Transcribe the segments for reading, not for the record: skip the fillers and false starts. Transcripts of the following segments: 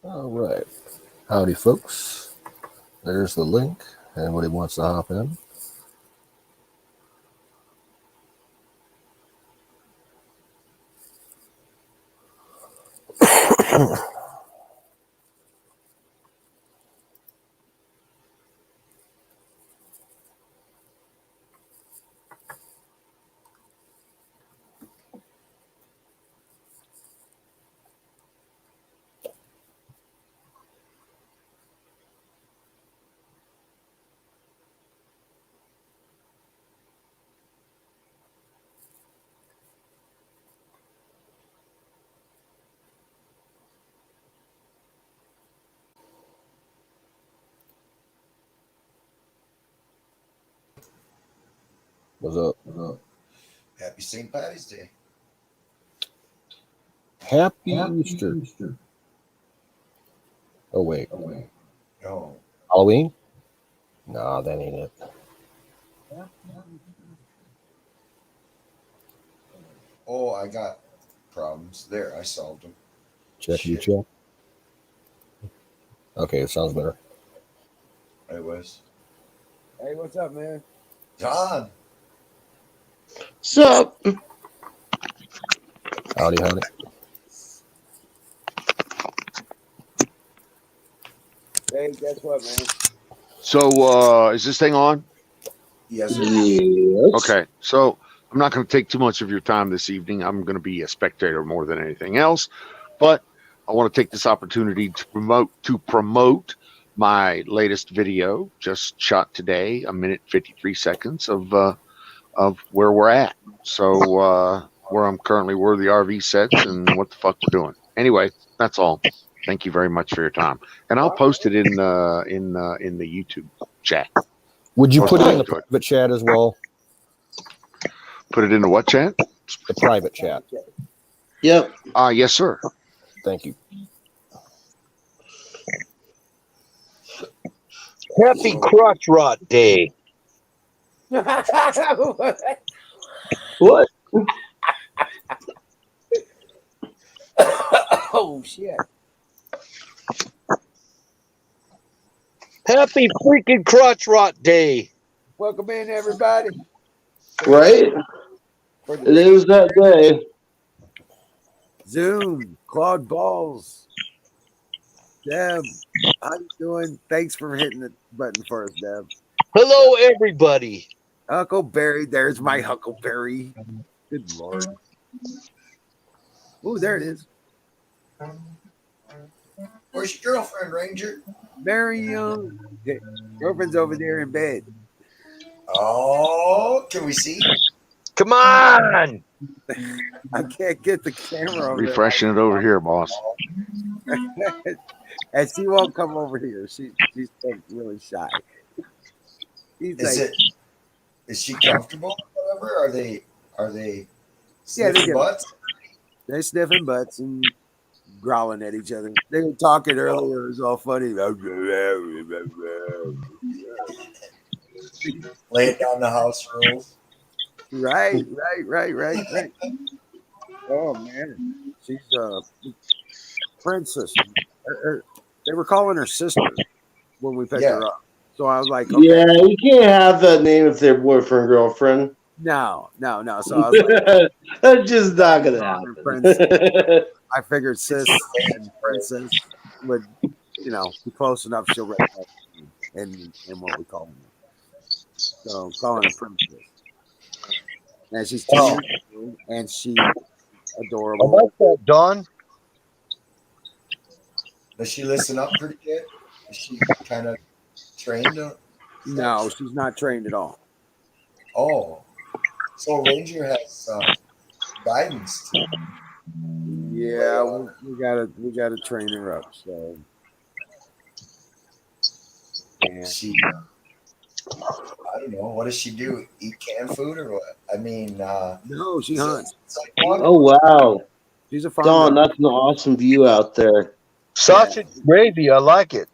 All right. Howdy, folks. There's the link. Anybody wants to hop in? What's up? Happy St. Paddy's Day. Happy Easter. Oh, wait. No. Halloween? Nah, that ain't it. Oh, I got problems. There, I solved them. Check. Shit. Okay, it sounds better. It was. Hey, what's up, man? John. Sup? Howdy. Hey, guess what, man? So, is this thing on? Yes, sir. Yes. Okay, so I'm not going to take too much of your time this evening. I'm going to be a spectator more than anything else, but I want to take this opportunity to promote my latest video, just shot today, 1 minute 53 seconds of where we're at. So where the RV sets and what the fuck we're doing. Anyway, that's all. Thank you very much for your time, and I'll post it in the YouTube chat. Would you Most put it in the likely. private chat as well? Put it in the what chat? The private chat. Yep. Yes, sir. Thank you. Happy Crotch Rot Day. What? Oh, shit. Happy freaking Crotch Rot Day. Welcome in, everybody. Right? For It the is that day. Zoom, Claude Balls. Deb, how you doing? Thanks for hitting the button for us, Deb. Hello, everybody. Huckleberry, there's my Huckleberry. Good Lord. Ooh, there it is. Where's your girlfriend, Ranger? Very young. Girlfriend's over there in bed. Oh, can we see? Come on. I can't get the camera over Refreshing it over here, boss. there. And she won't come over here. She's really shy. Is she comfortable or whatever? Are they Yeah, they sniffing get butts? They're sniffing butts and growling at each other. They were talking earlier. It was all funny. Laying down the house rules. Right. Oh man, she's a princess. They were calling her sister when we picked her up. So I was like, okay. Yeah, you can't have that name if they're boyfriend girlfriend. No. So I was like, that's just not gonna happen. I figured sis and princess would, be close enough. She'll recognize in what we call her. So calling her princess. And she's 10 years old, and she's adorable. I like that, Don. Does she listen up pretty good? Is she kind of trained? No, she's not trained at all. Oh, so Ranger has guidance. Yeah, we gotta train her up. So, and She, I don't know. What does she do? Eat canned food or what? I mean, no, she hunts. it's like one. Oh wow, She's a farm Don, dog. that's an awesome view out there. Sausage gravy. I like it.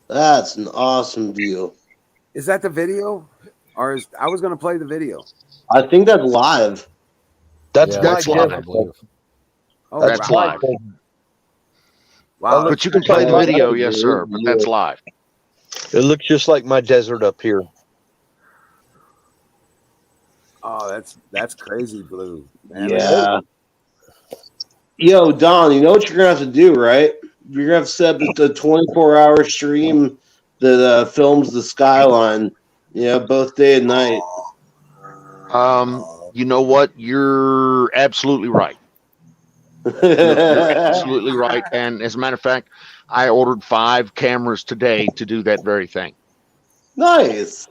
That's an awesome view. Is that the video, or I was gonna play the video? I think that's live. That's Yeah, my that's live, I gift. believe. Oh, That's wow. live. Wow. look- But you can play the video, yes, sir. But that's live. It looks just like my desert up here. Oh, that's crazy blue. Man, Yeah. Yo, Don, you know what you're gonna have to do, right? You're gonna have to set up the 24-hour stream that films the skyline. Yeah, both day and night. You know what? You're absolutely right. You're absolutely right. And as a matter of fact, I ordered 5 cameras today to do that very thing. Nice.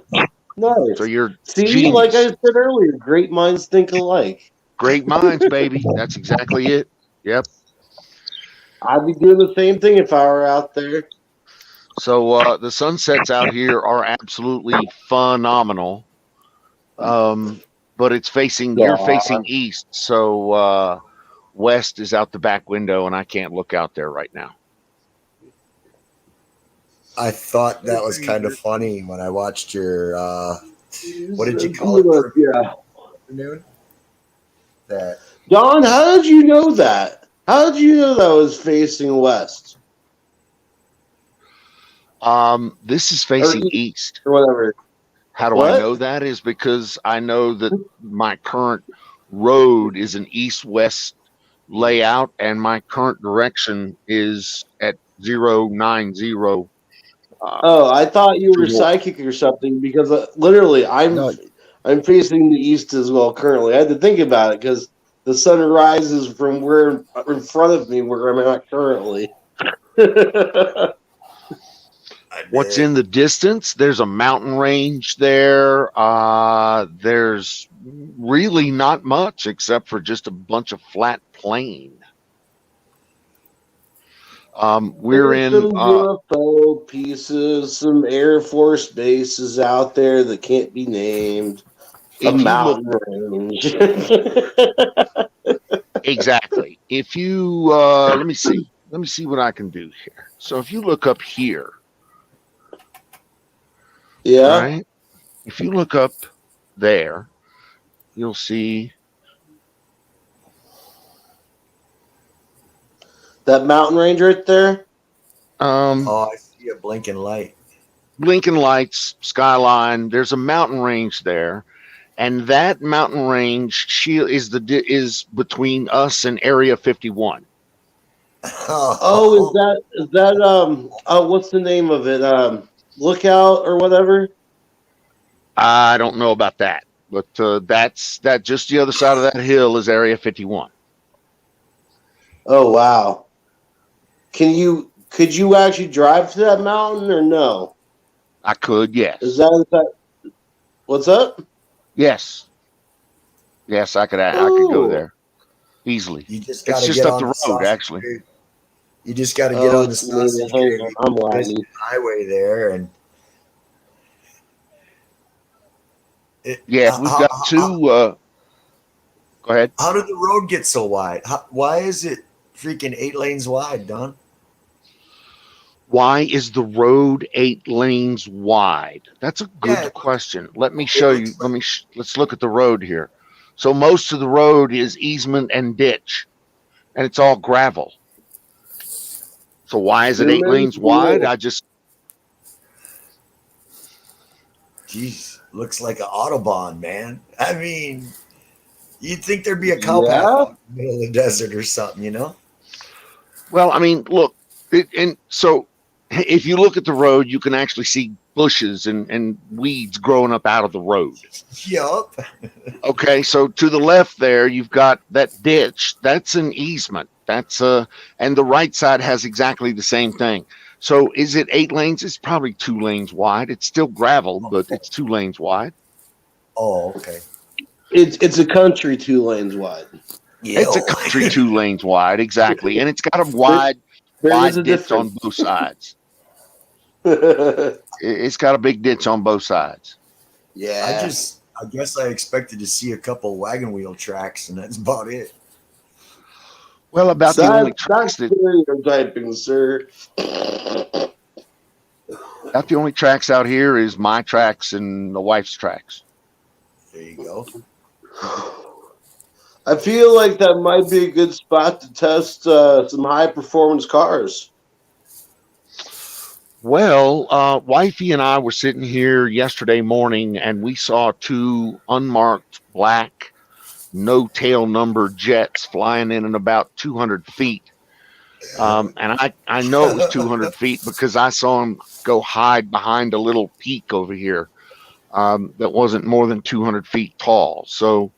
So you're See, genius. like I said earlier, great minds think alike. Great minds, baby. That's exactly it. Yep. I'd be doing the same thing if I were out there. So the sunsets out here are absolutely phenomenal. But it's you're facing east, so west is out the back window, and I can't look out there right now. I thought that was kind of funny when I watched your what did you call it? Yeah. Afternoon? That Don, how did you know that? How did you know that was facing west This is facing east. or whatever? How do I know that? Is because I know that my current road is an east-west layout, and my current direction is at 090. Oh, I thought you were psychic or something because literally I'm facing the east as well currently. I had to think about it because the sun rises from where in front of me where I'm at currently. What's in the distance? There's a mountain range there. There's really not much except for just a bunch of flat plain. We're in some UFO pieces, some Air Force bases out there that can't be named. A mountain range. Exactly. If you let me see what I can do here. So if you look up here, yeah. right? If you look up there, you'll see that mountain range right there. I see a blinking light. Blinking lights, skyline. There's a mountain range there, and that mountain range is between us and Area 51. Oh, is that what's the name of it? Lookout or whatever? I don't know about that, but that's just the other side of that hill is Area 51. Oh wow! Could you actually drive to that mountain or no? I could, yes. Is that what's up? Yes, I could go there easily. You just It's just up the road, actually. You just got to get on the sausage highway there, and we've got 2. Go ahead. How did the road get so wide? Why is it freaking 8 lanes wide, Don? Why is the road 8 lanes wide? That's a good question. Let me show you. Let's look at the road here. So most of the road is easement and ditch, and it's all gravel. So why is it 8 lanes wide? Jeez, looks like an Autobahn, man. I mean, you'd think there'd be a cow path out in the middle of the desert or something, you know? Well, I mean, look, so if you look at the road, you can actually see bushes and weeds growing up out of the road. Yup. Okay, so to the left there, you've got that ditch. That's an easement. And the right side has exactly the same thing. So is it 8 lanes? It's probably 2 lanes wide. It's still gravel, but it's 2 lanes wide. Oh, okay. It's a country 2 lanes wide. It's a country 2 lanes wide, exactly, and it's got a wide ditch on both sides. It's got a big ditch on both sides. Yeah. I guess I expected to see a couple wagon wheel tracks, and that's about it. Well, the only tracks stereotyping, sir. About the only tracks out here is my tracks and the wife's tracks. There you go. I feel like that might be a good spot to test some high performance cars. Well, wifey and I were sitting here yesterday morning, and we saw two unmarked black, no tail number jets flying in at about 200 feet. And I know it was 200 feet because I saw them go hide behind a little peak over here that wasn't more than 200 feet tall. So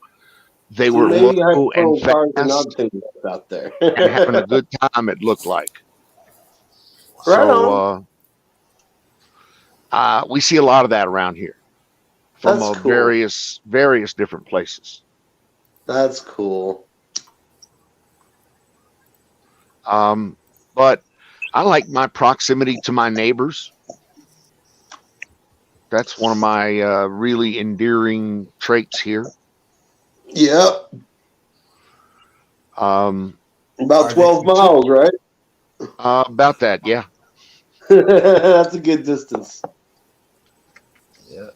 they were Maybe low and high-profile cars are not fast things out there. and having a good time, it looked like. Right on. So we see a lot of that around here from That's cool. various different places. That's cool. But I like my proximity to my neighbors. That's one of my really endearing traits here. Yep. About 12 miles, right? About that, yeah. That's a good distance. Yeah.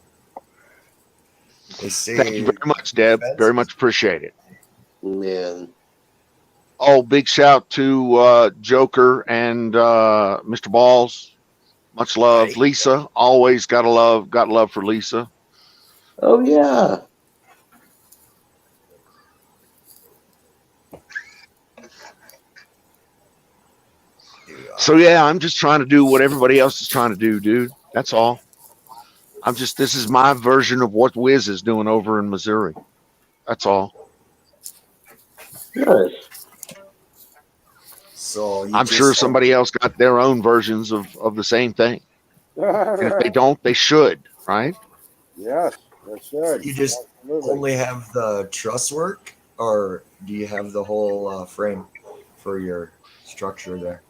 They say Thank you very much, Deb. Very much appreciate it. Man. Oh, big shout to Joker and Mr. Balls. Much love. Right. Lisa, always got love for Lisa. Oh, yeah. So yeah, I'm just trying to do what everybody else is trying to do, dude. That's all. This is my version of what Wiz is doing over in Missouri. That's all. Nice. So I'm sure somebody else got their own versions of the same thing. And if they don't, they should, right? Yes, they should. You just only have the truss work, or do you have the whole frame for your structure there?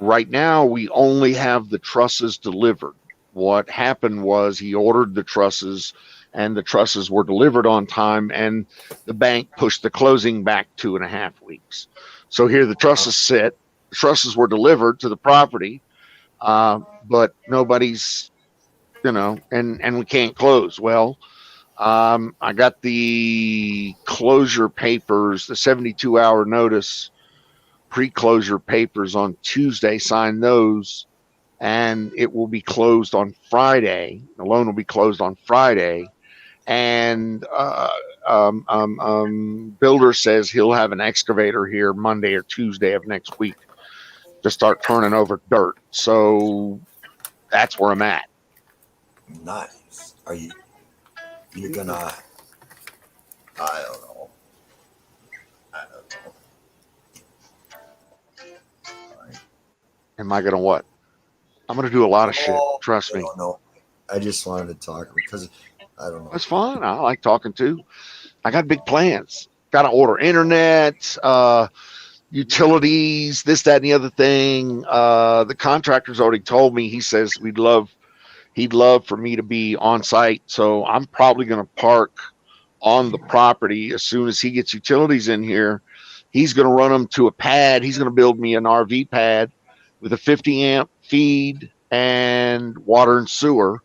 Right now, we only have the trusses delivered. What happened was he ordered the trusses, and the trusses were delivered on time, and the bank pushed the closing back 2.5 weeks. So here the trusses sit. The trusses were delivered to the property, but nobody's, and we can't close. Well, I got the closure papers, the 72-hour notice pre-closure papers on Tuesday, signed those, and it will be closed on Friday. The loan will be closed on Friday, and builder says he'll have an excavator here Monday or Tuesday of next week to start turning over dirt. So that's where I'm at. Nice. You're gonna, I don't know. Am I gonna what? I'm gonna do a lot of shit. Trust me. I don't know. I just wanted to talk because I don't know. That's fine. I like talking too. I got big plans. Got to order internet, utilities, this, that, and the other thing. The contractor's already told me. He says he'd love for me to be on site. So I'm probably going to park on the property as soon as he gets utilities in here. He's going to run them to a pad. He's going to build me an RV pad with a 50 amp feed and water and sewer.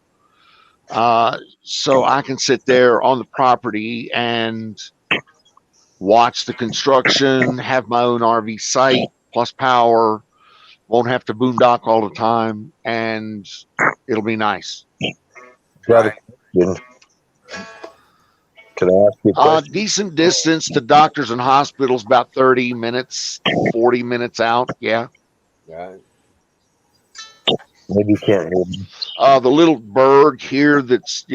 So I can sit there on the property and watch the construction, have my own RV site plus power, won't have to boondock all the time, and it'll be nice. Got it. Can I ask you a question? Decent distance to doctors and hospitals, about 30 minutes, 40 minutes out. Yeah. Right. Maybe you can't hear me. The little burg here that's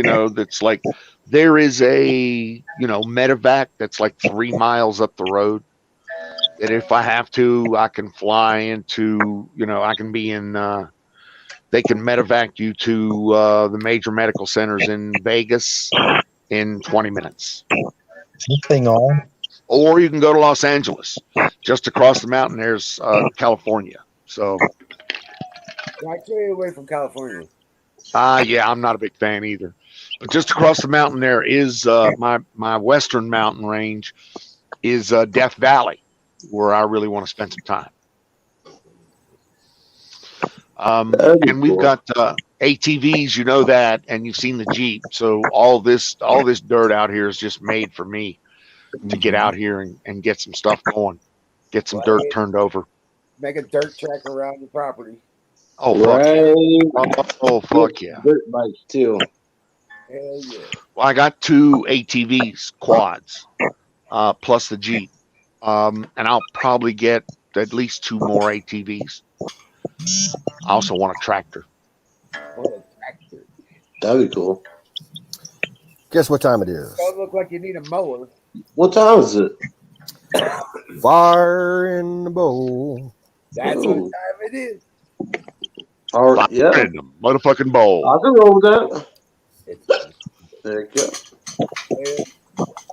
like, there is a, medevac that's like 3 miles up the road. That if I have to, I can fly into, I can be in, they can medevac you to the major medical centers in Vegas in 20 minutes. Is this thing on? Or you can go to Los Angeles. Just across the mountain, there's California. So. I stay away from California. Yeah, I'm not a big fan either. But just across the mountain there is my western mountain range is Death Valley, where I really want to spend some time. And we've got ATVs, you know that, and you've seen the Jeep. So all this dirt out here is just made for me to get out here and get some stuff going, get some dirt turned over. Make a dirt track around the property. Oh fuck yeah! Right. Oh fuck yeah! Dirt bikes too. Hell yeah. Well, I got 2 ATVs quads, plus the Jeep, and I'll probably get at least 2 more ATVs. I also want a tractor. What a tractor. That'd be cool. Guess what time it is? Don't look like you need a mower. What time is it? Fire in the bowl. That's what time it is. All right, Fire yeah, in the motherfucking bowl. I can roll with that. It's There you go.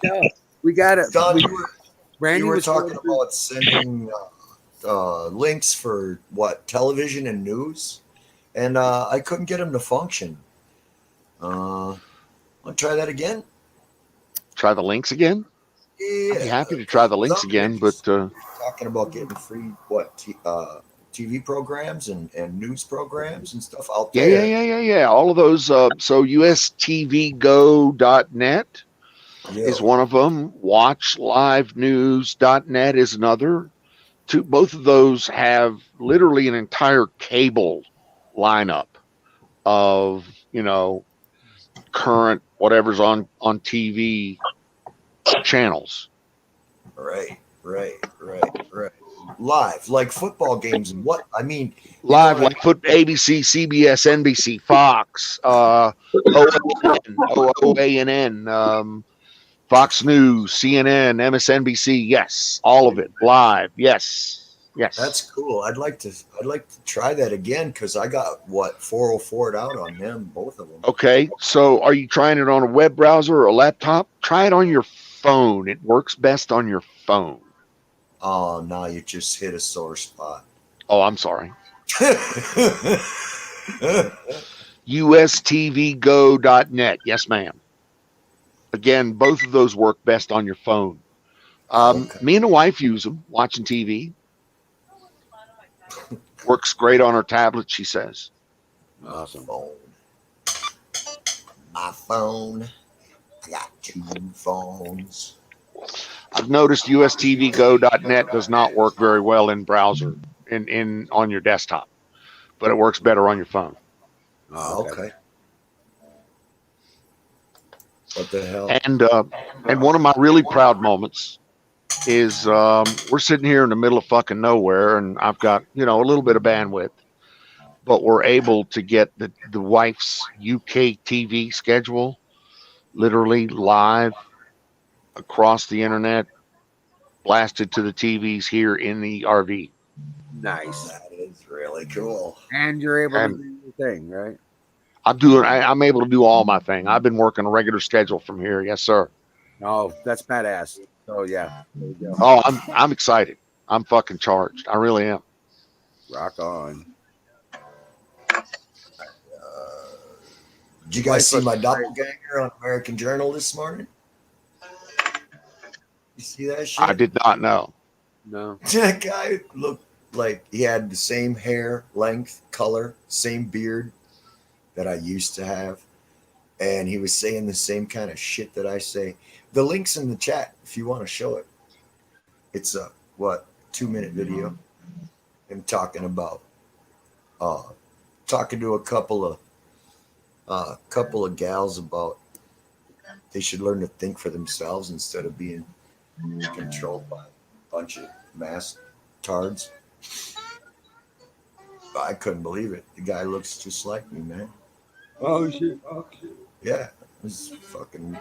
no, we got it. Don, Randy you were was talking going through- about sending links for what, television and news, and I couldn't get them to function. I'll try that again. Try the links again. Yeah, I'd be happy to try the links again, but talking about getting free TV programs and news programs and stuff out there. yeah. All of those. So ustvgo.net is one of them. Watchlivenews.net is another. Both of those have literally an entire cable lineup of current whatever's on TV channels. Right. Live, like football games and what I mean. Live, like ABC, CBS, NBC, Fox, OANN, Fox News, CNN, MSNBC. Yes, all of it live. Yes. That's cool. I'd like to try that again because I got 404'd out on them, both of them. Okay, so are you trying it on a web browser or a laptop? Try it on your phone. It works best on your phone. Oh, now you just hit a sore spot. Oh, I'm sorry. ustvgo.net. Yes, ma'am. Again, both of those work best on your phone. Okay. Me and the wife use them watching TV. Works great on her tablet, she says. Awesome. My phone. I got 2 phones. I've noticed ustvgo.net does not work very well in browser in on your desktop, but it works better on your phone. Oh, Okay. What the hell? And one of my really proud moments is we're sitting here in the middle of fucking nowhere, and I've got a little bit of bandwidth, but we're able to get the wife's UK TV schedule literally live across the internet, blasted to the TVs here in the RV. nice. That is really cool. And you're able to do your thing, right? I'm able to do all my thing. I've been working a regular schedule from here. Yes, sir. Oh, that's badass. So yeah, there you go. Oh, I'm excited. I'm fucking charged. I really am. Rock on. Did you guys see my doppelganger on American Journal this morning? You see that shit? I did not know. No. That guy looked like he had the same hair, length, color, same beard that I used to have. And he was saying the same kind of shit that I say. The link's in the chat if you want to show it. It's a 2-minute video. Him talking about talking to a couple of gals about they should learn to think for themselves instead of being controlled by a bunch of mass tards. I couldn't believe it. The guy looks just like me, man. Oh shit. Yeah, it was fucking.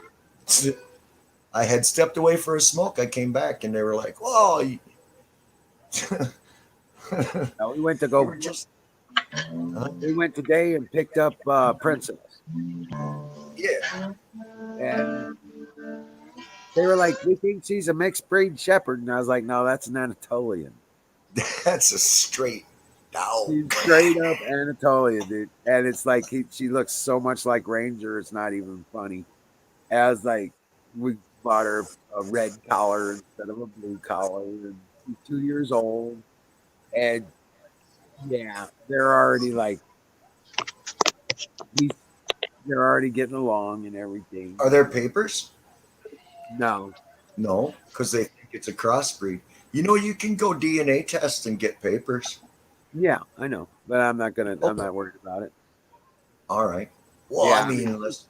I had stepped away for a smoke. I came back and they were like, "Whoa!" No, we went to go. We went today and picked up Princess. Yeah. And they were like, "We think she's a mixed breed shepherd," and I was like, "No, that's an Anatolian. That's a straight dog. She's straight up Anatolian, dude." And it's like she looks so much like Ranger, it's not even funny. And I was like, we bought her a red collar instead of a blue collar, and she's 2 years old, and yeah, they're already like, they're already getting along and everything. Are there papers? No. No, because they think it's a crossbreed. You know, you can go DNA test and get papers. Yeah, I know, but I'm not worried about it. All right. Well, Yeah, I mean, unless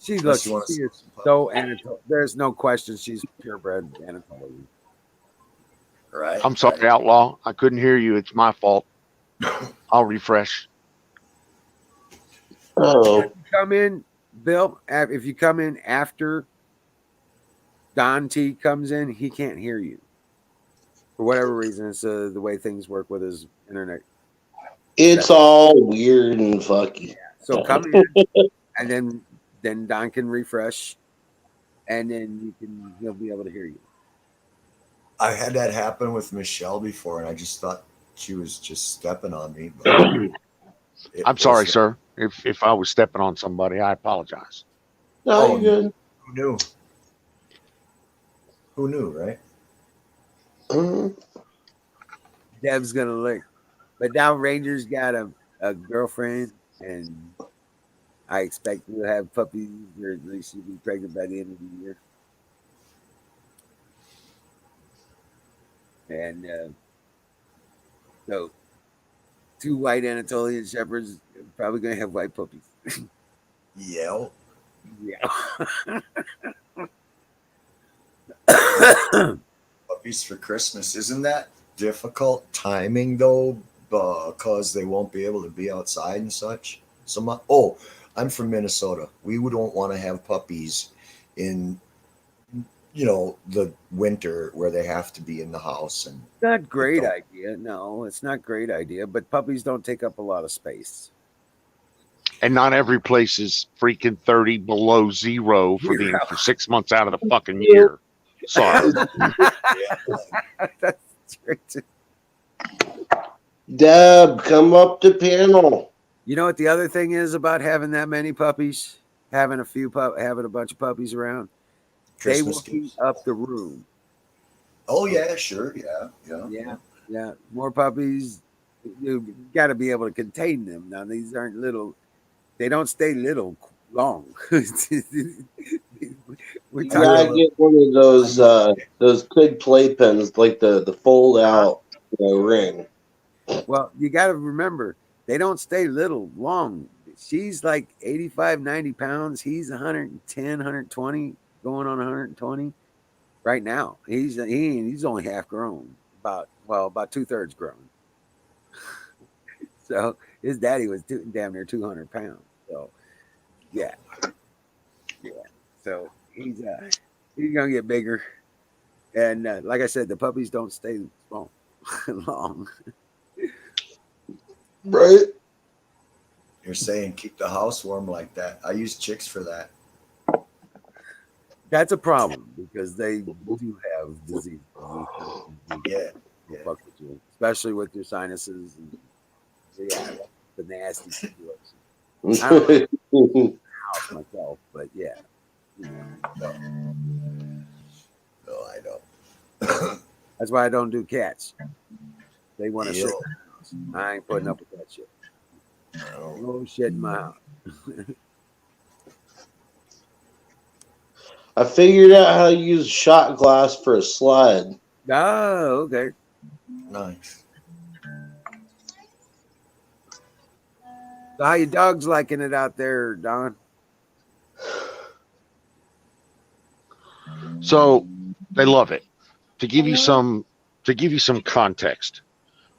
she you looks. want to She see is some puppy, so Anatolian. There's no question. She's purebred Anatolian. right? I'm sorry, Outlaw. I couldn't hear you. It's my fault. I'll refresh. Oh, Come in, Bill. If you come in after Don T comes in, he can't hear you for whatever reason. It's the way things work with his internet. it's all weird and fucky. So come in, and then Don can refresh, and then he'll be able to hear you. I had that happen with Michelle before, and I just thought she was just stepping on me. But I'm sorry, sir. If I was stepping on somebody, I apologize. No, you're good. Who knew? Who knew, right? Mhm. Deb's gonna lick, but now Ranger's got a girlfriend, and I expect we'll have puppies, or at least she'll be pregnant by the end of the year. And so, 2 white Anatolian shepherds are probably gonna have white puppies. Yeah. Yeah. Puppies for Christmas. Isn't that difficult timing though? Because they won't be able to be outside and such. Oh, I'm from Minnesota. We don't want to have puppies in the winter where they have to be in the house and Not great idea. No, it's not great idea. But puppies don't take up a lot of space. And not every place is freaking 30 below zero for 6 months out of the fucking year. Sorry. That's great. Deb, come up to panel. You know what the other thing is about having that many puppies, having a bunch of puppies around? They will heat up the room. Oh yeah, sure, yeah. More puppies. You got to be able to contain them. Now these aren't little. They don't stay little long. You gotta get one of those kid playpens, like the fold out ring. Well, you got to remember, they don't stay little long. She's like 85, 90 pounds. He's 110, 120, going on 120 right now. He's only half grown, about 2/3 grown. So his daddy was damn near 200 pounds. So yeah. So he's gonna get bigger, and like I said, the puppies don't stay long. Right. You're saying keep the house warm like that. I use chicks for that. That's a problem because they do have disease. Yeah. Fuck with you, especially with your sinuses. And, the nasty situation. I don't like the house myself, but yeah. No, I don't. That's why I don't do cats. They want to sit. I ain't putting up with that shit. No shit in my house. I figured out how to use shot glass for a slide. Oh, okay. Nice. So how your dog's liking it out there, Don? So they love it. To give you some context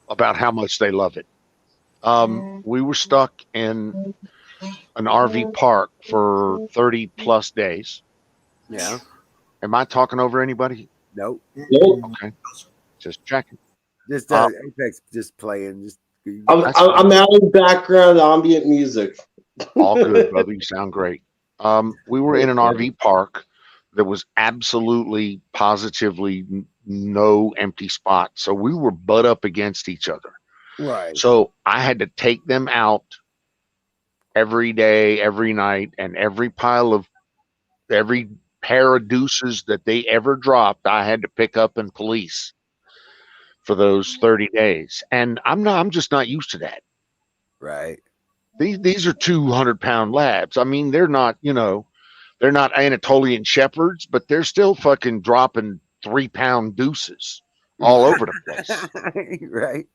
about how much they love it. We were stuck in an RV park for 30 plus days. Yeah. Am I talking over anybody? Nope. Okay. Just checking. Just Apex just playing. I'm adding background ambient music. All good, brother. You sound great. We were in an RV park. There was absolutely, positively no empty spots. So we were butt up against each other. Right. So I had to take them out every day, every night, and every pair of deuces that they ever dropped, I had to pick up and police for those 30 days. And I'm just not used to that. Right. These are 200-pound labs. I mean, they're not Anatolian shepherds, but they're still fucking dropping 3-pound deuces all over the place. Right.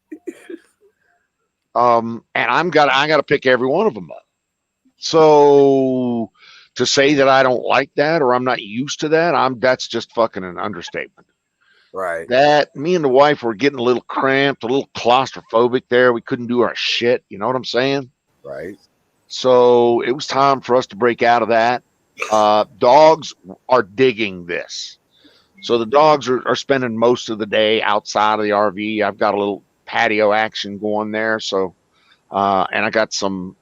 And I got to pick every one of them up. So to say that I don't like that or I'm not used to that, that's just fucking an understatement. Right. That me and the wife were getting a little cramped, a little claustrophobic there. We couldn't do our shit. You know what I'm saying? Right. So it was time for us to break out of that. Dogs are digging this. So the dogs are spending most of the day outside of the RV. I've got a little patio action going there. So, and I got some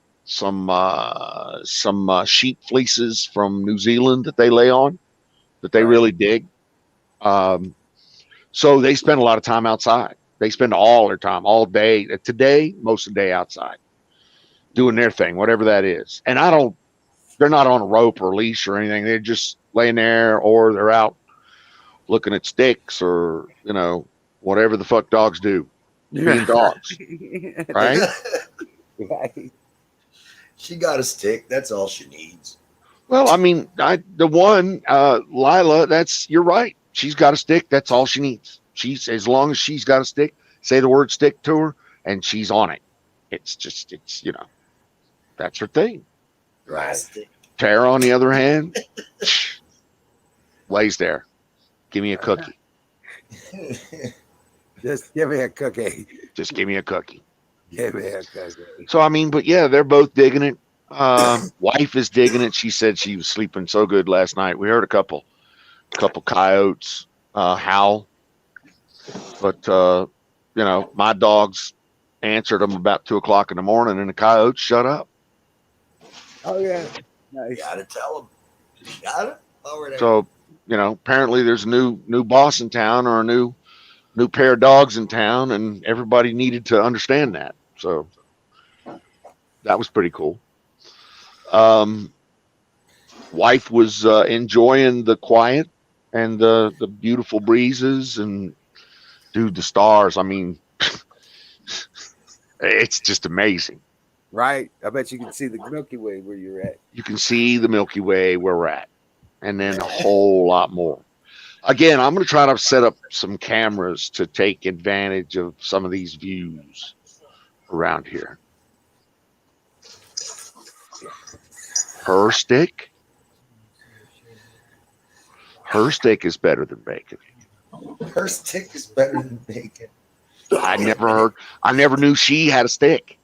sheep fleeces from New Zealand that they lay on that they really dig. So they spend a lot of time outside. They spend all their time, all day. Today, most of the day outside, doing their thing, whatever that is. And they're not on a rope or a leash or anything. They're just laying there, or they're out looking at sticks, or whatever the fuck dogs do, being dogs, right? Right. She got a stick. That's all she needs. Well, I mean, the one Lila, you're right. She's got a stick. That's all she needs. As long as she's got a stick, say the word stick to her, and she's on it. It's that's her thing. Right. Tara, on the other hand, lays there. Give me a cookie. Just give me a cookie. Just give me a cookie. Give me a cookie. So I mean, but yeah, they're both digging it. Wife is digging it. She said she was sleeping so good last night. We heard a couple coyotes howl, but my dogs answered them about 2 o'clock in the morning, and the coyotes shut up. Oh yeah, nice. You gotta tell them. You gotta. So apparently there's a new boss in town, or a new pair of dogs in town, and everybody needed to understand that. So that was pretty cool. Wife was enjoying the quiet and the beautiful breezes, and dude, the stars. I mean, it's just amazing. Right. I bet you can see the Milky Way where you're at. You can see the Milky Way where we're at, and then a whole lot more. Again, I'm going to try to set up some cameras to take advantage of some of these views around here. Her stick is better than bacon. Her stick is better than bacon. I never knew she had a stick.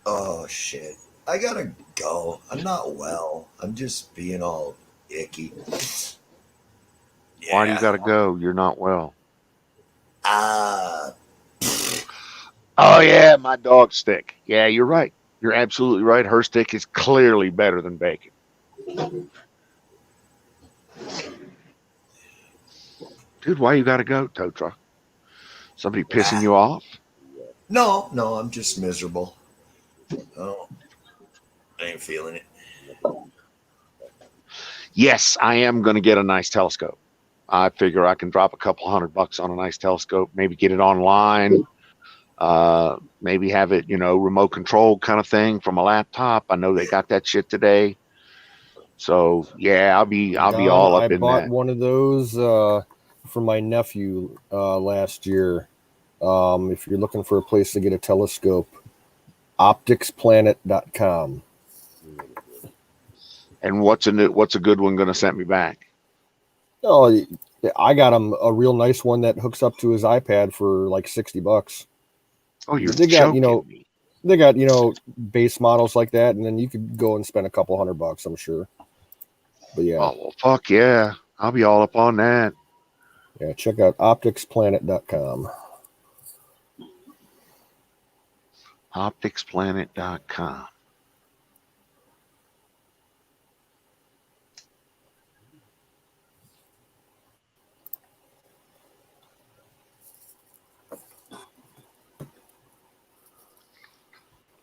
Oh shit. I gotta go. I'm not well. I'm just being all icky. Yeah. Why do you gotta go? You're not well. Oh yeah, my dog stick. Yeah, you're right. You're absolutely right. Her stick is clearly better than bacon. Dude, why you gotta go, tow truck? Somebody pissing you off? No, I'm just miserable. Oh, I ain't feeling it. Yes, I am going to get a nice telescope. I figure I can drop a couple $100 on a nice telescope, maybe get it online, maybe have it, remote control kind of thing from a laptop. I know they got that shit today. So yeah, I'll be all up in that. I bought one of those for my nephew last year. If you're looking for a place to get a telescope, opticsplanet.com. And what's a good one going to send me back? Oh, I got him a real nice one that hooks up to his iPad for like $60. Oh, they got me. They got base models like that, and then you could go and spend a couple $100, I'm sure. But yeah. Oh well, fuck yeah, I'll be all up on that. Yeah, check out opticsplanet.com. Opticsplanet.com.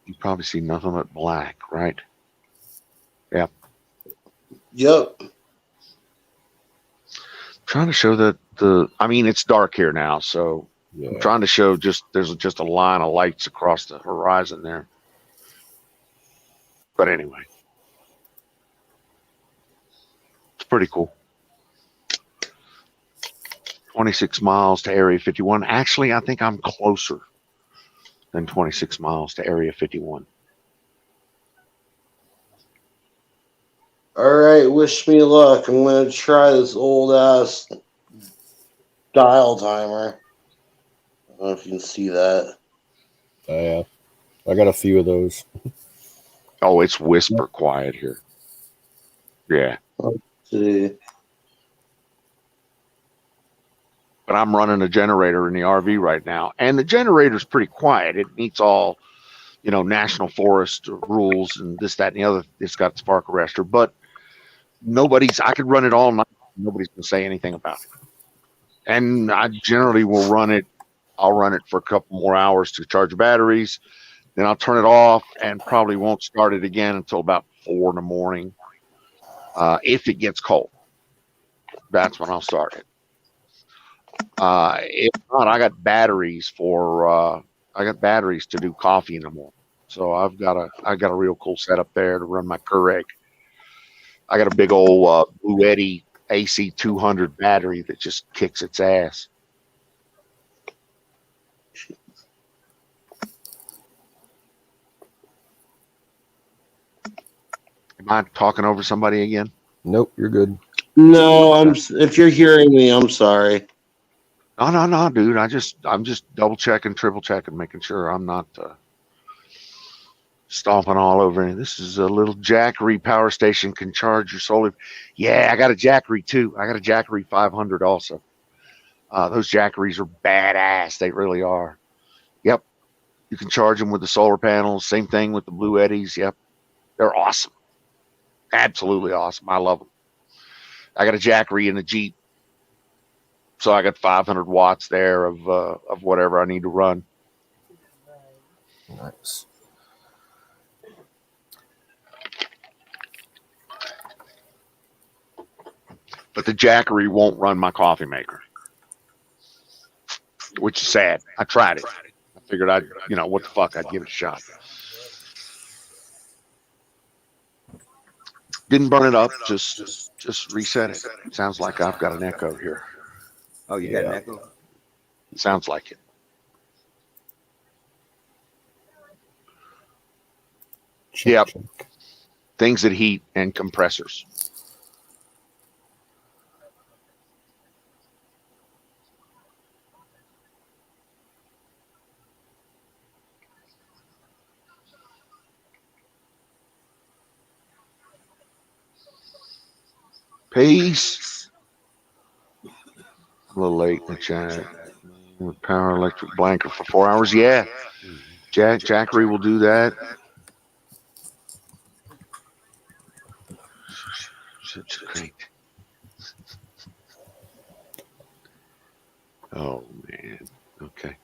You probably see nothing but black, right? Yep. Yep. Trying to show that it's dark here now, so yeah. I'm trying to show there's just a line of lights across the horizon there. But anyway, it's pretty cool. 26 miles to Area 51. Actually, I think I'm closer than 26 miles to Area 51. All right, wish me luck. I'm gonna try this old ass dial timer. I don't know if you can see that. Yeah, I got a few of those. Oh, it's whisper quiet here. Yeah. Let's see. But I'm running a generator in the RV right now, and the generator's pretty quiet. It meets all, national forest rules and this, that, and the other. It's got spark arrestor, but I could run it all night. Nobody's going to say anything about it. And I generally will run it. I'll run it for a couple more hours to charge batteries. Then I'll turn it off and probably won't start it again until about 4 in the morning. If it gets cold, that's when I'll start it. If not, I got batteries to do coffee in the morning. So I got a real cool setup there to run my Keurig. I got a big old Blue Eddy AC 200 battery that just kicks its ass. Am I talking over somebody again? Nope, you're good. No, if you're hearing me, I'm sorry. No, dude. I'm just double checking, triple checking, making sure I'm not stomping all over it. This is a little Jackery power station, can charge your solar. Yeah, I got a Jackery too. I got a Jackery 500 also. Those Jackeries are badass. They really are. Yep. You can charge them with the solar panels. Same thing with the Blue Eddies. Yep. They're awesome. Absolutely awesome. I love them. I got a Jackery in the Jeep. So I got 500 watts there of whatever I need to run. Nice. But the Jackery won't run my coffee maker, which is sad. I tried it. I figured what the fuck, I'd give it a shot. Didn't burn it up, just reset it. Sounds like I've got an echo here. Oh, you got an echo? It sounds like it. Yep. Things that heat and compressors. Peace. A little late in the chat. With power electric blanket for 4 hours. Yeah. Jackery will do that. Such great. Oh man. Okay.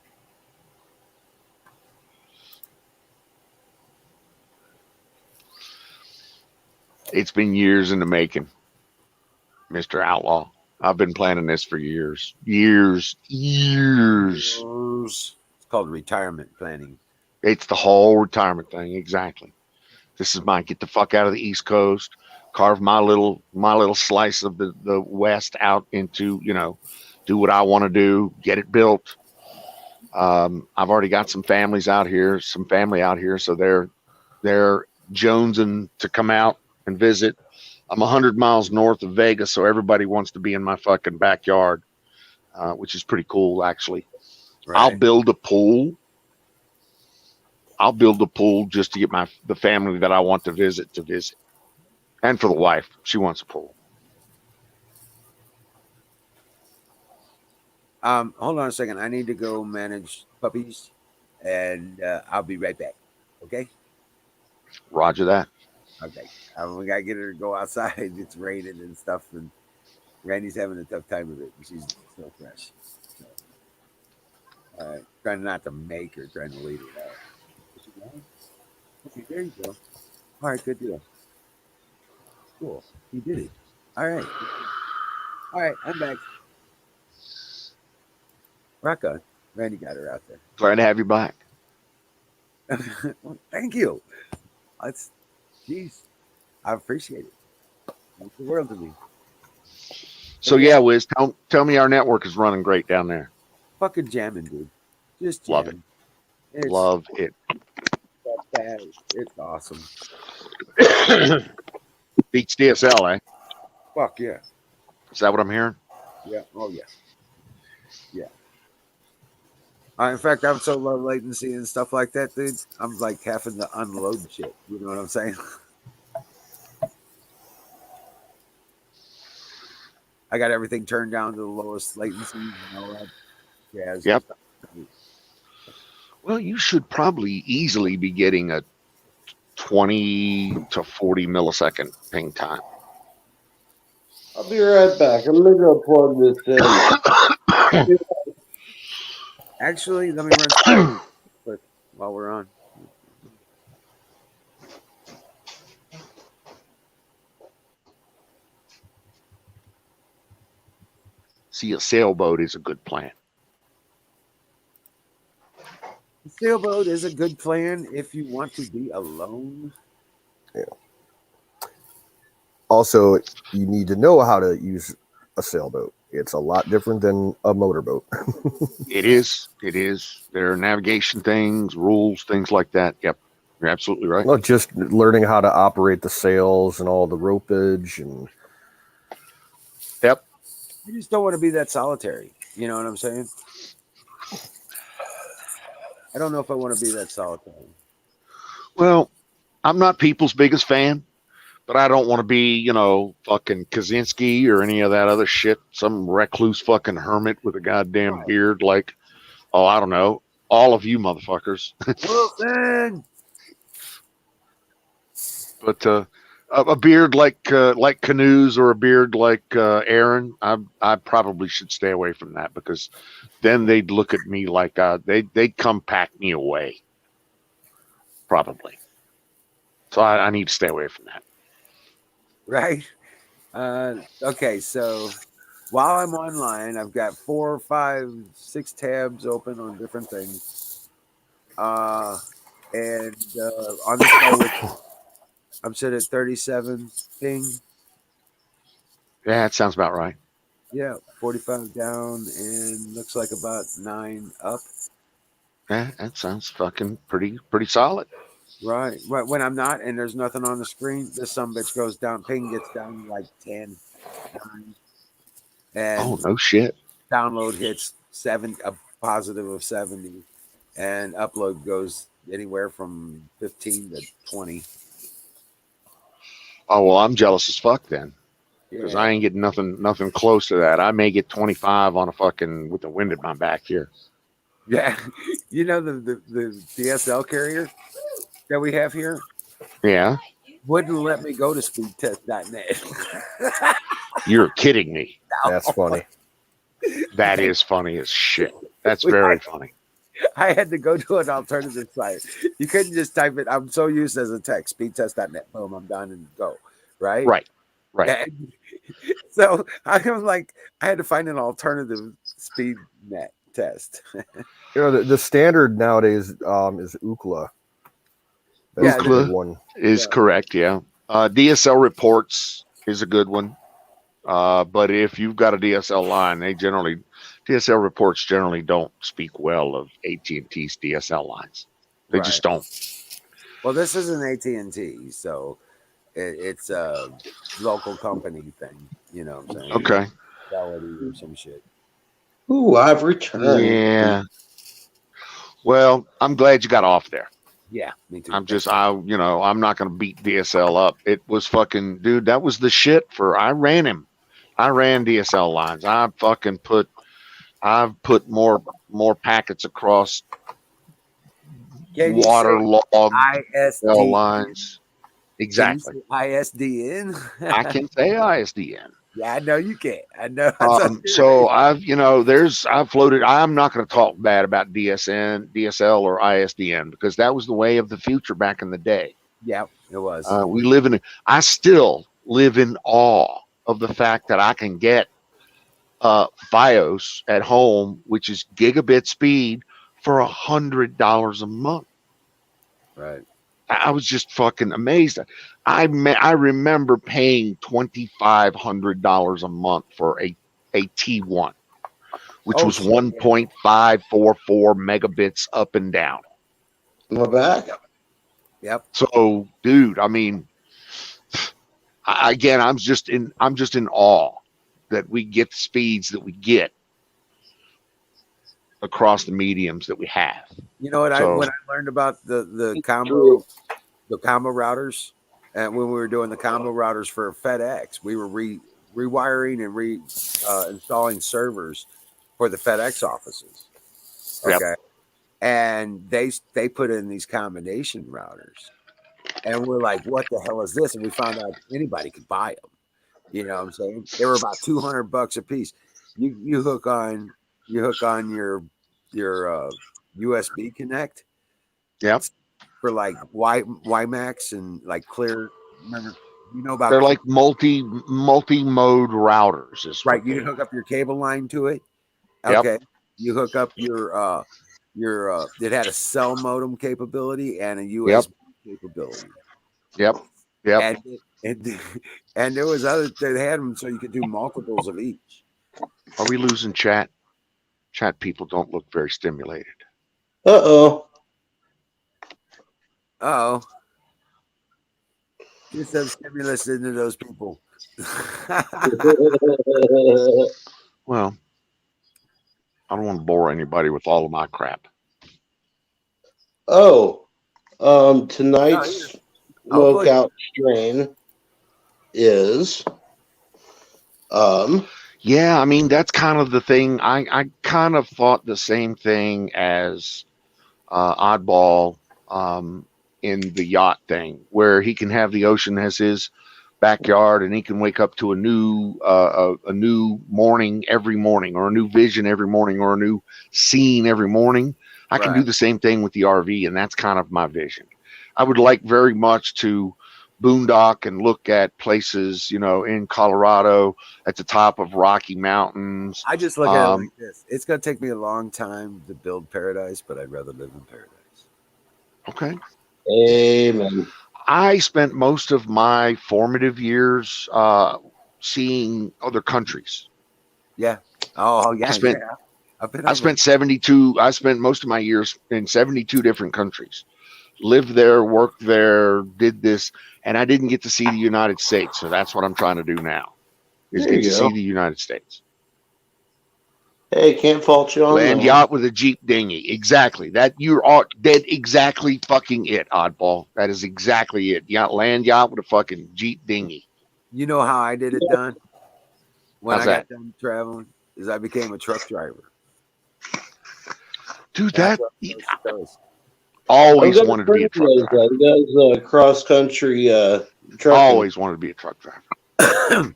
It's been years in the making, Mr. Outlaw. I've been planning this for years. Years. It's called retirement planning. It's the whole retirement thing. Exactly. This is mine. Get the fuck out of the East Coast. Carve my little slice of the West out into, do what I want to do. Get it built. I've already got some family out here, so they're jonesing to come out and visit. I'm 100 miles north of Vegas, so everybody wants to be in my fucking backyard, which is pretty cool, actually. Right. I'll build a pool just to get the family that I want to visit, and for the wife. She wants a pool. Hold on a second. I need to go manage puppies, and I'll be right back. Okay? Roger that. Okay. We got to get her to go outside. It's raining and stuff, and Randy's having a tough time with it. She's so fresh. So, trying not to make her, trying to lead her out. Okay, there you go. All right, good deal. Cool. You did it. All right. All right, I'm back. Rock on. Randy got her out there. Glad to have you back. Well, thank you. Jeez, I appreciate it. It's the world to me. So yeah, Wiz, tell me our network is running great down there. Fucking jamming, dude. Just Love jamming. It's Love it. bad. It's awesome. Beats DSL, eh? Fuck yeah. Is that what I'm hearing? Yeah. Oh yeah. Yeah. In fact, I'm so low latency and stuff like that, dude. I'm like having to unload shit. You know what I'm saying? I got everything turned down to the lowest latency and all that jazz. Yep. Well, you should probably easily be getting a 20 to 40 millisecond ping time. I'll be right back. I'm gonna go plug this in. Actually, let me run quick while we're on. See, a sailboat is a good plan. The sailboat is a good plan if you want to be alone. Yeah. Also, you need to know how to use a sailboat. It's a lot different than a motorboat. It is. It is. There are navigation things, rules, things like that. Yep. You're absolutely right. Not just learning how to operate the sails and all the ropage and. Yep. I just don't want to be that solitary. You know what I'm saying? I don't know if I want to be that solitary. Well, I'm not people's biggest fan, but I don't want to be, fucking Kaczynski or any of that other shit. Some recluse fucking hermit with a goddamn beard like, I don't know, all of you motherfuckers. Wilson! But a beard like Canoes or a beard like Aaron, I probably should stay away from that, because then they'd look at me like they'd come pack me away, probably. So I need to stay away from that. Right. Okay, so while I'm online, I've got 4, 5, 6 tabs open on different things. On the show, I'm sitting at 37 ping. Yeah, that sounds about right. Yeah, 45 down and looks like about 9 up. Yeah, that sounds fucking pretty solid. Right. When I'm not and there's nothing on the screen, this sumbitch goes down. Ping gets down to like 10, 9. And no shit. Download hits a positive of 70, and upload goes anywhere from 15 to 20. Oh well, I'm jealous as fuck then, because Yeah. I ain't getting nothing close to that. I may get 25 on a fucking with the wind at my back here. Yeah. You know the DSL carrier that we have here? Yeah. Wouldn't let me go to speedtest.net. You're kidding me. That's funny. That is funny as shit. That's very funny. I had to go to an alternative site. You couldn't just type it. I'm so used as a text, speedtest.net. Boom, I'm done and go. Right? Right. And so I was like, I had to find an alternative speed net test. The standard nowadays is Ookla. That's the good one. Is correct, yeah. DSL reports is a good one. But if you've got a DSL line, DSL reports generally don't speak well of AT&T's DSL lines. They just don't. Well, this is an AT&T, so it's a local company thing. You know what I'm saying? Okay. Quality or some shit. Ooh, I've returned. Yeah. Well, I'm glad you got off there. Yeah, me too. I'm not going to beat DSL up. It was fucking, dude, that was the shit I ran him. I ran DSL lines. I've put more packets across waterlogged DSL lines. Exactly. ISDN? I can say ISDN. Yeah, I know you can. I know. So I've floated. I'm not going to talk bad about DSL or ISDN, because that was the way of the future back in the day. Yeah, it was. I still live in awe of the fact that I can get FiOS at home, which is gigabit speed, for $100 a month. Right. I was just fucking amazed. I remember paying $2,500 a month for a T1, which was 1.544 megabits up and down. My back. Yep. So, dude, I mean, again, I'm just in awe that we get the speeds that we get across the mediums that we have. You know what? So- When I learned about the True. combo routers, and when we were doing the combo routers for FedEx, we were rewiring and installing servers for the FedEx offices. Yep. Okay, and they put in these combination routers, and we're like, "What the hell is this?" And we found out anybody could buy them. You know what I'm saying? They were about $200 a piece. You hook on your USB connect. Yep. For like WiMAX and like Clear. Remember, you know about They're like multi-mode routers, is right. what You they hook up your cable line to it. Yep. Okay. You hook up your it had a cell modem capability and a USB capability. Yep. Yep. And there was other they had them so you could do multiples of each. Are we losing chat? Chat people don't look very stimulated. Uh-oh. Oh. Get some stimulus into those people. Well, I don't want to bore anybody with all of my crap. Tonight's smokeout strain is Yeah, I mean, that's kind of the thing. I kind of thought the same thing as Oddball in the yacht thing, where he can have the ocean as his backyard and he can wake up to a new morning every morning, or a new vision every morning, or a new scene every morning. I can do the same thing with the RV, and that's kind of my vision. I would like very much to boondock and look at places, you know, in Colorado at the top of Rocky Mountains. I just look at it like this. It's going to take me a long time to build paradise, but I'd rather live in paradise. Okay. amen. I spent most of my formative years seeing other countries. Yeah. Oh, yeah. I spent 72. I spent most of my years in 72 different countries. Lived there, worked there, did this, and I didn't get to see the United States. So that's what I'm trying to do now, is There get you to go. see the United States. Hey, can't fault you on Land that. yacht with a Jeep dinghy. Exactly. That you're all dead. Exactly fucking it, Oddball. That is exactly it. Yeah, land yacht with a fucking Jeep dinghy. You know how I did it, Don? When How's I that? got done traveling, is I became a truck driver. Dude, That's that what I was supposed. always wanted to be a truck driver. He does cross country trucking. Always wanted to be a truck driver.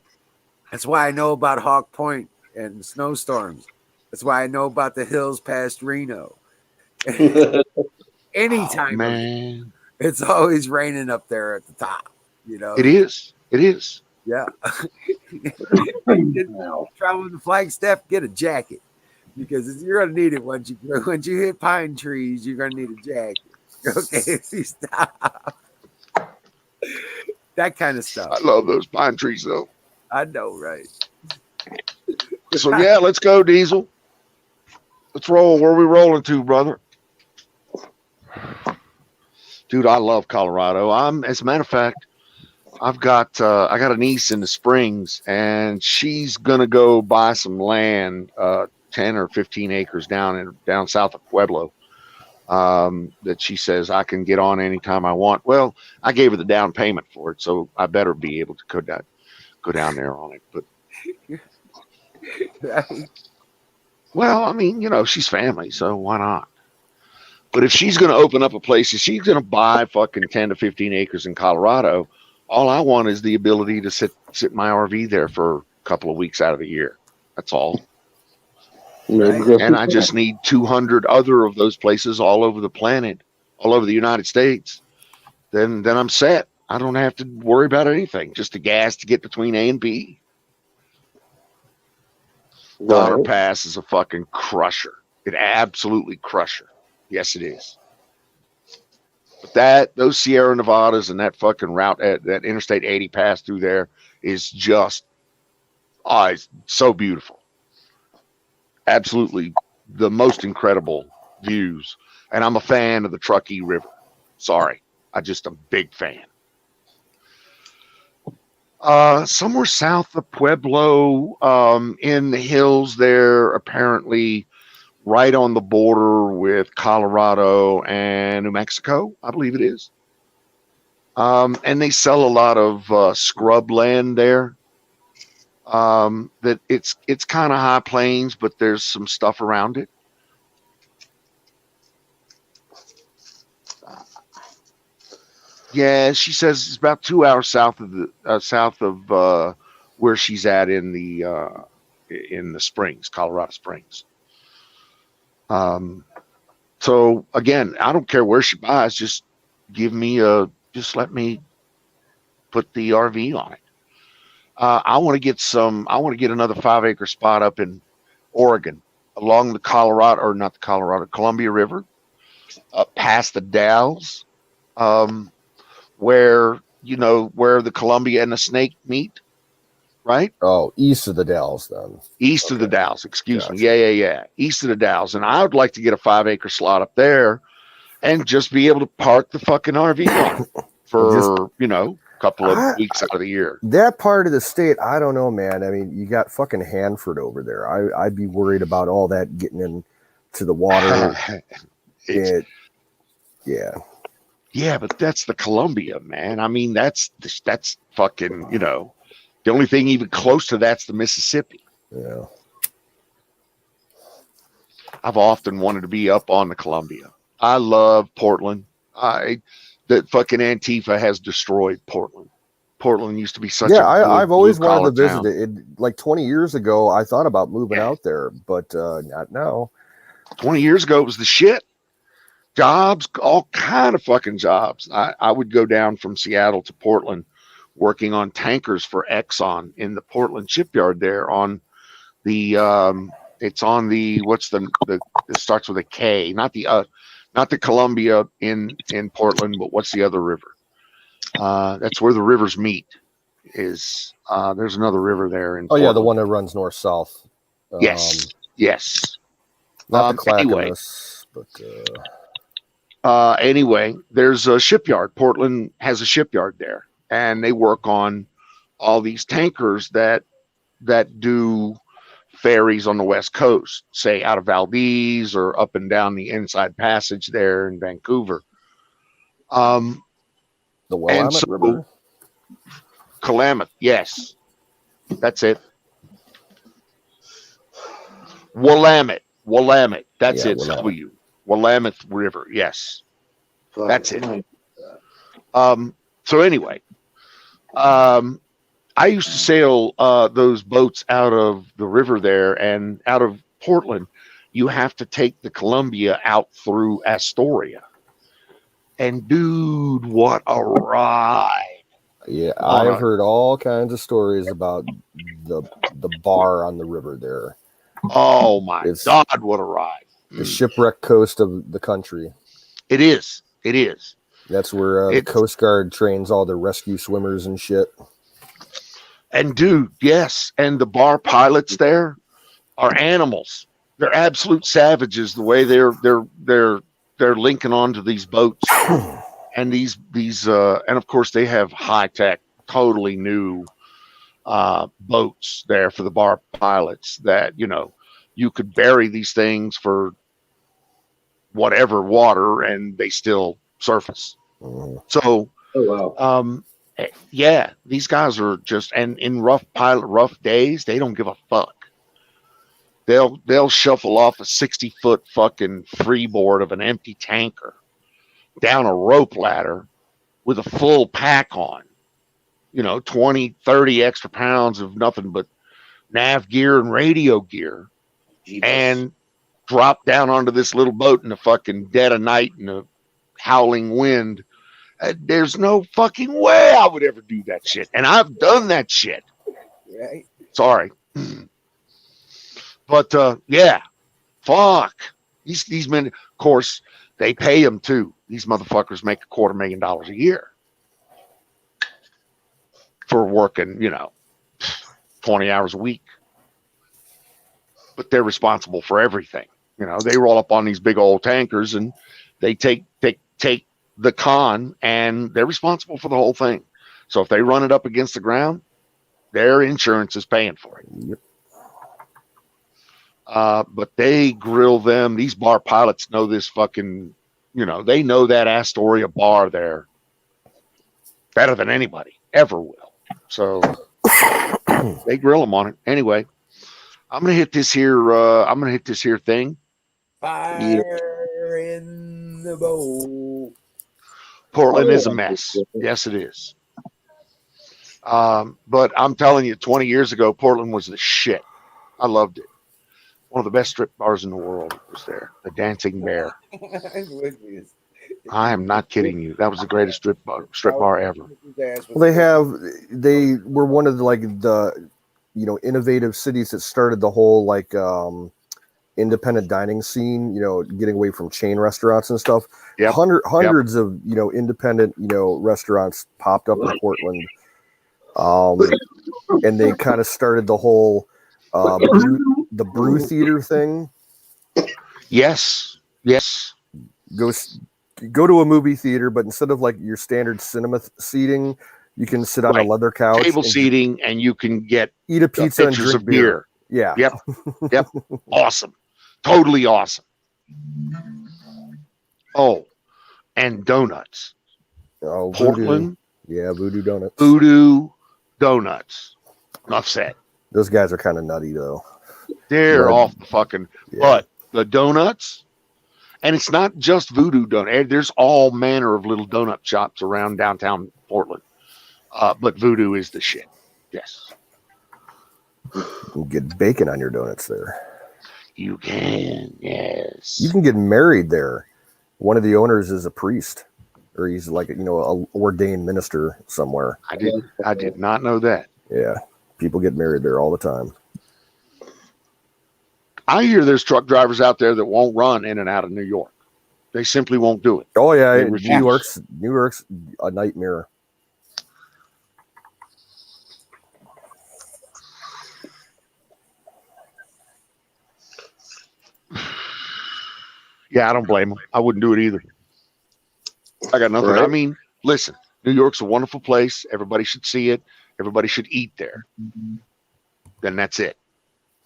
That's why I know about Hawk Point and snowstorms. That's why I know about the hills past Reno. Anytime, Man, it's always raining up there at the top. You know, it is. It is. Yeah. Traveling to Flagstaff, get a jacket because you're gonna need it once you hit pine trees. You're gonna need a jacket. Okay, if you stop. That kind of stuff. I love those pine trees, though. I know, right? So yeah, let's go, Diesel. Let's roll. Where are we rolling to, brother? Dude, I love Colorado. As a matter of fact, I got a niece in the Springs, and she's gonna go buy some land, 10 or 15 acres down south of Pueblo. That she says I can get on anytime I want. Well, I gave her the down payment for it, so I better be able to go down there on it. But well, I mean, you know, she's family, so why not? But if she's going to open up a place, if she's going to buy fucking 10 to 15 acres in Colorado, all I want is the ability to sit in my RV there for a couple of weeks out of the year. That's all. Right. And I just need 200 other of those places all over the planet, all over the United States. Then I'm set. I don't have to worry about anything. Just the gas to get between A and B. Donner Pass is a fucking crusher. It absolutely crusher. Yes, it is. But those Sierra Nevadas and that fucking route, that Interstate 80 pass through there is just, it's so beautiful. Absolutely the most incredible views. And I'm a fan of the Truckee River. Sorry, I'm just a big fan. Somewhere south of Pueblo, in the hills there, apparently right on the border with Colorado and New Mexico, I believe it is. And they sell a lot of scrub land there. That it's kind of high plains, but there's some stuff around it. Yeah, she says it's about 2 hours south of where she's at in the Springs, Colorado Springs. So again, I don't care where she buys, just let me put the RV on it. I want to get another 5-acre spot up in Oregon along the Columbia River, past the Dalles, where the Columbia and the Snake meet, right? Oh, east of the Dalles then. East of the Dalles, excuse me. Yeah. East of the Dalles. And I would like to get a 5-acre slot up there and just be able to park the fucking RV on for, a couple of weeks out of the year. That part of the state, I don't know, man. I mean, you got fucking Hanford over there. I'd be worried about all that getting into the water. Yeah, but that's the Columbia, man. I mean, that's fucking, the only thing even close to that's the Mississippi. Yeah. I've often wanted to be up on the Columbia. I love Portland. That fucking Antifa has destroyed Portland. Portland used to be such I've always wanted to town. visit it. Like 20 years ago, I thought about moving out there, but not now. 20 years ago, it was the shit. Jobs, all kind of fucking jobs. I would go down from Seattle to Portland working on tankers for Exxon in the Portland shipyard there on the, it's on the, it starts with a K, not the Columbia in Portland, but what's the other river? That's where the rivers meet. There's another river there in Portland. Yeah, the one that runs north-south. Yes. Not the Clackamas, but anyway, there's a shipyard. Portland has a shipyard there, and they work on all these tankers that do ferries on the West Coast, say out of Valdez or up and down the Inside Passage there in Vancouver. The Willamette River? Willamette, yes. That's it. Willamette. That's it. Willamette. W. Willamette River, yes. That's it. So anyway, I used to sail those boats out of the river there, and out of Portland, you have to take the Columbia out through Astoria. And dude, what a ride! Yeah, I've heard all kinds of stories about the bar on the river there. Oh my God, what a ride! The shipwreck coast of the country. It is. That's where the Coast Guard trains all the rescue swimmers and shit. And dude, yes, and the bar pilots there are animals. They're absolute savages. The way they're linking onto these boats, and these and of course they have high tech, totally new boats there for the bar pilots that you could bury these things for whatever water and they still surface. So, yeah, these guys are just, and in rough days, they don't give a fuck. They'll shuffle off a 60-foot fucking freeboard of an empty tanker down a rope ladder with a full pack on, 20, 30 extra pounds of nothing but nav gear and radio gear, and drop down onto this little boat in the fucking dead of night in a howling wind. There's no fucking way I would ever do that shit. And I've done that shit. Right. Sorry. But yeah, fuck. These men, of course, They pay them too. These motherfuckers make $250,000 a year for working, 20 hours a week. But they're responsible for everything. They roll up on these big old tankers and they take the con, and they're responsible for the whole thing. So if they run it up against the ground, their insurance is paying for it. Yep. But they grill them. These bar pilots know this fucking, they know that Astoria bar there better than anybody ever will. So they grill them on it. Anyway, I'm gonna hit this here. Thing. Fire in the bowl. Portland is a mess. Yes, it is. But I'm telling you, 20 years ago, Portland was the shit. I loved it. One of the best strip bars in the world was there. The Dancing Bear. I am not kidding you. That was the greatest strip bar ever. Well, they were one of the innovative cities that started the whole independent dining scene, getting away from chain restaurants and stuff. Yep. Hundreds of independent restaurants popped up in Portland. And they kind of started the whole the brew theater thing. Yes. Go to a movie theater, but instead of your standard cinema seating, you can sit on a leather couch, table seating, and you can eat a pizza and drink beer. Yeah. Yep. Awesome. Totally awesome. Oh, and donuts. Oh, Portland. Voodoo. Yeah, Voodoo Donuts. Voodoo Donuts. Enough said. Those guys are kind of nutty, though. They're off the fucking. Yeah. But the donuts, and it's not just Voodoo Donut. There's all manner of little donut shops around downtown Portland. But Voodoo is the shit. Yes. You can get bacon on your donuts there. You can, yes. You can get married there. One of the owners is a priest, or he's a ordained minister somewhere. I did not know that. Yeah, people get married there all the time. I hear there's truck drivers out there that won't run in and out of New York. They simply won't do it. Oh yeah, They New refuse. York's a nightmare. Yeah, I don't blame them. I wouldn't do it either. I got nothing. Right. I mean, listen, New York's a wonderful place. Everybody should see it. Everybody should eat there. Then that's it.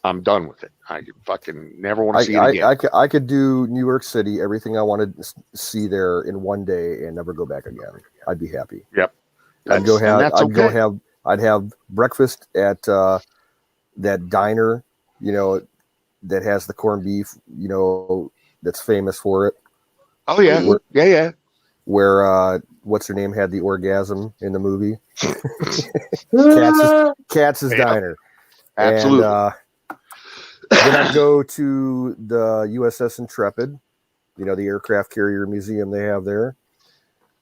I'm done with it. I fucking never want to see it again. I could do New York City, everything I wanted to see there in one day, and never go back again. I'd be happy. Yep. I'd have breakfast at that diner, that has the corned beef, that's famous for it. Oh yeah, yeah. Where what's her name had the orgasm in the movie? Katz's Diner. Absolutely. And then I'd go to the USS Intrepid, the aircraft carrier museum they have there.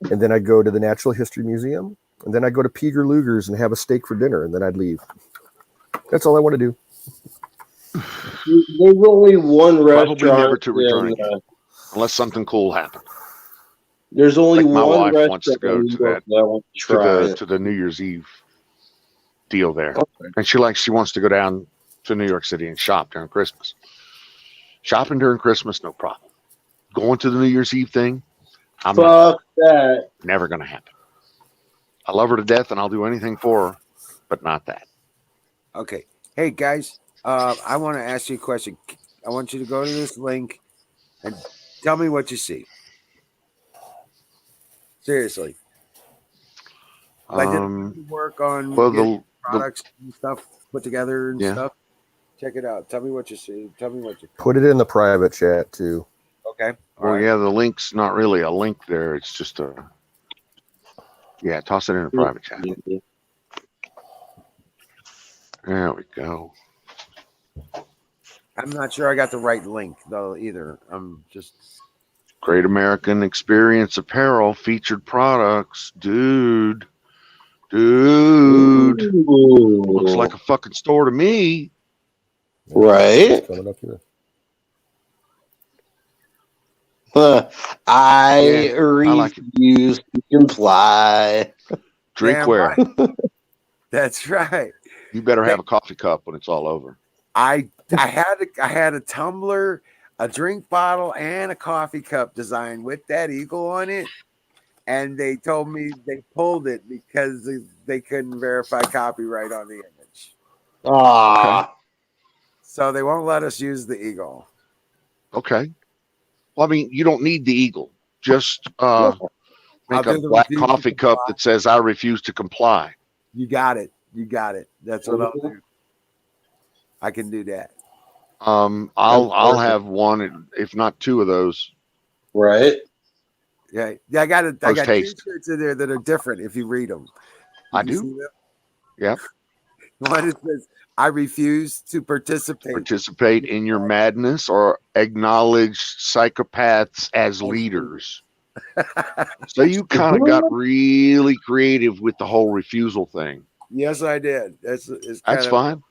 And then I'd go to the Natural History Museum. And then I'd go to Peter Luger's and have a steak for dinner. And then I'd leave. That's all I want to do. There's only one restaurant. Probably never to return again, unless something cool happened. There's only my one wife wants to go restaurant to that I want to try. to the New Year's Eve deal there, Okay. and she wants to go down to New York City and shop during Christmas. Shopping during Christmas, no problem. Going to the New Year's Eve thing, Fuck that. never going to happen. I love her to death, and I'll do anything for her, but not that. Okay. Hey, guys, I want to ask you a question. I want you to go to this link and tell me what you see. Seriously. I did work on getting products and stuff put together and stuff. Check it out. Tell me what you see. Tell me what you Put it in the private chat, too. Okay. Well, yeah, the link's not really a link there. It's just a... Yeah, toss it in a private chat. There we go. I'm not sure I got the right link, though, either. I'm just... Great American Experience Apparel featured products. Dude. Ooh. Looks like a fucking store to me. Right? Coming up here. I like it. refuse to comply. Drink Damn where? right. That's right. You better have a coffee cup when it's all over. I had a tumbler, a drink bottle, and a coffee cup designed with that eagle on it. And they told me they pulled it because they couldn't verify copyright on the image. Ah, So they won't let us use the eagle. Okay. Well, I mean, you don't need the eagle. Just make I'll a do the black refuse to coffee cup comply. that says "I refuse to comply." You got it. You got it. That's what I'll do. I can do that. I'll have one, if not two of those. right. Yeah, I got it. I Post got haste. T-shirts in there that are different if you read them. I You do. see them? Yep. One that says, "I refuse to participate." Participate in your madness or acknowledge psychopaths as leaders. So you kind of got really creative with the whole refusal thing. Yes, I did. It's That's kind of fine.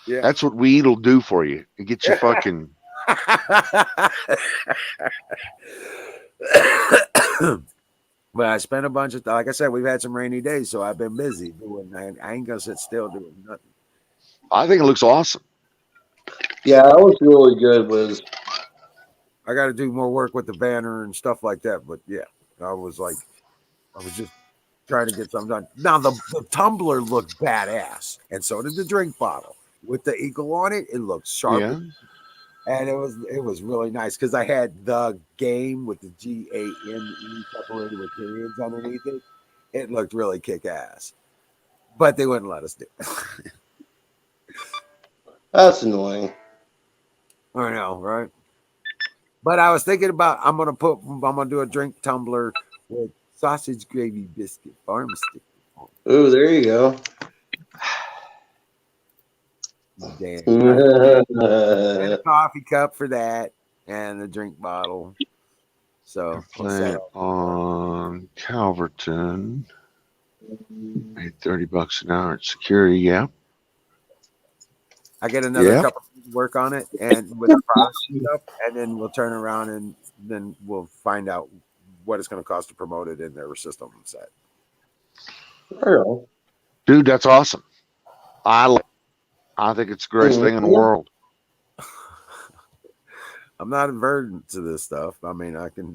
yeah. That's what weed will do for you. It gets you fucking. But I spent a bunch of, like I said, we've had some rainy days, so I've been busy doing. I ain't gonna sit still doing nothing. I think it looks awesome. Yeah, that was really good. Was I got to do more work with the banner and stuff like that. But yeah, I was just trying to get something done. Now the tumbler looked badass, and so did the drink bottle with the eagle on it. It looked sharp. Yeah. And it was really nice because I had the GAmE with the GAME separated with periods underneath it. It looked really kick ass, but they wouldn't let us do it. that's annoying. I know, right? But I was thinking about I'm gonna do a drink tumbler with sausage gravy biscuit farm stick. Oh, there you go. Damn. And a There coffee cup for that, and a drink bottle. So Plant on Calverton. Made $30 an hour at security. Yeah. I get another Yeah. couple of work on it and with the product and stuff, and then we'll turn around and then we'll find out what it's going to cost to promote it in their system set. Dude, that's awesome. I think it's the greatest thing in the world. I'm not averted to this stuff. I mean, I can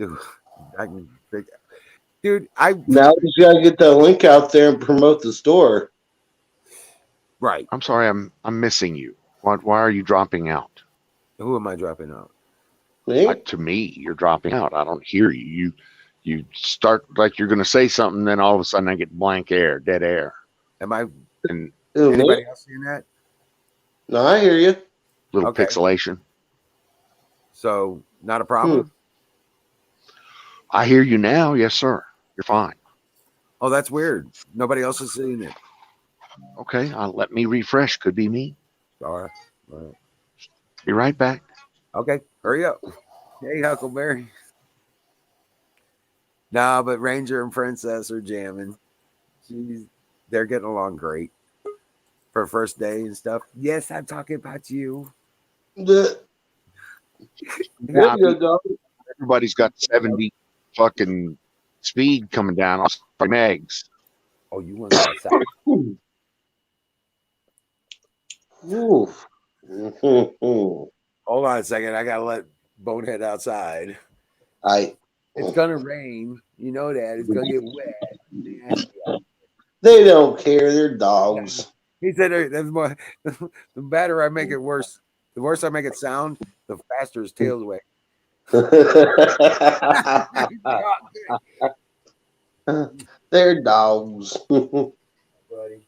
figure. Dude, now you gotta get that link out there and promote the store. Right. I'm sorry, I'm missing you. Why are you dropping out? Who am I dropping out? Me? To me, you're dropping out. I don't hear you. You start like you're going to say something, then all of a sudden I get blank air, dead air. Am I? And anybody else seeing that? No, I hear you. Little pixelation. So not a problem. I hear you now. Yes, sir. You're fine. Oh, that's weird. Nobody else is seeing it. Okay, let me refresh. Could be me. All right. Be right back. Okay, hurry up. Hey, Huckleberry. No, but Ranger and Princess are jamming. They're getting along great for first day and stuff. Yes, I'm talking about you. Yeah, everybody's got 70 fucking speed coming down on fucking eggs. Oh, you want that? Oof. Hold on a second. I gotta let Bonehead outside. It's gonna rain. You know that. It's gonna get wet. They don't care. They're dogs. He said that's more the better I make it worse. The worse I make it sound, the faster his tail's away. They're dogs. Buddy.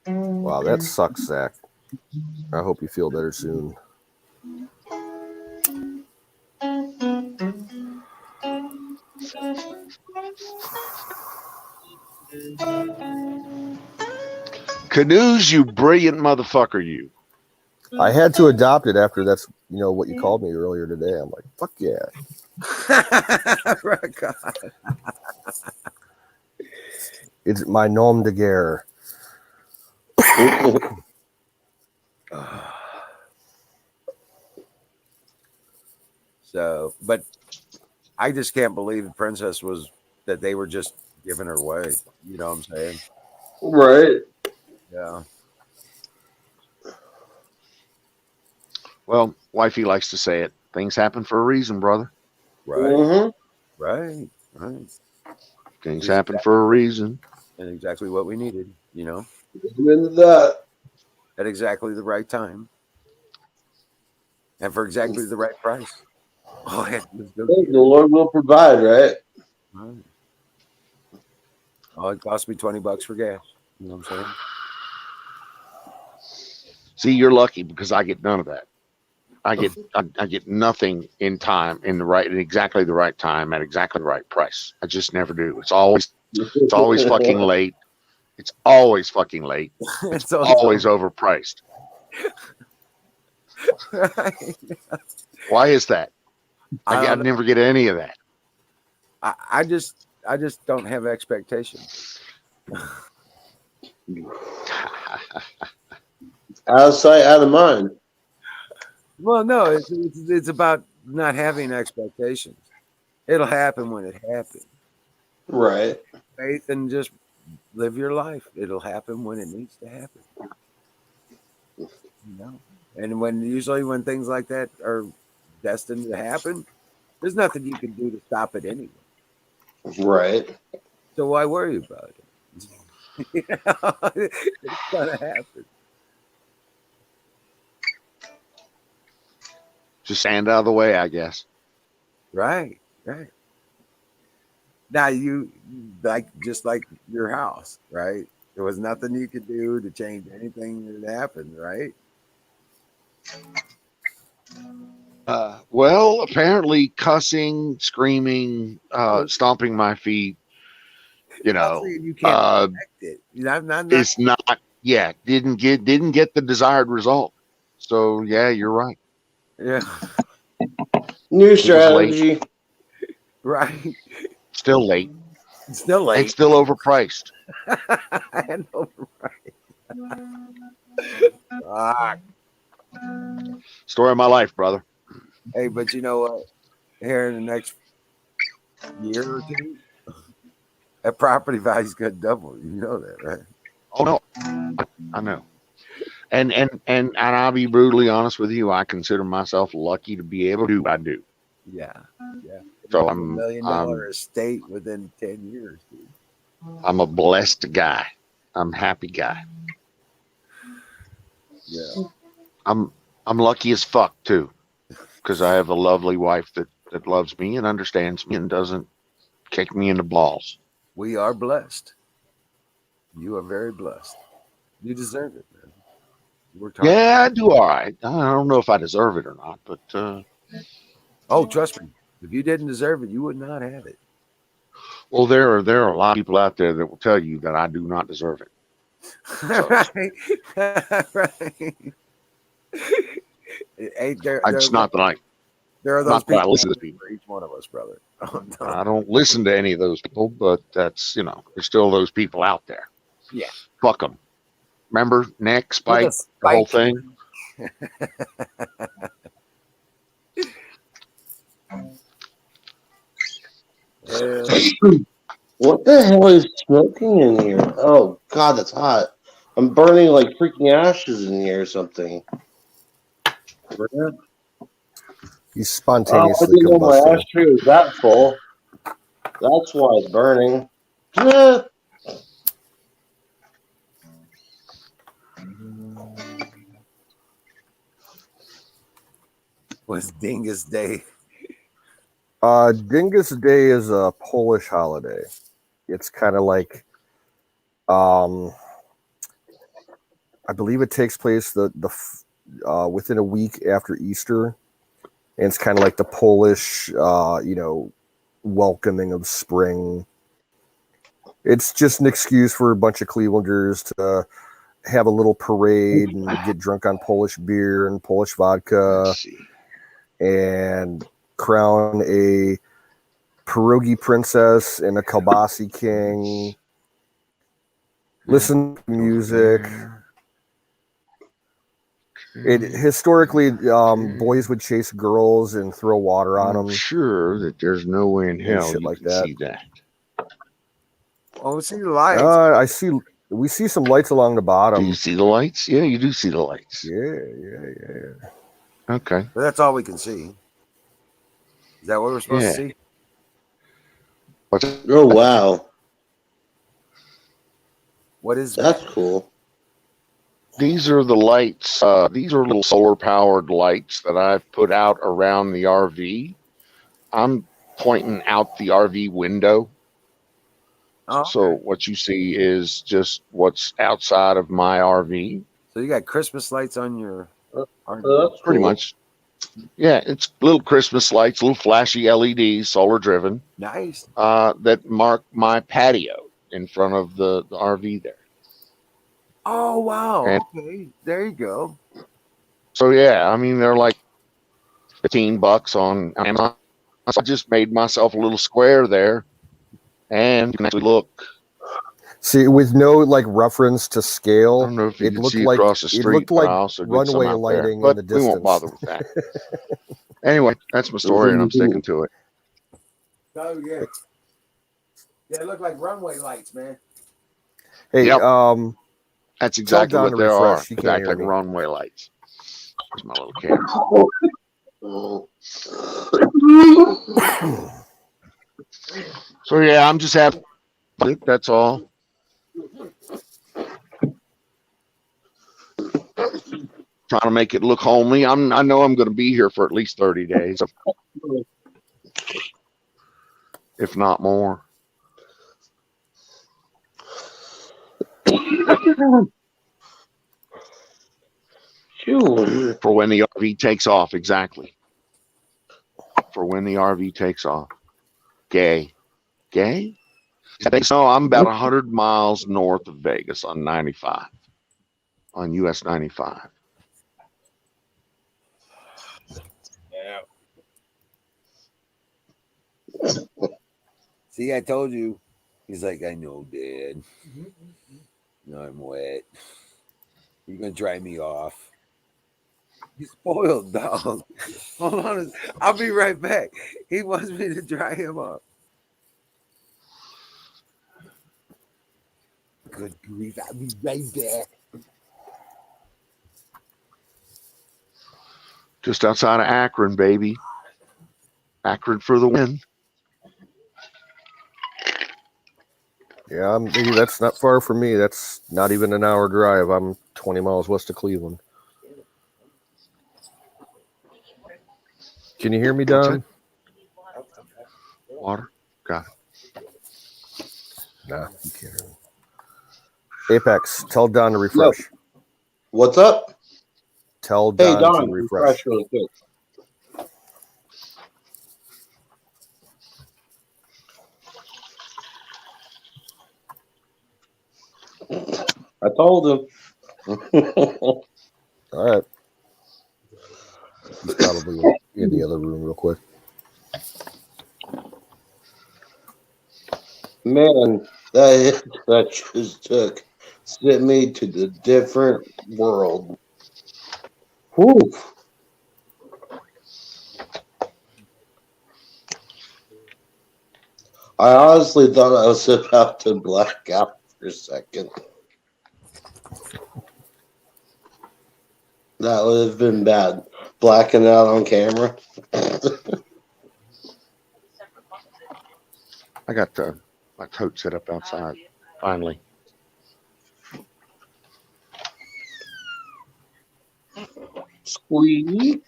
Wow, that sucks, Zach. I hope you feel better soon. Canoes, you brilliant motherfucker, you. I had to adopt it after that's what you called me earlier today. I'm like, fuck yeah. It's my nom de guerre. So, but I just can't believe the princess that they were just giving her away. You know what I'm saying? Right. Yeah. Well, wifey likes to say it. Things happen for a reason, brother. Right. Mm-hmm. Right. Things happen for a reason. And exactly what we needed, Into that. at exactly the right time. And for exactly the right price. Oh, I had to just go The get it. Lord will provide, right? Right. Oh, it cost me $20 for gas. You know what I'm saying? See, you're lucky because I get none of that. I get nothing in time in exactly the right time at exactly the right price. I just never do. It's always fucking late. It's always fucking late. It's always overpriced. Right. Why is that? I never get any of that. I just don't have expectations. Out of sight, out of mind. Well, no, it's about not having expectations. It'll happen when it happens. Right. Faith and just live your life. It'll happen when it needs to happen. And usually when things like that are destined to happen, there's nothing you can do to stop it anyway. Right. So why worry about it? It's gonna happen. Just stand out of the way, I guess. Right. Now you just like your house, right? There was nothing you could do to change anything that happened, right? Well, apparently cussing, screaming, stomping my feet, You can't protect it. it's not. Yeah, didn't get the desired result. So yeah, you're right. Yeah. New strategy. Right. Still late. It's still late. And still overpriced. And overpriced. Story of my life, brother. Hey, but you know what? Here in the next year or two, that property value's gonna double. You know that, right? Oh no, I know. And I'll be brutally honest with you. I consider myself lucky to be able to do what I do. Yeah. So $1 million estate within 10 years, dude. I'm a blessed guy. I'm a happy guy. Yeah. I'm lucky as fuck too, because I have a lovely wife that loves me and understands me and doesn't kick me in the balls. We are blessed. You are very blessed. You deserve it, man. Yeah, I do all right. I don't know if I deserve it or not, but oh, trust me. If you didn't deserve it, you would not have it. Well, there are a lot of people out there that will tell you that I do not deserve it. So, right. It's not that I. There are those people. I listen to people. For each one of us, brother. Oh, no. I don't listen to any of those people, but that's there's still those people out there. Yeah. Fuck them. Remember Nick, Spike, the whole thing. What the hell is smoking in here? Oh God, that's hot. I'm burning like freaking ashes in here or something. He's spontaneously I didn't know my combusting. ashtray was that full. That's why it's burning. What's Dingus Day? Dingus Day is a Polish holiday. It's kind of like, I believe it takes place within a week after Easter, and it's kind of like the Polish, welcoming of spring. It's just an excuse for a bunch of Clevelanders to have a little parade and get drunk on Polish beer and Polish vodka Let's see. and crown a pierogi princess and a kielbasi king. Listen to music. It historically, boys would chase girls and throw water on I'm them. sure that there's no way in hell shit you like can that. see that. Oh, see the lights. We see some lights along the Do bottom. you see the lights? Yeah, you do see the lights. Yeah. Okay. But that's all we can see. Is that what we're supposed to see? What's Oh wow, What is that's that? cool. These are the lights. These are little solar powered lights that I've put out around the RV. I'm pointing out the RV window. Oh, So what you see is just what's outside of my RV. so you got Christmas lights on your RV. That's Pretty cool. much. Yeah, it's little Christmas lights, little flashy LEDs, solar driven, Nice. that mark my patio in front of the RV there. Oh wow. And Okay. There you go. so yeah, I mean they're like $15 on Amazon. So I just made myself a little square there, and you can actually look. See, with no like reference to I scale, don't know if you it can looked see like across the street, but I also did some runway out there. lighting But in the we won't distance. bother with that. Anyway, that's my story, and I'm sticking to it. Oh yeah. Yeah, it looked like runway lights, man. Hey, Yep. That's exactly Don what to they are. refresh. She can't Exactly hear like me. runway lights. There's my little camera. So yeah, I'm just happy. That's all. Trying to make it look homely. I know I'm going to be here for at least 30 days, if not more. For when the RV takes off, exactly. For when the RV takes off. Gay. So I'm about 100 miles north of Vegas on 95, on US 95. Yeah. See, I told you. He's like, I know, Dad. No, I'm wet. You're gonna dry me off. You spoiled dog. Hold on, I'll be right back. He wants me to dry him off. Good grief! I'll be right back. Just outside of Akron, baby. Akron for the win. Yeah, maybe that's not far from me. That's not even an hour drive. I'm 20 miles west of Cleveland. Can you hear me, Don? Water? Got it. Nah, you can't hear me. Apex, tell Don to refresh. No. What's up? Tell Don, hey, Don to refresh. really quick. I told him. All right. He's probably in the other room real quick. Man, that just sent me to the different world. Whew. I honestly thought I was about to black out for a second. That would have been bad. Blacking out on camera. I got my tote set up outside, finally. Squeak.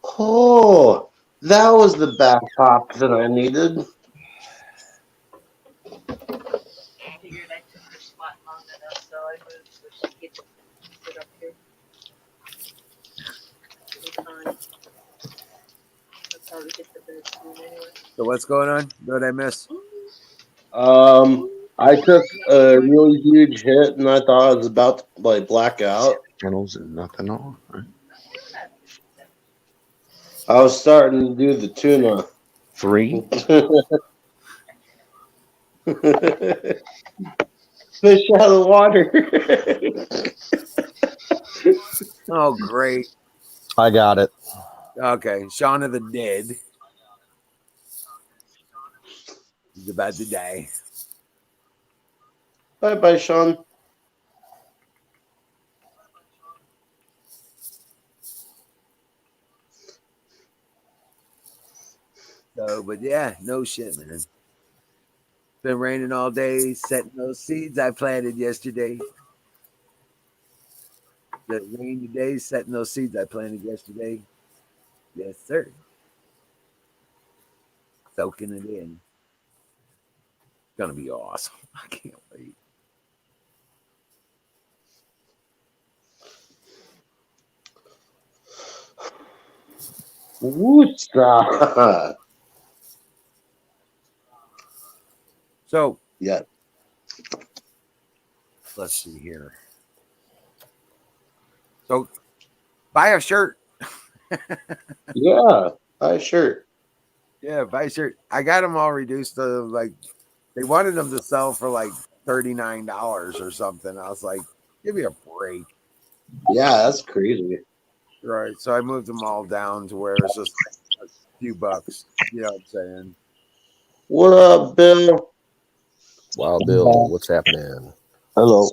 Oh, that was the back pop that I needed. So what's going on? What did I miss? I took a really huge hit, and I thought I was about to like black out. Channels and nothing on. Right? I was starting to do the tuna. 3. Fish out of the water. Oh, great. I got it. Okay, Shaun of the Dead is about to die. Bye bye, Sean. So, but yeah, no shit, man. Been raining all day, setting those seeds I planted yesterday. The rainy days, setting those seeds I planted yesterday. Yes, sir. Soaking it in. It's gonna be awesome. I can't wait. Woosah. So Yeah. let's see here. So buy a shirt. Yeah. Sure. Yeah, buy a shirt. I got them all reduced to like they wanted them to sell for like $39 or something. I was like, give me a break. Yeah, that's crazy. Right. So I moved them all down to where it's just a few bucks. You know what I'm saying? What up, Bill? Wow, Bill, what's happening? Hello.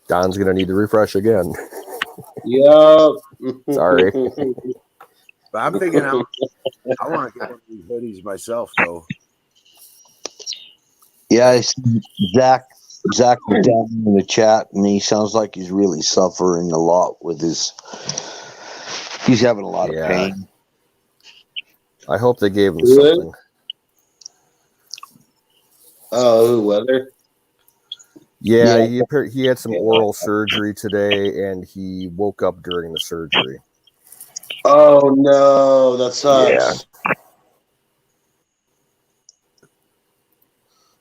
Don's gonna need to refresh again. Yeah. Sorry. But I'm thinking I want to get one of these hoodies myself though. Yeah, I see Zach was down in the chat, and he sounds like he's really suffering a lot with his. He's having a lot of pain. I hope they gave him Good. something. Oh, weather. Yeah, he had some oral surgery today, and he woke up during the surgery. Oh no, that sucks. Yeah.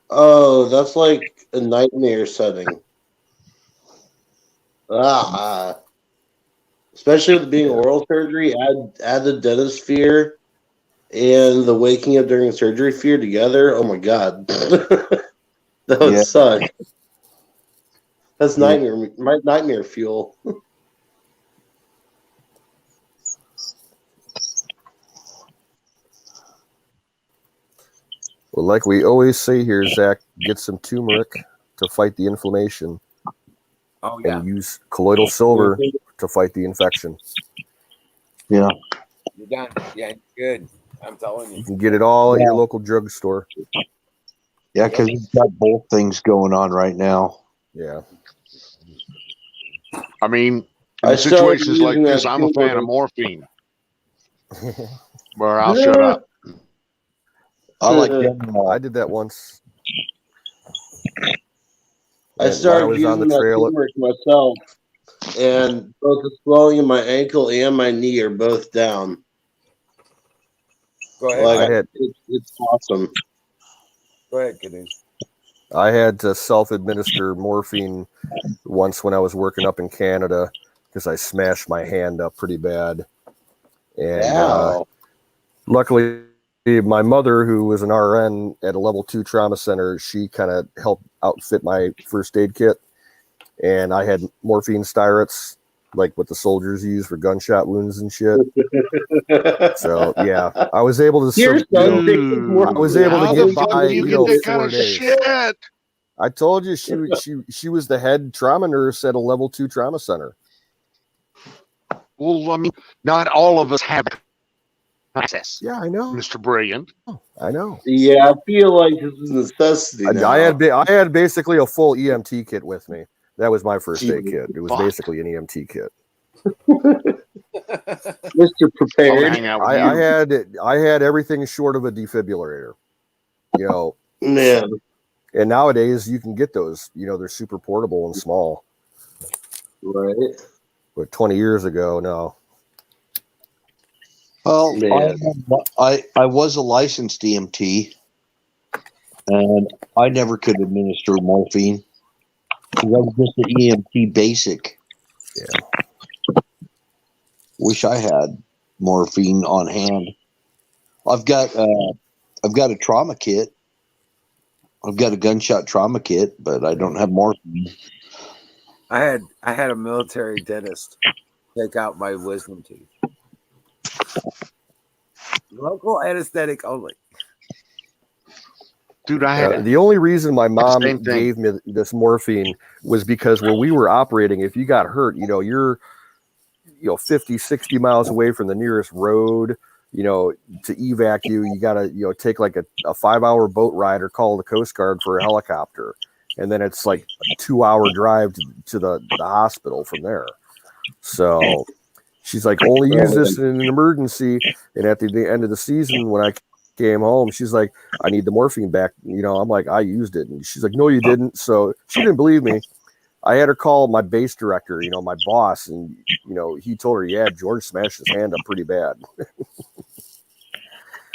Oh, that's like a nightmare setting. Especially with being oral surgery, add the dentist fear and the waking up during surgery fear together. Oh my god, that would suck. That's nightmare fuel. Well, like we always say here, Zach, get some turmeric to fight the inflammation. Oh yeah. And use colloidal silver to fight the infection. Yeah. You're done. Yeah, good. I'm telling you. You can get it all at your local drugstore. Yeah, because he's got both things going on right now. Yeah. I mean, in situations like this, I'm a fan of morphine. Where I'll shut up. I like them. I did that once. I started using that turmeric myself, and both the swelling in my ankle and my knee are both down. Go ahead. It's awesome. Go ahead, Caduce. I had to self-administer morphine once when I was working up in Canada because I smashed my hand up pretty bad. And luckily, my mother, who was an RN at a level 2 trauma center, she kind of helped outfit my first aid kit. And I had morphine styrets, like what the soldiers use for gunshot wounds and shit. So yeah, I was able to. I was able to get by, 4 days. Shit. I told you she was the head trauma nurse at a level 2 trauma center. Well, I mean, not all of us have access. Yeah, I know, Mr. Brilliant. I know. Yeah, I feel like it's a necessity now. I had basically a full EMT kit with me. That was my first aid kit. It was basically an EMT kit. Mr. Prepared. I had everything short of a defibrillator. Man. And nowadays you can get those. They're super portable and small. Right. But 20 years ago, no. Well, Man. I was a licensed EMT, and I never could administer morphine. I was just an EMT basic. Yeah. Wish I had morphine on hand. I've got a trauma kit. I've got a gunshot trauma kit, but I don't have morphine. I had a military dentist take out my wisdom teeth. Local anesthetic only. Dude, I had the only reason my mom same thing. gave me this morphine was because when we were operating, if you got hurt, you're 50, 60 miles away from the nearest road. To evac you gotta take like a 5-hour boat ride or call the Coast Guard for a helicopter, and then it's like a 2-hour drive to the hospital from there. So she's like, only use this in an emergency. And at the end of the season, when I came home, she's like, I need the morphine back. I'm like, I used it. And she's like, no, you didn't. So she didn't believe me. I had her call my base director, my boss. And, he told her, yeah, George smashed his hand up pretty bad.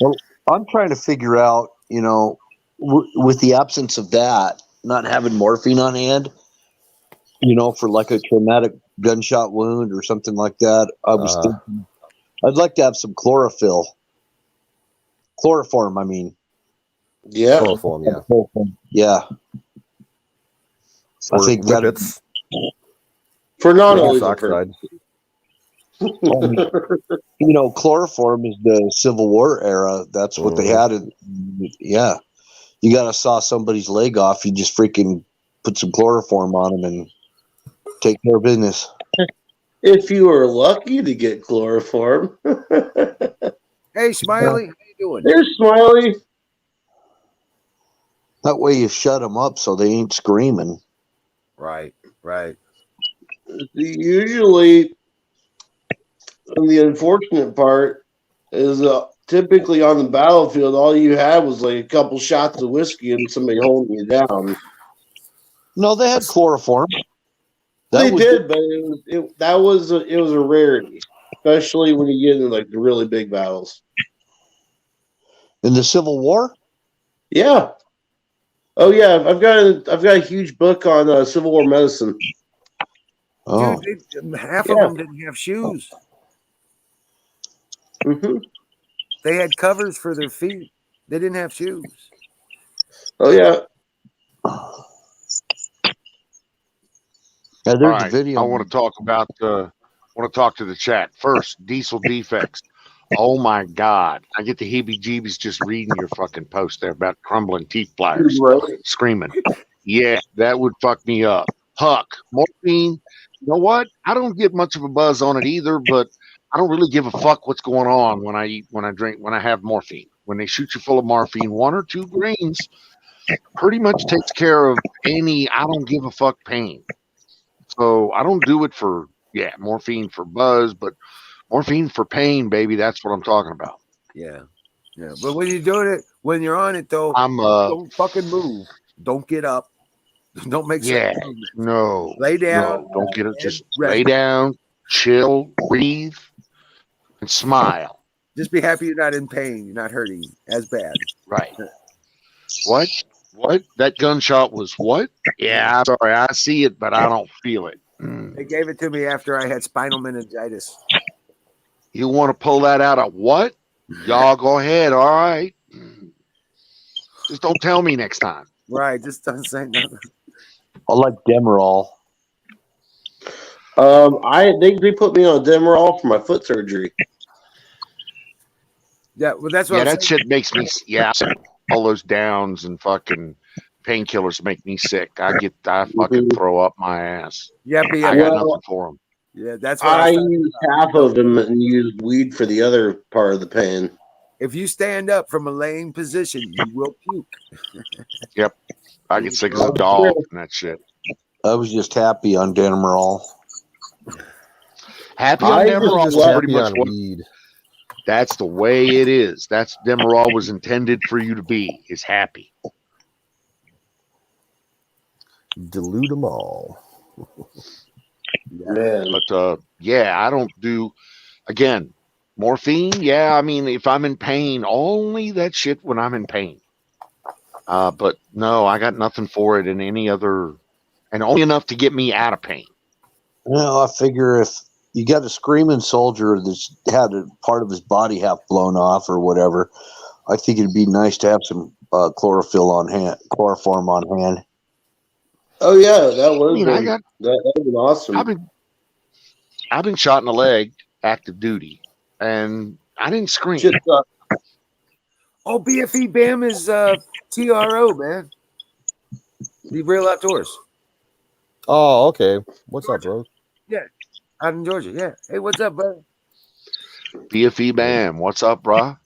Well, I'm trying to figure out, with the absence of that, not having morphine on hand, for like a traumatic gunshot wound or something like that. I was thinking I'd like to have some chloroform, I mean. Yeah. Chloroform, yeah. Yeah. I Or think that whippets. For Nitrous non-illegal oxide. chloroform is the Civil War era. That's what they had. Yeah. You got to saw somebody's leg off. You just freaking put some chloroform on them and take care of business. If you were lucky to get chloroform. Hey, Smiley, how you doing? There's Smiley. That way you shut them up so they ain't screaming. Right. Usually, the unfortunate part is typically on the battlefield, all you had was like a couple shots of whiskey and somebody holding you down. No, they had chloroform. They did, but it was a rarity, especially when you get into like the really big battles. In the Civil War? Yeah. Oh yeah, I've got a huge book on Civil War medicine. Oh. Dude, half of them didn't have shoes. Mm-hmm. They had covers for their feet. They didn't have shoes. Oh yeah. Yeah, there's All right, a video. I want to talk to the chat first. Diesel defects. Oh my God, I get the heebie-jeebies just reading your fucking post there about crumbling teeth pliers, screaming. Yeah, that would fuck me up. Huck, morphine. You know what? I don't get much of a buzz on it either, but I don't really give a fuck what's going on when I have morphine. When they shoot you full of morphine, 1 or 2 grains pretty much takes care of any I don't give a fuck pain. So I don't do it for morphine for buzz, but morphine for pain, baby. That's what I'm talking about. Yeah. But when you're doing it, when you're on it though, I'm don't fucking move. Don't get up. Don't make sense. No. Lay down. No, don't get it. Just lay down, chill, breathe, and smile. Just be happy you're not in pain. You're not hurting as bad. Right. What? What? That gunshot was what? Yeah, I'm sorry. I see it, but I don't feel it. They gave it to me after I had spinal meningitis. You want to pull that out of what? Y'all go ahead. All right. Just don't tell me next time. Right. Just don't say nothing. I like Demerol. They put me on Demerol for my foot surgery. Yeah, well, that's what I'm that saying. shit makes me all those downs and fucking painkillers make me sick. I fucking throw up my ass. Yeah, but I got nothing for them. Yeah, that's what I use half of them and use weed for the other part of the pain. If you stand up from a laying position, you will puke. Yep. I get sick as a dog and that shit. I was just happy on Demerol. Happy on Demerol is pretty much on weed. That's the way it is. That's Demerol was intended for you to be, is happy. Dilute them all. Man. But yeah, I don't do, again, morphine. Yeah, I mean, if I'm in pain, only that shit when I'm in pain. But no, I got nothing for it in any other, and only enough to get me out of pain. I figure if you got a screaming soldier that's had a part of his body half blown off or whatever, I think it'd be nice to have some chloroform on hand. Oh yeah, that was. I mean, that would been awesome. I've been shot in the leg, active duty, and I didn't scream. Shit, Oh, BFE BAM is TRO, man. The Real Outdoors. Oh, okay. What's up, bro? Out in Georgia, yeah. Hey, what's up, bro? BFE BAM, what's up, brah?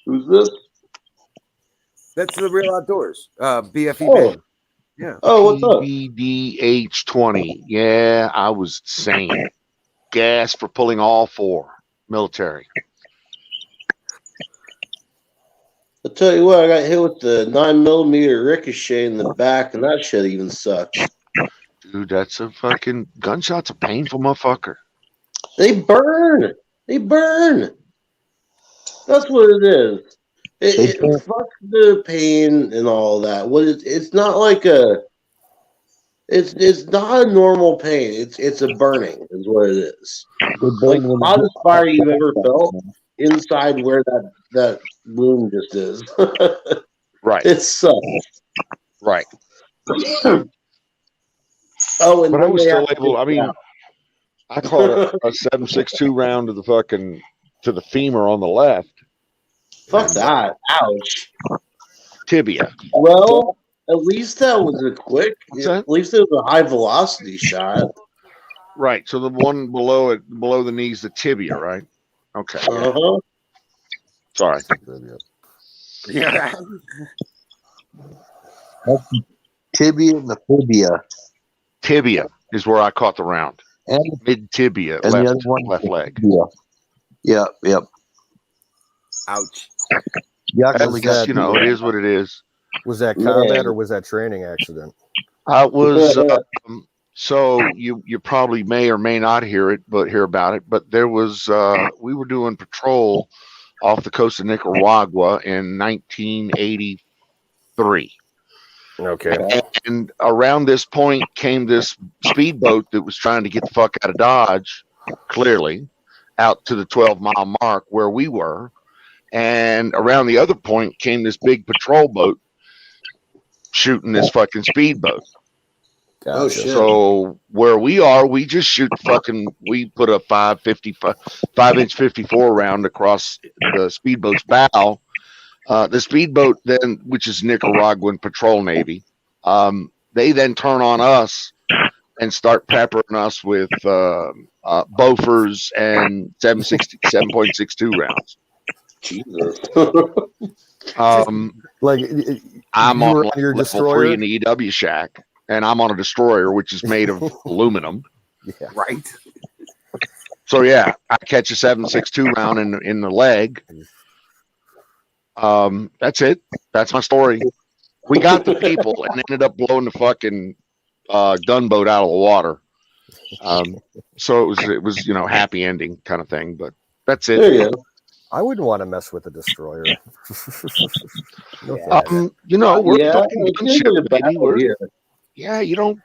Who's this? That's the Real Outdoors. BFE Oh. BAM. Yeah. Oh, what's up? PBDH20. Yeah, I was sane. Gas for pulling all four. Military. I'll tell you what, I got hit with the 9mm ricochet in the back, and that shit even sucks. Dude, that's a fucking gunshot's a painful motherfucker. They burn. They burn. That's what it is. It fucks the pain and all that. What it's not like a. It's not a normal pain. It's a burning is what it is. Like the hottest fire you've ever felt inside where that wound just is. Right. It sucks. Right. Oh, and but I then was they still have to able. take I mean, it out. I caught a 7.62 round to the fucking to the femur on the left. Fuck that. Ouch. Tibia. Well, at least that was a quick. What's that? At least it was a high velocity shot. Right. So the one below it, below the knees, the tibia, right? Okay. Uh-huh. Sorry. Yeah. Tibia and the fibia. Tibia is where I caught the round. And, Mid tibia, and the other left one, leg. Yeah. Yep. Ouch. You actually That's, got, you know, it is what it is. Was that combat or was that training accident? I was so you probably may or may not hear about it, but there was we were doing patrol off the coast of Nicaragua in 1983. Okay. And around this point came this speedboat that was trying to get the fuck out of Dodge, clearly, out to the 12-mile mark where we were. And around the other point came this big patrol boat shooting this fucking speedboat. Gotcha. Oh, shit. So where we are, we just shoot we put a 5-inch 54 round across the speedboat's bow. The speedboat then, which is Nicaraguan Patrol Navy, they then turn on us and start peppering us with Bofors and 7.62 rounds. Jesus. Like I'm you on were like your level destroyer? 3 in the EW shack, and I'm on a destroyer which is made of aluminum. Yeah. Right. So yeah, I catch a 7.62 round in the leg. That's it. That's my story. We got the people and ended up blowing the fucking gunboat out of the water. So it was happy ending kind of thing. But that's it. There you go. I wouldn't want to mess with a destroyer. No Yeah. thanks. We're Yeah, fucking it's gunship, usually a baby. battle here. Yeah, you don't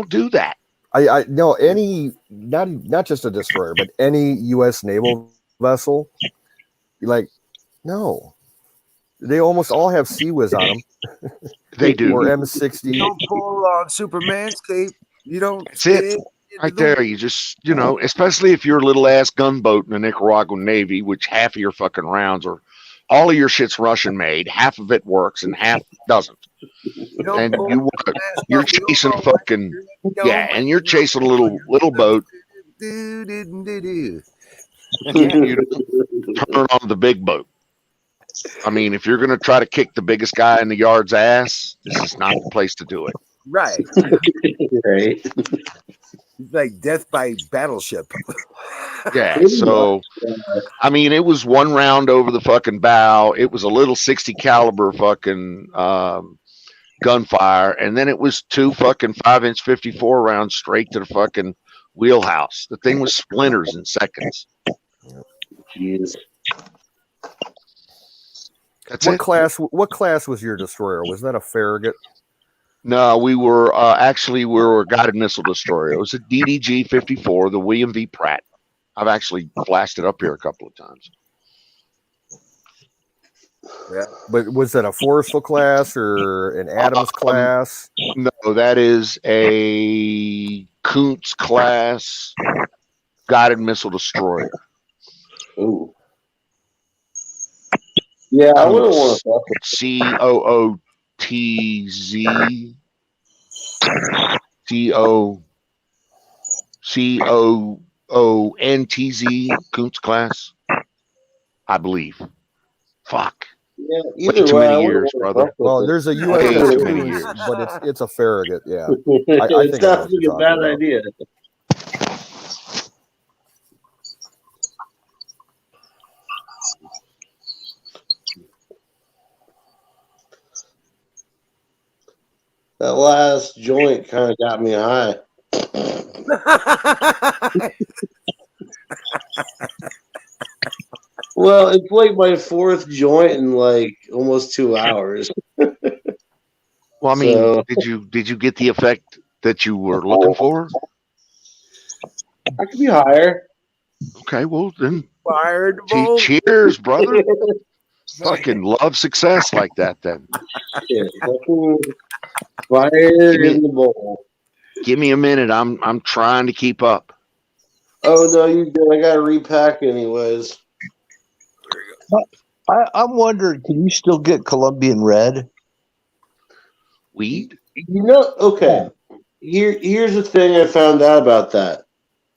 do that. I no any not just a destroyer, but any U.S. naval vessel, like no, they almost all have Sea-Wiz on them. They do. Or M60. You don't pull on Superman's cape. You don't. That's it. Right there, you just, especially if you're a little ass gunboat in the Nicaraguan Navy, which half of your fucking rounds are, all of your shit's Russian made, half of it works and half doesn't. And you're chasing a fucking, and you're chasing a little boat. You turn on the big boat. I mean, if you're going to try to kick the biggest guy in the yard's ass, this is not the place to do it. Right. Right. Like death by battleship. Yeah, so I mean, it was one round over the fucking bow. It was a little 60 caliber fucking gunfire, and then it was two fucking 5-inch 54 rounds straight to the fucking wheelhouse. The thing was splinters in seconds. Jeez. That's What it. class? What class was your destroyer? Was that a Farragut? No, we were actually we were a guided missile destroyer. It was a DDG 54, the William V. Pratt. I've actually flashed it up here a couple of times. Yeah. But was that a Forrestal class or an Adams class? No, that is a Kuntz class guided missile destroyer. Ooh. Yeah, I wouldn't want to fuck with COOTZ COONTZ Kuntz class, I believe. Fuck. Yeah, Way either too way, I many wouldn't years, wanna brother. fuck with Well, it. there's a Way USS too many Goose, years. but it's a Farragut. Yeah, It think I sounds know what like you're a bad talking about. idea. That last joint kind of got me high. Well, it's like my fourth joint in like almost 2 hours. Well, I mean, So- did you get the effect that you were looking for? I could be higher. Okay, well then, Fired cheers, brother. Fucking love success like that. Then Fire in the bowl. give me a minute. I'm trying to keep up. Oh no, you did. I got to repack anyways. I'm wondering, can you still get Colombian red? Weed? You know, okay. Here's the thing I found out about that.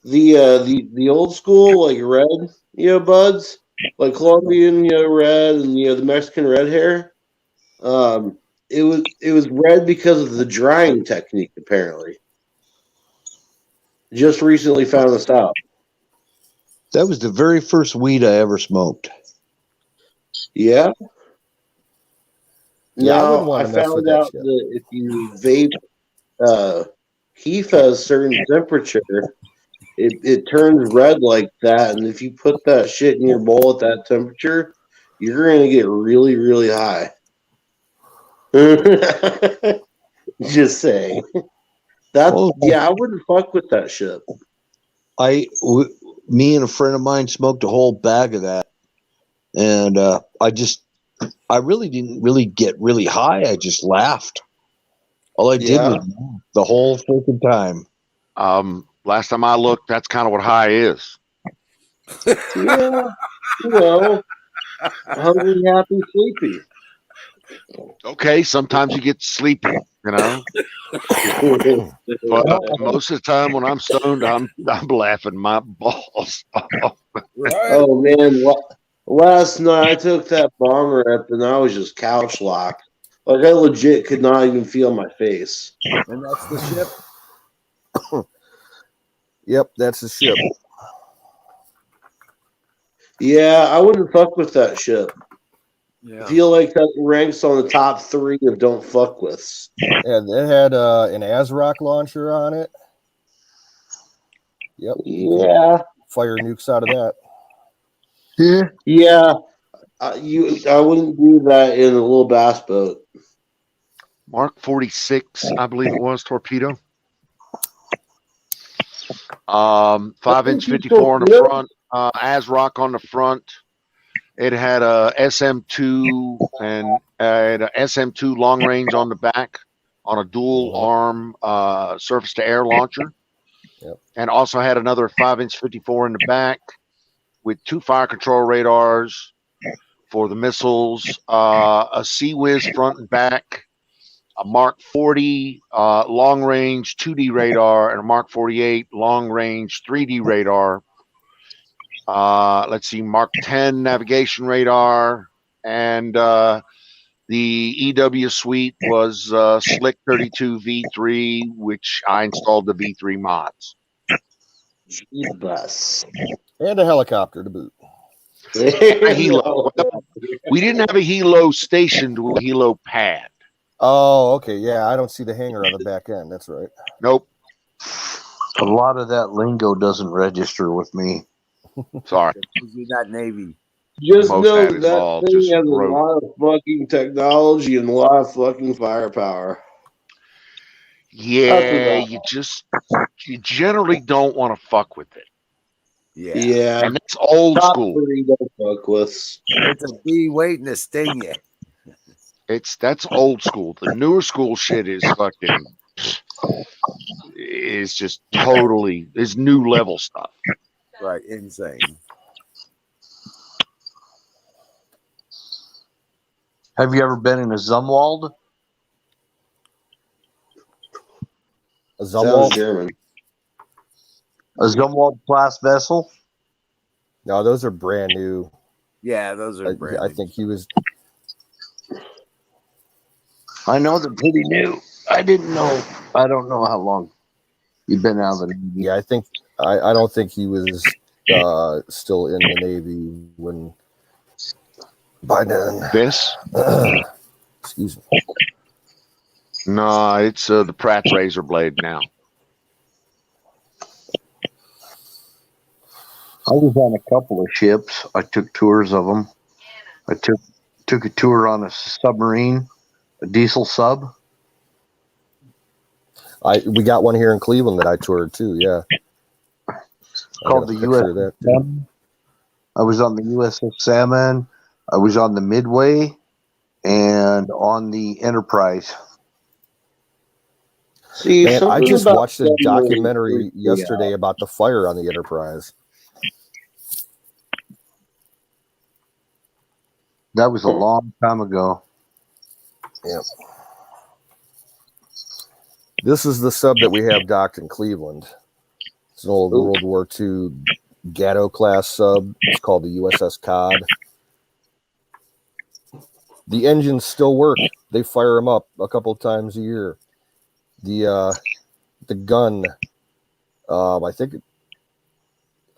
The old school like red, buds, like Colombian, red, and the Mexican red hair. It was red because of the drying technique. Apparently, just recently found this out. That was the very first weed I ever smoked. Yeah. Yeah, I wouldn't Now wanna I mess with found that out shit. that if you vape keef at a certain temperature, it turns red like that, and if you put that shit in your bowl at that temperature, you're gonna get really, really high. Just saying. I wouldn't fuck with that shit. Me and a friend of mine smoked a whole bag of that, and I really didn't really get really high. I just laughed. All I did was laugh the whole freaking time. Last time I looked, that's kind of what high is. Yeah. Hungry, happy, sleepy. Okay, sometimes you get sleepy, But most of the time when I'm stoned, I'm laughing my balls off. Oh man, last night I took that bomb rip and I was just couch locked. Like I legit could not even feel my face. And that's the ship. Yep, that's the ship. Yeah, I wouldn't fuck with that shit. Yeah. I feel like that ranks on the top 3 of don't fuck with. And it had an ASRock launcher on it. Yep. Yeah. Fire nukes out of that. Yeah. I wouldn't do that in a little bass boat. Mark 46, I believe it was, torpedo. 5-inch 54 on the front, ASRock on the front. It had a SM2 and an SM2 long range on the back on a dual arm surface to air launcher. Yep. And also had another 5-inch 54 in the back with 2 fire control radars for the missiles, a Sea-Whiz front and back, a Mark 40 long range 2D radar, and a Mark 48 long range 3D radar. Let's see, Mark 10 navigation radar, and the EW suite was Slick 32 V3, which I installed the V3 mods. Bus. And a helicopter to boot. A helo. We didn't have a helo stationed with a helo pad. Oh, okay. Yeah, I don't see the hanger on the back end. That's right. Nope. A lot of that lingo doesn't register with me. Sorry. You're not Navy. Just Most know that is that all thing just has a rote. lot of fucking technology and a lot of fucking firepower. Yeah, you generally don't want to fuck with it. Yeah. Yeah. And that's old Top school. 3 don't fuck with. It's a bee waiting to sting you. That's old school. The newer school shit is just totally is new level stuff. Right. Insane. Have you ever been in a Zumwalt? A Sounds Zumwalt? German. A Zumwalt class vessel? No, those are brand new. Yeah, those are brand I new. think he was. I know they're pretty new. I didn't know. I don't know how long you've been out of the Navy. Yeah, I don't think he was still in the Navy when by then. This? Excuse me. No, it's the Pratt razor blade now. I was on a couple of ships. I took tours of them. I took a tour on a submarine, a diesel sub. We got one here in Cleveland that I toured too. Yeah, Called the USS Salmon. I was on the USS Salmon. I was on the Midway and on the Enterprise. See, Man, I just about watched a submarines documentary freaks me yesterday out. about the fire on the Enterprise. That was a long time ago. Yep. This is the sub that we have docked in Cleveland. It's an old World War II Gatto class sub. It's called the USS Cod. The engines still work. They fire them up a couple of times a year. The gun, I think,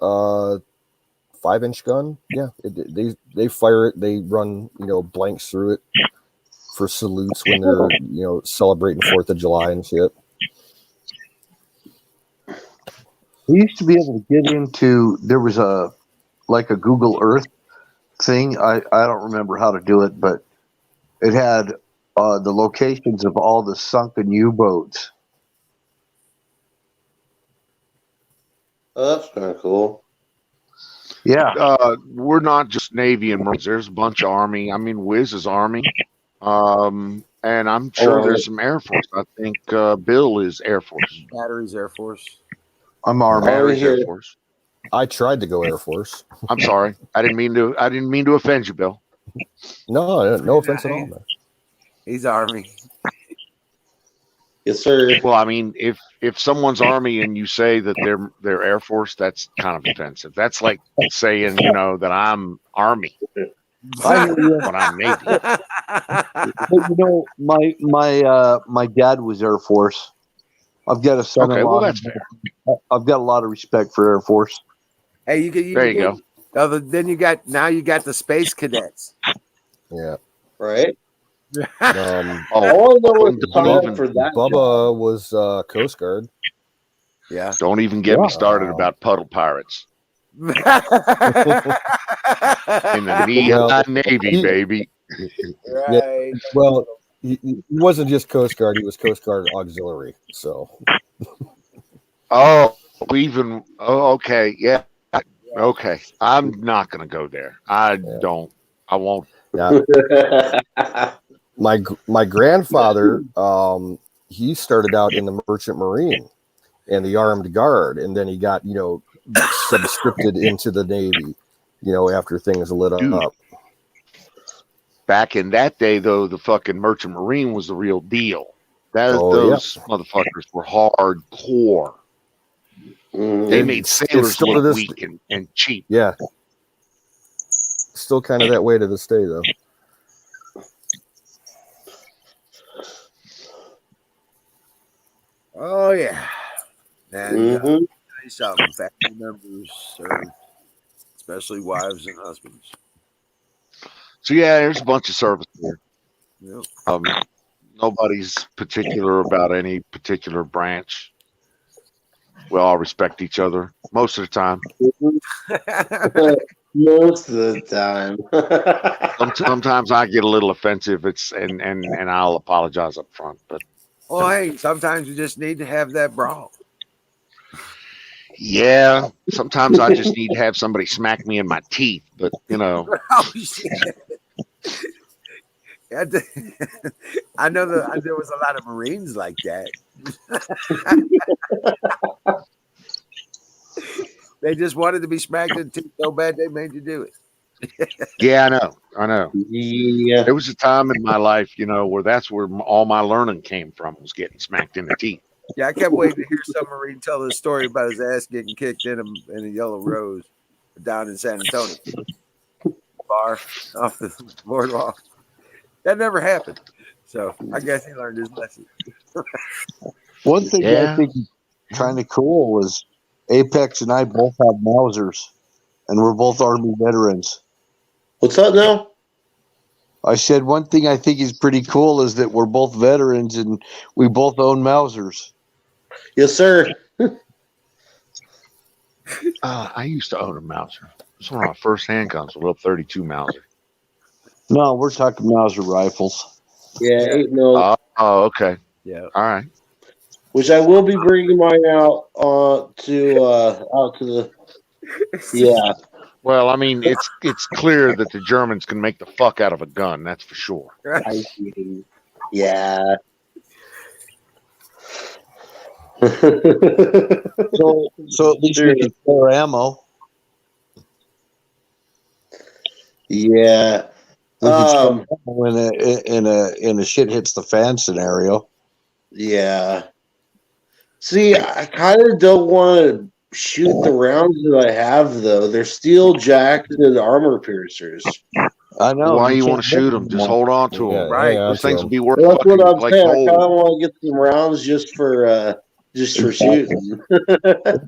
5-inch gun. Yeah, they fire it. They run blanks through it for salutes when they're celebrating 4th of July and shit. We used to be able to get into. There was a Google Earth thing. I don't remember how to do it, but it had the locations of all the sunken U-boats. Oh, that's kind of cool. Yeah. We're not just Navy and Marines. There's a bunch of Army. I mean, Wiz is Army. And I'm sure there's some Air Force. I think Bill is Air Force. Batteries Air Force. I'm Army. Batteries Air Force. I tried to go Air Force. I'm sorry. I didn't mean to offend you, Bill. No offense at all, man. He's Army. Yes, sir. Well, I mean, if someone's Army and you say that they're Air Force, that's kind of offensive. That's like saying, that I'm Army. I hear you. But I'm Navy. But my dad was Air Force. I've got a son-in-law. Okay, well that's fair. I've got a lot of respect for Air Force. Hey, There you go. Then you got the Space Cadets. Yeah. Right? Um, All I know is to sign up even for that. Bubba was Coast Guard. Yeah. Don't even get me started about puddle pirates in the knee-high Navy, baby. Right. Well, he wasn't just Coast Guard; he was Coast Guard Auxiliary. So, Okay, yeah, okay. I'm not gonna go there. I won't. yeah. My grandfather, he started out in the Merchant Marine and the Armed Guard, and then he got subscripted into the Navy. After things lit up. Back in that day, though, the fucking Merchant Marine was the real deal. Those motherfuckers were hardcore. They made sailors look weak and cheap. Yeah. Still kind of that way to this day, though. Oh yeah. And say something. Family members, or especially wives and husbands. So yeah, there's a bunch of service here. Yep. Nobody's particular about any particular branch. We all respect each other most of the time. Most of the time. Sometimes I get a little offensive. And I'll apologize up front. But Well, hey, sometimes you just need to have that brawl. yeah, sometimes I just need to have somebody smack me in my teeth. But Oh shit! I know that there was a lot of Marines like that. They just wanted to be smacked in the teeth so bad they made you do it. yeah, I know. Yeah. There was a time in my life, where that's where all my learning came from, was getting smacked in the teeth. Yeah, I kept waiting to hear some Marine tell the story about his ass getting kicked in a Yellow Rose down in San Antonio bar off the boardwalk. That never happened. So I guess he learned his lesson. One thing I think is kind of cool was Apex and I both have Mausers, and we're both Army veterans. What's up now? I said one thing I think is pretty cool is that we're both veterans and we both own Mausers. Yes, sir. I used to own a Mauser. It was one of my first handguns, a little 32 Mauser. No, we're talking Mauser rifles. Yeah, 8 mil. Oh, okay. Yeah. All right. Which I will be bringing mine out to the. Yeah. Well, I mean, it's clear that the Germans can make the fuck out of a gun. That's for sure. Yeah. So at least we can spare ammo. Yeah. We can spare ammo in a shit hits the fan scenario. Yeah. See, I kind of don't want to shoot the rounds that I have, though. They're steel jacketed armor piercers. I know. Why you want to shoot them? Just hold on to them. Yeah, Right. Those things will be worth Well, that's what fucking I'm like saying. I kind of gold. want to get some rounds just for shooting.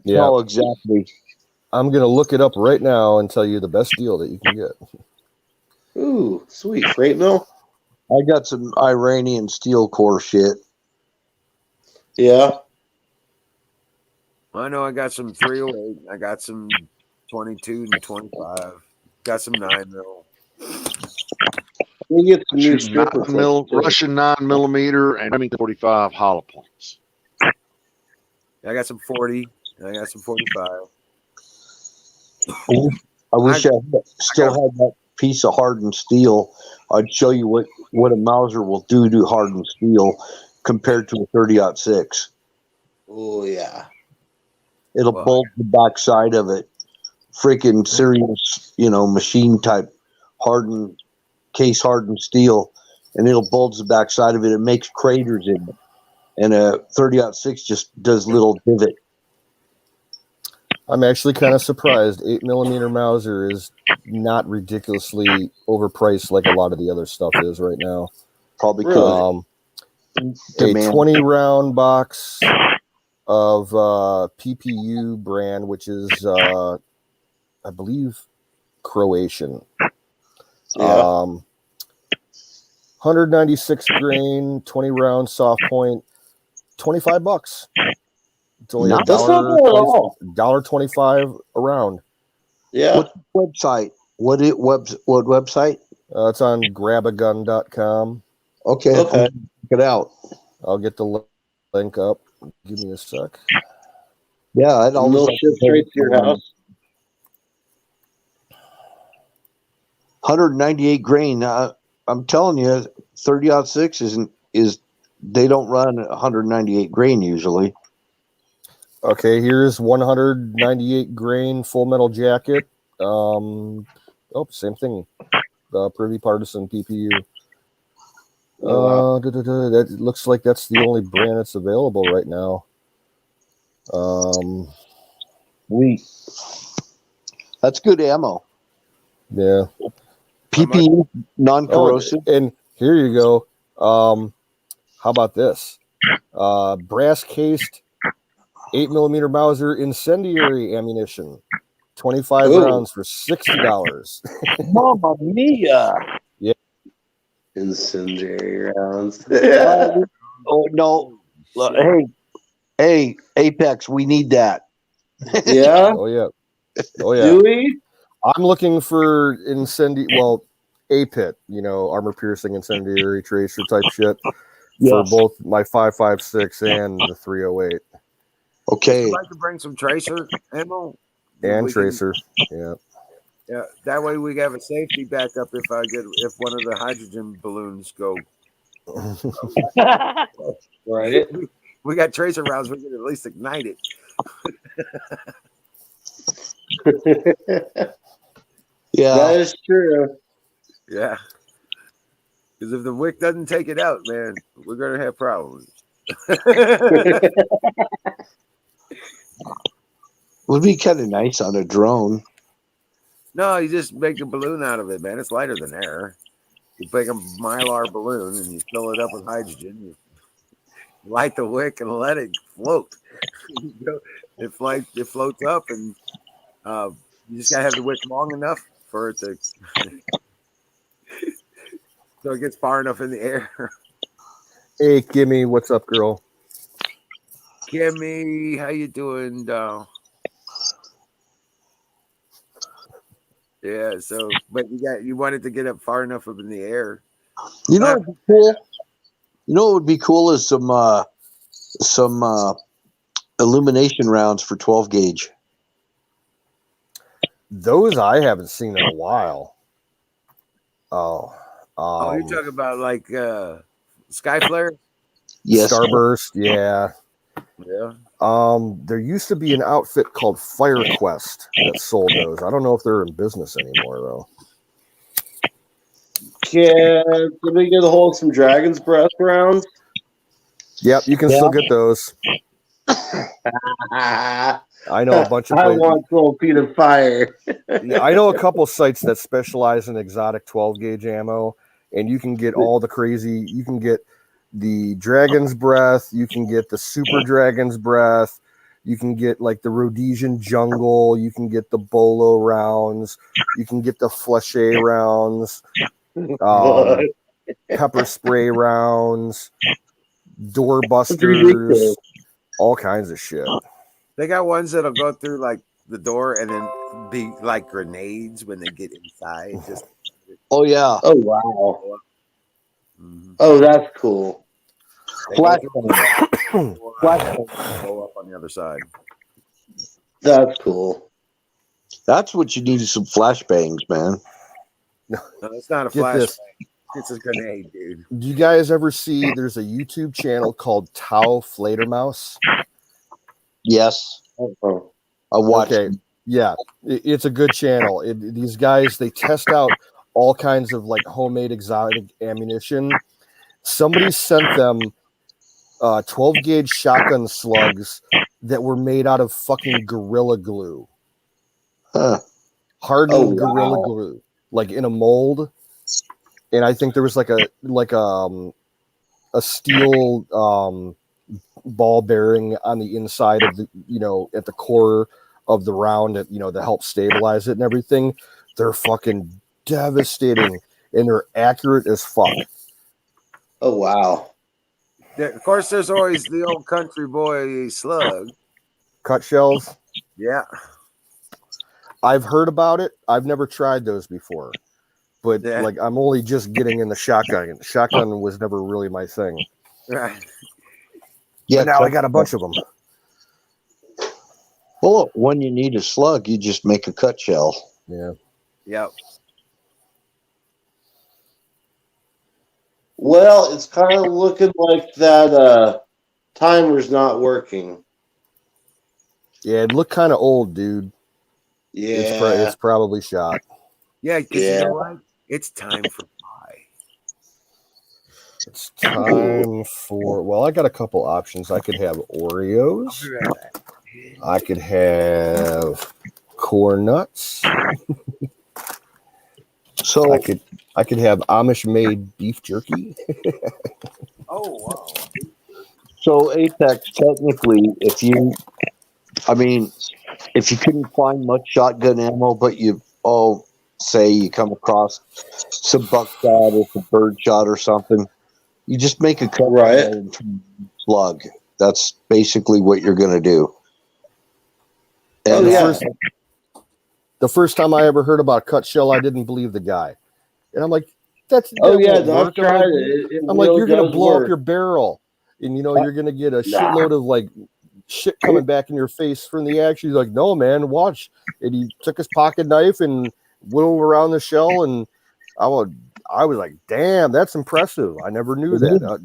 Yeah, No, exactly. I'm gonna look it up right now and tell you the best deal that you can get. Ooh, sweet. Freight mill? I got some Iranian steel core shit. Yeah. I know I got some 308. I got some 22 and 25. Got some 9 mil. We get some new Shooting stripper 9 mil, clips, too. Russian 9mm and Remington 45 hollow points. I got some 40. I got some 45. I wish I still had that piece of hardened steel. I'd show you what a Mauser will do to hardened steel compared to a 30-06. Oh, yeah. It'll bolt the back side of it. Freaking serious, machine type hardened, case hardened steel. And it'll bulge the back side of it. It makes craters in it. And a 30-06 just does little divot. I'm actually kind of surprised. 8mm Mauser is not ridiculously overpriced like a lot of the other stuff is right now. Probably A 20 round box of PPU brand, which is I believe Croatian. Yeah. 196 grain, 20 round soft point, $25. It's only That's not bad at all. $1.25 a round. Yeah. What website? What website? It's on grabagun.com. Okay. Okay. Check it out. I'll get the link up. Give me a sec. Yeah, I'd And always they'll ship straight to your house. 198 grain. I'm telling you, 30-06 is they don't run 198 grain usually. Okay, here's 198 grain full metal jacket. Same thing. Privy Partisan PPU. That looks like that's the only brand that's available right now. That's good ammo. Yeah. PPU non-corrosive. And here you go. How about this? Brass cased 8mm Mauser incendiary ammunition. 25 Ooh. rounds for $60. Mamma mia! Incendiary rounds. Oh no! Look, hey, Apex, we need that. Yeah. Oh yeah. Oh yeah. Do we? I'm looking for A-pit, armor piercing incendiary tracer type shit for Yes. both my 5.56 and the 308 Okay. Would you like to bring some tracer ammo? and We can- tracer. Yeah. Yeah, that way we have a safety backup if one of the hydrogen balloons go. Right. We got tracer rounds. We can at least ignite it. Yeah. That is true. Yeah, because if the wick doesn't take it out, man, we're gonna have problems. Would be kind of nice on a drone. No, you just make a balloon out of it, man. It's lighter than air. You make a mylar balloon and you fill it up with hydrogen. You light the wick and let it float. It floats up, and you just gotta have the wick long enough for it to, so it gets far enough in the air. Hey, Gimme, what's up, girl? Kimmy, how you doing, doll? Yeah, so but you wanted to get up far enough up in the air. You know what would be cool? You know what would be cool is some illumination rounds for 12 gauge. Those I haven't seen in a while. Oh, you're talking about like Sky Flare? Yes. Starburst, yeah. Yeah. There used to be an outfit called Fire Quest that sold those. I don't know if they're in business anymore though. Did we get a hold of some Dragon's Breath rounds? Yep, you can still get those. I I know a bunch of places. want 12 feet of fire. Yeah, I know a couple sites that specialize in exotic 12 gauge ammo, and you can get all the crazy. You can get the Dragon's Breath. You can get the Super Dragon's Breath. You can get like the Rhodesian Jungle. You can get the Bolo rounds. You can get the Fleche rounds. Pepper spray rounds. Door busters. All kinds of shit. They got ones that'll go through like the door and then be like grenades when they get inside. Just Oh yeah. Oh, wow. mhm. Oh, that's cool. They go Flashbang. through the door, go up on the other side. That's cool. That's what you need is some flashbangs, man. No, it's not a Get flash. this. It's a grenade, dude. Do you guys ever see there's a YouTube channel called Tau Flatermouse? Yes. Oh. I watched. Okay. Yeah, it's a good channel. These guys, they test out all kinds of like homemade exotic ammunition. Somebody sent them 12 gauge shotgun slugs that were made out of fucking Gorilla Glue. Huh. Hardened Oh, wow. Gorilla Glue, like in a mold. And I think there was like a steel ball bearing on the inside of the, at the core of the round, to help stabilize it and everything. They're fucking devastating and they're accurate as fuck. Oh, wow. Of course, there's always the old country boy slug. Cut shells. Yeah. I've heard about it. I've never tried those before, but Yeah. like I'm only just getting in the shotgun. Shotgun was never really my thing. Right. Yeah. But now I got a bunch of them. Well, when you need a slug, you just make a cut shell. Yeah. Yep. Well, it's kind of looking like that timer's not working. Yeah, it looked kind of old, dude. Yeah. It's probably shot. Yeah, because Yeah. you know what? It's time for pie. It's time for, well, I got a couple options. I could have Oreos. I could have corn nuts. So I could have Amish made beef jerky. Oh, wow. So Apex, technically, if you I mean, if you couldn't find much shotgun ammo, but say you come across some buckshot or some birdshot or something, you just make a cut Right. and plug. That's basically what you're going to do. Oh, And yeah. The first time I ever heard about cut shell, I didn't believe the guy, and I'm like, that Oh, yeah. won't No, I've work. tried it. It I'm like, really you're gonna does blow up work. your barrel, and you're gonna get a Nah. shitload of like shit coming back in your face from the action. He's like, no, man, watch. And he took his pocket knife and whittled around the shell, and I was like, damn, that's impressive. I never knew that.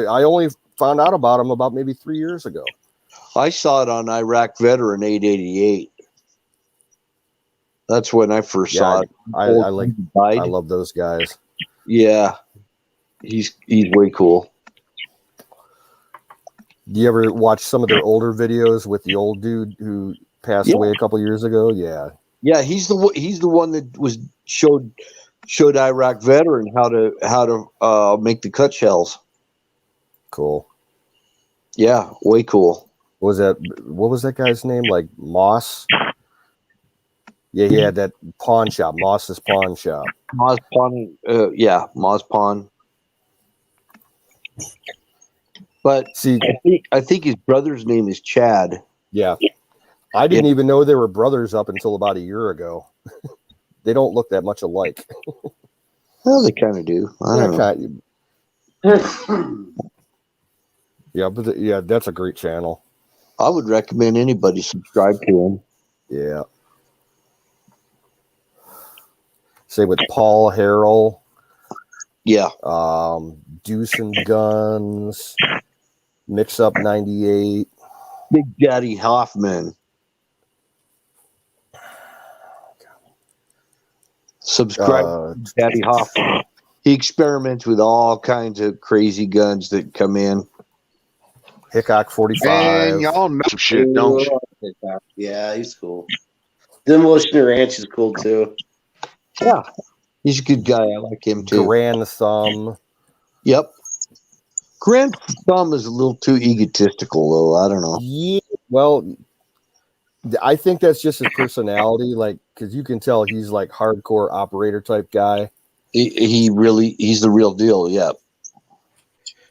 I only found out about him about maybe 3 years ago. I saw it on Iraq Veteran 888. That's when I first saw it. I love those guys. Yeah, he's way cool. Do you ever watch some of their older videos with the old dude who passed away a couple years ago? Yeah. Yeah, he's the one that showed Iraq Veteran how to make the cut shells. Cool. Yeah, way cool. What was that guy's name? Like Moss? Yeah, he had that pawn shop, Moss's Pawn Shop. Moss Pawn, Moss Pawn. But see, I think his brother's name is Chad. Yeah. I didn't even know they were brothers up until about a year ago. They don't look that much alike. Well, they kind of do. I don't know. Yeah, but that's a great channel. I would recommend anybody subscribe to him. Yeah. Same with Paul Harrell. Yeah. Deuce and Guns. Mix Up 98. Big Daddy Hoffman. Subscribe to Daddy Hoffman. He experiments with all kinds of crazy guns that come in. Hickok 45. And y'all know some shit, don't you? Yeah, he's cool. Demolition Ranch is cool too. Yeah, he's a good guy. I like him too. Grand Thumb. Yep. Grand Thumb is a little too egotistical, though. I don't know. Yeah, well, I think that's just his personality, like, because you can tell he's like hardcore operator type guy. He's the real deal. Yeah.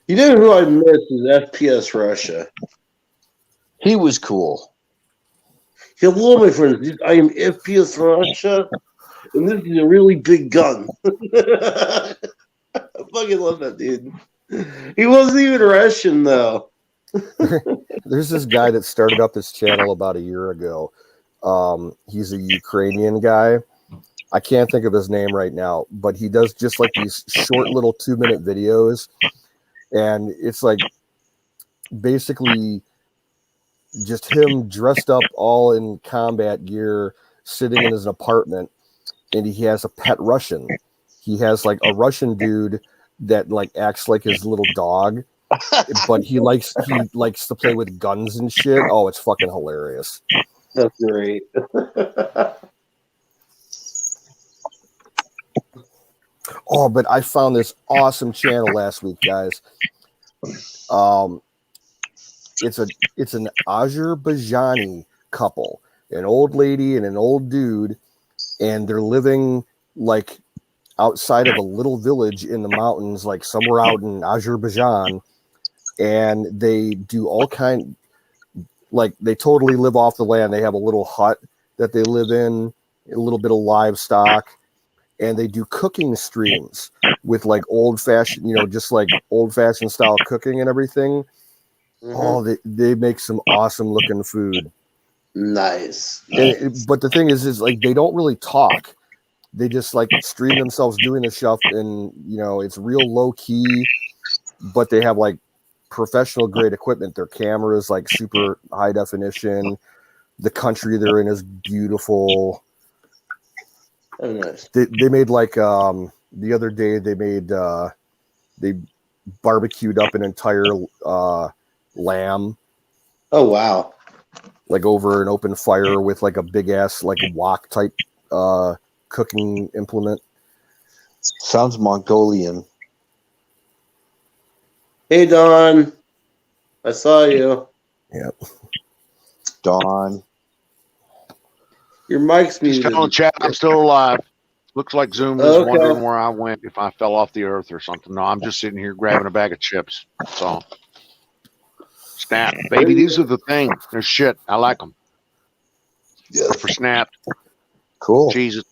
You know who I miss is FPS Russia. He was cool. Hello, my friends. I am FPS Russia, and this is a really big gun. I fucking love that dude. He wasn't even Russian, though. There's this guy that started up this channel about a year ago. He's a Ukrainian guy. I can't think of his name right now, but he does just like these short little 2-minute videos. And it's like basically just him dressed up all in combat gear, sitting in his apartment, and he has a pet Russian. He has like a Russian dude that like acts like his little dog, but he likes to play with guns and shit. Oh, it's fucking hilarious. That's great. Oh, but I found this awesome channel last week, guys. It's an Azerbaijani couple, an old lady and an old dude, and they're living like outside of a little village in the mountains, like somewhere out in Azerbaijan, and they do all kind, like they totally live off the land. They have a little hut that they live in, a little bit of livestock, and they do cooking streams with like old-fashioned, just like old-fashioned style cooking and everything. Mm-hmm. Oh, they make some awesome looking food. Nice. But the thing is like they don't really talk. They just like stream themselves doing the stuff, and it's real low key, but they have like professional grade equipment. Their cameras like super high definition. The country they're in is beautiful. Oh, nice. They made like the other day they barbecued up an entire lamb. Oh wow! Like over an open fire with like a big ass like wok type cooking implement. Sounds Mongolian. Hey Don, I saw you. Yep. Dawn. Your mic's Just muted. telling the chat I'm still alive. Looks like Zoom is Okay. wondering where I went, if I fell off the earth or something. No, I'm just sitting here grabbing a bag of chips. That's all. Snap, baby. These are the thing. They're shit. I like them. Yeah. For Snapped. Cool. Jesus.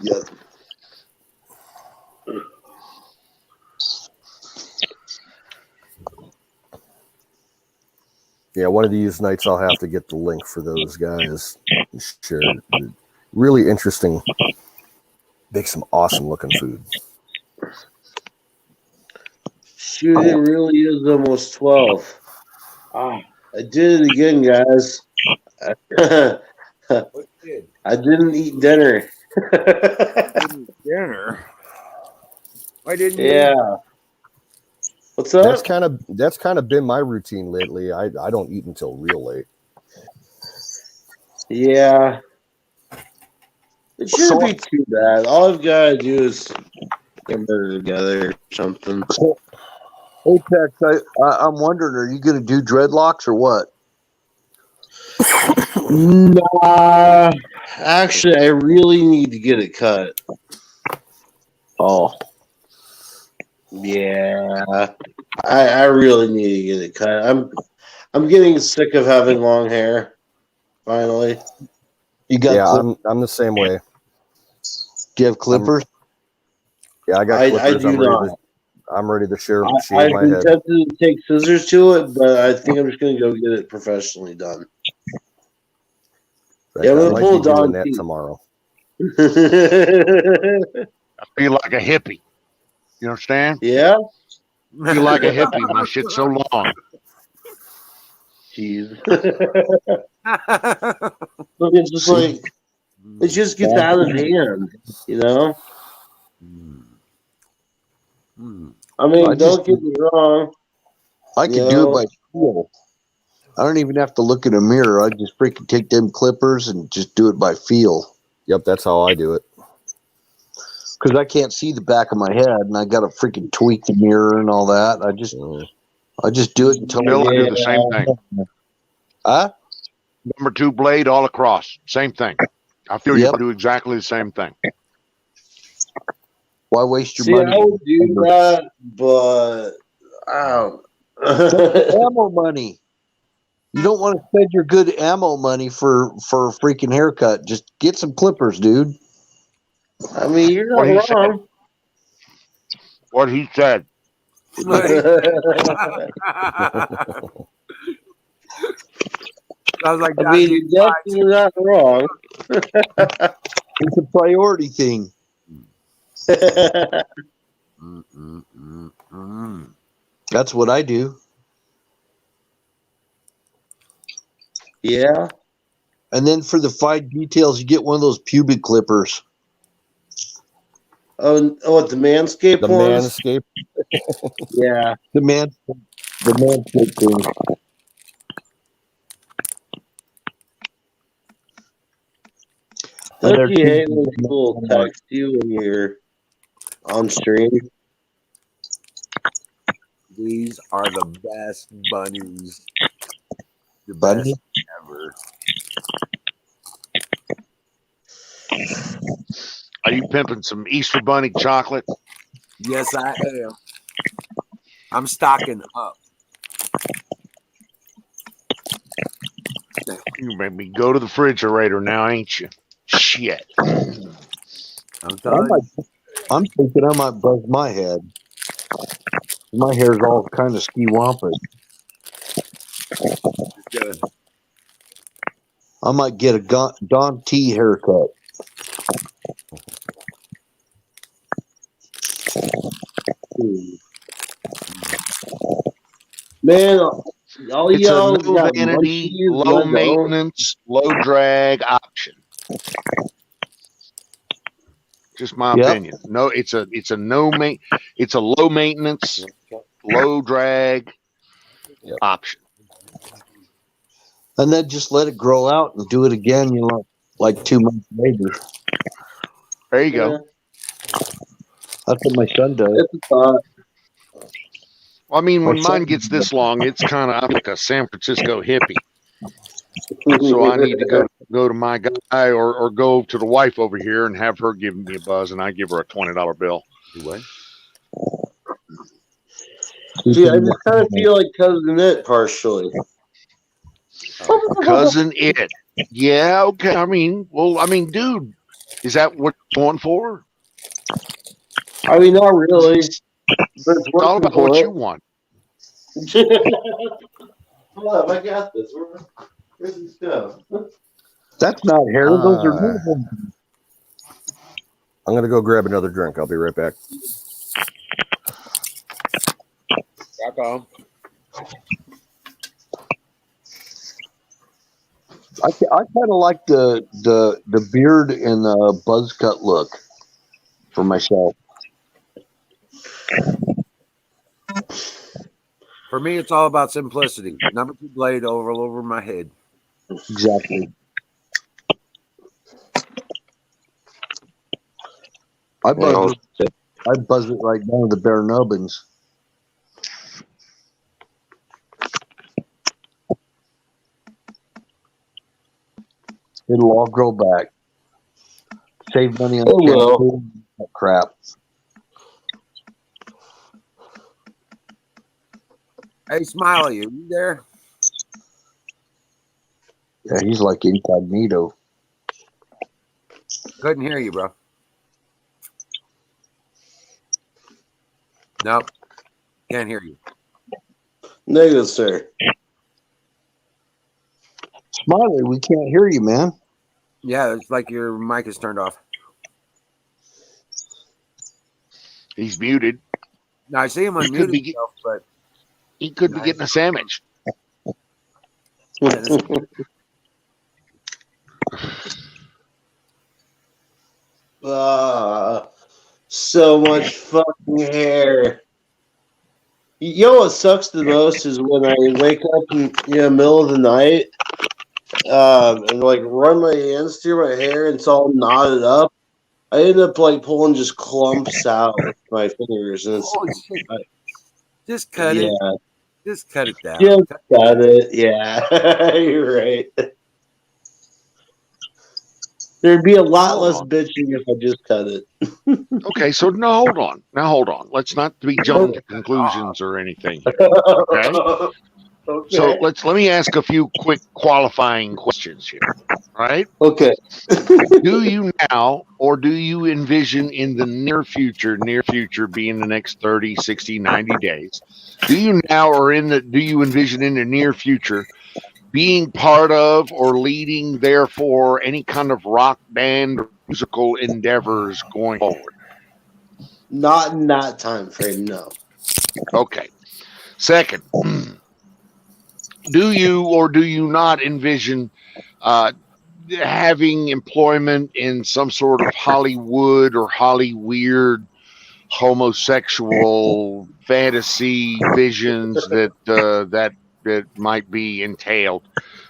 Yeah. Yeah, one of these nights I'll have to get the link for those guys. Share. Really interesting. Make some awesome looking food. Shoot, it really is almost 12. Ah, I did it again, guys. What did? I didn't eat dinner. Dinner. Why didn't you? Yeah. What's up? That's kind of been my routine lately. I don't eat until real late. Yeah. It shouldn't be too bad. All I've got to do is get murder together or something. Hey, Tex, I'm wondering, are you going to do dreadlocks or what? Nah. Actually, I really need to get it cut. Oh, Yeah. I really need to get it cut. I'm getting sick of having long hair. Finally. you got? Yeah, I'm the same way. Do you have clippers? Yeah, I got I clippers. do not. I'm ready to shave I've my been head. tempted to take scissors to it, but I think I'm just going to go get it professionally done. Right? Yeah, I'm I gonna might pull be a doing Don that T. tomorrow. I feel like a hippie. You understand? Yeah? I feel like a hippie. My shit's so long. Jeez. Look, it's just like, it just gets out of hand, you know? I mean, don't get me wrong. I could do it by feel. I don't even have to look in a mirror. I just freaking take them clippers and just do it by feel. Yep, that's how I do it. Because I can't see the back of my head, and I got to freaking tweak the mirror and all that. I just do it until Bill, I do the same thing. Huh? Number 2 blade all across. Same thing. I feel you do exactly the same thing. Why waste your See, money? I would do that, but Ammo money. You don't want to spend your good ammo money for a freaking haircut. Just get some clippers, dude. I mean, you're not wrong. What he said. Sounds like I mean, you're definitely not wrong. It's a priority thing. That's what I do. Yeah. And then for the fine details, you get one of those pubic clippers. Oh, what, the Manscaped The ones? Manscaped. Yeah. The Manscaped thing. Don't you hate when people text you when you're on stream? These are the best bunnies. The Bunny? best ever. Are you pimping some Easter Bunny chocolate? Yes, I am. I'm stocking up. You made me go to the refrigerator now, ain't you? Shit. I'm telling you. I'm thinking I might buzz my head. My hair's all kind of ski wampus. Good. I might get a Don T haircut. Man, all It's y'all a low got vanity, munchies, low I don't. maintenance, low drag option. Just my opinion. No, it's a low maintenance, low drag option. And then just let it grow out and do it again, like 2 months later. There you go. That's what my son does. It's a thought. I mean, when mine gets this long, it's kind of like a San Francisco hippie. So I need to go to my guy or go to the wife over here and have her give me a buzz, and I give her a $20 bill. What? See, I just kind of feel like Cousin It partially. Cousin It. Yeah, okay. I mean, dude, is that what you're going for? I mean, not really. But It's all about what you want. Hold up, I got this. Where's the stuff? That's not hair. Those are normal. I'm going to go grab another drink. I'll be right back. Back on. I kind of like the beard and the buzz cut look for myself. For me, it's all about simplicity. Number 2 blade over my head. Exactly. I buzz it right down to the bare nubbins. It'll all grow back. Save money on that crap. Hey, Smiley, are you there? Yeah, he's like incognito. Couldn't hear you, bro. Nope. Can't hear you. Negative, sir. Smiley, we can't hear you, man. Yeah, it's like your mic is turned off. He's muted. Now, I see him unmute himself, but he could be getting a sandwich. So much fucking hair. You know what sucks the most is when I wake up in the middle of the night and like run my hands through my hair and it's all knotted up. I end up like pulling just clumps out with my fingers, and it's just cut it. Just cut it down. Just cut it. Yeah, you're right. There'd be a lot less bitching if I just cut it. Okay, so now hold on. Let's not be jumping to conclusions or anything here. Okay? Okay. So let me ask a few quick qualifying questions here. Right? Okay. Do you now or do you envision in the near future being the next 30, 60, 90 days, do you now or do you envision in the near future being part of or leading, therefore, any kind of rock band or musical endeavors going forward? Not in that time frame, no. Okay. Second, do you or do you not envision having employment in some sort of Hollywood or Hollyweird homosexual fantasy visions that might be entailed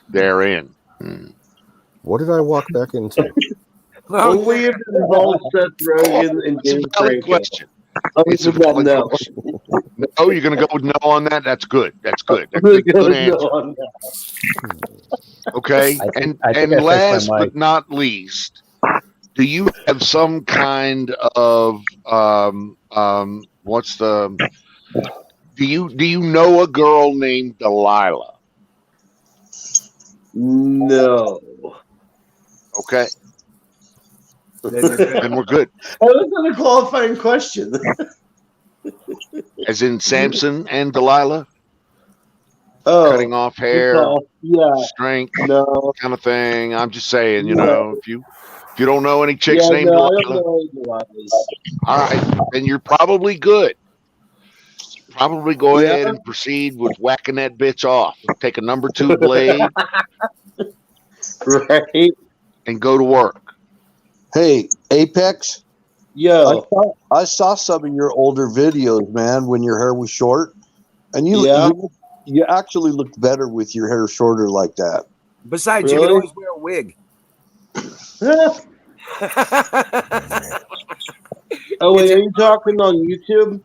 therein? What did I walk back into? Only if it involves Seth Rogen and James Franco. Question. It's a valid question. No, you're going to go with no on that? That's good. That's good. That's I'm a good answer. Okay. And last but not least, do you have some kind of do you know a girl named Delilah? No. Okay. Then we're good. That was not a qualifying question. As in Samson and Delilah? Oh, cutting off hair, strength, kind of thing. I'm just saying, if you don't know any chicks named Delilah, all right, then you're probably good. Probably go ahead and proceed with whacking that bitch off. Take a number 2 blade, right, and go to work. Hey, Apex. Yo, I saw some of your older videos, man, when your hair was short, and you actually looked better with your hair shorter like that. Besides, you can always wear a wig. Oh, wait, are you talking on YouTube?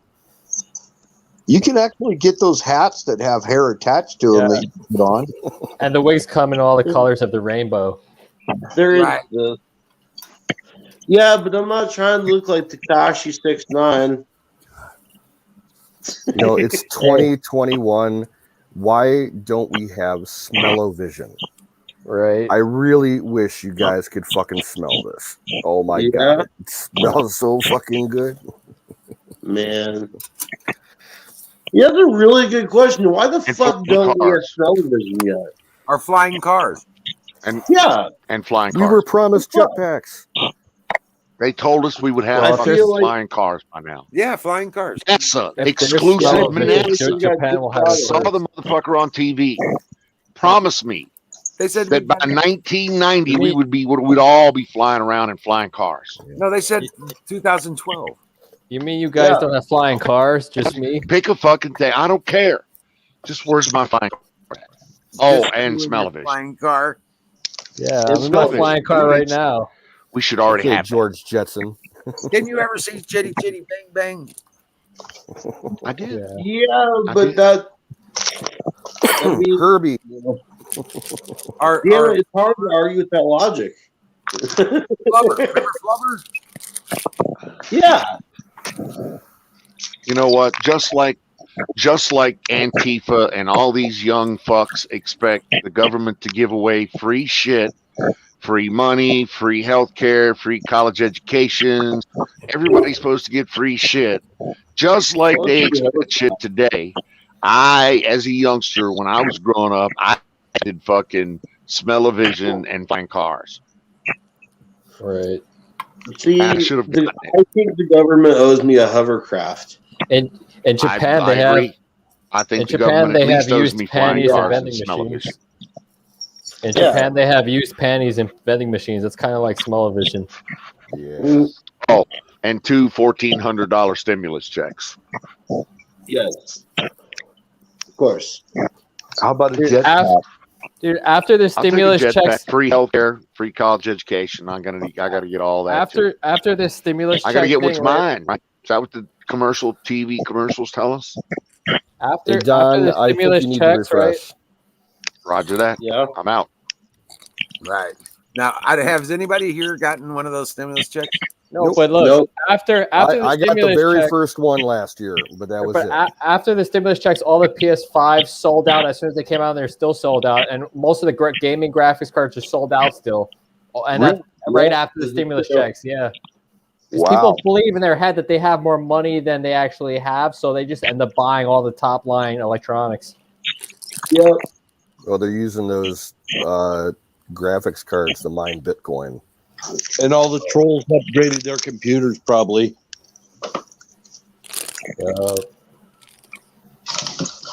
You can actually get those hats that have hair attached to them that you can put on. And the wigs come in all the colors of the rainbow. There is Right. the. Yeah, but I'm not trying to look like Takashi 6ix9ine. You know, it's 2021. Why don't we have smell-o-vision? Right. I really wish you guys could fucking smell this. Oh my god, it smells so fucking good. Man. Yeah, that's a really good question. Why the fuck don't we have smell-o-vision yet? Our flying cars. Yeah. And flying We cars. were promised jetpacks. They told us we would have I fucking feel like- flying cars by now. Yeah, flying cars. NASA, If there's exclusive smell-o-vision, NASA. Japan will have I it saw first. the motherfucker on TV. Promise me They said that by 1990 we'd all be flying around in flying cars. no. They said 2012. You mean you guys don't have flying cars? Just me? Pick a fucking thing. I don't care. Just where's my flying car? Oh, Just you and your smell-o-vision. flying car. Yeah, It's I'm in my smell-o-vision. flying car right now. We should already Okay, have George Jetson. Didn't you ever see Chitty Chitty Bang Bang? that. I did. Yeah. Yeah, I but did. that. I mean, Herbie. Our it's hard to argue with that logic. Flubber. Remember Flubber? Yeah. You know what? Just like Antifa and all these young fucks expect the government to give away free shit, free money, free healthcare, free college education. Everybody's supposed to get free shit. Just like they expect shit today. I, as a youngster, when I was growing up, I did fucking smell-o-vision and flying cars. Right. See, I should have gotten it. I think the government owes me a hovercraft. In Japan, I they have agree. I think in the Japan, government they at least have owes used me flying panties and cars and vending smell-o-vision. in Japan, they have used panties and vending machines. It's kind of like smell-o-vision. Yeah. And two $1,400 stimulus checks. Yes. Of course. How about a Dude, jetpack? Dude, after the I'll take a stimulus jetpack, checks, free healthcare, free college education. I gotta get all that. too. after the stimulus, I gotta check get what's thing, right? mine. Right? Is that what the TV commercials tell us? After, Hey, Don, after the I think stimulus you need checks, to right? refresh. Roger that. Yeah. I'm out. Right. Now, has anybody here gotten one of those stimulus checks? No, Nope. but look, Nope. after the I got the stimulus very check, first one last year, but that was but it. after the stimulus checks, all the PS5 sold out as soon as they came out. They're still sold out, and most of the gaming graphics cards are sold out still. And that's right after the stimulus checks, yeah. Because people believe in their head that they have more money than they actually have, so they just end up buying all the top line electronics. Yeah. Well, they're using those graphics cards to mine Bitcoin. And all the trolls upgraded their computers, probably.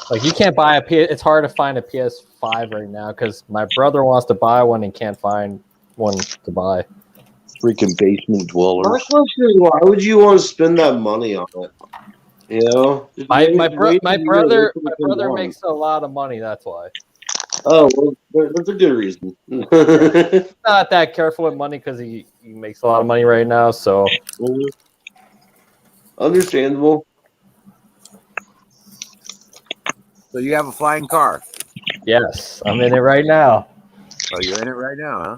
Like you can't buy it's hard to find a PS5 right now because my brother wants to buy one and can't find one to buy. Freaking basement My dwellers. question is, why would you want to spend that money on it? You know? My brother makes makes a lot of money. That's why. Oh, well, that's a good reason. Not that careful with money because he makes a lot of money right now. So Understandable. So you have a flying car. yes, I'm in it right now. Oh, you're in it right now, huh?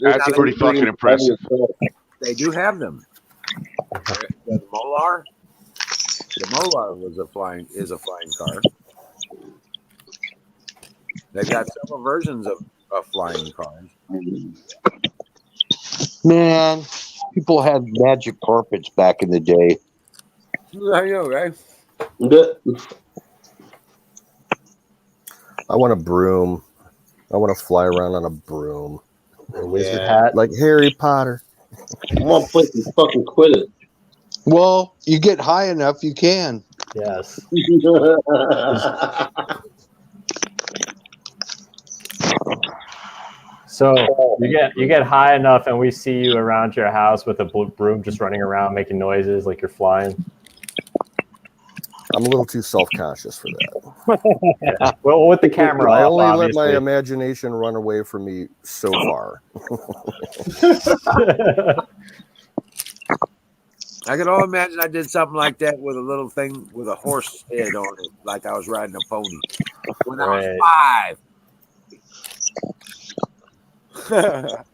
That's pretty fucking impressive. They do have them. The Molar. The Molar is a flying car. They've got several versions of flying cars. Man, people had magic carpets back in the day. I know, right? I want a broom. I want to fly around on a broom. A wizard hat. Like Harry Potter. I want to play some fucking Quidditch. Well, you get high enough, you can. Yes. So you get high enough, and we see you around your house with a broom, just running around making noises like you're flying. I'm a little too self-conscious for that. Well, with the camera I off, only let obviously. my imagination run away from me so far. I can only imagine I did something like that with a little thing with a horse head on it, like I was riding a pony when I was 5.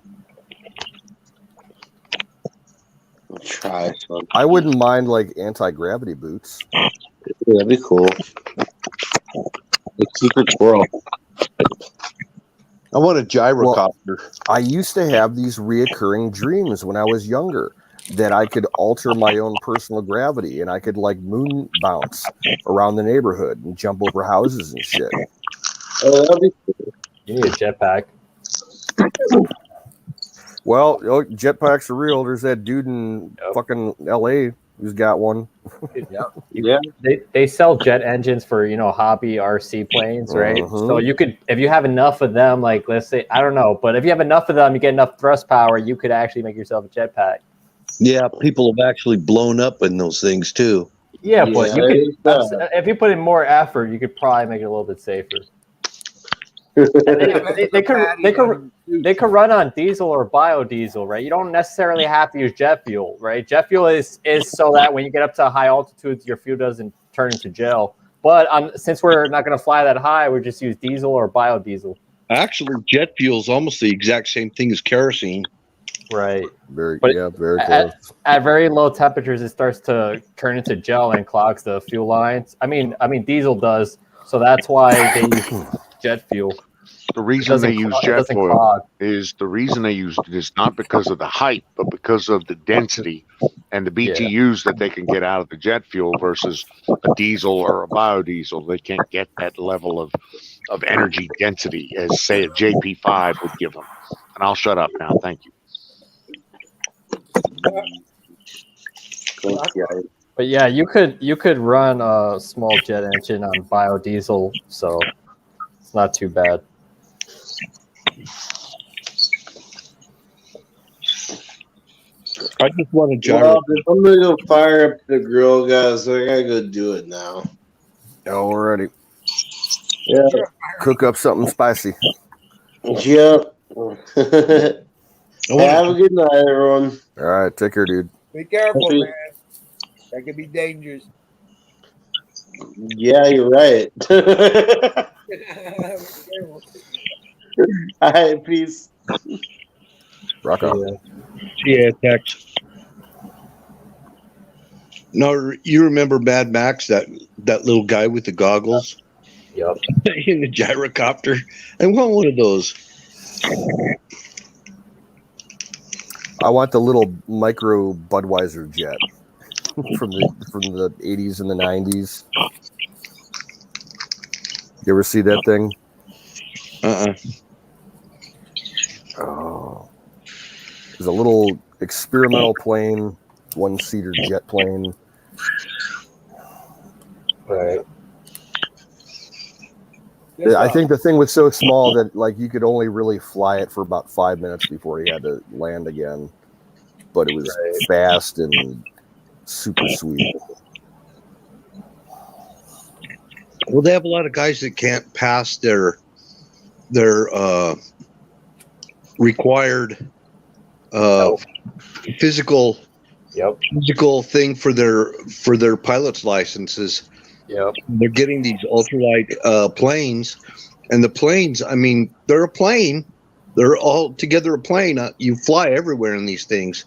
I'll try. I wouldn't mind like anti-gravity boots. Yeah, that'd be cool. The secret squirrel. I want a gyrocopter. I used to have these reoccurring dreams when I was younger that I could alter my own personal gravity and I could like moon bounce around the neighborhood and jump over houses and shit. Oh, that'd be cool. You need a jetpack. Well, jetpacks are real. There's that dude in fucking LA who's got one. Yeah. They sell jet engines for hobby RC planes, right? Uh-huh. So you could, if you have enough of them, like let's say, I don't know, but if you have enough of them, you get enough thrust power, you could actually make yourself a jetpack. Yeah, people have actually blown up in those things too. Yeah, but Yeah, you could, if you put in more effort, you could probably make it a little bit safer. They could run on diesel or biodiesel, right? You don't necessarily have to use jet fuel, right? Jet fuel is so that when you get up to high altitudes, your fuel doesn't turn into gel. But since we're not going to fly that high, we just use diesel or biodiesel. Actually, jet fuel is almost the exact same thing as kerosene. Right. Very But very close. At very low temperatures, it starts to turn into gel and clogs the fuel lines. I mean, diesel does, so that's why they use jet fuel. The reason they use jet doesn't fuel clog. is the reason they use it is not because of the height, but because of the density and the BTUs that they can get out of the jet fuel versus a diesel or a biodiesel. They can't get that level of energy density as, say, a JP5 would give them. And I'll shut up now. Thank you. But yeah, you could run a small jet engine on biodiesel, so it's not too bad. I just want a gyro. Well, I'm gonna go fire up the grill, guys. So I gotta go do it now. Alrighty. Yeah. Cook up something spicy. Yep. Have a good night, everyone. All right, take care, dude. Be careful, man. That could be dangerous. Yeah, you're right. All right, peace. Rock on. Yeah, Tex. No, you remember Mad Max, that little guy with the goggles? Yep. In the gyrocopter? I want one of those. I want the little micro Budweiser jet from the 80s and the 90s. You ever see that thing? Oh, it was a little experimental plane, one-seater jet plane. Right. I think the thing was so small that like you could only really fly it for about 5 minutes before you had to land again. But it was fast and super sweet. Well, they have a lot of guys that can't pass their required physical thing for their pilot's licenses. Yep. They're getting these ultralight planes, and the planes, I mean, they're a plane. They're all together a plane. You fly everywhere in these things,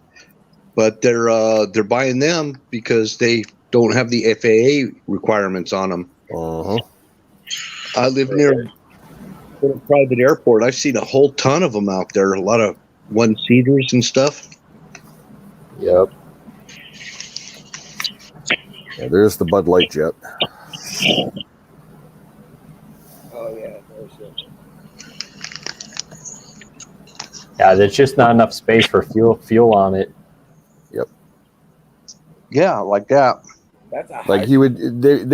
but they're buying them because they don't have the FAA requirements on them. Uh-huh. I live near a private airport. I've seen a whole ton of them out there. A lot of one-seaters and stuff. Yep. Yeah, there's the Bud Light jet. Oh yeah, there's Yeah, there's just not enough space for fuel on it. Yep. Yeah, like that. That's a Like they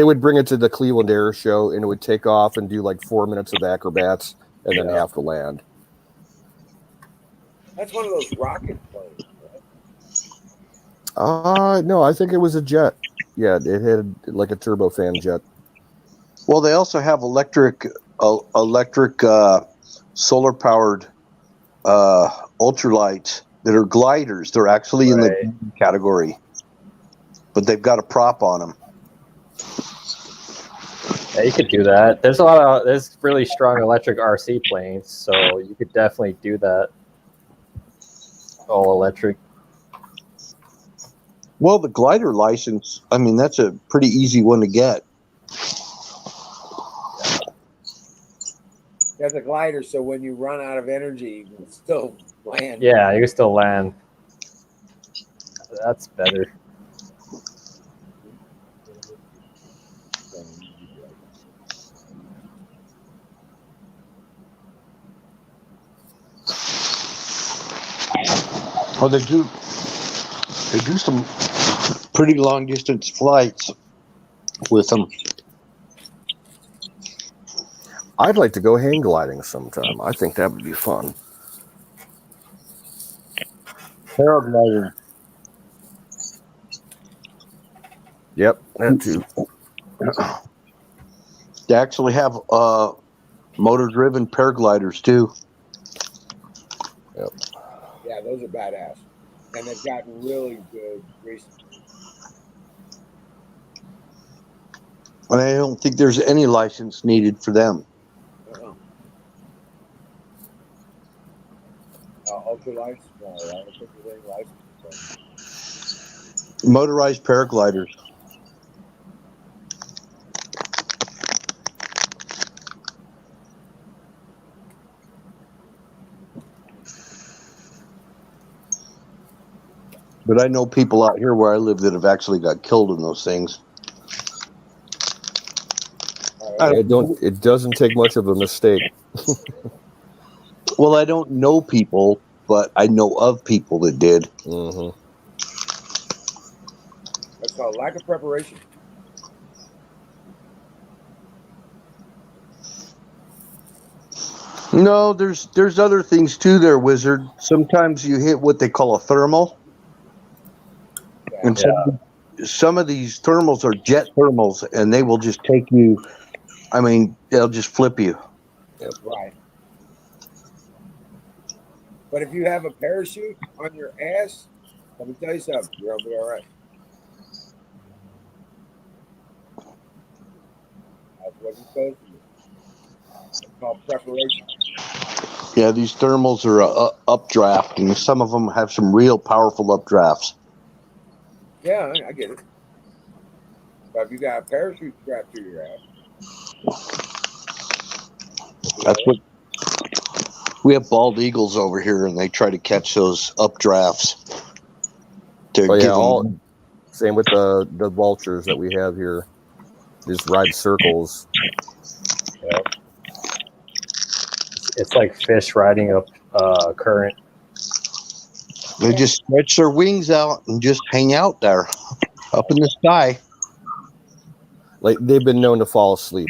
would bring it to the Cleveland Air Show and it would take off and do like 4 minutes of acrobats and then have to land. That's one of those rocket planes. No, I think it was a jet. Yeah, it had like a turbofan jet. Well, they also have electric solar powered ultralights that are gliders. They're actually in the category. but they've got a prop on them. Yeah, you could do that. There's really strong electric RC planes, so you could definitely do that. All electric. Well, the glider license, I mean, that's a pretty easy one to get. There's a glider, so when you run out of energy, you can still land. Yeah, you can still land. That's better. Oh, they do some pretty long distance flights with them. I'd like to go hang gliding sometime. I think that would be fun. Paraglider. Yep, that too. They actually have motor-driven paragliders too. Yep. Yeah, those are badass. And they've gotten really good recently. And I don't think there's any license needed for them. Ultralights? No, I don't think there's any license. Motorized paragliders. But I know people out here where I live that have actually got killed in those things. It doesn't take much of a mistake. Well, I don't know people, but I know of people that did. Mm-hmm. That's called lack of preparation. No, there's other things too there, Wizard. Sometimes you hit what they call a thermal. And some of these thermals are jet thermals, and they will just take you, I mean, they'll just flip you. Right. But if you have a parachute on your ass, let me tell you something, you're going to be all right. That's what you're supposed to do. It's called preparation. Yeah, these thermals are updraft, and some of them have some real powerful updrafts. Yeah, I get it. But if you got a parachute strapped to your ass, that's what we have. Bald eagles over here, and they try to catch those updrafts. Same with the vultures that we have here. Just ride circles. Yep. It's like fish riding a current. They just stretch their wings out and just hang out there, up in the sky. Like they've been known to fall asleep.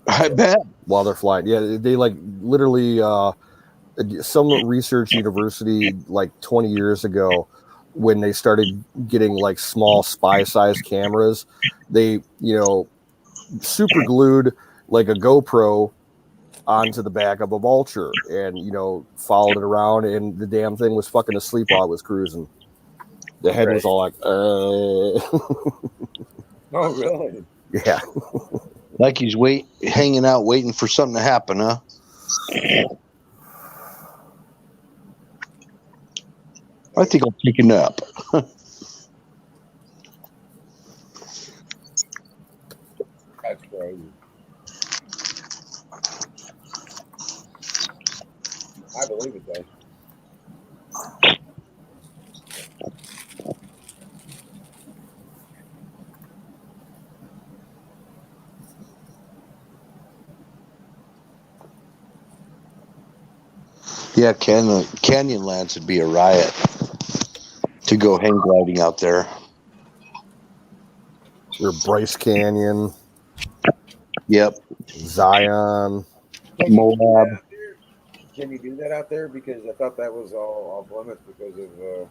I bet. While they're flying. Yeah, they like literally some research university like 20 years ago when they started getting like small spy-sized cameras, they, super glued like a GoPro onto the back of a vulture and, followed it around, and the damn thing was fucking asleep while it was cruising. The head was all like, Oh, really? Yeah. Like he's hanging out waiting for something to happen, huh? I think I'll take a nap. That's crazy. I believe it, though. Yeah, Canyonlands would be a riot to go hang gliding out there. Or Bryce Canyon. Yep. Zion. Moab. Can you do that out there? Because I thought that was all off limits because of the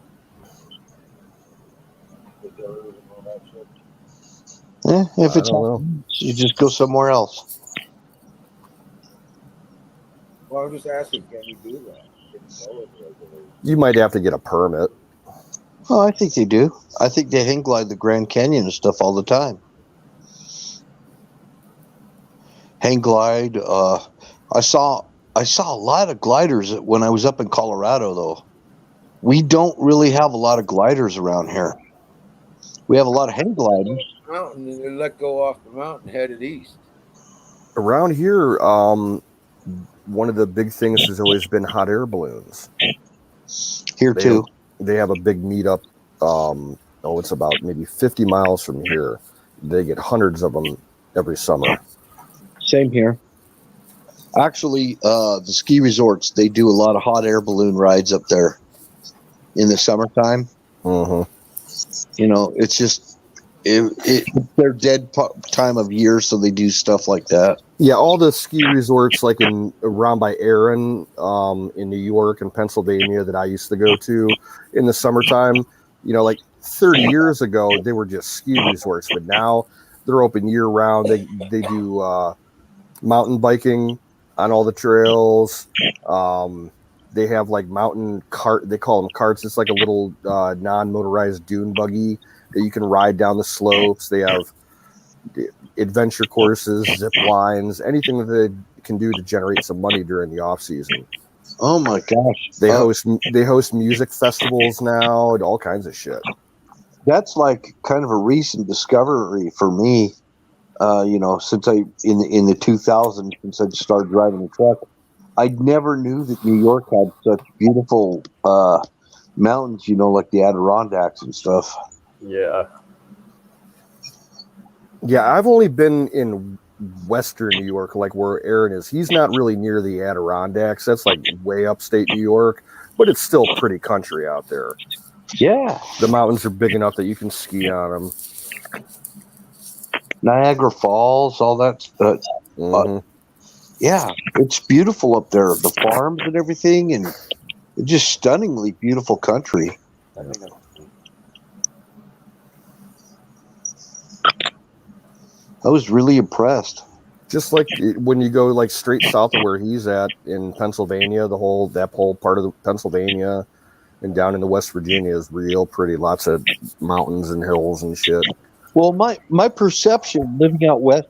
dirt and all that shit. Yeah, if it's you just go somewhere else. Well, I'm just asking, can you do that? You might have to get a permit. Oh, I think they do. I think they hang glide the Grand Canyon and stuff all the time. Hang glide. I saw a lot of gliders when I was up in Colorado, though. We don't really have a lot of gliders around here. We have a lot of hang gliders. Mountain, and they let go off the mountain, headed east. Around here, one of the big things has always been hot air balloons. Here too. They have a big meetup. It's about maybe 50 miles from here. They get hundreds of them every summer. Same here. Actually, the ski resorts, they do a lot of hot air balloon rides up there in the summertime. Mm-hmm. You know, it's just it's their dead time of year, so they do stuff like that. Yeah, all the ski resorts like around by Erin, in New York and Pennsylvania that I used to go to in the summertime, like 30 years ago, they were just ski resorts, but now they're open year round. They do mountain biking on all the trails. They have like mountain cart. They call them carts. It's like a little non-motorized dune buggy that you can ride down the slopes. They have adventure courses, zip lines, anything that they can do to generate some money during the off season. Oh my gosh! They host music festivals now and all kinds of shit. That's like kind of a recent discovery for me. Since in the 2000s, since I started driving a truck, I never knew that New York had such beautiful mountains. Like the Adirondacks and stuff. Yeah. Yeah, I've only been in western New York, like where Aaron is. He's not really near the Adirondacks. That's like way upstate New York, but it's still pretty country out there. Yeah. The mountains are big enough that you can ski on them. Niagara Falls, all that. Yeah, it's beautiful up there. The farms and everything, and it's just stunningly beautiful country. I was really impressed. Just like when you go like straight south of where he's at in Pennsylvania, that whole part of the Pennsylvania and down into West Virginia is real pretty. Lots of mountains and hills and shit. Well, my perception living out west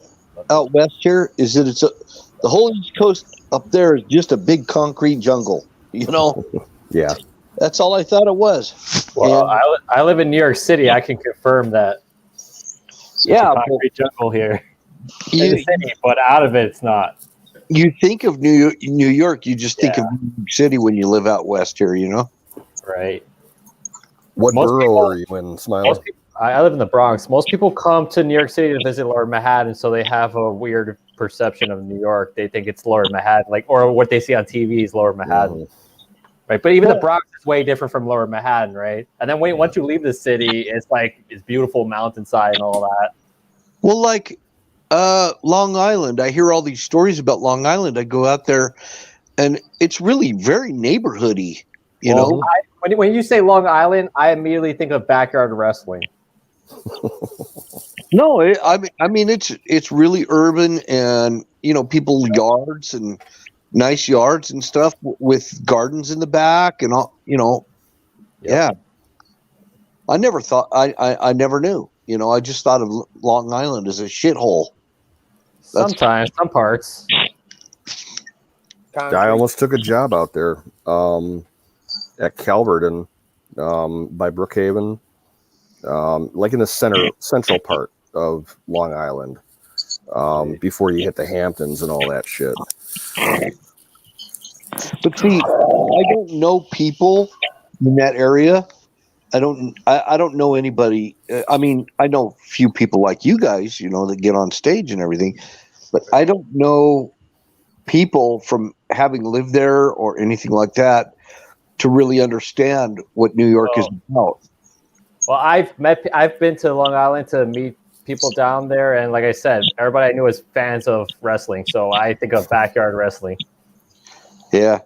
here is that the whole East Coast up there is just a big concrete jungle. Yeah, that's all I thought it was. Well, I live in New York City. I can confirm that. Yeah, a concrete jungle here in you, the city, but out of it, it's not. You think of New York, you just think of New York City when you live out west here, Right. What borough are you in, Smiley? I live in the Bronx. Most people come to New York City to visit Lower Manhattan, so they have a weird perception of New York. They think it's Lower Manhattan, or what they see on TV is Lower Manhattan. Right, but even the Bronx is way different from Lower Manhattan, right? And then once you leave the city, it's beautiful mountainside and all that. Well, like Long Island, I hear all these stories about Long Island. I go out there, and it's really very neighborhoody. When you say Long Island, I immediately think of backyard wrestling. No, I mean it's really urban, and people's yards and nice yards and stuff with gardens in the back and all. Yeah. I never thought I never knew. I just thought of Long Island as a shithole. Sometimes, some parts. I almost took a job out there at Calverton by Brookhaven, like in the central part of Long Island, before you hit the Hamptons and all that shit. But see, I don't know people in that area. I don't know anybody. I mean, I know a few people like you guys, that get on stage and everything, but I don't know people from having lived there or anything like that to really understand what New York is about. Well, I've been to Long Island to meet people down there, and like I said, everybody I knew was fans of wrestling, so I think of backyard wrestling. Yeah.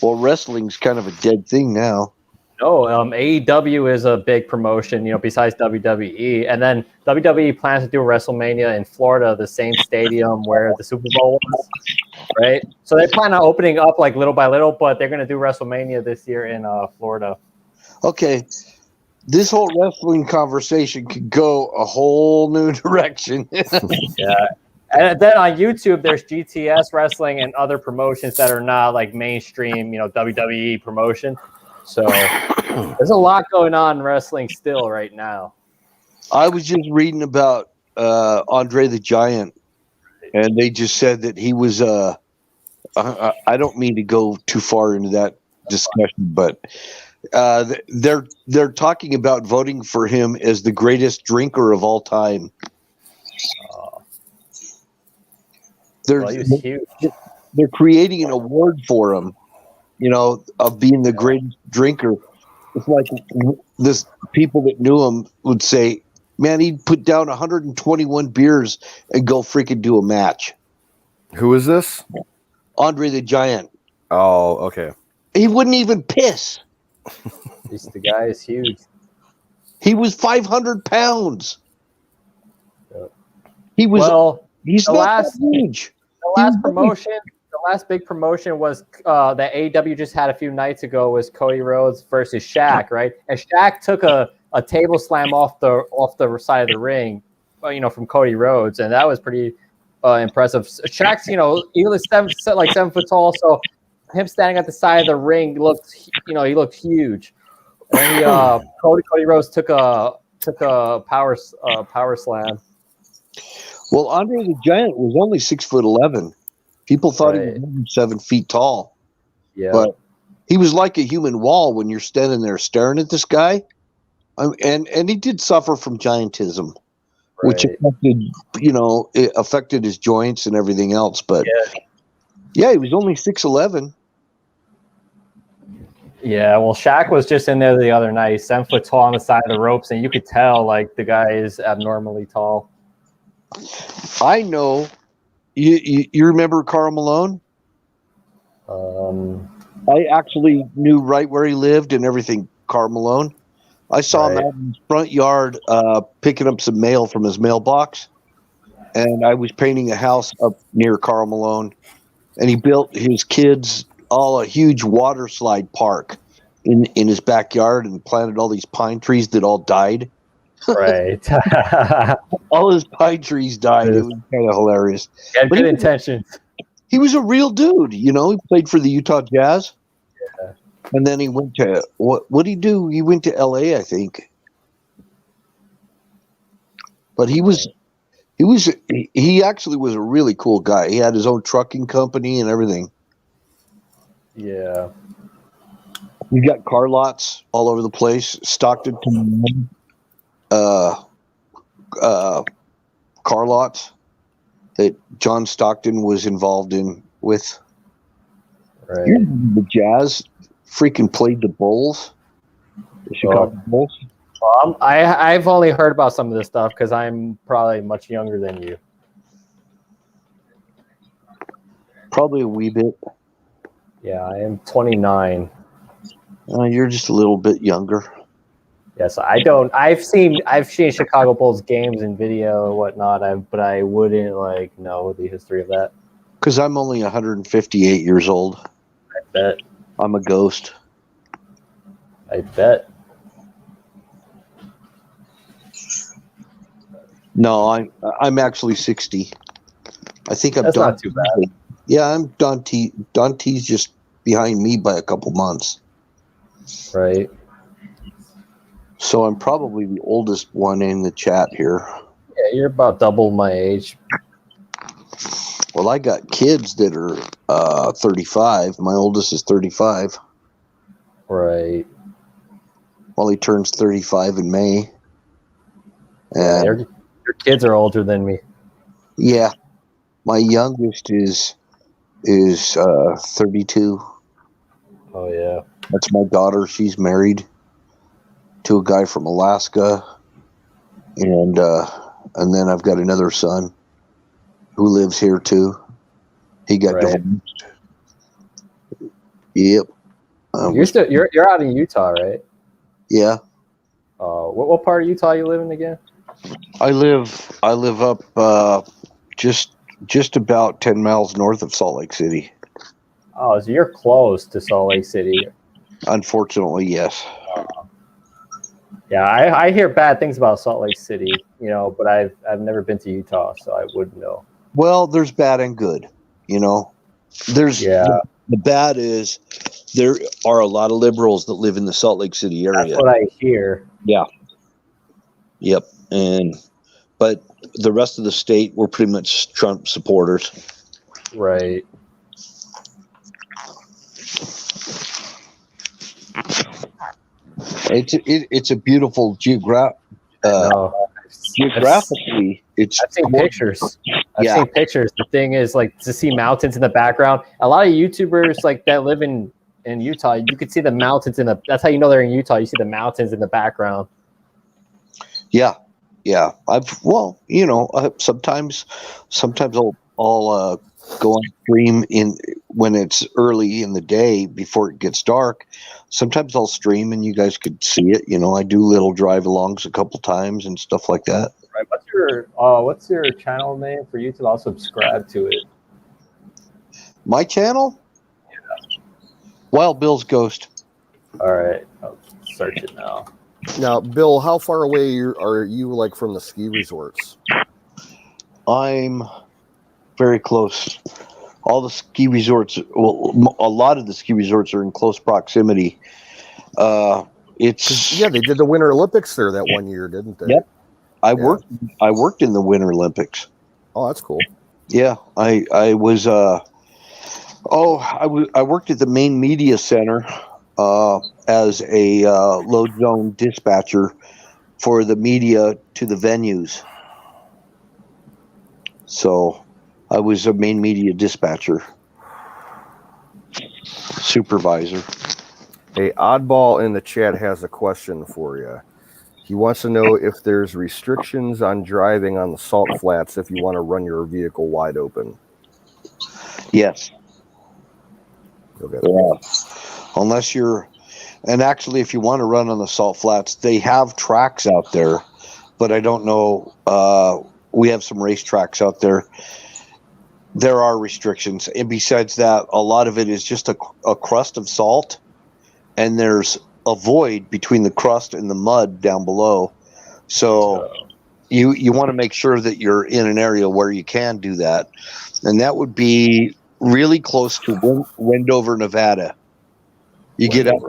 Well, wrestling's kind of a dead thing now. No, AEW is a big promotion, besides WWE. And then WWE plans to do WrestleMania in Florida, the same stadium where the Super Bowl was, right? So they plan on opening up like little by little, but they're going to do WrestleMania this year in Florida. Okay, this whole wrestling conversation could go a whole new direction. Yeah. And then on YouTube, there's GTS wrestling and other promotions that are not like mainstream, WWE promotion. So there's a lot going on in wrestling still right now. I was just reading about Andre the Giant, and they just said that he was. I don't mean to go too far into that discussion, but they're talking about voting for him as the greatest drinker of all time. Well, he was huge. They're creating an award for him, of being the greatest drinker. It's like this people that knew him would say, man, he'd put down 121 beers and go freaking do a match. Who is this? Andre the Giant. Oh, okay. He wouldn't even piss. The guy is huge. He was 500 pounds. Yep. He was. Well, he's the not last that huge. The last big promotion was that AEW just had a few nights ago was Cody Rhodes versus Shaq, right? And Shaq took a table slam off the side of the ring, from Cody Rhodes, and that was pretty impressive. Shaq's, he was 7 foot tall, so him standing at the side of the ring he looked huge. And then Cody Rhodes took a power slam. Well, Andre the Giant was only 6'11". People thought he was 7 feet tall. Yeah, but he was like a human wall when you're standing there staring at this guy. And he did suffer from giantism, which affected his joints and everything else. But yeah, he was only 6'11". Yeah, well, Shaq was just in there the other night, 7 foot tall on the side of the ropes, and you could tell like the guy is abnormally tall. I know. You remember Karl Malone? I actually knew right where he lived and everything. Karl Malone. I saw him out in his front yard picking up some mail from his mailbox, and I was painting a house up near Karl Malone, and he built his kids all a huge water slide park in his backyard and planted all these pine trees that all died. Right. All his pine trees died. It was kind of hilarious. He had good intentions. He was a real dude, He played for the Utah Jazz. Yeah. And then he went to what did he do? He went to LA, I think. But he actually was a really cool guy. He had his own trucking company and everything. Yeah. We got car lots all over the place. Stockton car lots that John Stockton was involved with. Right. The Jazz freaking played the Bulls, the Chicago Bulls. Well, I've only heard about some of this stuff because I'm probably much younger than you. Probably a wee bit. Yeah, I am 29. You're just a little bit younger. Yes, I don't. I've seen Chicago Bulls games and video and whatnot. But I wouldn't know the history of that. Because I'm only 158 years old. I bet. I'm a ghost. I bet. No, I'm actually 60. I think I'm. That's not too bad. Yeah, I'm Don T. Don T's just behind me by a couple months. Right. So I'm probably the oldest one in the chat here. Yeah, you're about double my age. Well, I got kids that are 35. My oldest is 35. Right. Well, he turns 35 in May. And your kids are older than me. Yeah. My youngest is 32. Oh, yeah. That's my daughter. She's married to a guy from Alaska. And then I've got another son who lives here too. He got divorced. Yep. You're out in Utah, right? Yeah. What part of Utah you live in again? I live up just about 10 miles north of Salt Lake City. Oh, so you're close to Salt Lake City. Unfortunately, yes. Yeah, I hear bad things about Salt Lake City, but I've never been to Utah, so I wouldn't know. Well, there's bad and good. There's the bad is there are a lot of liberals that live in the Salt Lake City area. That's what I hear. Yeah. Yep. But the rest of the state, we're pretty much Trump supporters. Right. It's a beautiful geographically. I've seen pictures. I've seen pictures. The thing is, like, to see mountains in the background. A lot of YouTubers like that live in Utah. You could see the mountains that's how you know they're in Utah. You see the mountains in the background. Yeah. Sometimes I'll go on stream when it's early in the day before it gets dark. Sometimes I'll stream and you guys could see it. I do little drive-alongs a couple times and stuff like that. Right. What's your channel name for YouTube? I'll subscribe to it. My channel? Yeah. Wild Bill's Ghost. All right. I'll search it now. Now, Bill, how far away are you like from the ski resorts? I'm very close. All the ski resorts, a lot of the ski resorts are in close proximity. They did the Winter Olympics there that one year, didn't they? Yep. I worked in the Winter Olympics. Oh, that's cool. Yeah, I was. I worked at the main media center as a load zone dispatcher for the media to the venues. So I was a main media dispatcher, supervisor. Hey, Oddball in the chat has a question for you. He wants to know if there's restrictions on driving on the salt flats if you want to run your vehicle wide open. Yes. Okay. Yeah. Unless and actually, if you want to run on the salt flats, they have tracks out there, but I don't know. We have some race tracks out there. There are restrictions. And besides that, a lot of it is just a crust of salt, and there's a void between the crust and the mud down below. So you want to make sure that you're in an area where you can do that. And that would be really close to Wendover, Nevada. You get up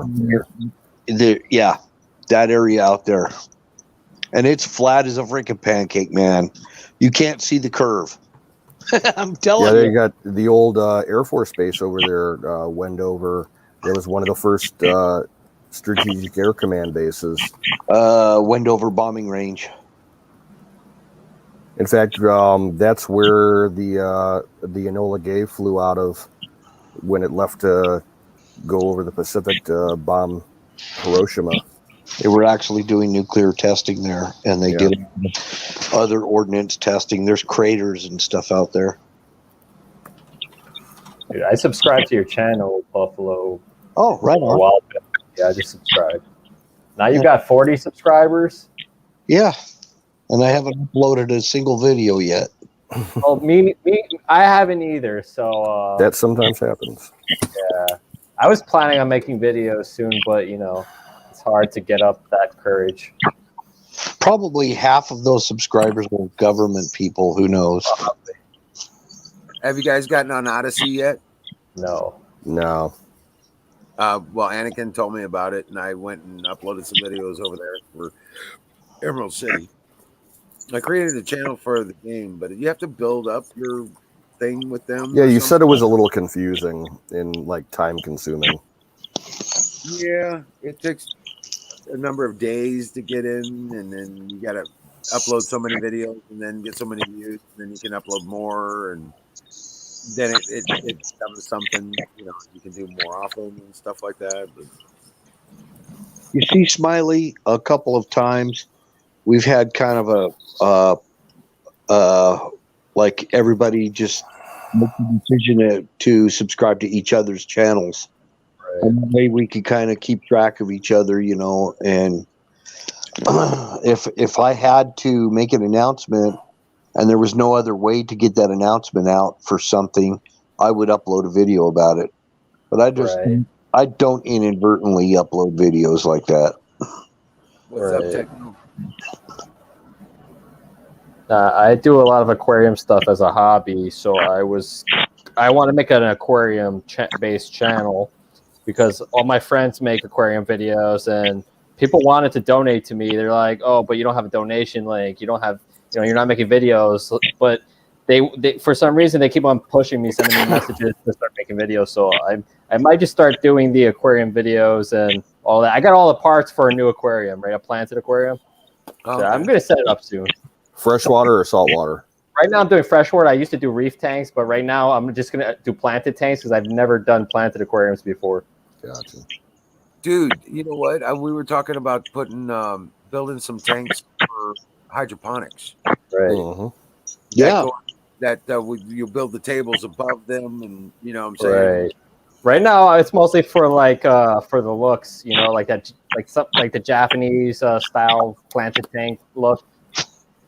that area out there. And it's flat as a freaking pancake, man. You can't see the curve. I'm telling you. Yeah, they got the old Air Force Base over there, Wendover. It was one of the first Strategic Air Command bases. Wendover Bombing Range. In fact, that's where the Enola Gay flew out of when it left to go over the Pacific to bomb Hiroshima. They were actually doing nuclear testing there, and they did other ordnance testing. There's craters and stuff out there. Dude, I subscribe to your channel, Buffalo. Oh, right on. Yeah, I just subscribed. Now you've got 40 subscribers? Yeah, and I haven't uploaded a single video yet. Well, me, I haven't either, so... that sometimes happens. Yeah. I was planning on making videos soon, but, it's hard to get up that courage. Probably half of those subscribers are government people. Who knows? Have you guys gotten on Odyssey yet? No. No. Well, Anakin told me about it, and I went and uploaded some videos over there for Emerald City. I created a channel for the game, but you have to build up your thing with them. Yeah, you said it was a little confusing and time consuming. Yeah, it takes a number of days to get in, and then you got to upload so many videos and then get so many views, and then you can upload more, and then it becomes something you can do more often and stuff like that. But you see Smiley a couple of times. We've had kind of like everybody just make the decision to subscribe to each other's channels. Right. And that way we can kind of keep track of each other, and if I had to make an announcement and there was no other way to get that announcement out for something, I would upload a video about it. But I don't inadvertently upload videos like that. What's up, Techno? I do a lot of aquarium stuff as a hobby, so I want to make an aquarium based channel because all my friends make aquarium videos and people wanted to donate to me. They're like, "Oh, but you don't have a donation link. You don't have, you're not making videos." But they for some reason they keep on pushing me, sending me messages to start making videos. So I might just start doing the aquarium videos and all that. I got all the parts for a new aquarium, right? A planted aquarium. Oh, So I'm gonna set it up soon. Freshwater or saltwater? Right now I'm doing freshwater. I used to do reef tanks, but right now I'm just gonna do planted tanks because I've never done planted aquariums before. Gotcha. Dude, you know what? We were talking about putting building some tanks for hydroponics. Right. Mm-hmm. Yeah. You build the tables above them, and you know what I'm saying. Right. Right now it's mostly for for the looks, like that, like the Japanese style planted tank look.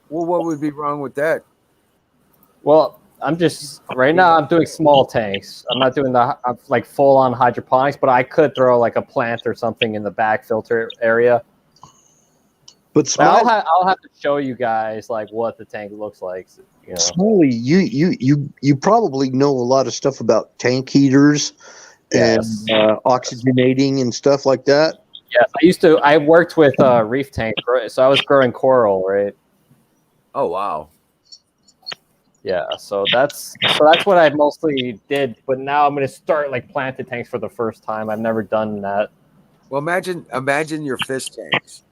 Well, what would be wrong with that? Well, I'm doing small tanks. I'm not doing the like full on hydroponics, but I could throw like a plant or something in the back filter area. But Smiley, I'll have to show you guys like what the tank looks like. Smiley, you probably know a lot of stuff about tank heaters and oxygenating and stuff like that. Yes, I worked with reef tank, so I was growing coral, right? Oh wow. Yeah, so that's what I mostly did, but now I'm gonna start like planted tanks for the first time. I've never done that. Well, imagine your fish tanks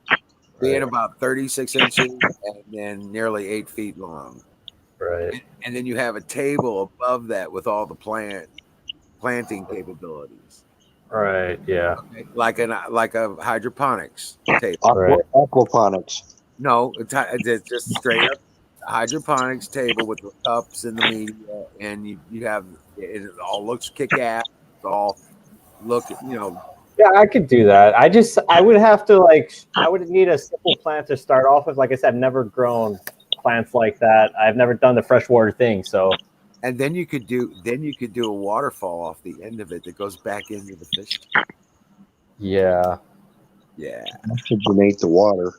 being about 36 inches and then nearly 8 feet long. Right. And then you have a table above that with all the planting capabilities. Right. Yeah. Okay. Like a hydroponics table. Right. Aquaponics. No, it's just straight up hydroponics table with the cups and the media, and you have it all looks kick ass. It's all look, Yeah, I could do that. I would have to I would need a simple plant to start off with. Like I said, I've never grown plants like that. I've never done the freshwater thing, so. And then you could do a waterfall off the end of it that goes back into the fish tank. Yeah. Yeah. Oxygenate the water.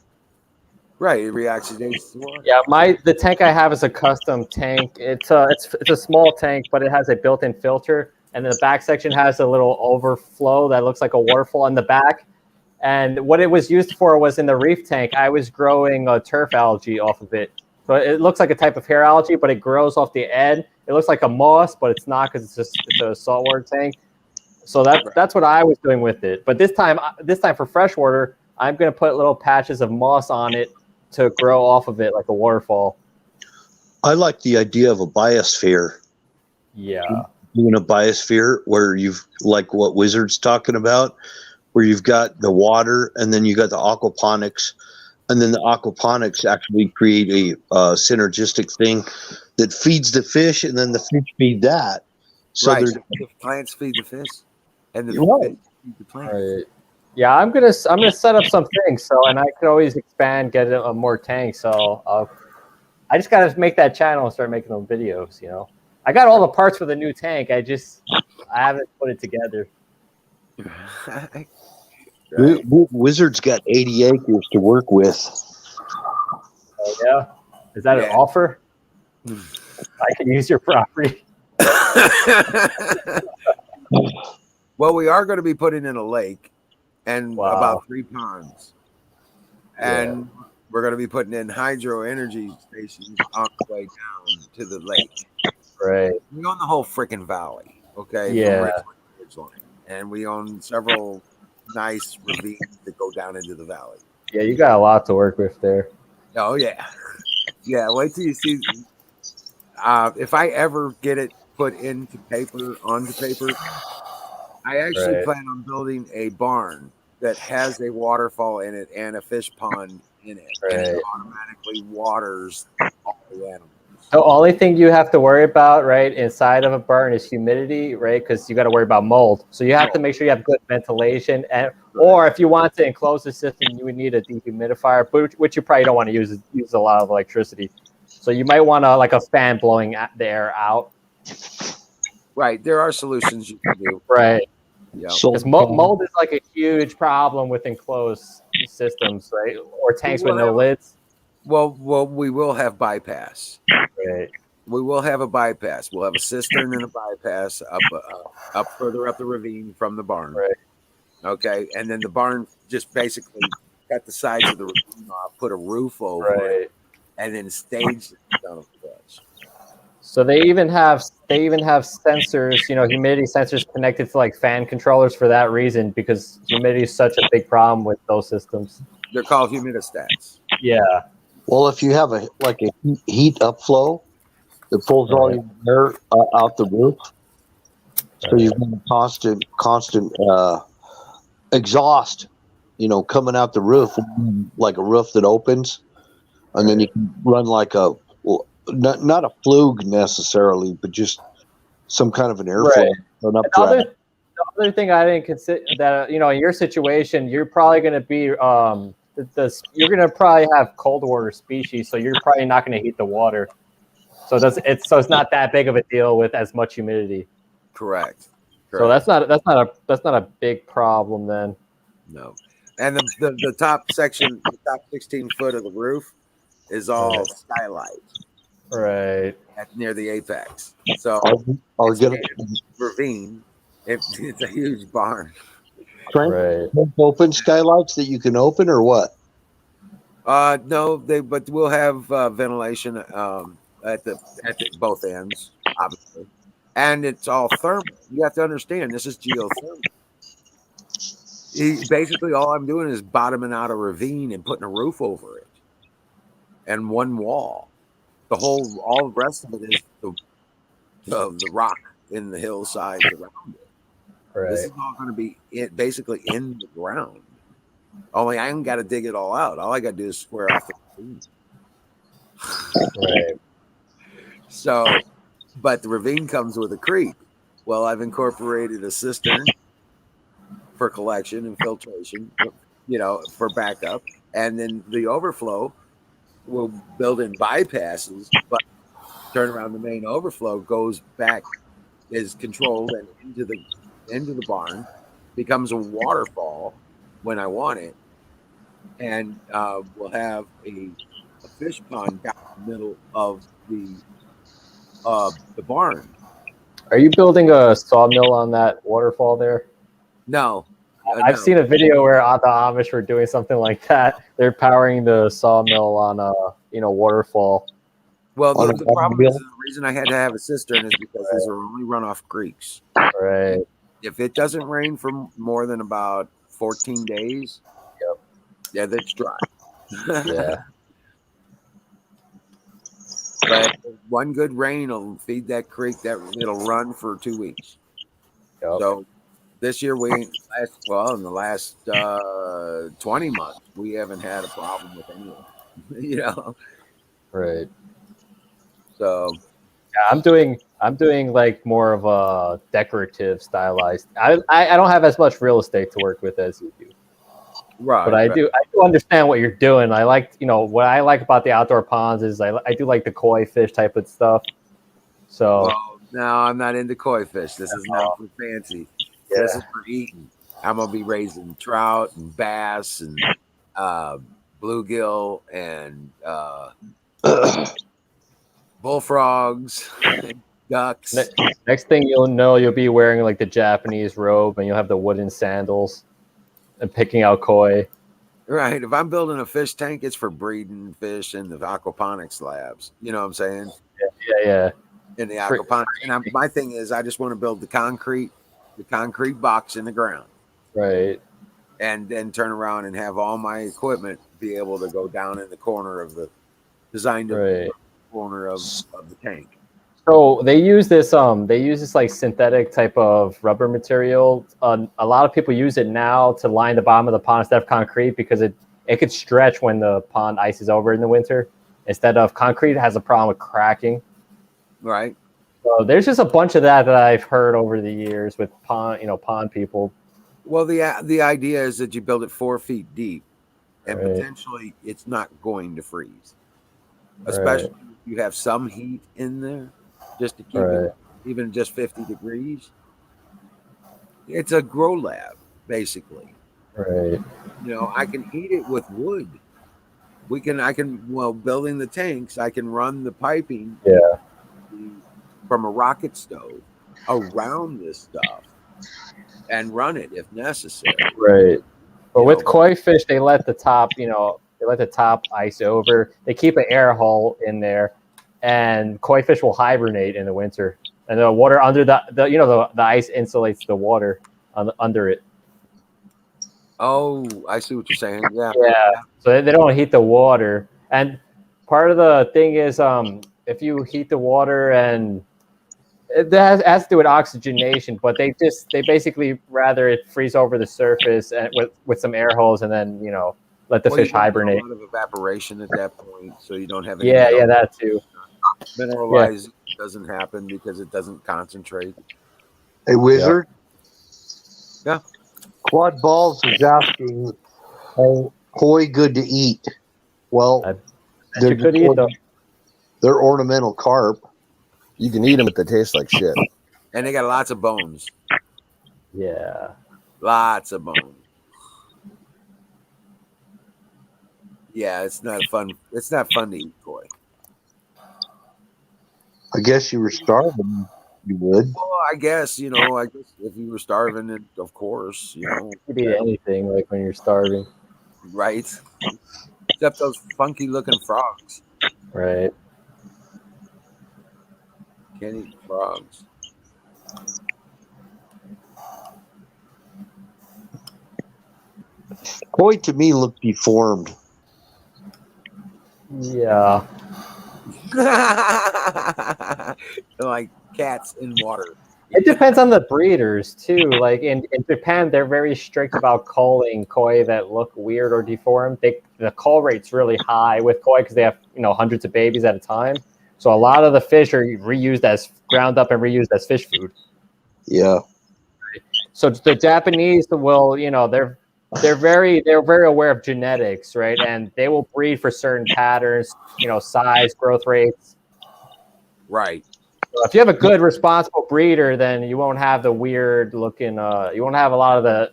Right, it reoxygenates the water. Yeah, the tank I have is a custom tank. It's a small tank, but it has a built-in filter, and the back section has a little overflow that looks like a waterfall in the back. And what it was used for was in the reef tank. I was growing a turf algae off of it, so it looks like a type of hair algae, but it grows off the end. It looks like a moss, but it's not because it's a saltwater tank. So that's what I was doing with it. But this time for freshwater, I'm gonna put little patches of moss on it to grow off of it like a waterfall. I like the idea of a biosphere. Yeah. Doing a biosphere where you've like what Wizard's talking about, where you've got the water and then you got the aquaponics, and then the aquaponics actually create a synergistic thing that feeds the fish, and then the fish feed that. So right, the plants feed the fish, and the fish feed the plants. Right. Yeah, I'm gonna set up some things. So, and I could always expand, get a more tank. So, I just gotta make that channel and start making those videos. I got all the parts for the new tank. I haven't put it together. Right. Wizard's got 80 acres to work with. Oh yeah, is that an offer? I can use your property. Well, we are going to be putting in a lake and about 3 ponds, and we're going to be putting in hydro energy stations on the way down to the lake. Right. We own the whole freaking valley. Okay. Yeah. And we own several nice ravines that go down into the valley. Yeah, you got a lot to work with there. Oh yeah, yeah. Wait till you see. If I ever get it put onto paper, I actually plan on building a barn that has a waterfall in it and a fish pond in it, and it automatically waters all the animals. The only thing you have to worry about, right, inside of a barn is humidity, right? Because you got to worry about mold. So you have to make sure you have good ventilation, or if you want to enclose the system, you would need a dehumidifier, which you probably don't want to use a lot of electricity. So you might want to like a fan blowing the air out. Right, there are solutions you can do. Right. Yeah. Because mold is like a huge problem with enclosed systems, right? Or tanks with no lids. Well, we will have bypass. Right. We will have a bypass. We'll have a cistern and a bypass up further up the ravine from the barn. Right. Okay, and then the barn just basically cut the sides of the ravine off, put a roof over it, and then stage the son of a bitch. So they even have sensors, humidity sensors connected to like fan controllers for that reason, because humidity is such a big problem with those systems. They're called humidistats. Yeah. Well, if you have a heat upflow, it pulls all your air out the roof, so you've got a constant exhaust, coming out the roof, like a roof that opens, and then you can run like not a fluke necessarily, but just some kind of an airflow. An updraft. The other thing I didn't consider that in your situation, you're probably going to be you're going to probably have cold water species, so you're probably not going to heat the water. So it's not that big of a deal with as much humidity. Correct. So that's not a big problem then. No, and the top section, the top 16 foot of the roof, is all skylight. Right. Near the apex. So I'll get a ravine. It's a huge barn. Right. Open skylights that you can open, or what? No, but we'll have ventilation at the both ends, obviously, and it's all thermal. You have to understand, this is geothermal. Basically, all I'm doing is bottoming out a ravine and putting a roof over it, and one wall. All the rest of it is the rock in the hillsides around it. Right. This is all going to be basically in the ground. Only I ain't got to dig it all out. All I got to do is square off the ravine. Right. So, but the ravine comes with a creek. Well, I've incorporated a cistern for collection and filtration, for backup, and then the overflow will build in bypasses, but turn around the main overflow goes back, is controlled and into the barn, becomes a waterfall when I want it, and we'll have a fish pond down the middle of the barn. Are you building a sawmill on that waterfall there? No. I've seen a video where the Amish were doing something like that. They're powering the sawmill on a waterfall. Well, the problem is, the reason I had to have a cistern is because these are only runoff creeks. Right. If it doesn't rain for more than about 14 days, yeah, that's dry. Yeah. But one good rain will feed that creek. It'll run for 2 weeks. Yep. So this year in the last 20 months, we haven't had a problem with anyone. Right. So yeah, I'm doing like more of a decorative stylized. I don't have as much real estate to work with as you do. Right. But I do understand what you're doing. I like, what I like about the outdoor ponds is I do like the koi fish type of stuff. So no, I'm not into koi fish. This is not for fancy. Yeah. This is for eating. I'm gonna be raising trout and bass and bluegill and bullfrogs, ducks. Next thing you'll know, you'll be wearing like the Japanese robe and you'll have the wooden sandals and picking out koi. Right. If I'm building a fish tank, it's for breeding fish in the aquaponics labs. You know what I'm saying? Yeah. In the aquaponics. And my thing is, I just want to build the concrete box in the ground. Right. And then turn around and have all my equipment be able to go down in the corner of the corner of the tank. So they use this like synthetic type of rubber material. A lot of people use it now to line the bottom of the pond instead of concrete because it could stretch when the pond ices over in the winter. Instead of concrete, it has a problem with cracking. Right. So there's just a bunch of that I've heard over the years with pond people. Well, the idea is that you build it 4 feet deep, and potentially it's not going to freeze, especially if you have some heat in there, just to keep it even just 50 degrees. It's a grow lab, basically. Right. I can heat it with wood. Building the tanks, I can run the piping Yeah. from a rocket stove around this stuff and run it if necessary. Right. But You with know, koi fish, they let the top, they let the top ice over. They keep an air hole in there, and koi fish will hibernate in the winter. And the water under the ice insulates the water under it. Oh, I see what you're saying. Yeah. Yeah. So they don't heat the water. And part of the thing is, if you heat the water, and that has to do with oxygenation, but they basically rather it freeze over the surface and with some air holes, and then let the Well, fish you don't get hibernate. a lot of evaporation at that point, so you don't have any Yeah, that too. mineralized doesn't happen because it doesn't concentrate. Hey, Wizard. Yeah. Quad Balls is asking, "Are koi good to eat?" Well, You could eat them. they're ornamental carp. You can eat them, but they taste like shit. And they got lots of bones. Yeah. Lots of bones. Yeah, it's not fun. It's not fun to eat koi. I guess you were starving. You would. Well, I guess if you were starving, then of course, You could eat anything like when you're starving. right? Except those funky looking frogs. Right. Can't eat frogs. Koi to me look deformed. Yeah. Like cats in water. It depends on the breeders too. Like in Japan, they're very strict about culling koi that look weird or deformed. The cull rate's really high with koi because they have hundreds of babies at a time. So a lot of the fish are reused as ground up and reused as fish food. Yeah. So the Japanese will, they're very aware of genetics, right? And they will breed for certain patterns, size, growth rates. Right. So if you have a good, responsible breeder, then you won't have the weird looking. You won't have a lot of the.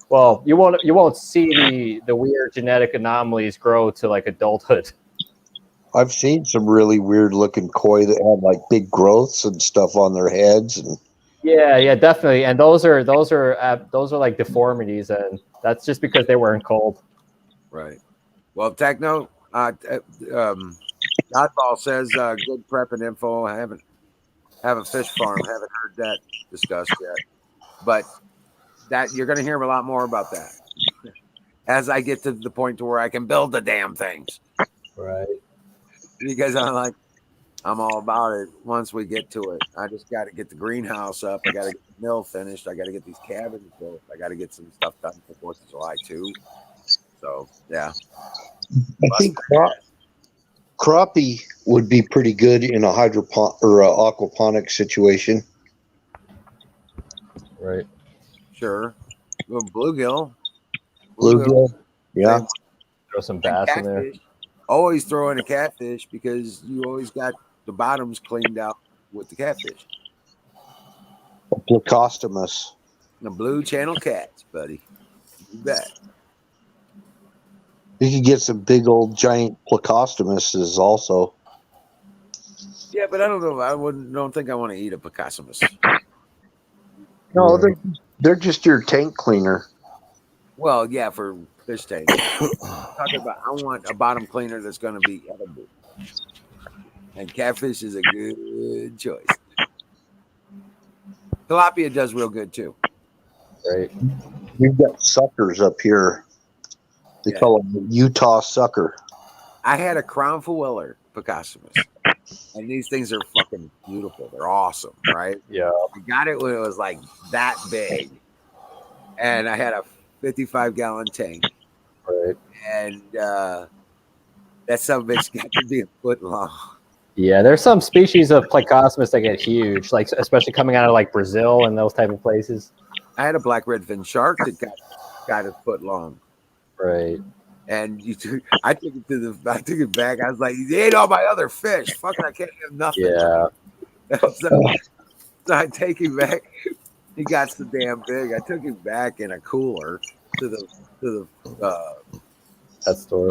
Well, you won't see the weird genetic anomalies grow to like adulthood. I've seen some really weird looking koi that have like big growths and stuff on their heads, and Yeah, definitely. And those are like deformities, and that's just because they weren't cold. Right. Well, Techno, Godball says good prep and info. I haven't have a fish farm. Haven't heard that discussed yet, but that you're going to hear a lot more about that as I get to the point to where I can build the damn things. Right. Because I'm all about it. Once we get to it, I just got to get the greenhouse up. I got to get the mill finished. I got to get these cabins built. I got to get some stuff done for 4th of July too. So yeah, I think crappie would be pretty good in a aquaponic situation. Right. Sure. Well, bluegill. Yeah. Throw some bass in there. Always throw in a catfish because you always got the bottoms cleaned out with the catfish. Plecostomus. The blue channel cats, buddy. You bet. You could get some big old giant plecostomuses also. Yeah, but I don't know. Don't think I want to eat a plecostomus. No, they're just your tank cleaner. Well, yeah, for fish tank. Talking about, I want a bottom cleaner that's going to be edible. And catfish is a good choice. Tilapia does real good too. Right. We've got suckers up here. They call them Utah sucker. I had a crown Fuller Plecostomus. And these things are fucking beautiful. They're awesome, right? Yeah. I got it when it was like that big. And I had a 55-gallon tank. Right. And that son of a bitch got to be a foot long. Yeah, there's some species of Plecostomus that get huge, like especially coming out of like Brazil and those type of places. I had a black redfin shark that got a foot long. Right. And I took it back. I was like, he ate all my other fish. Fucking, I can't have nothing. Yeah. So I take him back. He got so damn big. I took him back in a cooler to the to That story.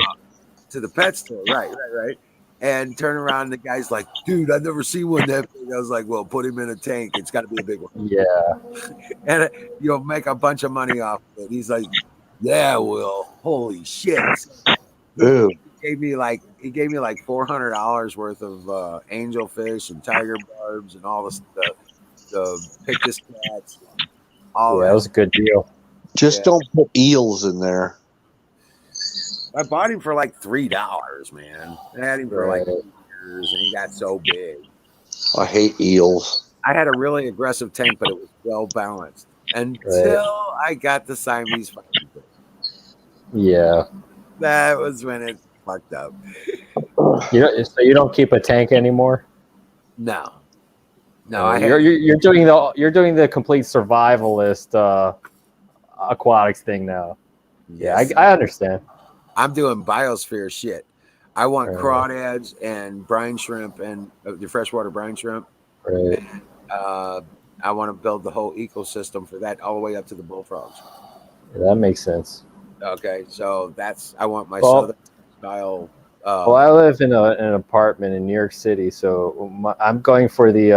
the pet store. Right. And turn around, and the guy's like, "Dude, I've never seen one that big." I was like, "Well, put him in a tank. It's got to be a big one, Yeah. and you'll make a bunch of money off of it." He's like, "Yeah, Will. Holy shit!" Ooh. He gave me like $400 worth of angelfish and tiger barbs and all the pictus cats. All Yeah, that. that was a good deal. Just don't put eels in there. I bought him for like $3, man. I had him for like Right. 2 years, and he got so big. I hate eels. I had a really aggressive tank, but it was well balanced until I got the Siamese fucking thing. Yeah. That was when it fucked up. So you don't keep a tank anymore? No, you're doing the complete survivalist aquatics thing now. Yes. Yeah, I understand. I'm doing biosphere shit. I want Right. crawdads and brine shrimp and the freshwater brine shrimp. Right. I want to build the whole ecosystem for that all the way up to the bullfrogs. Yeah, that makes sense. Okay, so Oh. I want my southern style. Well, I live in an apartment in New York City, so I'm going for the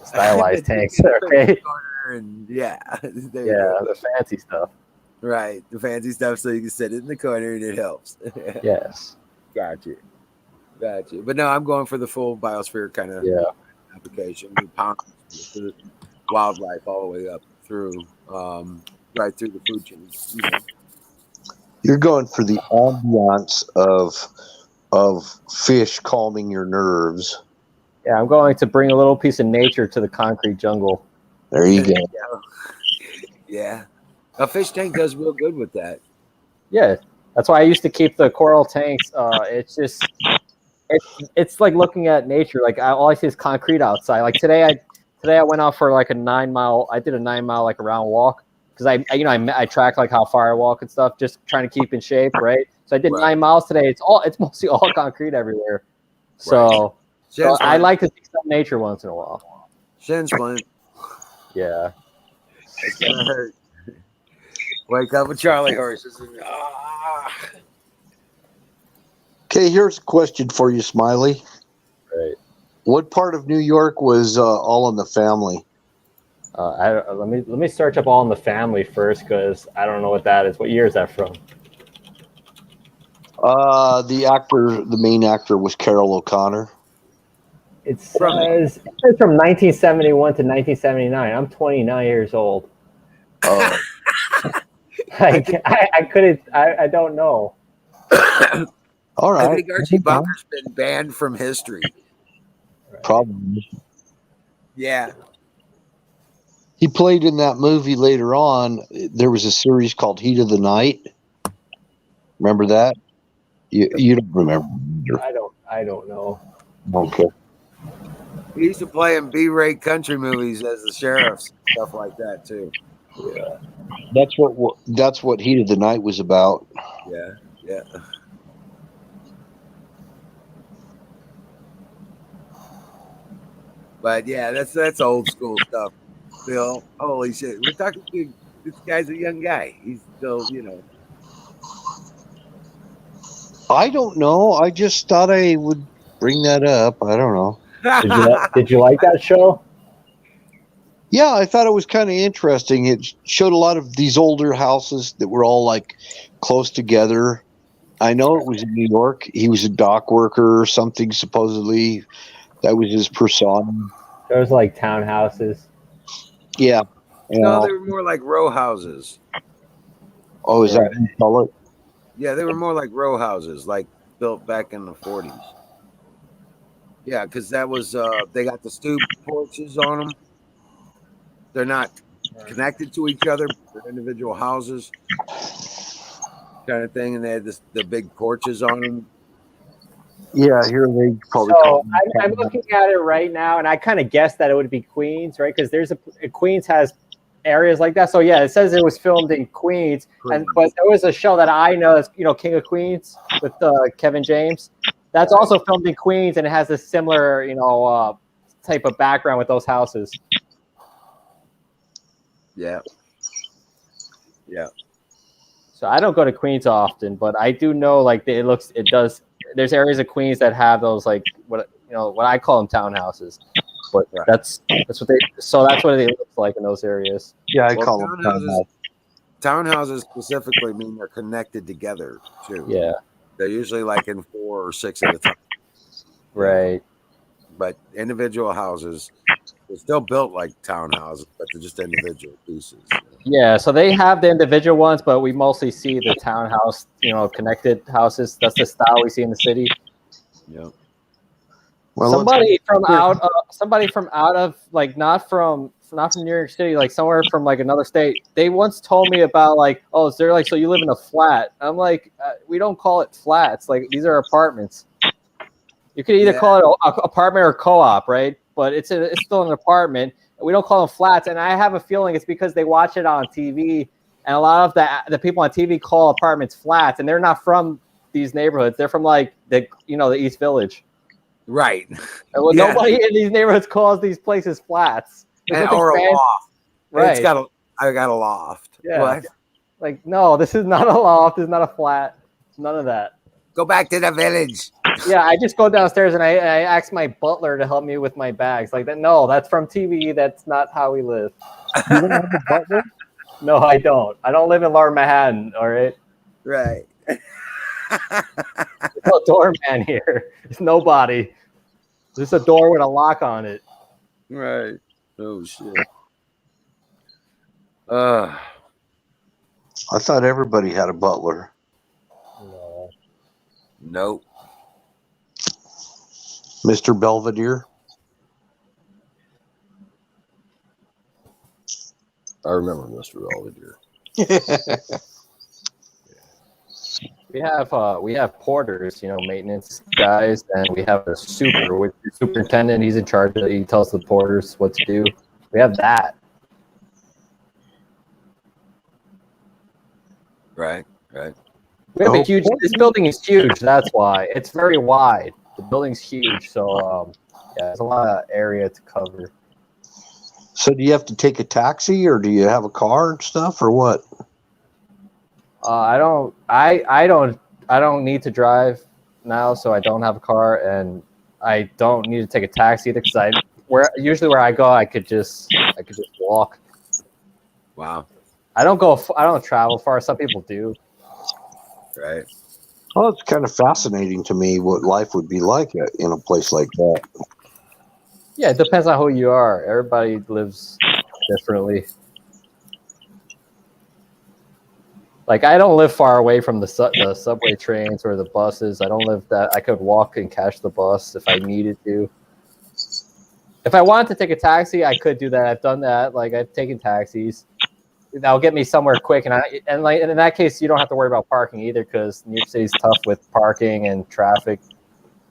stylized tanks. Okay. And yeah, there you Yeah, go. the fancy stuff. Right, the fancy stuff, so you can sit it in the corner and it helps. Yes. Gotcha. But no, I'm going for the full biosphere kind of application. The ponds, the wildlife, all the way up through, right through the food chain. You know. You're going for the ambiance of fish calming your nerves. Yeah, I'm going to bring a little piece of nature to the concrete jungle. There you go. Yeah, a fish tank does real good with that. Yeah, that's why I used to keep the coral tanks. It's just, it's like looking at nature. Like all I see is concrete outside. Like today I went out for like a 9 mile. I did a 9 mile like around walk because I track like how far I walk and stuff, just trying to keep in shape, right? So I did 9 miles today. It's mostly all concrete everywhere. So, so I like to see some nature once in a while. Shin splint. Yeah. It's gonna hurt. Wake up with Charlie horses. Okay, here's a question for you, Smiley. Right. What part of New York was All in the Family? Let me search up All in the Family first because I don't know what that is. What year is that from? The main actor was Carol O'Connor. It says it's from 1971 to 1979. I'm 29 years old. Oh. I couldn't. I don't know. All right. I think Archie Bunker's been banned from history. Probably. Yeah. He played in that movie later on. There was a series called Heat of the Night. Remember that? You don't remember. I don't know. Okay. He used to play in B-rate country movies as the sheriffs, stuff like that too. Yeah. That's what Heat of the Night was about. Yeah. But yeah, that's old school stuff. Bill, holy shit. We're talking to this guy's a young guy. He's still, I don't know. I just thought I would bring that up. I don't know. Did you like that show? Yeah, I thought it was kind of interesting. It showed a lot of these older houses that were all like close together. I know it was in New York. He was a dock worker or something, supposedly. That was his persona. Those like townhouses. Yeah. No, they were more like row houses. Oh, is that what you call it? Yeah, they were more like row houses, like built back in the 40s. Yeah, because that was they got the stoop porches on them. They're not connected to each other, but they're individual houses, kind of thing, and they had the big porches on them. Yeah, here they probably. So I'm looking at it right now, and I kind of guessed that it would be Queens, right? Because Queens has areas like that. So yeah, it says it was filmed in Queens, but there was a show that I know that's King of Queens with Kevin James. That's also filmed in Queens, and it has a similar type of background with those houses. Yeah. So I don't go to Queens often, but I do know like it does. There's areas of Queens that have those like what I call them townhouses, but that's what they look like in those areas. Yeah, I Well, call them townhouses. Townhouses specifically mean they're connected together too. Yeah, They're usually like in 4 or 6 at a time. right. But individual houses, they're still built like townhouses, but they're just individual pieces. Yeah, so they have the individual ones, but we mostly see the townhouse, connected houses. That's the style we see in the city. Yeah. Well, somebody from out of like not from New York City, like somewhere from like another state. They once told me about like, oh, is there like, so you live in a flat? I'm like, we don't call it flats. Like these are apartments. You could either call it an apartment or co-op, right? But it's still an apartment. We don't call them flats, and I have a feeling it's because they watch it on TV, and a lot of the people on TV call apartments flats, and they're not from these neighborhoods. They're from like the East Village. Right. Nobody in these neighborhoods calls these places flats. Or a loft. Right. I got a loft. Yeah. What? Like, no, this is not a loft. This is not a flat. None of that. Go back to the village. Yeah, I just go downstairs and I ask my butler to help me with my bags. Like that. No, that's from TV. That's not how we live. You don't have a butler? No, I don't. I don't live in Lower Manhattan. All right. Right. There's no doorman here. There's nobody. There's a door with a lock on it. Right. Oh shit. I thought everybody had a butler. No. Nope. Mr. Belvedere. I remember Mr. Belvedere. We have porters, maintenance guys, and we have a superintendent. He's in charge. He tells the porters what to do. We have that. Right. We have a huge. This building is huge. That's why it's very wide. The building's huge, so there's a lot of area to cover. So do you have to take a taxi, or do you have a car and stuff, or what? I don't need to drive now, so I don't have a car, and I don't need to take a taxi either because where I go, I could just walk. Wow. I don't travel far. Some people do. Right. Well, it's kind of fascinating to me what life would be like in a place like that. Yeah, it depends on who you are. Everybody lives differently. Like, I don't live far away from the subway trains or the buses. I don't live that. I could walk and catch the bus if I needed to. If I wanted to take a taxi, I could do that. I've done that. Like, I've taken taxis. That'll get me somewhere quick. And in that case, you don't have to worry about parking either because New York City's tough with parking and traffic.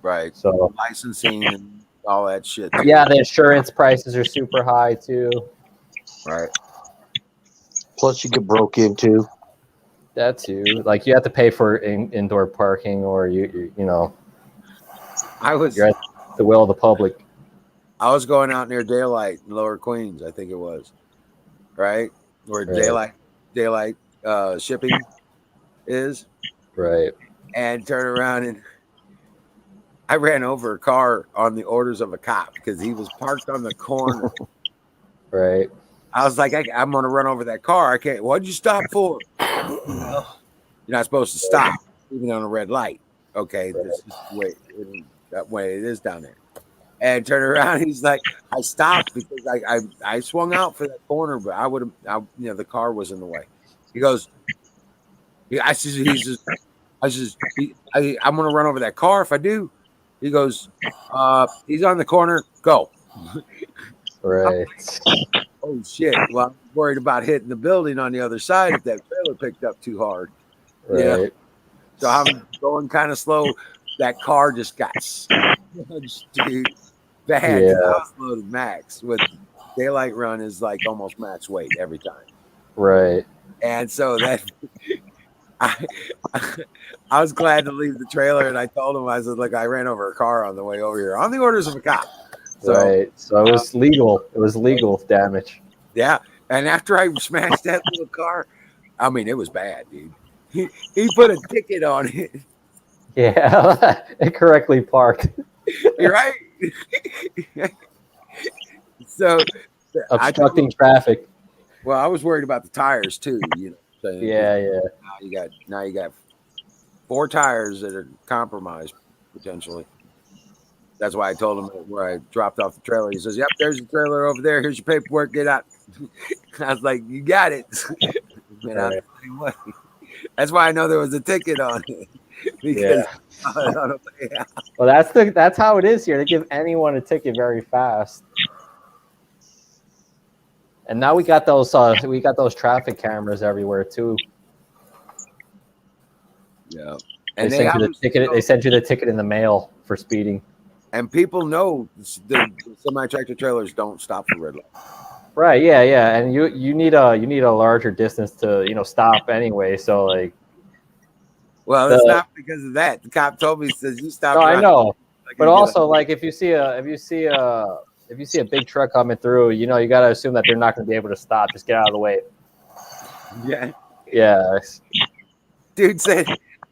Right. So licensing and all that shit. Yeah, the insurance prices are super high too. Right. Plus, you get broke into. That too. Like you have to pay for indoor parking, or you're at the will of the public. I was going out near Daylight in Lower Queens, I think it was, right? Where Daylight shipping is. Right. And turn around and I ran over a car on the orders of a cop because he was parked on the corner. Right. I was like, I'm going to run over that car. I can't. What'd you stop for? You're not supposed to stop, even on a red light. Okay, this is that way it is down there. And turn around, he's like, I stopped because I swung out for that corner, but the car was in the way. He goes, I'm going to run over that car if I do. He goes, he's on the corner. Go. Right. Oh shit! Well, I'm worried about hitting the building on the other side if that trailer picked up too hard. Right. So I'm going kind of slow. That car just got smudged, dude. Bad. Yeah. I was loaded max. With Daylight Run is like almost max weight every time. Right. And so that I was glad to leave the trailer, and I told him, I said, "Look, I ran over a car on the way over here on the orders of a cop." So, right. So it was legal. It was legal damage. Yeah. And after I smashed that little car, I mean, it was bad, dude. he put a ticket on it. Yeah, incorrectly parked, You're right. So obstructing traffic. well, I was worried about the tires too. You know, what I'm saying? 'Cause Yeah. now you got 4 tires that are compromised potentially. That's why I told him where I dropped off the trailer. He says, "Yep, there's the trailer over there. Here's your paperwork. Get out." I was like, "You got it." Man, I'm the same way. That's why I know there was a ticket on it because Well, that's how it is here. They give anyone a ticket very fast. And now we got those traffic cameras everywhere too. Yeah. And they send you the ticket. They send you the ticket in the mail for speeding. And people know the semi-tractor trailers don't stop for red light. Right. Yeah. And you need a larger distance to stop anyway. So like. Well, it's not because of that. The cop told me, says you stop. No, I know. But also, like if you see a big truck coming through, you got to assume that they're not going to be able to stop. Just get out of the way. Yeah. Yeah. Dude said,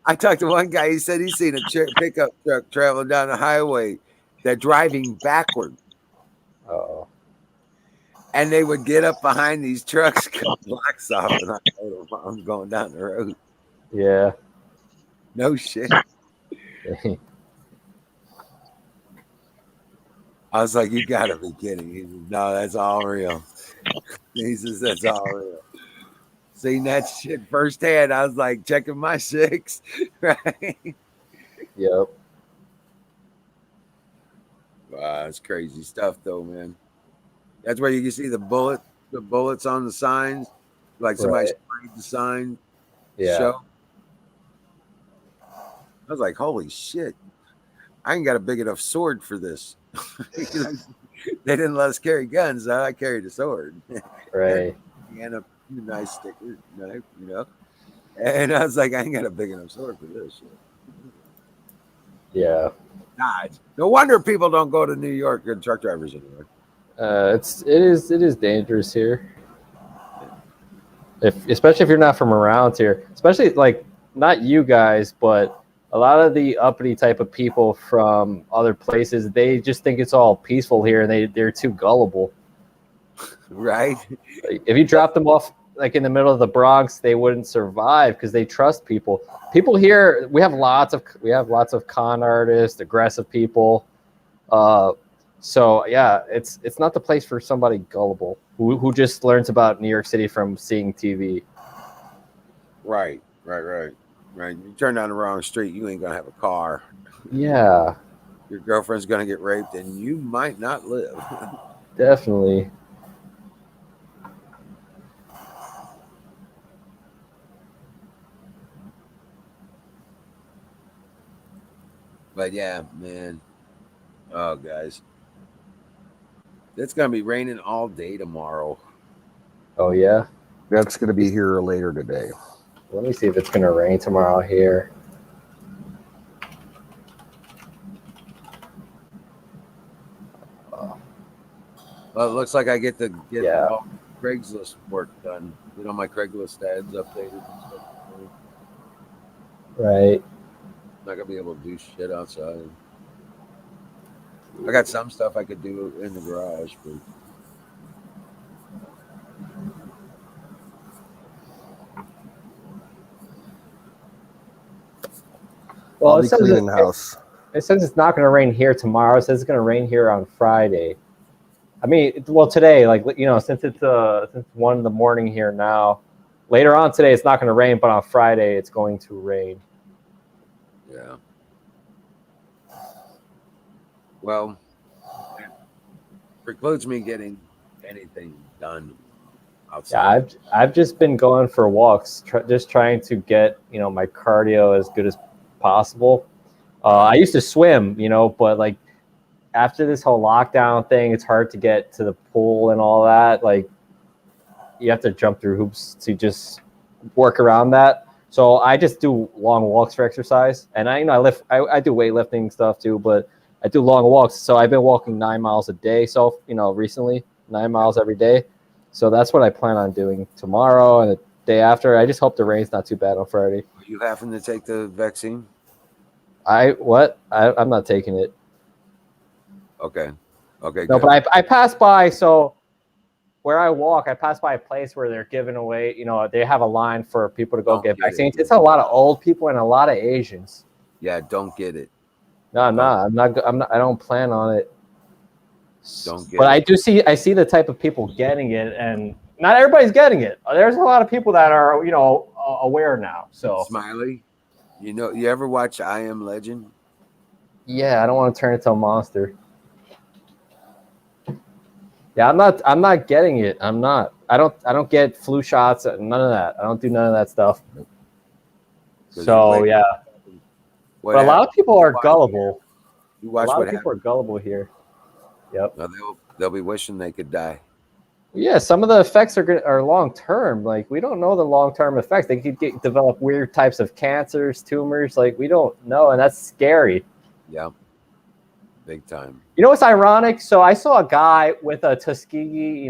I talked to one guy. He said he's seen a pickup truck traveling down the highway. They're driving backward. Oh. And they would get up behind these trucks, cut blocks off, and I'm going down the road. Yeah. No shit. I was like, you gotta be kidding. He says, no, that's all real. He says, that's all real. Seen that shit firsthand. I was like, checking my 6, right? Yep. Wow, that's crazy stuff though, man. That's where you can see the bullets on the signs. Like somebody sprayed the sign. Yeah. Show. I was like, holy shit. I ain't got a big enough sword for this. They didn't let us carry guns, so I carried a sword. Right. And a nice sticker knife, And I was like, I ain't got a big enough sword for this shit. Yeah. God. No wonder people don't go to New York and truck drivers anymore. It is dangerous here. Especially if you're not from around here. Especially like not you guys, but a lot of the uppity type of people from other places, they just think it's all peaceful here, and they're too gullible. Right? Like, if you drop them off like in the middle of the Bronx, they wouldn't survive because they trust people. People here, we have lots of con artists, aggressive people. So yeah, it's not the place for somebody gullible who just learns about New York City from seeing TV. Right. You turn down the wrong street, you ain't gonna have a car. Yeah. Your girlfriend's gonna get raped, and you might not live. Definitely. But yeah, man. Oh, guys. It's going to be raining all day tomorrow. Oh, yeah? That's going to be here later today. Let me see if it's going to rain tomorrow here. Well, it looks like I get all Craigslist work done. Get all my Craigslist ads updated and stuff. Right. Not gonna be able to do shit outside. I got some stuff I could do in the garage, but well, I'll be cleaning the house. It says it's not going to rain here tomorrow. It says it's going to rain here on Friday. I mean, well, today, like since it's 1 a.m. here now. Later on today, it's not going to rain, but on Friday, it's going to rain. yeah. Well, it precludes me getting anything done outside. Yeah, I've just been going for walks, just trying to get my cardio as good as possible. I used to swim, but like after this whole lockdown thing, it's hard to get to the pool and all that. Like you have to jump through hoops to just work around that. So I just do long walks for exercise, and I do weightlifting stuff too, but I do long walks. So I've been walking 9 miles a day. So recently 9 miles every day. So that's what I plan on doing tomorrow and the day after. I just hope the rain's not too bad on Friday. Are you having to take the vaccine? I'm not taking it. Okay. Okay. No, Good. but I pass by. So where I walk, I pass by a place where they're giving away. They have a line for people to go Don't get get it. vaccines. It's a lot of old people and a lot of Asians. Yeah. Don't get it. No, I'm not. I'm not. I don't plan on it. Don't get But it. I see the type of people getting it, and not everybody's getting it. There's a lot of people that are, aware now. So Smiley, you ever watch I Am Legend? yeah, I don't want to turn into a monster. Yeah, I'm not getting it. I'm not. I don't get flu shots. None of that. I don't do none of that stuff. So yeah, but a lot of people are gullible. You A watch lot what of people are gullible here. Yep. No, they'll be wishing they could die. Yeah, some of the effects are long term. Like we don't know the long term effects. They could develop weird types of cancers, tumors. Like we don't know, and that's scary. Yeah, big time. You know what's ironic? So I saw a guy with a Tuskegee,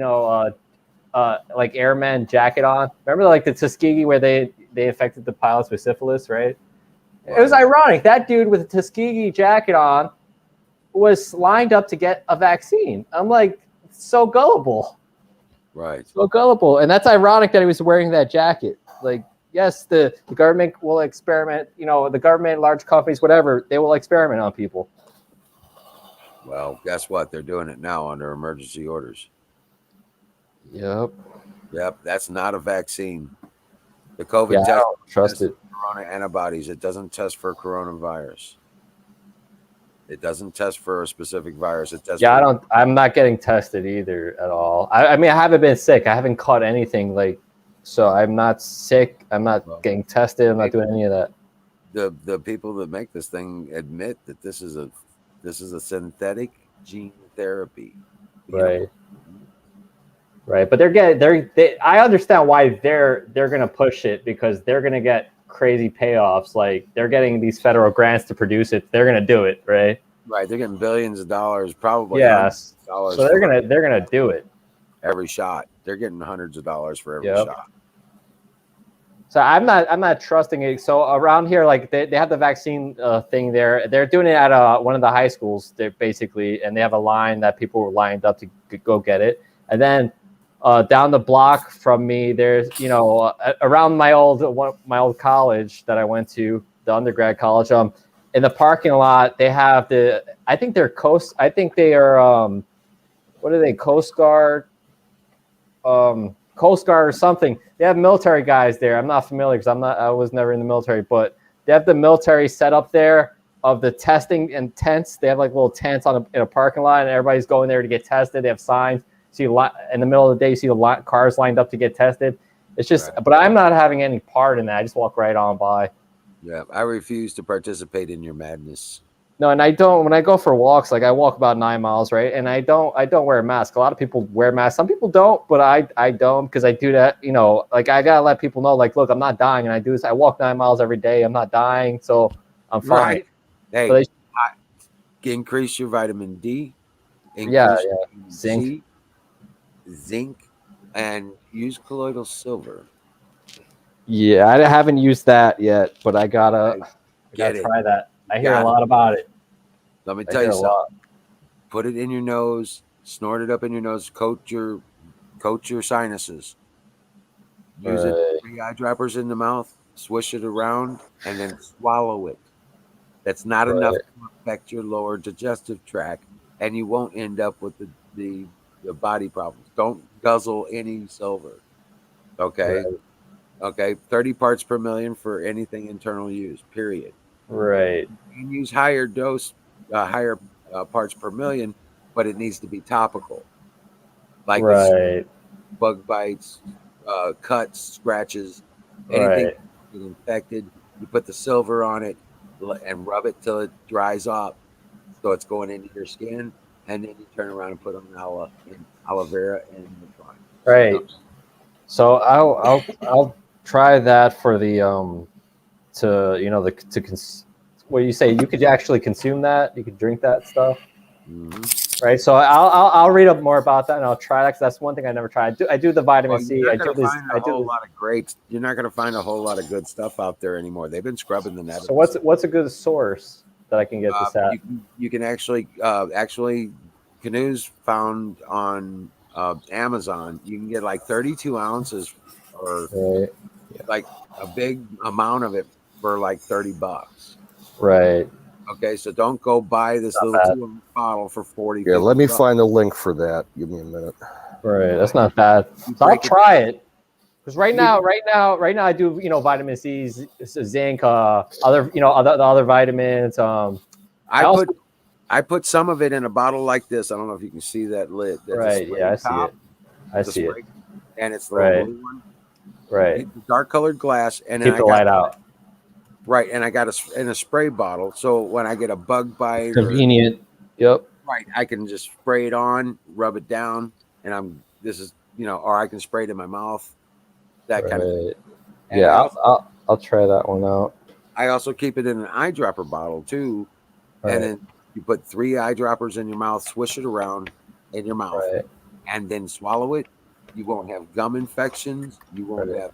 like airman jacket on. Remember, like the Tuskegee where they infected the pilots with syphilis, right? It was ironic. That dude with a Tuskegee jacket on was lined up to get a vaccine. I'm like, so gullible. Right. So gullible. And that's ironic that he was wearing that jacket. Like, yes, the government will experiment, the government, large companies, whatever, they will experiment on people. Well, guess what? They're doing it now under emergency orders. Yep. Yep, that's not a vaccine. The COVID Yeah, test I don't trust it. Corona antibodies. It doesn't test for coronavirus. It doesn't test for a specific virus. It tests. Yeah, I'm not getting tested either at all. I mean, I haven't been sick. I haven't caught anything so I'm not sick. I'm not getting tested. I'm not doing any of that. The people that make this thing admit that this is a synthetic gene therapy. Right. Right, but I understand why they're going to push it, because they're going to get crazy payoffs. Like they're getting these federal grants to produce it. They're going to do it, right? Right, they're getting billions of dollars, probably. Yes. Dollars so they're gonna do it. Every shot, they're getting hundreds of dollars for every shot. So I'm not trusting it. So around here, like they have the vaccine thing there. They're doing it at one of the high schools. They're basically, and they have a line that people were lined up to go get it. And then down the block from me, there's around my old college that I went to, the undergrad college. In the parking lot, they have I think they are Coast Guard, Coast Guard or something. They have military guys there. I'm not familiar because I was never in the military, but they have the military set up there of the testing and tents. They have like little tents in a parking lot, and everybody's going there to get tested. They have signs. See, in the middle of the day, you see the cars lined up to get tested. It's just, but I'm not having any part in that. I just walk right on by. Yeah, I refuse to participate in your madness. No, and I don't. When I go for walks, like I walk about 9 miles, right? And I don't wear a mask. A lot of people wear masks. Some people don't, but I don't, because I do that. Like I gotta let people know, like, look, I'm not dying, and I do this. I walk 9 miles every day. I'm not dying, so I'm fine. Right. Hey, so increase your vitamin D. Zinc, and use colloidal silver. Yeah, I haven't used that yet, but I gotta try that. I hear a lot about it. Let me tell you something. Put it in your nose, snort it up in your nose, coat your sinuses. Use it 3 eyedroppers in the mouth, swish it around, and then swallow it. That's not enough to affect your lower digestive tract, and you won't end up with the body problems. Don't guzzle any silver. Okay. Right. Okay. 30 parts per million for anything internal use, period. Right. You can use higher parts per million, but it needs to be topical. Like bug bites, cuts, scratches, anything that get infected. You put the silver on it and rub it till it dries off, so it's going into your skin, and then you turn around and put on aloe vera and the front. Right. So I'll try that for the what do you say? You could actually consume that. You could drink that stuff. Mm-hmm. Right, so I'll read up more about that and I'll try that because that's one thing I never tried. I do the vitamin C. You're I not do going to this. find I a do whole this. lot of great. You're not going to find a whole lot of good stuff out there anymore. They've been scrubbing the net. So what's a good source that I can get this at? You can actually canoes found on Amazon. You can get like 32 ounces or Right. like a big amount of it for like $30. Right. Okay, so don't go buy this Not little bad. 2-ounce bottle for 40. Yeah, let me $50. find the link for that. Give me a minute. Right, that's not bad. You So I'll break it try down. it. Because right now I do vitamin C, zinc, other the other vitamins. I put some of it in a bottle like this. I don't know if you can see that lid. There's a Right, spray yeah, I see top, it. I the see it. spray, and it's the little Right. blue one. Right. Dark colored glass, and then Keep the light out. Right, and I got in a spray bottle, so when I get a bug bite, Convenient. Yep. right, I can just spray it on, rub it down, and or I can spray it in my mouth, that kind of thing. Right. And Yeah, I'll try that one out. I also keep it in an eyedropper bottle too, Right. and then you put 3 eyedroppers in your mouth, swish it around in your mouth, Right. and then swallow it. You won't have gum infections. You won't Right. have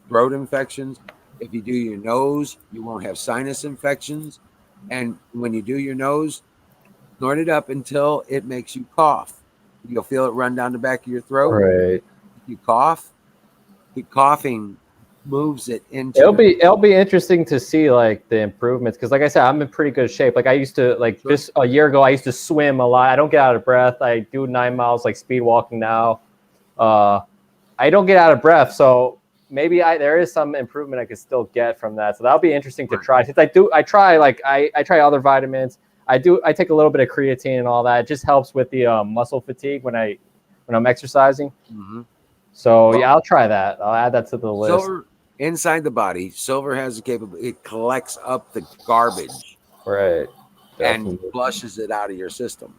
throat infections. If you do your nose, you won't have sinus infections. And when you do your nose, snort it up until it makes you cough. You'll feel it run down the back of your throat. Right. If you cough, the coughing moves it into. It'll be interesting to see like the improvements because like I said, I'm in pretty good shape. Like I used to just a year ago, I used to swim a lot. I don't get out of breath. I do 9 miles like speed walking now. I don't get out of breath, so maybe there is some improvement I could still get from that. So that'll be interesting to try. Since I try other vitamins. I take a little bit of creatine and all that. It just helps with the muscle fatigue when I'm exercising. Mm-hmm. So yeah, I'll try that. I'll add that to the list. Silver inside the body, silver has the capability. It collects up the garbage, Right. and flushes it out of your system.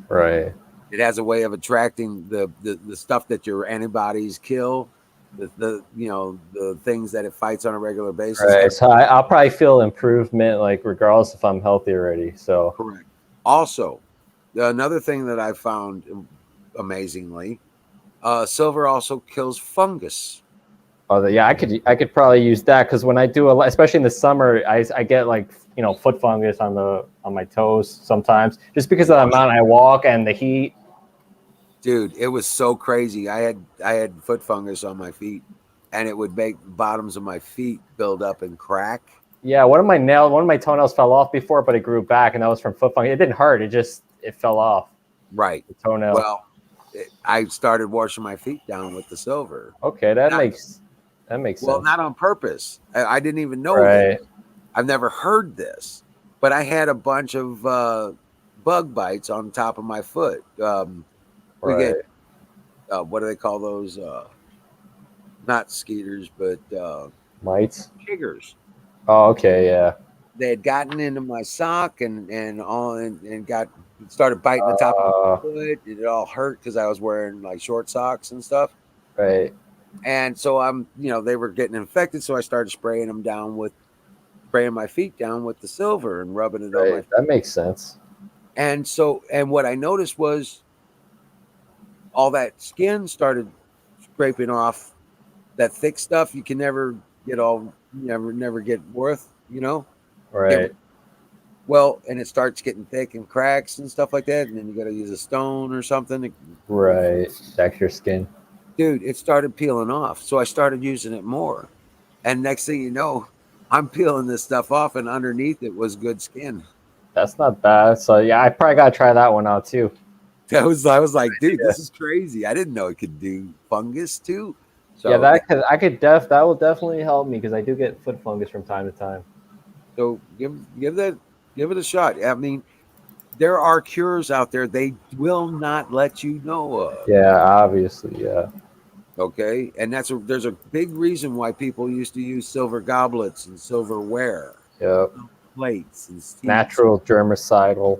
Right. It has a way of attracting the stuff that your antibodies kill, the things that it fights on a regular basis. Right. So I'll probably feel improvement, like regardless if I'm healthy already. So correct. Also, another thing that I found amazingly, silver also kills fungus. Oh, yeah, I could probably use that because when I do especially in the summer, I get like foot fungus on my toes sometimes just because of the amount I walk and the heat. Dude, it was so crazy. I had foot fungus on my feet, and it would make the bottoms of my feet build up and crack. Yeah, one of my toenails fell off before, but it grew back, and that was from foot fungus. It didn't hurt; it fell off. Right. The toenail. Well, I started washing my feet down with the silver. Okay, that makes sense. Well, not on purpose. I didn't even know right. that. I've never heard this, but I had a bunch of bug bites on top of my foot. We get what do they call those? Not skeeters, but mites. Chiggers. Oh, okay, yeah. They had gotten into my sock and started biting the top of my foot. It all hurt because I was wearing like short socks and stuff. Right. And so they were getting infected, so I started spraying my feet down with the silver and rubbing it on my feet. That makes sense. And what I noticed was all that skin started scraping off that thick stuff you can never get never get worth, Right. And it starts getting thick and cracks and stuff like that, and then you got to use a stone or something. Right. Protect your skin. Dude, it started peeling off, so I started using it more. And next thing you know, I'm peeling this stuff off, and underneath it was good skin. That's not bad. So yeah, I probably gotta try that one out too. I was like, dude, this is crazy. I didn't know it could do fungus too. So yeah, that will definitely help me because I do get foot fungus from time to time. So give it a shot. I mean, there are cures out there they will not let you know of. Yeah, obviously, yeah. Okay, and there's a big reason why people used to use silver goblets and silverware. Yep. Plates and natural germicidal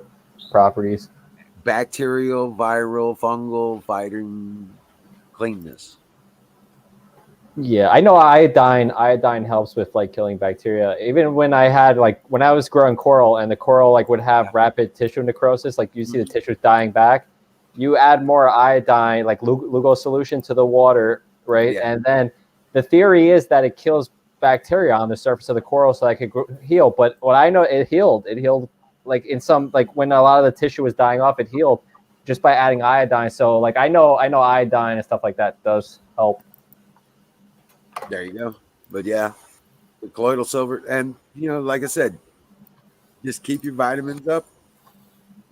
properties. Bacterial, viral, fungal, fighting cleanness. Yeah, I know iodine. Iodine helps with like killing bacteria. Even when I was growing coral, and the coral like would have rapid tissue necrosis, like you see the tissues dying back. You add more iodine, like Lugo solution, to the water, right? Yeah. And then the theory is that it kills bacteria on the surface of the coral, so that it could heal. But what I know, it healed. It healed like in some like when a lot of the tissue was dying off, it healed just by adding iodine. So like I know iodine and stuff like that does help. There you go. But yeah, the colloidal silver, and like I said, just keep your vitamins up.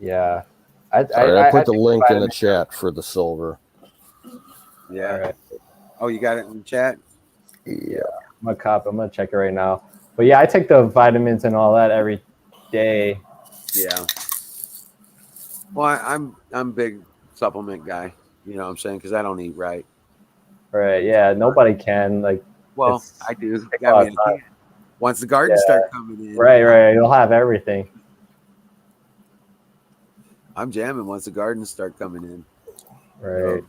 Yeah. All right, I put the take link in the vitamin. chat for the silver. Yeah. All right. Oh, you got it in the chat? Yeah. I'm gonna check it right now. But yeah, I take the vitamins and all that every day. Yeah. Well, I'm a big supplement guy. You know what I'm saying? Because I don't eat right. Right. Yeah. Nobody can like. Well, it's- I do. take a lot I of mean, time. once the gardens start coming in, Right. You'll have everything. I'm jamming once the gardens start coming in. Right.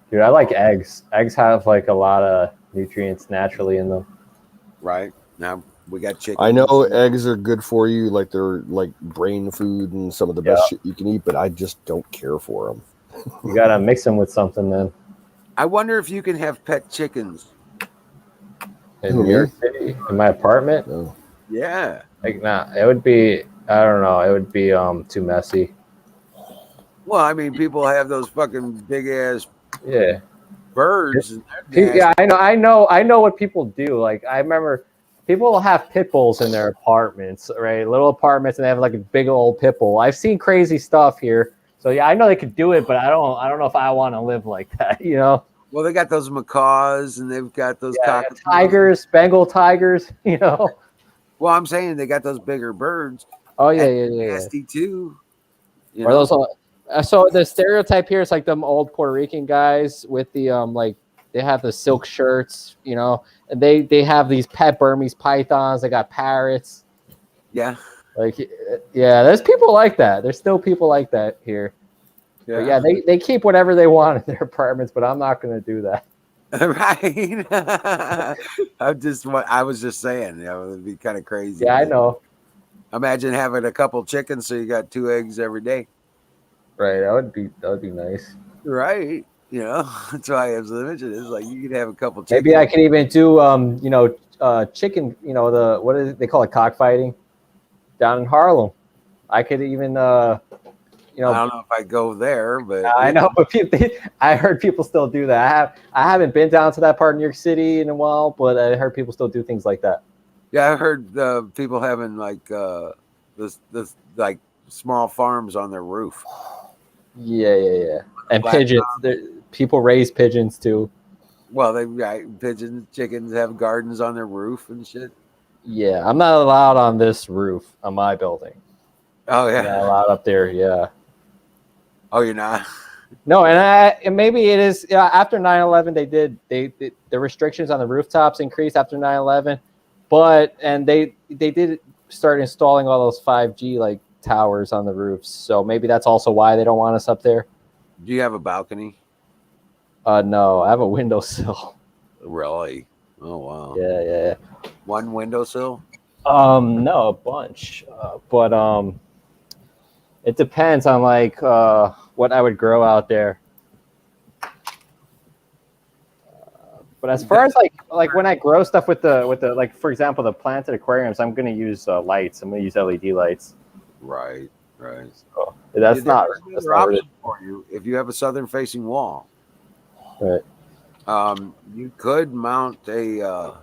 Dude, I like eggs. Eggs have like a lot of nutrients naturally in them. Right. Now we got chicken. I know eggs are good for you, like they're like brain food and some of the best shit you can eat, but I just don't care for them. You gotta mix them with something, then. I wonder if you can have pet chickens. In New York City, in my apartment. No. Yeah. Like, nah, it would be. I don't know. It would be too messy. Well, I mean, people have those fucking big ass Yeah. birds. And they're Yeah, I know what people do. Like, I remember people have pit bulls in their apartments, right? Little apartments, and they have like a big old pit bull. I've seen crazy stuff here. So yeah, I know they could do it, but I don't know if I want to live like that, you know? Well, they got those macaws and they've got those cockatoos. Tigers, Bengal tigers, you know? Well, I'm saying they got those bigger birds. Oh yeah, and yeah. nasty too. Or those. So the stereotype here is like them old Puerto Rican guys with the like they have the silk shirts, you know, and they have these pet Burmese pythons. They got parrots. Yeah. Like, yeah, there's people like that. There's still people like that here. Yeah. But yeah, they keep whatever they want in their apartments, but I'm not going to do that. Right. I was just saying, it'd be kind of crazy. Yeah, I know. Imagine having a couple chickens, so you got 2 eggs every day. Right, that would be nice. Right. That's why I was mentioning. It's like you could have a couple chickens. Maybe I could even do chicken. What is it? They call it cockfighting down in Harlem. I could even I don't know if I go there, but I know, but I heard people still do that. I haven't been down to that part of New York City in a while, but I heard people still do things like that. Yeah, I heard people having like this like small farms on their roof. Yeah. And pigeons. People raise pigeons too. Well, they pigeons, chickens have gardens on their roof and shit. Yeah, I'm not allowed on this roof on my building. Oh yeah, I'm not allowed up there. Yeah. Oh, you're not. No, and maybe it is after 9/11. The restrictions on the rooftops increased after 9/11, and they did start installing all those 5G like towers on the roofs. So maybe that's also why they don't want us up there. Do you have a balcony? No, I have a windowsill. Really? Oh wow. Yeah. One windowsill? No, a bunch. But it depends on like what I would grow out there. But as far as like when I grow stuff with the like, for example, the planted aquariums, I'm going to use lights. I'm going to use LED lights. Right. So that's not option for you if you have a southern facing wall. Right. You could mount a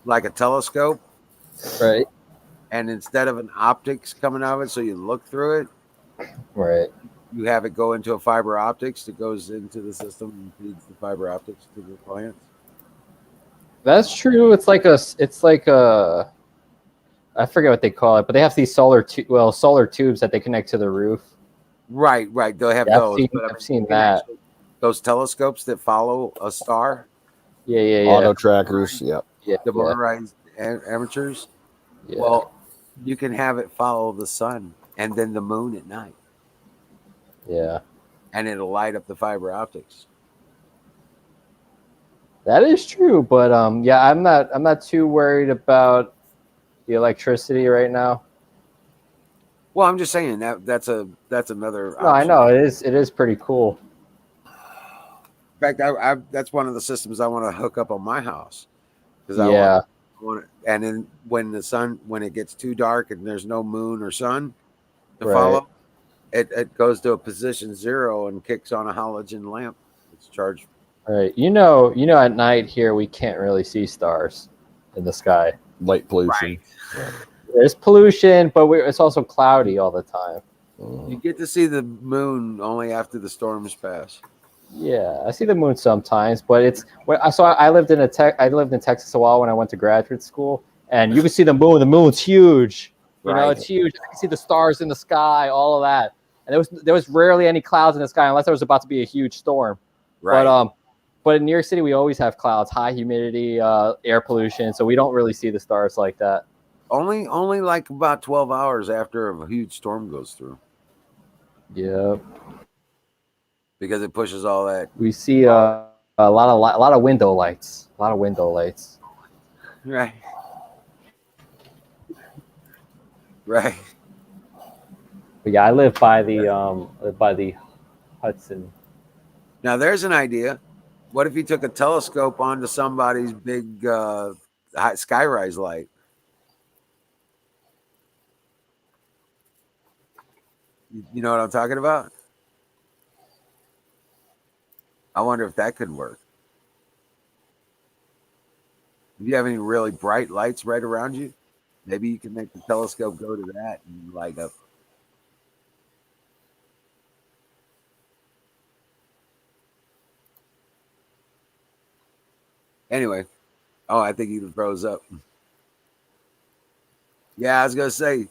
like a telescope. Right. And instead of an optics coming out of it, so you look through it. Right. You have it go into a fiber optics that goes into the system and feeds the fiber optics to the plants. That's true. It's like a I forget what they call it, but they have these solar tubes that they connect to the roof. Right. They'll have those. I've seen that. Those telescopes that follow a star. Yeah. Auto trackers. Yep. Yeah. The motorized amateurs. Yeah. Well, you can have it follow the sun and then the moon at night. Yeah. And it'll light up the fiber optics. That is true, but yeah, I'm not too worried about the electricity right now. Well, I'm just saying that's another No, I option. know it is pretty cool. In fact, I that's one of the systems I want to hook up on my house because Yeah, I want and then when it gets too dark and there's no moon or sun to right. follow, it goes to a position 0 and kicks on a halogen lamp. It's charged. Right. At night here we can't really see stars in the sky. Light pollution. Right. Yeah. There's pollution, but it's also cloudy all the time. You get to see the moon only after the storms pass. Yeah, I see the moon sometimes, but I lived in Texas a while when I went to graduate school, and you can see the moon. The moon's huge. Right. It's huge. I can see the stars in the sky, all of that. And there was rarely any clouds in the sky unless there was about to be a huge storm. Right. But in New York City, we always have clouds, high humidity, air pollution, so we don't really see the stars like that. Only like about 12 hours after a huge storm goes through. Yep. Because it pushes all that. We see a lot of window lights. A lot of window lights. Right. Right. But yeah, I live by the Hudson. Now there's an idea. What if you took a telescope onto somebody's big skyrise light? You know what I'm talking about? I wonder if that could work. If you have any really bright lights right around you, maybe you can make the telescope go to that and light up. Anyway, I think he froze up. Yeah, I was gonna say,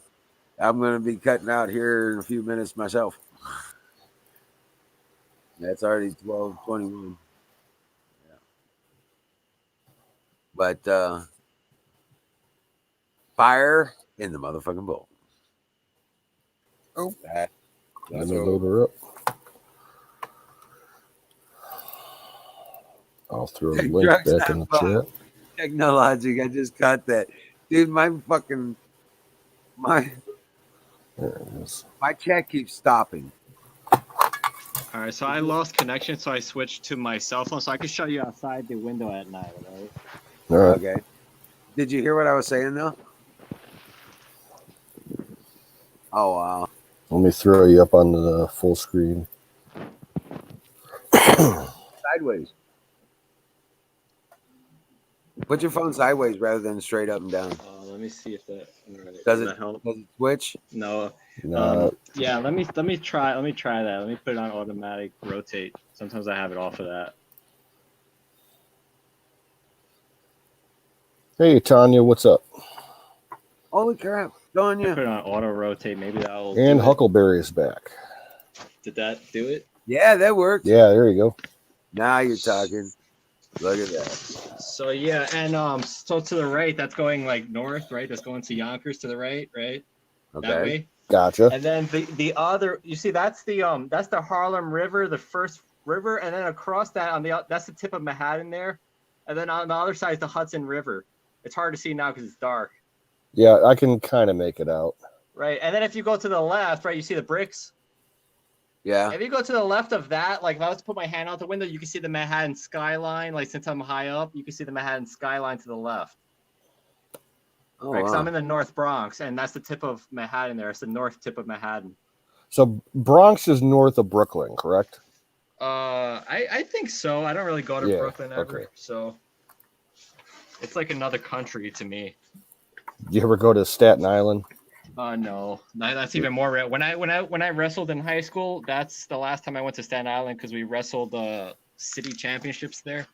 I'm gonna be cutting out here in a few minutes myself. That's already 12:21. Yeah. But fire in the motherfucking bowl. Oh, Let let me load her up. I'll throw a link back in the chat. Technology, I just got that. Dude, my There it is. my chat keeps stopping. All right, so I lost connection, so I switched to my cell phone, so I can show you outside the window at night, right? All right. Okay. Did you hear what I was saying though? Oh wow. Let me throw you up on the full screen. Sideways. Put your phone sideways rather than straight up and down. Let me see if that Does that it help. Does it switch? No. No, Yeah, let me try that. Let me put it on automatic rotate. Sometimes I have it off of that. hey, Tanya, what's up? Holy crap, Put Tanya. it on auto rotate. Maybe that'll And do it. Huckleberry is back. Did that do it? Yeah, that worked. Yeah, there you go. Now you're talking. Look at that. So yeah, and so to the right, that's going like north, right? That's going to Yonkers to the right, right? That Okay. way. Gotcha. And then the other, you see, that's the Harlem River, the first river, and then across that that's the tip of Manhattan there, and then on the other side is the Hudson River. It's hard to see now because it's dark. Yeah, I can kind of make it out. Right, and then if you go to the left, right, you see the bricks. Yeah. If you go to the left of that, like if I was to put my hand out the window, you can see the Manhattan skyline. Like since I'm high up, you can see the Manhattan skyline to the left. Oh, Right, 'cause wow. I'm in the North Bronx, and that's the tip of Manhattan there. It's the north tip of Manhattan. So Bronx is north of Brooklyn, correct? I think so. I don't really go to Yeah, Brooklyn ever, okay. so it's like another country to me. Do you ever go to Staten Island? No, that's even more rare. When I wrestled in high school, that's the last time I went to Staten Island because we wrestled city championships there.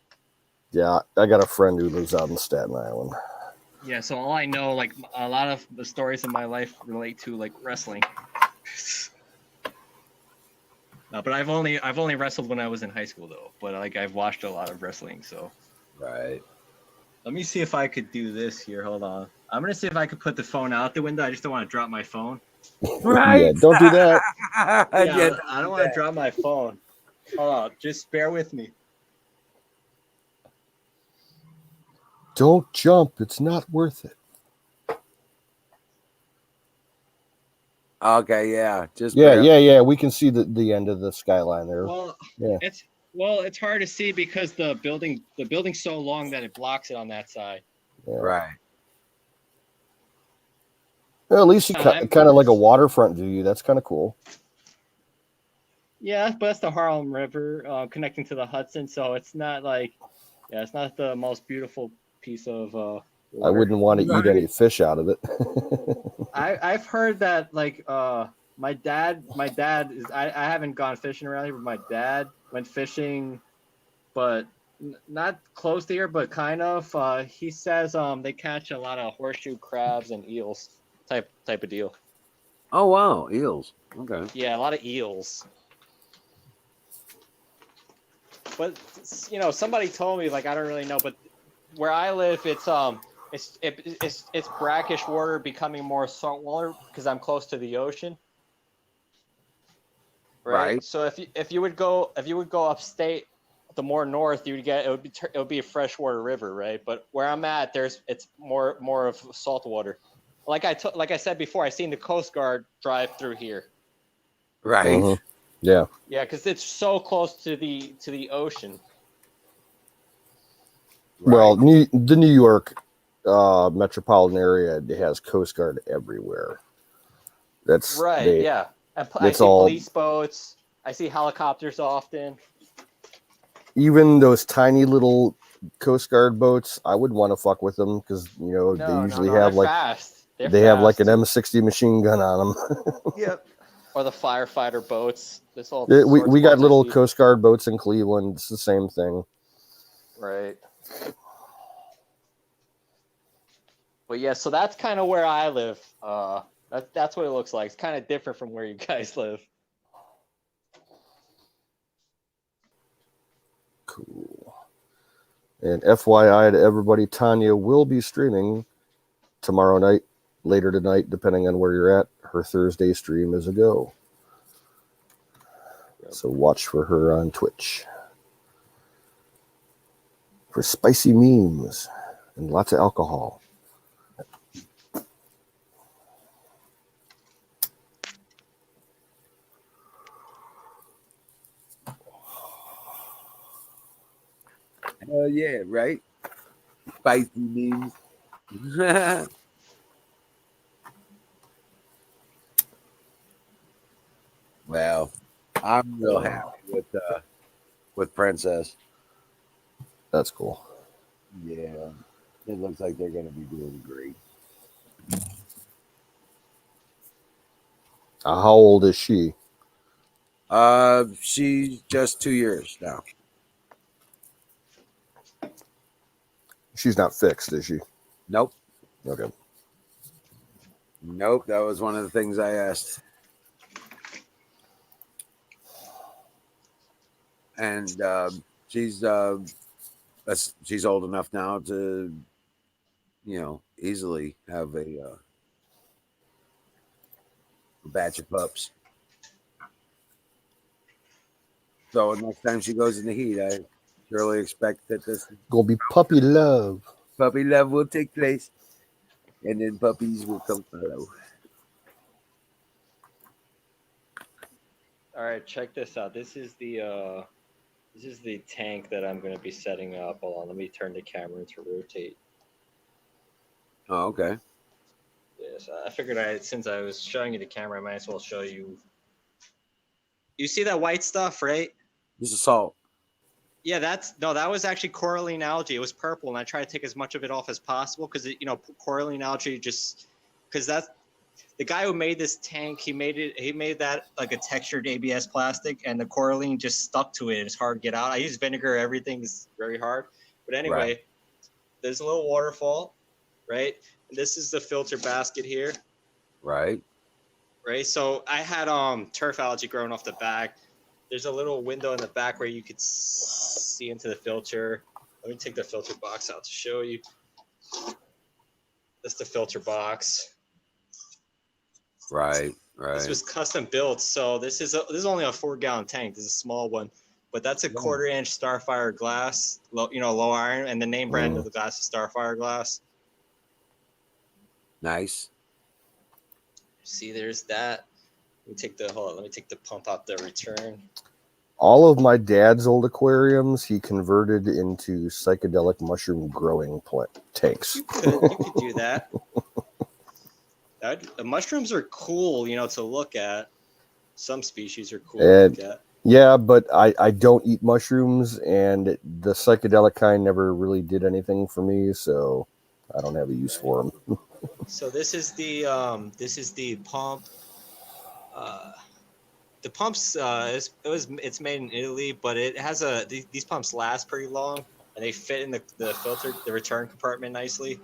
Yeah, I got a friend who lives out in Staten Island. Yeah, so all I know, like a lot of the stories in my life relate to like wrestling. No, but I've only wrestled when I was in high school though. But like I've watched a lot of wrestling, so. Right. Let me see if I could do this here. Hold on. I'm gonna see if I could put the phone out the window. I just don't want to drop my phone. Right. Yeah, don't do that. Yeah, I don't want to drop my phone. Hold on, just bear with me. Don't jump. It's not worth it. Okay, yeah, just Yeah. We can see the end of the skyline there. Well, Yeah. it's hard to see because the building's so long that it blocks it on that side. Yeah. right. Well, at least you kind of like a waterfront view. That's kind of cool. Yeah, but that's the Harlem River connecting to the Hudson, so it's not like, yeah, it's not the most beautiful piece of water. I wouldn't want to eat any fish out of it. I've heard that like my dad is I haven't gone fishing around here, but my dad went fishing, but not close to here, but kind of. He says they catch a lot of horseshoe crabs and eels type of deal. Oh wow, eels. Okay. Yeah, a lot of eels. But you know, somebody told me, like, I don't really know, but where I live, it's brackish water becoming more salt water because I'm close to the ocean. Right. So if you would go upstate, the more north you would get, it would be a freshwater river, right? But where I'm at, it's more of salt water. Like I said before, I seen the Coast Guard drive through here. Right. Mm-hmm. Yeah. Yeah, because it's so close to the ocean. Right. Well, the New York metropolitan area has Coast Guard everywhere. That's right. Yeah, I see police boats. I see helicopters often. Even those tiny little Coast Guard boats, I would want to fuck with them because they usually have like fast. Have like an M60 machine gun on them. Yep. Or the firefighter boats. We got little Coast Guard boats in Cleveland. It's the same thing. Right. But yeah, so that's kind of where I live. That's what it looks like. It's kind of different from where you guys live. Cool. And FYI to everybody, Tanya will be streaming tomorrow night, later tonight, depending on where you're at. Her Thursday stream is a go. So watch for her on Twitch for spicy memes and lots of alcohol. Hell yeah, right? Spicy memes. Well, I'm real happy with Princess. That's cool. Yeah, it looks like they're going to be doing great. How old is she? She's just 2 years now. She's not fixed, is she? Nope. Okay. Nope. That was one of the things I asked. And she's old enough now to, easily have a batch of pups. So next time she goes in the heat, I surely expect that this gonna be puppy love. Puppy love will take place, and then puppies will come follow. All right, check this out. This is the tank that I'm going to be setting up. Hold on, let me turn the camera to rotate. Oh, okay. Yes, I figured since I was showing you the camera, I might as well show you. You see that white stuff, right? This is salt. Yeah, that was actually coralline algae. It was purple, and I try to take as much of it off as possible because coralline algae because that's the guy who made this tank. He made that like a textured ABS plastic, and the coralline just stuck to it. It's hard to get out. I use vinegar. Everything's very hard. But anyway, There's a little waterfall, right? And this is the filter basket here. Right. Right. So I had turf algae growing off the back. There's a little window in the back where you could see into the filter. Let me take the filter box out to show you. That's the filter box. Right. This was custom built, so this is only a 4-gallon tank. This is a small one, but that's a 1/4 inch Starfire glass, low iron, and the name brand of the glass is Starfire glass. Nice. See, there's that. Let me take the pump out the return. All of my dad's old aquariums, he converted into psychedelic mushroom growing tanks. You could do that. The mushrooms are cool, to look at. Some species are cool to look at. Yeah, but I don't eat mushrooms, and the psychedelic kind never really did anything for me, so I don't have a use for them. So this is the pump. The pumps it's made in Italy, but it has these pumps last pretty long, and they fit in the filter, the return compartment nicely.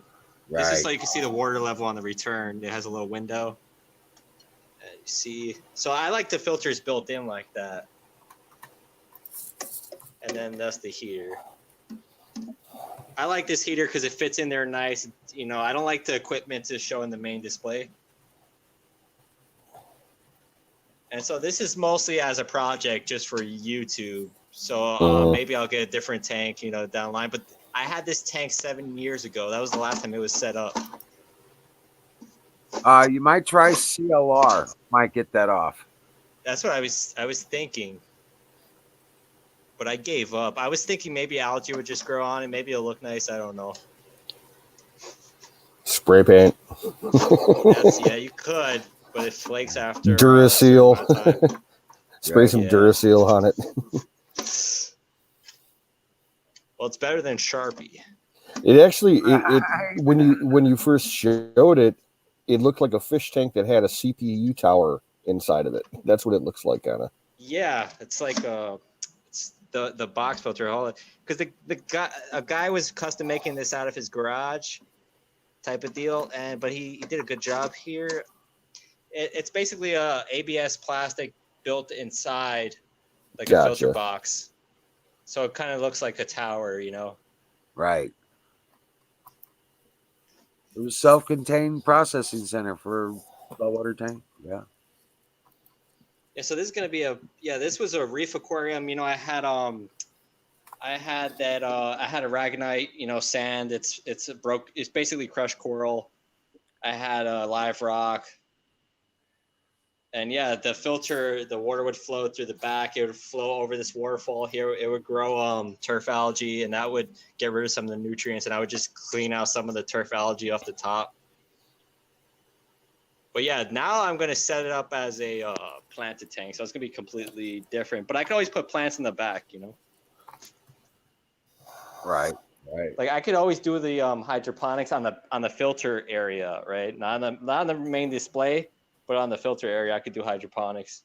Right. This is so you can see the water level on the return. It has a little window. You see, so I like the filters built in like that. And then that's the heater. I like this heater because it fits in there nice. I don't like the equipment to show in the main display. And so this is mostly as a project just for YouTube. So maybe I'll get a different tank, down the line. But I had this tank 7 years ago. That was the last time it was set up. You might try CLR. Might get that off. That's what I was thinking. But I gave up. I was thinking maybe algae would just grow on it. Maybe it'll look nice. I don't know. Spray paint. Yeah, you could. But it flakes after Duraseal. Spray some Yeah. Duraseal on it. Well, it's better than Sharpie. It actually, when you first showed it, it looked like a fish tank that had a CPU tower inside of it. That's what it looks like, kind of. Yeah, it's like it's the box filter. Because a guy was custom making this out of his garage, type of deal, but he did a good job here. It's basically a ABS plastic built inside, like a filter box. So it kind of looks like a tower, Right. It was self-contained processing center for the water tank. Yeah. Yeah. So this is gonna be this was a reef aquarium. I had a ragonite, sand. It's basically crushed coral. I had a live rock. And yeah, the filter, the water would flow through the back. It would flow over this waterfall here. It would grow turf algae, and that would get rid of some of the nutrients. And I would just clean out some of the turf algae off the top. But yeah, now I'm going to set it up as a planted tank. So it's going to be completely different. But I can always put plants in the back, Right. Like I could always do the hydroponics on the filter area, right? Not on the main display. But on the filter area, I could do hydroponics.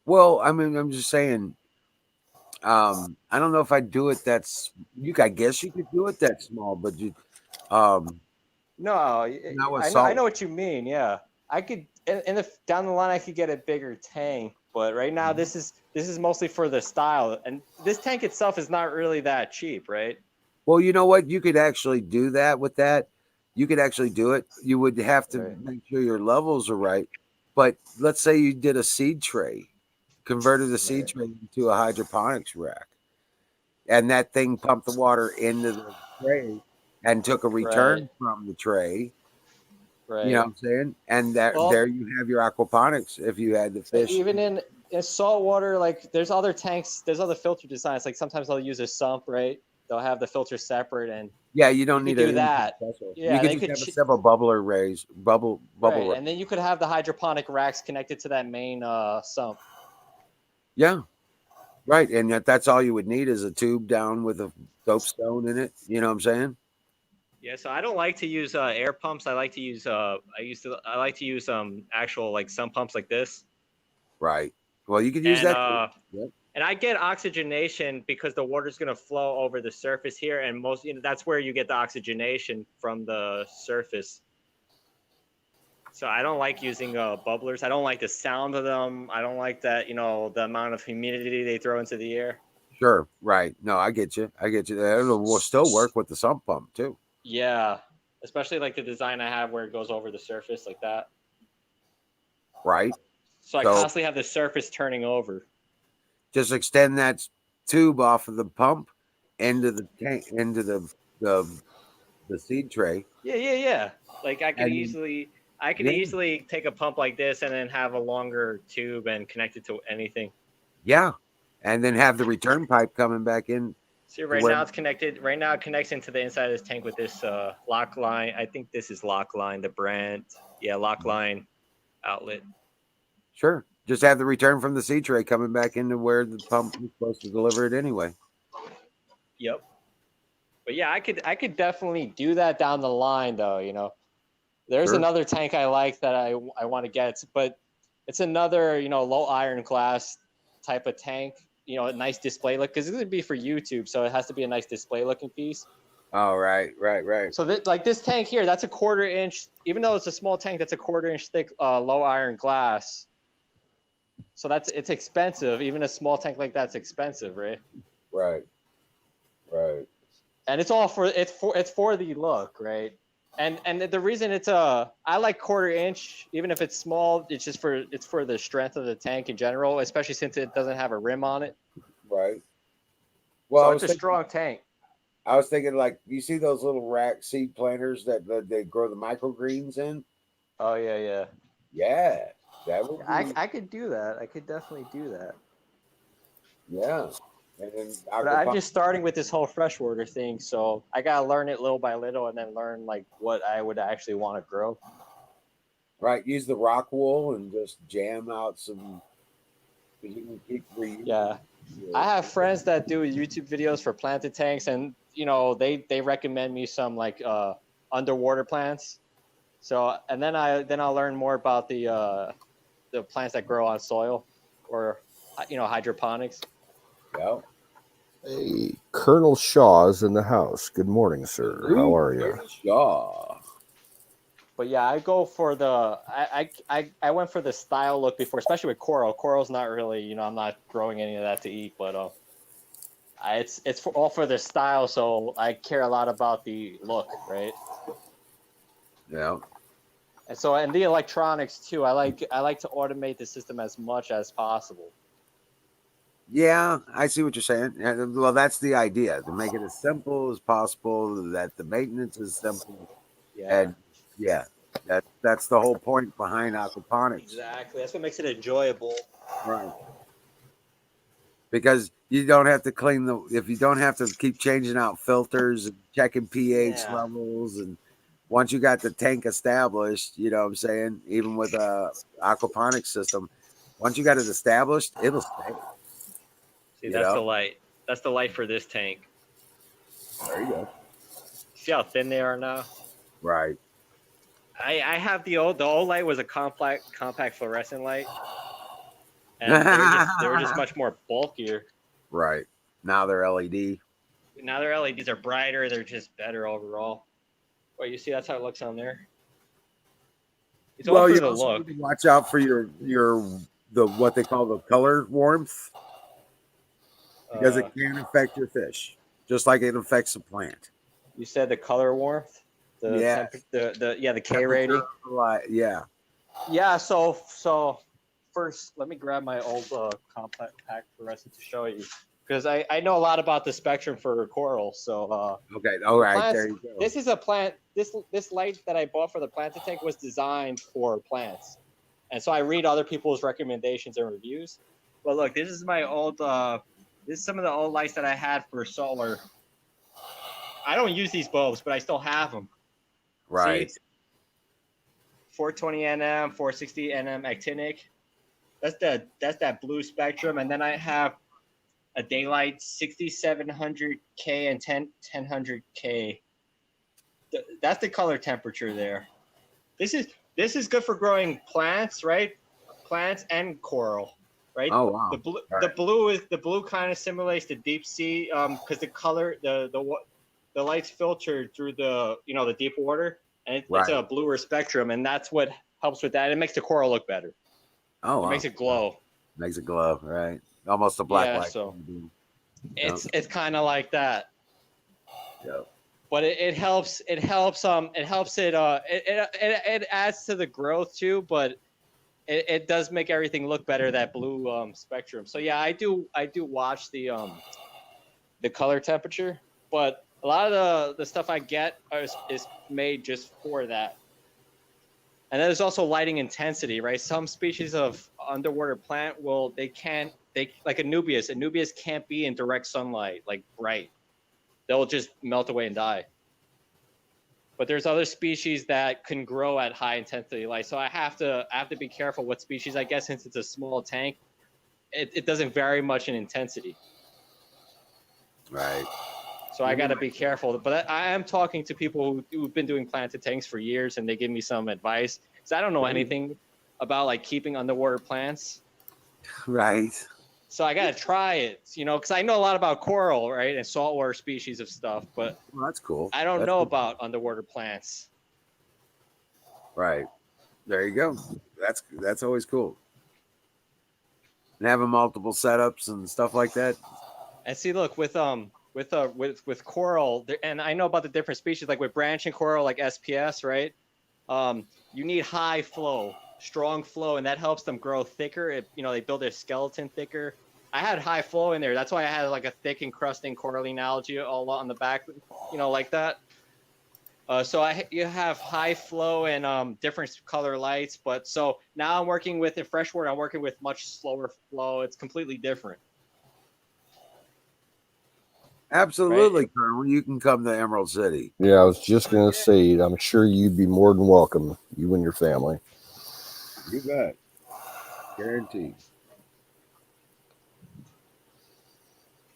Well, I mean, I'm just saying. I don't know if I'd do it. I guess you could do it that small, but you. No, I know what you mean. Yeah, I could. Down the line, I could get a bigger tank. But right now, this is mostly for the style, and this tank itself is not really that cheap, right? Well, you know what? You could actually do that with that. You could actually do it. You would have to make sure your levels are right. But let's say you did a seed tray, converted the seed tray into a hydroponics rack, and that thing pumped the water into the tray and took a return from the tray. Right. You know what I'm saying? And there you have your aquaponics if you had the fish. Even in salt water, like there's other tanks, there's other filter designs. Like sometimes they'll use a sump, right? They'll have the filter separate, and you don't need to do that. Yeah, you could just have a several bubbler rays, bubble. Right. And then you could have the hydroponic racks connected to that main sump. Yeah, right. And that's all you would need is a tube down with a dope stone in it. You know what I'm saying? Yeah. So I don't like to use air pumps. I like to use actual like sump pumps like this. Right. Well, you could use that. And I get oxygenation because the water's going to flow over the surface here, and that's where you get the oxygenation from the surface. So I don't like using bubblers. I don't like the sound of them. I don't like that, the amount of humidity they throw into the air. Sure. Right. No, I get you. It will still work with the sump pump too. Yeah. Especially like the design I have where it goes over the surface like that. Right. So I constantly have the surface turning over. just extend that tube off of the pump into the tank, into the seed tray. Yeah. Like I could And- easily Yeah. easily take a pump like this and then have a longer tube and connect it to anything. Yeah, and then have the return pipe coming back in. See, right where- now it's connected. Right now it connects into the inside of this tank with this lock line. I think this is lock line, the brand. Yeah, lock line outlet. Sure, just have the return from the seed tray coming back into where the pump is supposed to deliver it anyway. Yep. But yeah, I could definitely do that down the line though, There's Sure. another tank I like that I want to get, but it's another, low iron class type of tank, a nice display look, because it's going to be for YouTube, so it has to be a nice display looking piece. Oh, right. So this tank here, that's a 1/4 inch, even though it's a small tank, that's a 1/4 inch thick low iron glass. So it's expensive. Even a small tank like that's expensive, right? Right. And it's for the look, right? And the reason I like 1/4 inch, even if it's small, it's for the strength of the tank in general, especially since it doesn't have a rim on it. Right. Well, so it's a strong tank. I was thinking, like, you see those little rack seed planters that they grow the microgreens in? Oh yeah. Yeah, that would be. I could do that. I could definitely do that. Yeah. And then But I'm just starting with this whole freshwater thing, so I gotta learn it little by little, and then learn like what I would actually want to grow. Right, use the rock wool and just jam out some. You can keep reusing. Yeah, I have friends that do YouTube videos for planted tanks, and they recommend me some like underwater plants. So and then I'll learn more about the plants that grow on soil, or hydroponics. Yeah. Hey, Colonel Shaw's in the house. Good morning, sir. How are you? Shaw. But yeah, I go for I went for the style look before, especially with coral. Coral's not really, I'm not growing any of that to eat, but it's all for the style. So I care a lot about the look, right? Yeah. And the electronics too. I like to automate the system as much as possible. Yeah, I see what you're saying. Well, that's the idea, to make it as simple as possible, that the maintenance is simple. Yeah. And yeah, that's the whole point behind aquaponics. Exactly. That's what makes it enjoyable. Right. Because you don't have to if you don't have to keep changing out filters and checking pH levels, and once you got the tank established, you know what I'm saying, even with a aquaponics system, once you got it established, it'll stay. See, that's the light. That's the light for this tank. There you go. See how thin they are now? Right. I have the old light was a compact fluorescent light, and they were just much more bulkier. Right. Now they're LED. Now their LEDs are brighter. They're just better overall. Well, you see, that's how it looks on there. It's all for the look. Need to watch out for the what they call the color warmth, because it can affect your fish, just like it affects the plant. You said the color warmth. The K rating. Yeah. Yeah. So first, let me grab my old compact fluorescent to show you, because I know a lot about the spectrum for coral. So okay. All right. Plants, there you go. this is a plant. This light that I bought for the planted tank was designed for plants, and so I read other people's recommendations and reviews. But look, this is my old. This is some of the old lights that I had for solar. I don't use these bulbs, but I still have them. Right. See, 420 nm, 460 nm actinic. That's that blue spectrum, and then I have a daylight 6700K and 1000K. That's the color temperature there. This is good for growing plants, right? Plants and coral, right? Oh wow. The blue kind of simulates the deep sea, because the color the light's filtered through the deep water, and it's a bluer spectrum, and that's what helps with that. It makes the coral look better. Oh, wow. It makes it glow. Makes it glow, right? Almost a black light. So it's kind of like that. Yeah. But it helps. It adds to the growth too. But it does make everything look better, that blue spectrum. So yeah, I do watch the color temperature, but a lot of the stuff I get is made just for that. And then there's also lighting intensity, right? Some species of underwater plant they like Anubias can't be in direct sunlight, like bright. They'll just melt away and die. But there's other species that can grow at high intensity light. So I have to be careful what species I get, since it's a small tank. It doesn't vary much in intensity. Right. So I got to be careful. But I am talking to people who've been doing planted tanks for years, and they give me some advice, because I don't know anything about like keeping underwater plants. Right. So I got to try it, because I know a lot about coral, right, and saltwater species of stuff, but Well, that's cool. I don't That's know cool. about underwater plants. Right. There you go. That's always cool. And having multiple setups and stuff like that. And see, look, with coral, and I know about the different species, like with branching coral, like SPS, right? You need high flow, strong flow, and that helps them grow thicker. They build their skeleton thicker. I had high flow in there. That's why I had like a thick encrusting coralline algae all on the back, like that. So you have high flow and different color lights. But so now I'm working with in freshwater. I'm working with much slower flow. It's completely different. Absolutely, Right. Colonel. You can come to Emerald City. Yeah, I was just gonna say, I'm sure you'd be more than welcome, you and your family. You bet. Guaranteed.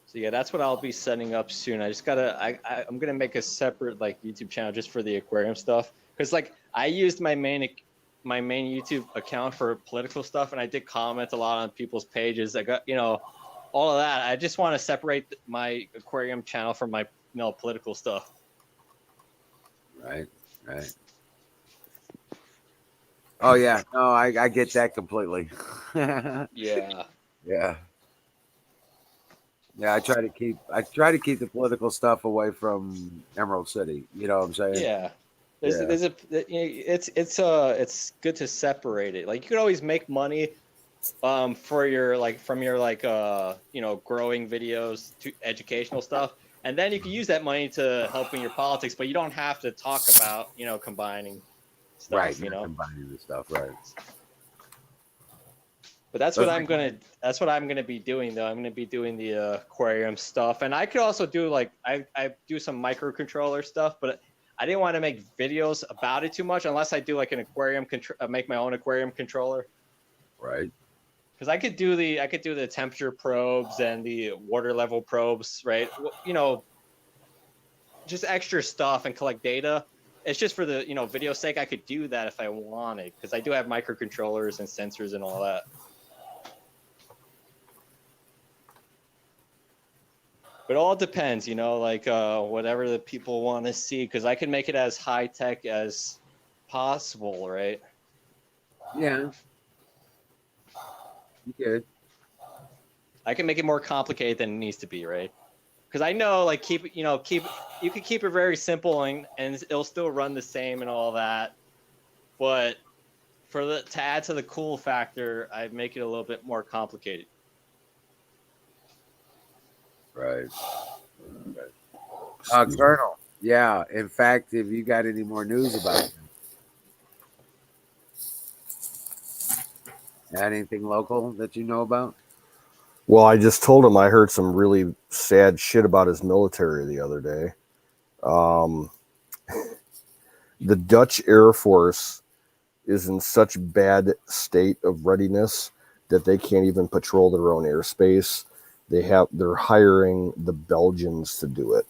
So yeah, that's what I'll be setting up soon. I just I'm gonna make a separate like YouTube channel just for the aquarium stuff, because like I used my main YouTube account for political stuff, and I did comment a lot on people's pages. I got all of that. I just want to separate my aquarium channel from my political stuff. Right. Oh yeah. No, I get that completely. Yeah. Yeah. Yeah, I try to keep the political stuff away from Emerald City. You know what I'm saying? Yeah. It's good to separate it. Like you could always make money for your growing videos to educational stuff, and then you can use that money to help in your politics, but you don't have to talk about combining stuff. Right. Combining the stuff. Right. But that's what I'm gonna be doing, though. I'm gonna be doing the aquarium stuff, and I could also do I do some microcontroller stuff, but I didn't want to make videos about it too much unless I do like an aquarium make my own aquarium controller. Right. Because I could do the temperature probes and the water level probes, right? Just extra stuff and collect data. It's just for the video sake. I could do that if I wanted, because I do have microcontrollers and sensors and all that. But it all depends, whatever the people want to see, because I can make it as high tech as possible, right? Yeah. Okay. I can make it more complicated than it needs to be, right? Because I know, you can keep it very simple and it'll still run the same and all that. But to add to the cool factor, I make it a little bit more complicated. Right. Colonel. Yeah. In fact, if you got any more news about it, anything local that you know about? Well, I just told him I heard some really sad shit about his military the other day. The Dutch Air Force is in such bad state of readiness that they can't even patrol their own airspace. They're hiring the Belgians to do it.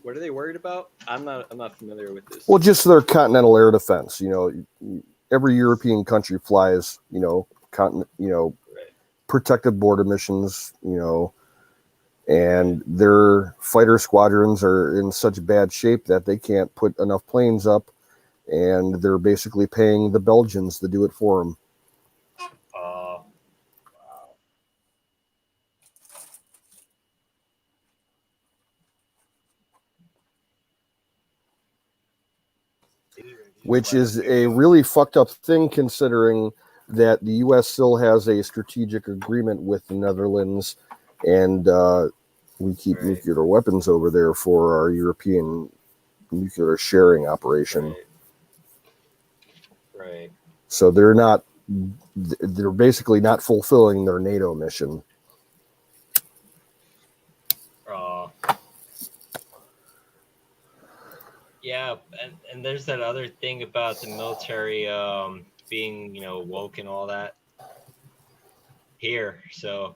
What are they worried about? I'm not familiar with this. Well, just their continental air defense. Every European country flies, protected border missions, and their fighter squadrons are in such bad shape that they can't put enough planes up, and they're basically paying the Belgians to do it for them. Which is a really fucked up thing, considering that the U.S. still has a strategic agreement with the Netherlands, and we keep nuclear weapons over there for our European nuclear sharing operation. Right. So they're basically not fulfilling their NATO mission. Yeah, and there's that other thing about the military being, woke and all that here. So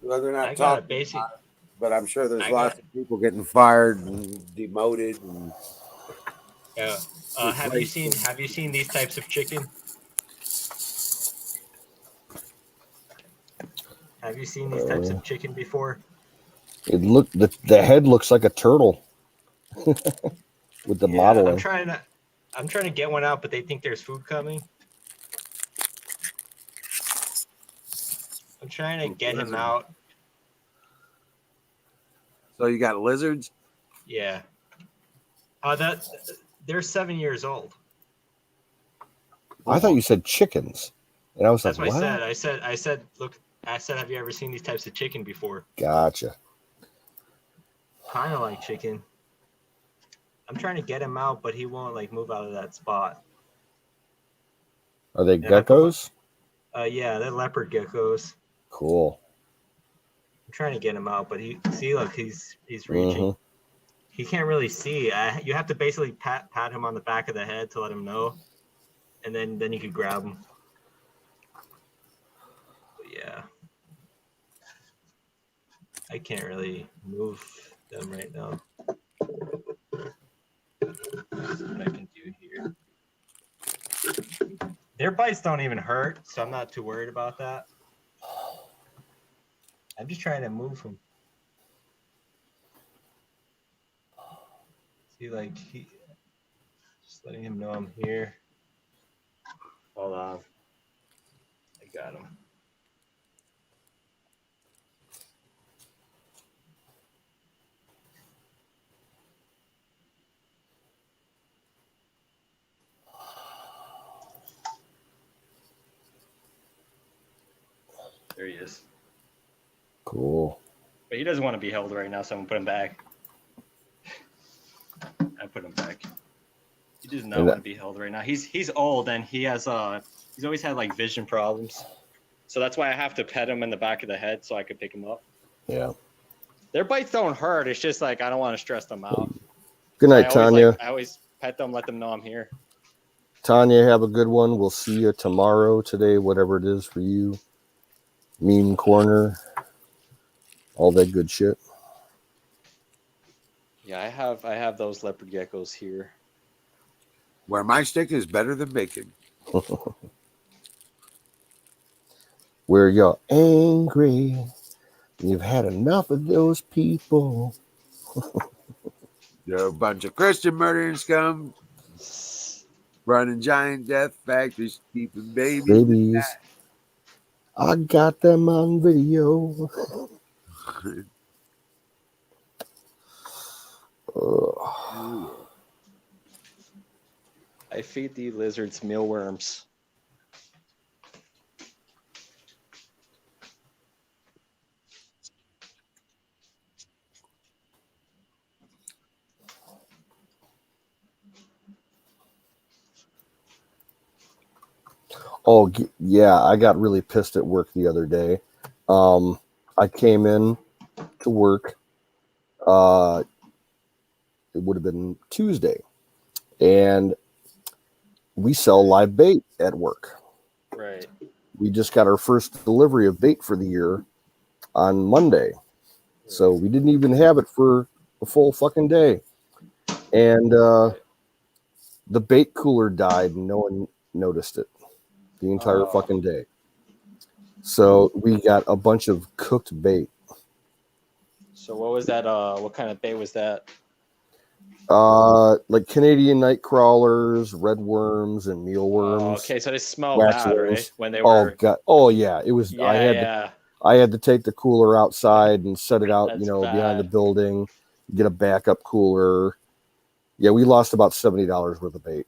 Well, they're not I got a talking basic. about it, but I'm sure there's lots of people getting fired and demoted. And Yeah. Have you seen these types of chicken? Have you seen these types of chicken before? The head looks like a turtle with the modeling. I'm trying to get one out, but they think there's food coming. I'm trying to get him out. So you got lizards? Yeah. They're 7 years old. I thought you said chickens, and I was That's like, what "What?" I said. Look, have you ever seen these types of chicken before? Gotcha. Kind of like chicken. I'm trying to get him out, but he won't move out of that spot. Are they geckos? Yeah, they're leopard geckos. Cool. I'm trying to get him out, but he's reaching. Mm-hmm. He can't really see. You have to basically pat him on the back of the head to let him know, and then you could grab him. But yeah, I can't really move them right now. Let's see what I can do here. Their bites don't even hurt, so I'm not too worried about that. I'm just trying to move him. See, just letting him know I'm here. Hold on. I got him. There he is. Cool. But he doesn't want to be held right now, so I'm gonna put him back. I put him back. He does not want to be held right now. He's old and he's always had vision problems. So that's why I have to pet him in the back of the head so I could pick him up. Yeah. Their bites don't hurt. It's just I don't want to stress them out. Good night, Tanya. I always pet them, let them know I'm here. Tanya, have a good one. We'll see you tomorrow, today, whatever it is for you. Meme corner, all that good shit. Yeah, I have those leopard geckos here. Where my stick is better than bacon. Where you're angry, you've had enough of those people. They're a bunch of Christian murdering scum, running giant death factories, keeping babies. I got them on video. I feed the lizards mealworms. Oh, yeah, I got really pissed at work the other day. I came in to work. It would have been Tuesday. And we sell live bait at work. Right. We just got our first delivery of bait for the year on Monday. So we didn't even have it for a full fucking day. And the bait cooler died and no one noticed it the entire fucking day. So we got a bunch of cooked bait. So what was that? What kind of bait was that? Like Canadian night crawlers, red worms, and mealworms. Okay, so they smell bad, right? When they were. Oh god. Oh yeah. It was. Yeah, I had to take the cooler outside and set it out, That's behind the bad. building, get a backup cooler. Yeah, we lost about $70 worth of bait.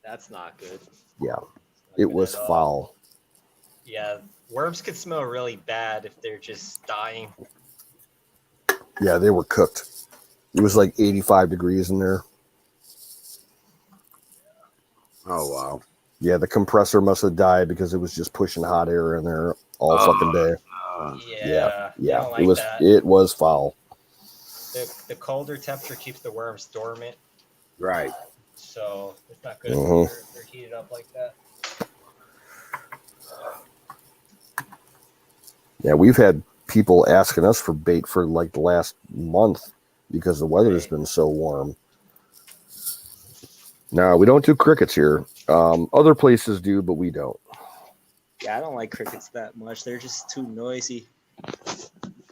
That's not good. Yeah, Not it good was at all. foul. Yeah, worms could smell really bad if they're just dying. Yeah, they were cooked. It was like 85 degrees in there. Oh wow. Yeah, the compressor must have died because it was just pushing hot air in there all fucking day. Yeah, they don't like that. It was foul. The colder temperature keeps the worms dormant, Right. so it's not good Mhm. if they're heated up like that. Yeah, we've had people asking us for bait for like the last month because the weather has been so warm. No, we don't do crickets here. Other places do, but we don't. Yeah, I don't like crickets that much. They're just too noisy.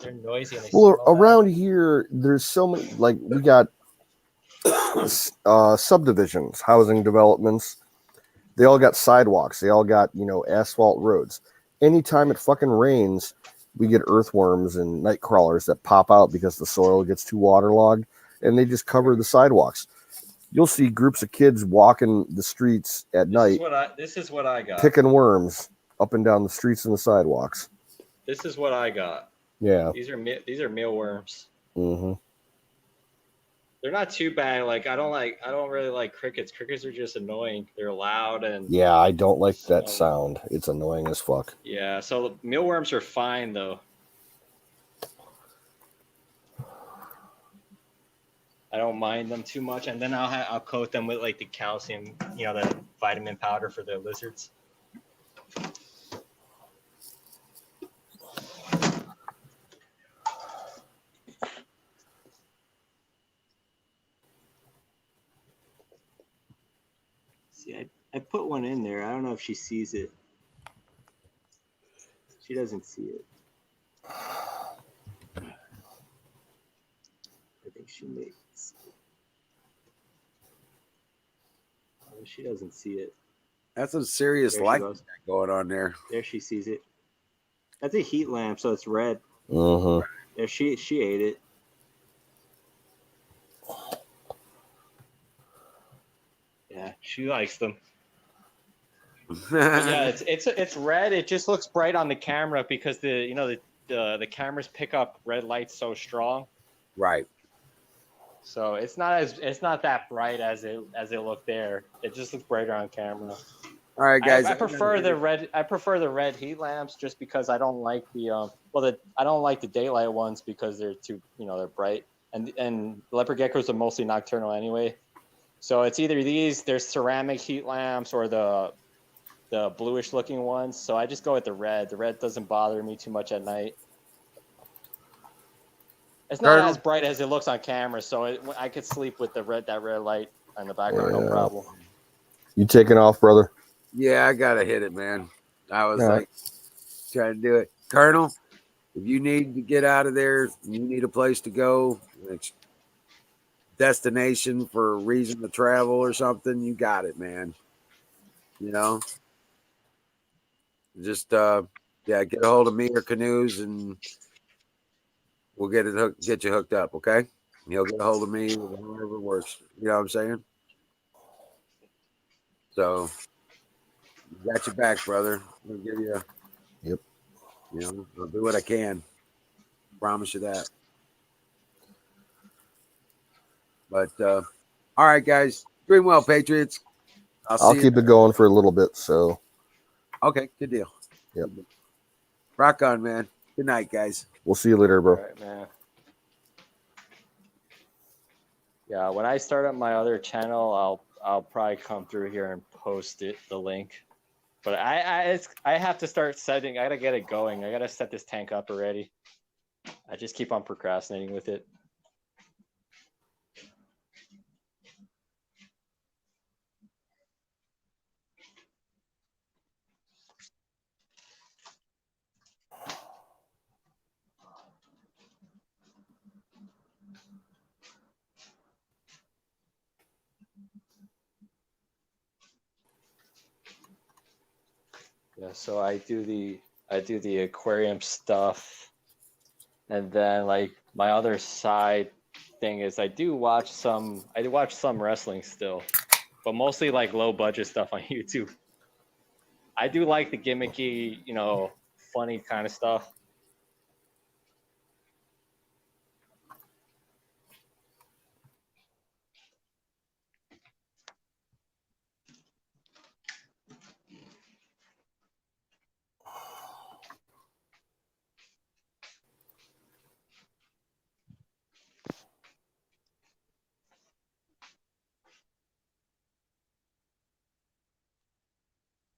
They're noisy and they Well, smell around here, there's so many. Like we got subdivisions, housing developments. They all got sidewalks. They all got asphalt roads. Anytime it fucking rains, we get earthworms and night crawlers that pop out because the soil gets too waterlogged, and they just cover the sidewalks. You'll see groups of kids walking the streets at night, This is what I got. picking worms up and down the streets and the sidewalks. This is what I got. Yeah. These are mealworms. Mm-hmm. They're not too bad. Like I don't really like crickets. Crickets are just annoying. They're loud and Yeah, I don't like that sound. It's annoying as fuck. yeah. So mealworms are fine though. I don't mind them too much, and then I'll coat them with like the calcium, the vitamin powder for the lizards. See, I put one in there. I don't know if she sees it. She doesn't see it. I think she makes. She doesn't see it. That's some serious There she light goes. going on there. There she sees it. That's a heat lamp, so it's red. Mm-hmm. There she ate it. Yeah, she likes them. But yeah, it's red. It just looks bright on the camera because the cameras pick up red lights so strong. Right. So it's not that bright as it looked there. It just looks brighter on camera. All right, guys. I prefer the red. I prefer the red heat lamps just because I don't like I don't like the daylight ones because they're too they're bright and leopard geckos are mostly nocturnal anyway. So it's either these, there's ceramic heat lamps, or the bluish looking ones. So I just go with the red. The red doesn't bother me too much at night. It's not as bright as it looks on camera, so I could sleep with that red light in the background, no problem. You taking off, brother? Yeah, I gotta hit it, man. I was All like trying to do it. Colonel, if you need to get out of there, you need a place to go, destination for a reason to travel or something, you got it, man. Just get a hold of me or Canoes and we'll get you hooked up, okay? He'll get a hold of me, whatever works. You know what I'm saying? So got your back, brother. I'll give you Yep. I'll do what I can. Promise you that. But all right, guys. Doing well, Patriots. I'll keep it going for a little bit. So okay, good deal. Yep. Rock on, man. Good night, guys. We'll see you later, bro. All right, man. Yeah, when I start up my other channel, I'll probably come through here and post the link. But I have to start setting. I gotta get it going. I gotta set this tank up already. I just keep on procrastinating with it. Yeah, so I do the I do the aquarium stuff, and then like my other side thing is I watch some wrestling still, but mostly like low budget stuff on YouTube. I do like the gimmicky, funny kind of stuff.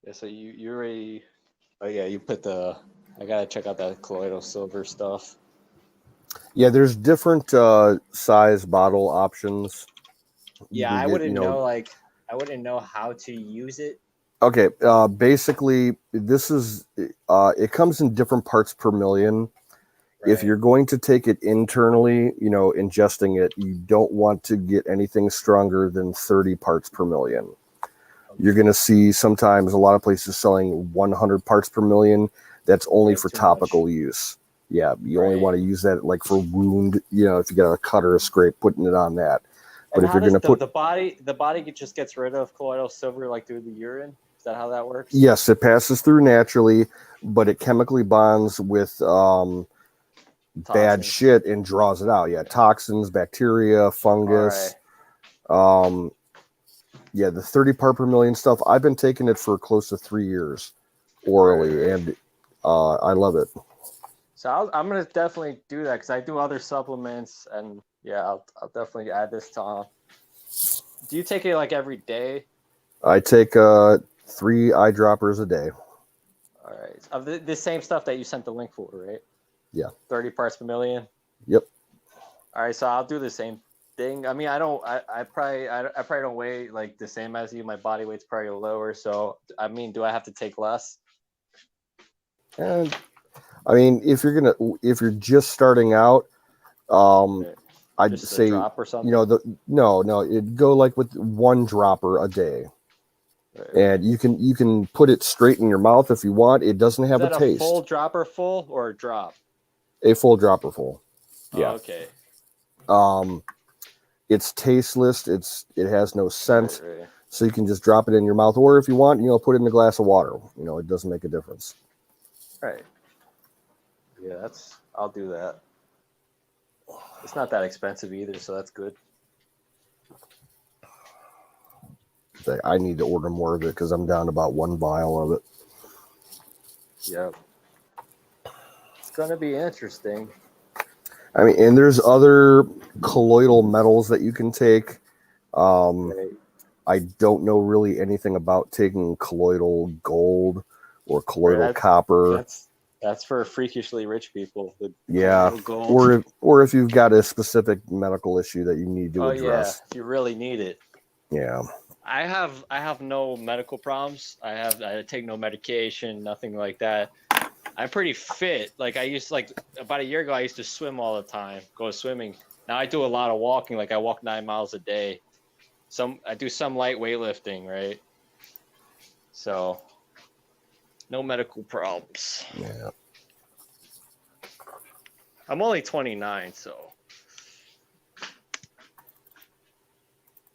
Yeah, so you already. Oh yeah, you put the. I gotta check out that colloidal silver stuff. Yeah, there's different size bottle options. You Yeah, can I get, wouldn't know I wouldn't know how to use it. Okay, basically, this is it comes in different parts per million. Right. If you're going to take it internally, ingesting it, you don't want to get anything stronger than 30 parts per million. You're going to see sometimes a lot of places selling 100 parts per million. That's only for topical use. Yeah, you only want to use that like for wound, if you got a cut or a scrape, putting it on that. But if you're going to put the body just gets rid of colloidal silver like through the urine. Is that how that works? Yes, it passes through naturally, but it chemically bonds with bad shit and draws it out. Yeah, toxins, bacteria, fungus. Yeah, the 30 part per million stuff. I've been taking it for close to 3 years orally, and I love it. So I'm gonna definitely do that because I do other supplements, and yeah, I'll definitely add this to. Do you take it like every day? I take 3 eyedroppers a day. All right, of the same stuff that you sent the link for, right? Yeah. 30 parts per million. Yep. All right, so I'll do the same thing. I mean, I probably don't weigh like the same as you. My body weight's probably lower. So I mean, do I have to take less? And I mean, if you're just starting out, I'd Just say, a drop or something? no, it'd go like with 1 dropper a day. And you can put it straight in your mouth if you want. It doesn't have a taste. A full dropper full or a drop? A full dropper full. Yeah. Oh, okay. It's tasteless. It has no scent. Right. So you can just drop it in your mouth, or if you want, put it in a glass of water. It doesn't make a difference. Right. Yeah, I'll do that. It's not that expensive either, so that's good. I need to order more of it because I'm down to about 1 vial of it. Yep. It's gonna be interesting. I mean, and there's other colloidal metals that you can take. I don't know really anything about taking colloidal gold or colloidal copper. That's for freakishly rich people. Yeah, or if you've got a specific medical issue that you need to address. Yeah, if you really need it. Yeah. I have no medical problems. I take no medication, nothing like that. I'm pretty fit. Like about a year ago, I used to swim all the time, go swimming. Now I do a lot of walking. Like I walk 9 miles a day. I do some light weightlifting, right? So no medical problems. Yeah. I'm only 29, so.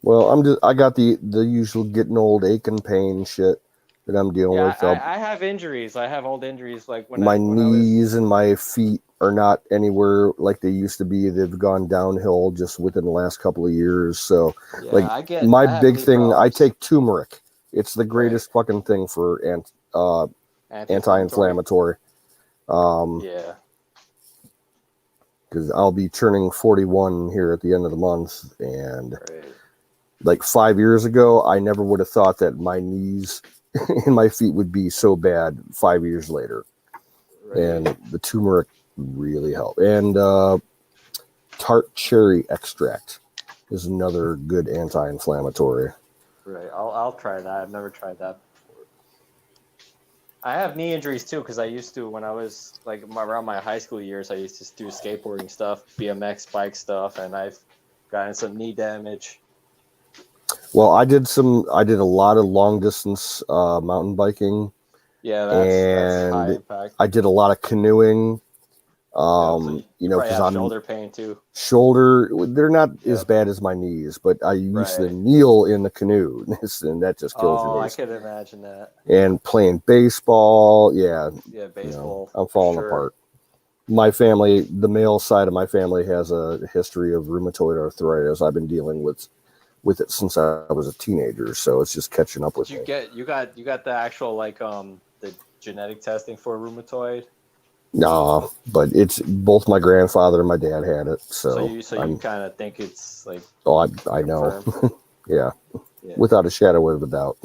Well, I got the usual getting old ache and pain shit that I'm dealing with. I have injuries. I have old injuries like when my knees and my feet are not anywhere like they used to be. They've gone downhill just within the last couple of years. So my big thing, I take turmeric. It's the greatest fucking thing for anti-inflammatory. Yeah. Because I'll be turning 41 here at the end of the month, and like 5 years ago, I never would have thought that my knees and my feet would be so bad 5 years later. Right. And the turmeric really helped. And tart cherry extract is another good anti-inflammatory. Right. I'll try that. I've never tried that before. I have knee injuries too because I used to, when I was like around my high school years, I used to do skateboarding stuff, BMX bike stuff, and I've gotten some knee damage. Well, I did a lot of long distance mountain biking. Yeah, that's high and impact. I did a lot of canoeing. So You know, probably because have I'm shoulder pain too. shoulder. They're not as Yep. bad as my knees, but I used to Right. kneel in the canoe, and that just kills Oh, your I knees. could imagine that. And playing baseball, yeah, Yeah, baseball. I'm for falling sure. apart. My family, the male side of my family, has a history of rheumatoid arthritis. I've been dealing with it since I was a teenager, so it's just catching up with Did you me. get you got the actual like the genetic testing for rheumatoid? Nah, but it's both my grandfather and my dad had it, So you I'm. kind of think it's like Oh, I know. confirmed. Yeah, Yeah. without a shadow of a doubt.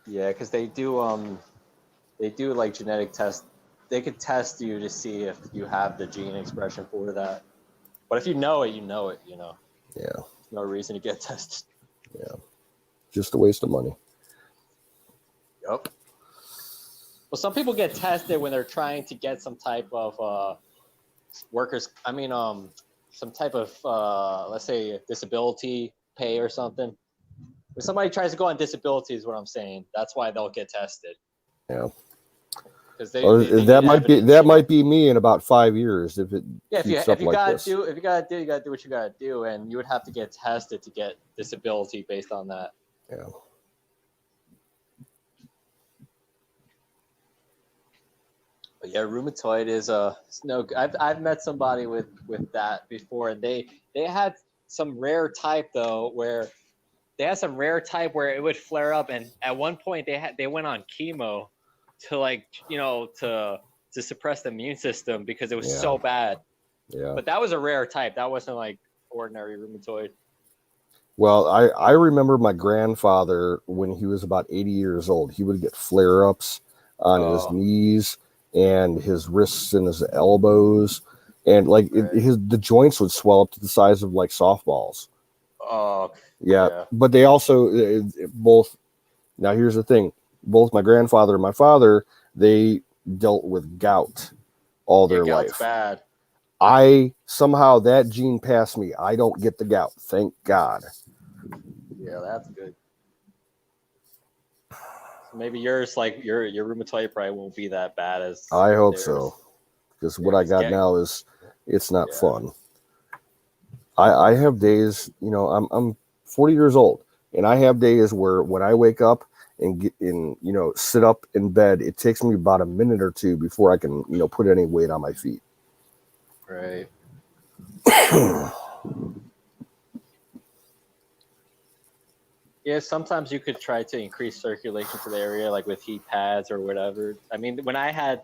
Yeah, because they do like genetic tests. They could test you to see if you have the gene expression for that. But if you know it, you know it. You know. Yeah, There's no reason to get tested. yeah, just a waste of money. Yep. Well, some people get tested when they're trying to get some type of workers. I mean, some type of let's say disability pay or something. If somebody tries to go on disability, is what I'm saying. That's why they'll get tested. Yeah. Because That might be might be me in about 5 years if it keeps up like this. if you gotta do what you gotta do, and you would have to get tested to get disability based on that. Yeah. But yeah, rheumatoid is it's no. I've met somebody with that before, and they had some rare type though where it would flare up, and at one point they went on chemo to like to suppress the immune system because it was so bad. Yeah. But that was a rare type. That wasn't like ordinary rheumatoid. Well, I remember my grandfather when he was about 80 years old. He would get flare-ups on his knees and his wrists and his elbows, and like the joints would swell up to the size of like softballs. Oh, yeah. But they also both. Now here's the thing: both my grandfather and my father, they dealt with gout all their life. Gout's bad. Somehow that gene passed me. I don't get the gout. Thank God. Yeah, that's good. So maybe yours, like your rheumatoid, probably won't be that bad as. I hope so, because what I got now it's not fun. I have days, I'm 40 years old, and I have days where when I wake up and get in, sit up in bed, it takes me about a minute or two before I can, put any weight on my feet. Right. Yeah, sometimes you could try to increase circulation to the area, like with heat pads or whatever. I mean, when I have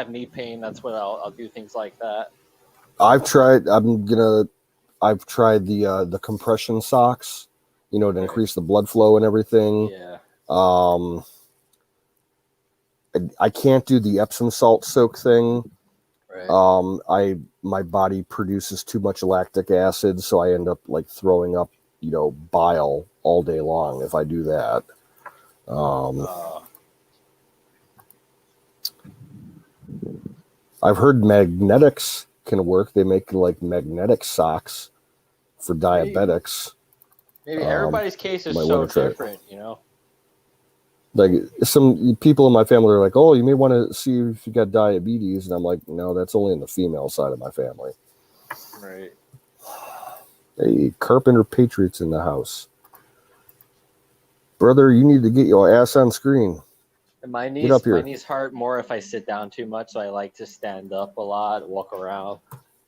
knee pain, that's when I'll do things like that. I've tried the compression socks, to increase the blood flow and everything. Yeah. I can't do the Epsom salt soak thing. Right. My body produces too much lactic acid, so I end up like throwing up, bile all day long if I do that. I've heard magnetics can work. They make like magnetic socks for diabetics. Maybe everybody's case is so different, Like some people in my family are like, "Oh, you may want to see if you got diabetes," and I'm like, "No, that's only in the female side of my family." Right. Hey, Carpenter Patriots in the house, brother. You need to get your ass on screen. And my Get knees hurt more if I sit down too much, so I like to stand up a lot, walk around.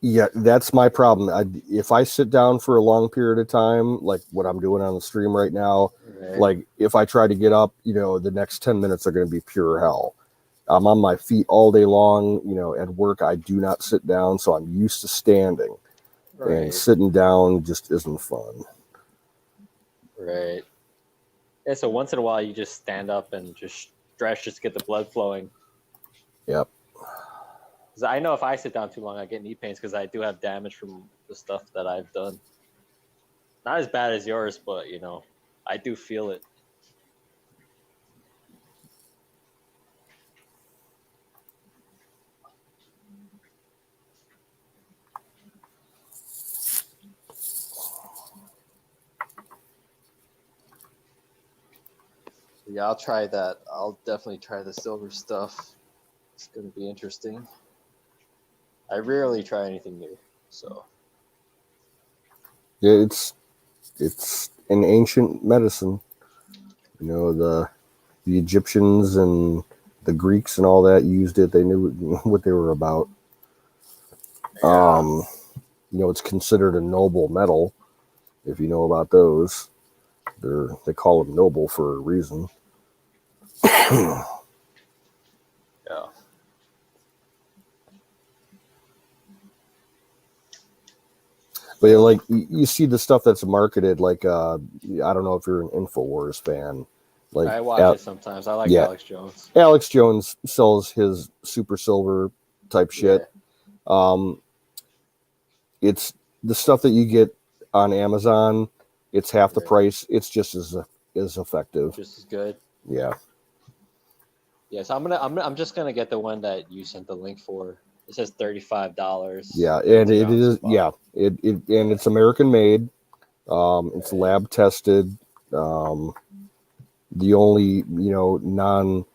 Yeah, that's my problem. If I sit down for a long period of time, like what I'm doing on the stream right now, like if I try to get up, the next 10 minutes are going to be pure hell. I'm on my feet all day long. At work, I do not sit down, so I'm used to standing. And sitting down just isn't fun. Right. Yeah, so once in a while, you just stand up and just stretch just to get the blood flowing. Yep. Because I know if I sit down too long, I get knee pains because I do have damage from the stuff that I've done. Not as bad as yours, but, I do feel it. Yeah, I'll try that. I'll definitely try the silver stuff. It's going to be interesting. I rarely try anything new, so. Yeah, it's an ancient medicine. You know, the Egyptians and the Greeks and all that used it. They knew what they were about. Yeah. You know, it's considered a noble metal. If you know about those, they call them noble for a reason. Yeah. But yeah, like you see the stuff that's marketed, like I don't know if you're an InfoWars fan. Like I watch it sometimes. I like yeah. Alex Jones. Alex Jones sells his super silver type shit. Yeah. It's the stuff that you get on Amazon. It's half the Right. price. It's just as effective. Just as good. Yeah. Yes, I'm just gonna get the one that you sent the link for. It says $35. Yeah, and it is. Yeah, it and it's American made. It's lab tested. The only non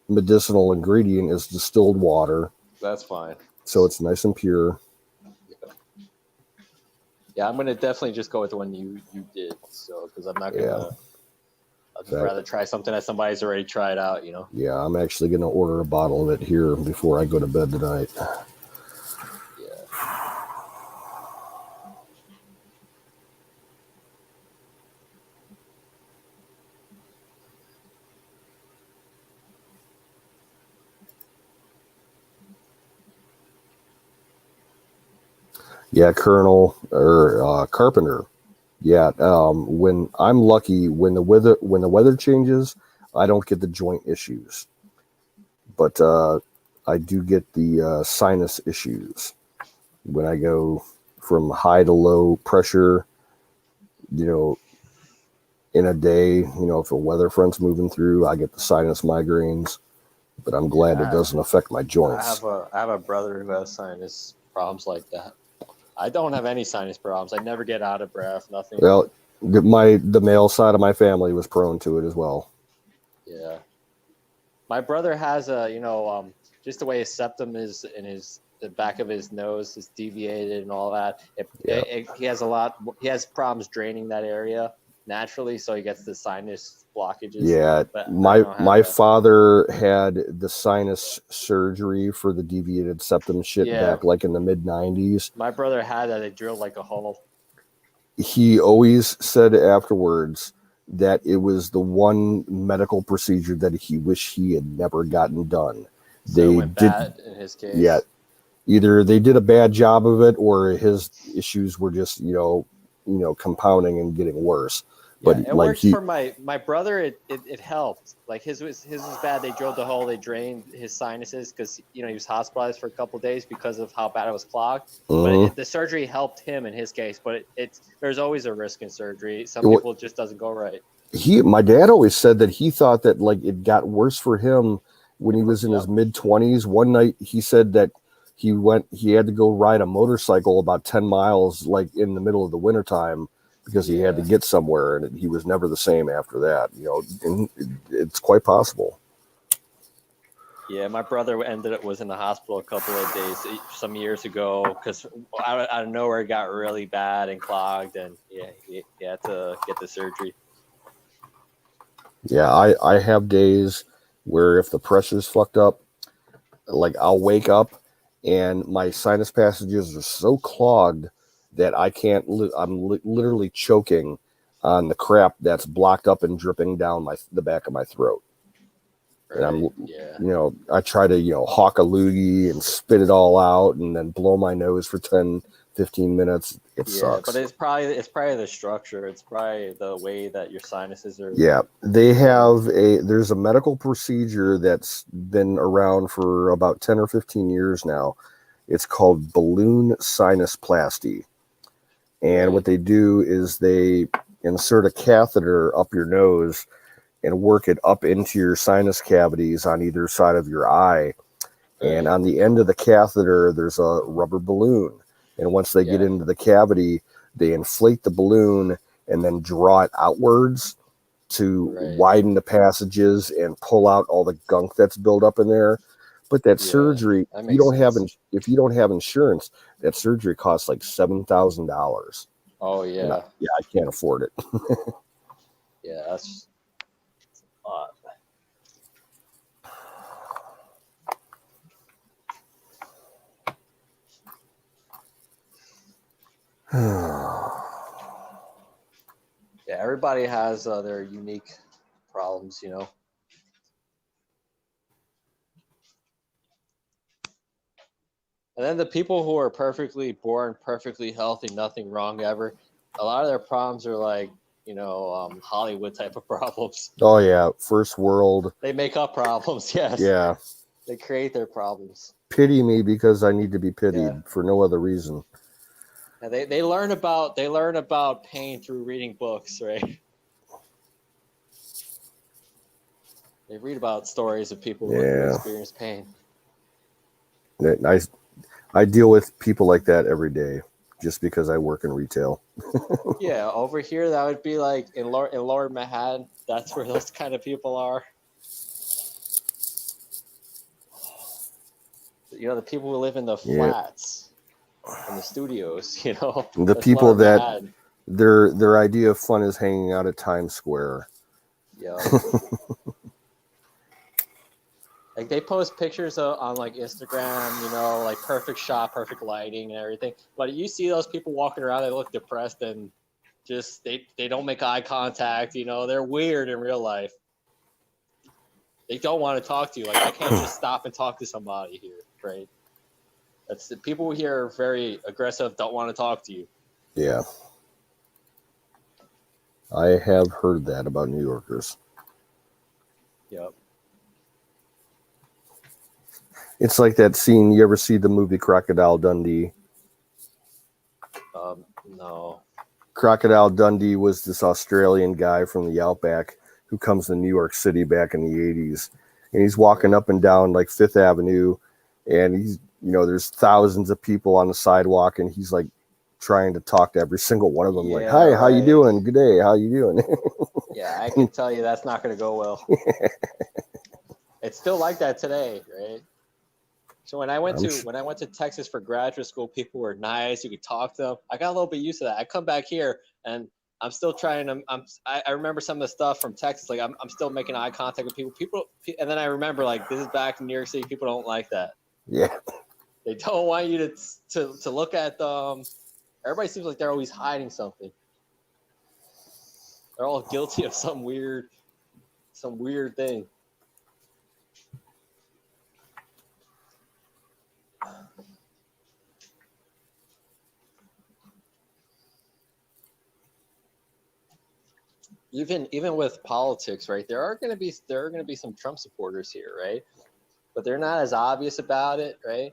medicinal ingredient is distilled water. That's fine. So it's nice and pure. Yeah, I'm gonna definitely just go with the one you did. So because I'm not gonna. I'd rather try something that somebody's already tried out. You know. Yeah, I'm actually gonna order a bottle of it here before I go to bed tonight. Yeah, Colonel or Carpenter. Yeah, when I'm lucky, when the weather changes, I don't get the joint issues, but I do get the sinus issues when I go from high to low pressure. You know, in a day, if a weather front's moving through, I get the sinus migraines. But I'm glad it doesn't affect my joints. I have a brother who has sinus problems like that. I don't have any sinus problems. I never get out of breath. Nothing. Well, the male side of my family was prone to it as well. Yeah, my brother has just the way his septum is in the back of his nose is deviated and all that. He has problems draining that area naturally, so he gets the sinus blockages. Yeah, my father had the sinus surgery for the deviated septum shit back like in the mid 90s. My brother had that. They drilled like a hole. He always said afterwards that it was the one medical procedure that he wished he had never gotten done. So it went bad in his case. Yeah, either they did a bad job of it, or his issues were just compounding and getting worse. But it works for my brother. It helped. Like his was bad. They drilled the hole. They drained his sinuses because he was hospitalized for a couple of days because of how bad it was clogged. But the surgery helped him in his case. But there's always a risk in surgery. Some people it just doesn't go right. My dad always said that he thought that like it got worse for him when he was in his mid 20s. One night he said that he had to go ride a motorcycle about 10 miles like in the middle of the wintertime because he had to get somewhere, and he was never the same after that. And it's quite possible. Yeah, my brother was in the hospital a couple of days some years ago because out of nowhere it got really bad and clogged, and he had to get the surgery. Yeah, I have days where if the pressure's fucked up, like I'll wake up and my sinus passages are so clogged that I can't. I'm literally choking on the crap that's blocked up and dripping down the back of my throat. Right. And I try to hawk a loogie and spit it all out, and then blow my nose for 10, 15 minutes. It sucks. But it's probably the structure. It's probably the way that your sinuses are. Yeah, there's a medical procedure that's been around for about 10 or 15 years now. It's called balloon sinusplasty. And what they do is they insert a catheter up your nose and work it up into your sinus cavities on either side of your eye. And on the end of the catheter, there's a rubber balloon. And once they get into the cavity, they inflate the balloon and then draw it outwards to Right. widen the passages and pull out all the gunk that's built up in there. But that Yeah, surgery, that you makes don't have sense. if you don't have insurance, that surgery costs like $7,000. Oh yeah, I can't afford it. yeah, that's a lot. Yeah, everybody has their unique problems, you know. And then the people who are perfectly born, perfectly healthy, nothing wrong ever, a lot of their problems are like, you know, Hollywood type of problems. Oh yeah, first world. They make up problems, yes. Yeah. They create their problems. Pity me because I need to be pitied Yeah. for no other reason. And they learn about pain through reading books, right? They read about stories of people who experience pain. I deal with people like that every day just because I work in retail. Yeah, over here that would be like in Lower Manhattan. That's where those kind of people are. You know, the people who live in the flats and the studios. You know, The that's people Lower that Manhattan. their idea of fun is hanging out at Times Square. Yeah. Like they post pictures on like Instagram, you know, like perfect shot, perfect lighting and everything. But you see those people walking around, they look depressed and just they don't make eye contact, you know, they're weird in real life. They don't want to talk to you. Like I can't just stop and talk to somebody here, right? That's the people here are very aggressive, don't want to talk to you. Yeah. I have heard that about New Yorkers. Yep. It's like that scene. You ever see the movie Crocodile Dundee? No. Crocodile Dundee was this Australian guy from the outback who comes to New York City back in the 80s. And he's walking up and down like Fifth Avenue. And he's, you know, there's thousands of people on the sidewalk. And he's like trying to talk to every single one of them. Yeah, like, hi, how you right. doing? Good day. How you doing? Yeah, I can tell you that's not going to go well. It's still like that today, right? So when I went to Texas for graduate school, people were nice. You could talk to them. I got a little bit used to that. I come back here and I'm still trying to. I remember some of the stuff from Texas. Like I'm still making eye contact with people. And then I remember like this is back in New York City. People don't like that. Yeah. They don't want you to look at them. Everybody seems like they're always hiding something. They're all guilty of some weird thing. Even with politics, right? There are going to be some Trump supporters here, right? But they're not as obvious about it, right?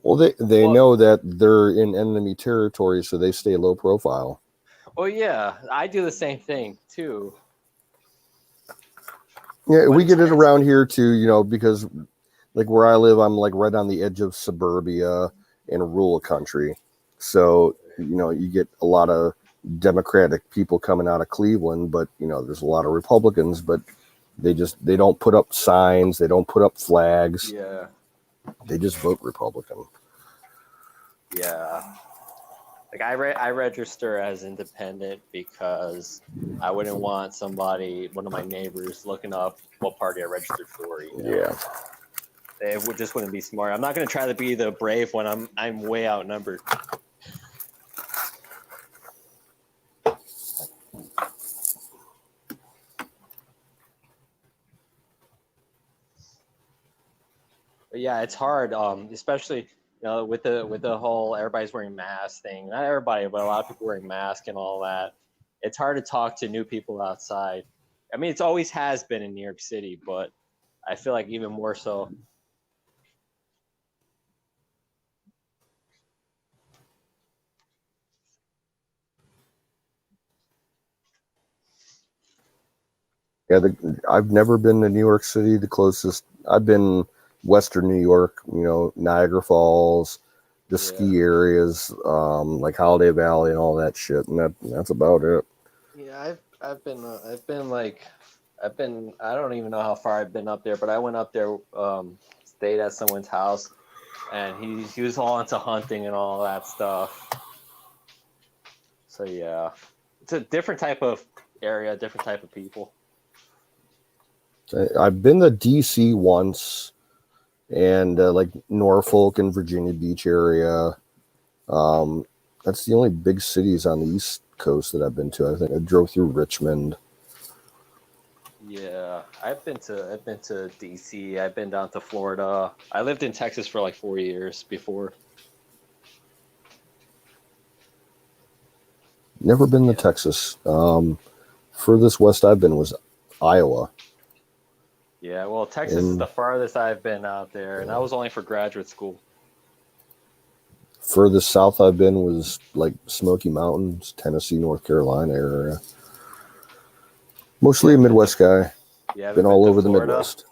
Well, they know that they're in enemy territory, so they stay low profile. Well, yeah, I do the same thing too. Yeah, we get it around here too, you know, because like where I live, I'm like right on the edge of suburbia in a rural country. So, you know, you get a lot of Democratic people coming out of Cleveland, but you know, there's a lot of Republicans, but they don't put up signs, they don't put up flags. Yeah. They just vote Republican. Yeah. Like I register as independent because I wouldn't want one of my neighbors looking up what party I registered for. You know? Yeah. It just wouldn't be smart. I'm not going to try to be the brave when I'm way outnumbered. But yeah, it's hard, especially with the whole everybody's wearing masks thing. Not everybody, but a lot of people wearing masks and all that. It's hard to talk to new people outside. I mean, it's always has been in New York City, but I feel like even more so. Yeah, I've never been to New York City. The closest I've been Western New York, you know, Niagara Falls, the ski areas, like Holiday Valley and all that shit, and that's about it. Yeah, I've been like I don't even know how far I've been up there, but I went up there, stayed at someone's house, and he was all into hunting and all that stuff. So yeah, it's a different type of area, different type of people. I've been to DC once, and like Norfolk and Virginia Beach area. That's the only big cities on the East Coast that I've been to. I think I drove through Richmond. Yeah, I've been to DC. I've been down to Florida. I lived in Texas for like 4 years before. Never been to Texas. Furthest west I've been was Iowa. Yeah, well, Texas is the farthest I've been out there, and that was only for graduate school. Furthest south I've been was like Smoky Mountains, Tennessee, North Carolina area. Mostly a Midwest guy. Yeah, been all over the Midwest.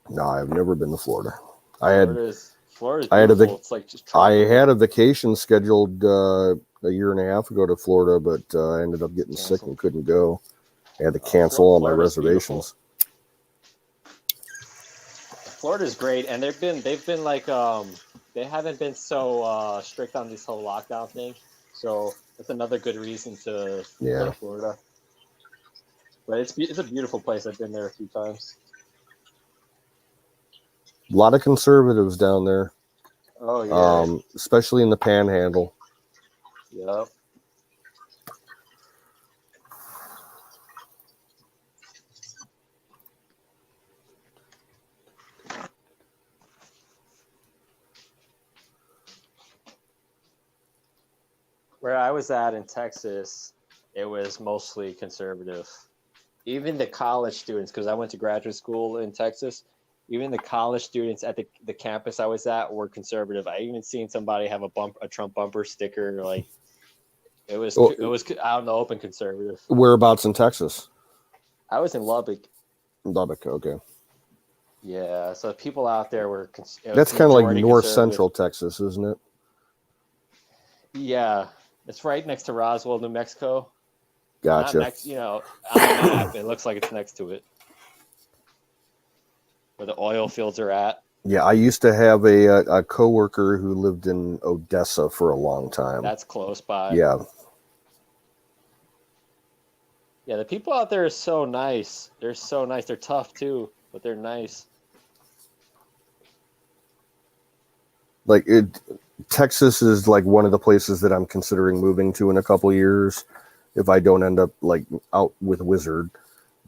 No, I've never been to Florida. Florida's I had beautiful. It's like just tropical. I had a vacation scheduled a year and a half ago to Florida, but I ended up getting sick and couldn't go. I had to cancel all my reservations. Florida's great, and they've been like they haven't been so strict on this whole lockdown thing, so that's another good reason to go to Florida. But it's a beautiful place. I've been there a few times. A lot of conservatives down there. Oh yeah, especially in the Panhandle. Yep. Where I was at in Texas, it was mostly conservative. Even the college students, because I went to graduate school in Texas, even the college students at the campus I was at were conservative. I even seen somebody have a Trump bumper sticker. Like it was out in the open conservative. Whereabouts in Texas? I was in Lubbock. Lubbock, okay. Yeah, so people out there were. That's kind of like north central Texas, isn't it? Yeah, it's right next to Roswell, New Mexico. Gotcha. Not next, on the map, it looks like it's next to it, where the oil fields are at. Yeah, I used to have a coworker who lived in Odessa for a long time. That's close by. Yeah. Yeah, the people out there are so nice. They're so nice. They're tough too, but they're nice. Like Texas is like one of the places that I'm considering moving to in a couple years if I don't end up like out with Wizard.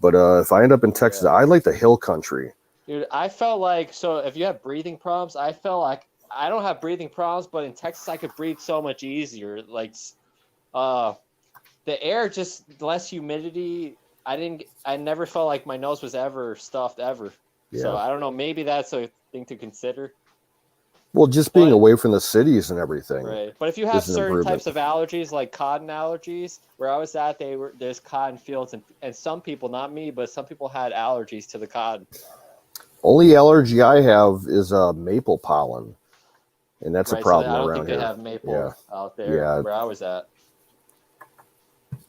But if I end up in Texas, I like the hill country. Dude, I felt like, so if you have breathing problems, I felt like I don't have breathing problems, but in Texas I could breathe so much easier. Like the air, just less humidity. I never felt like my nose was ever stuffed ever. Yeah. So I don't know, maybe that's a thing to consider. Well, just being away from the cities and everything. Right. But if you have certain types of allergies, like cotton allergies, where I was at, there's cotton fields, and some people, not me, but some people had allergies to the cotton. Only allergy I have is maple pollen, and that's a problem so I don't around think here. They have maple out there where I was at.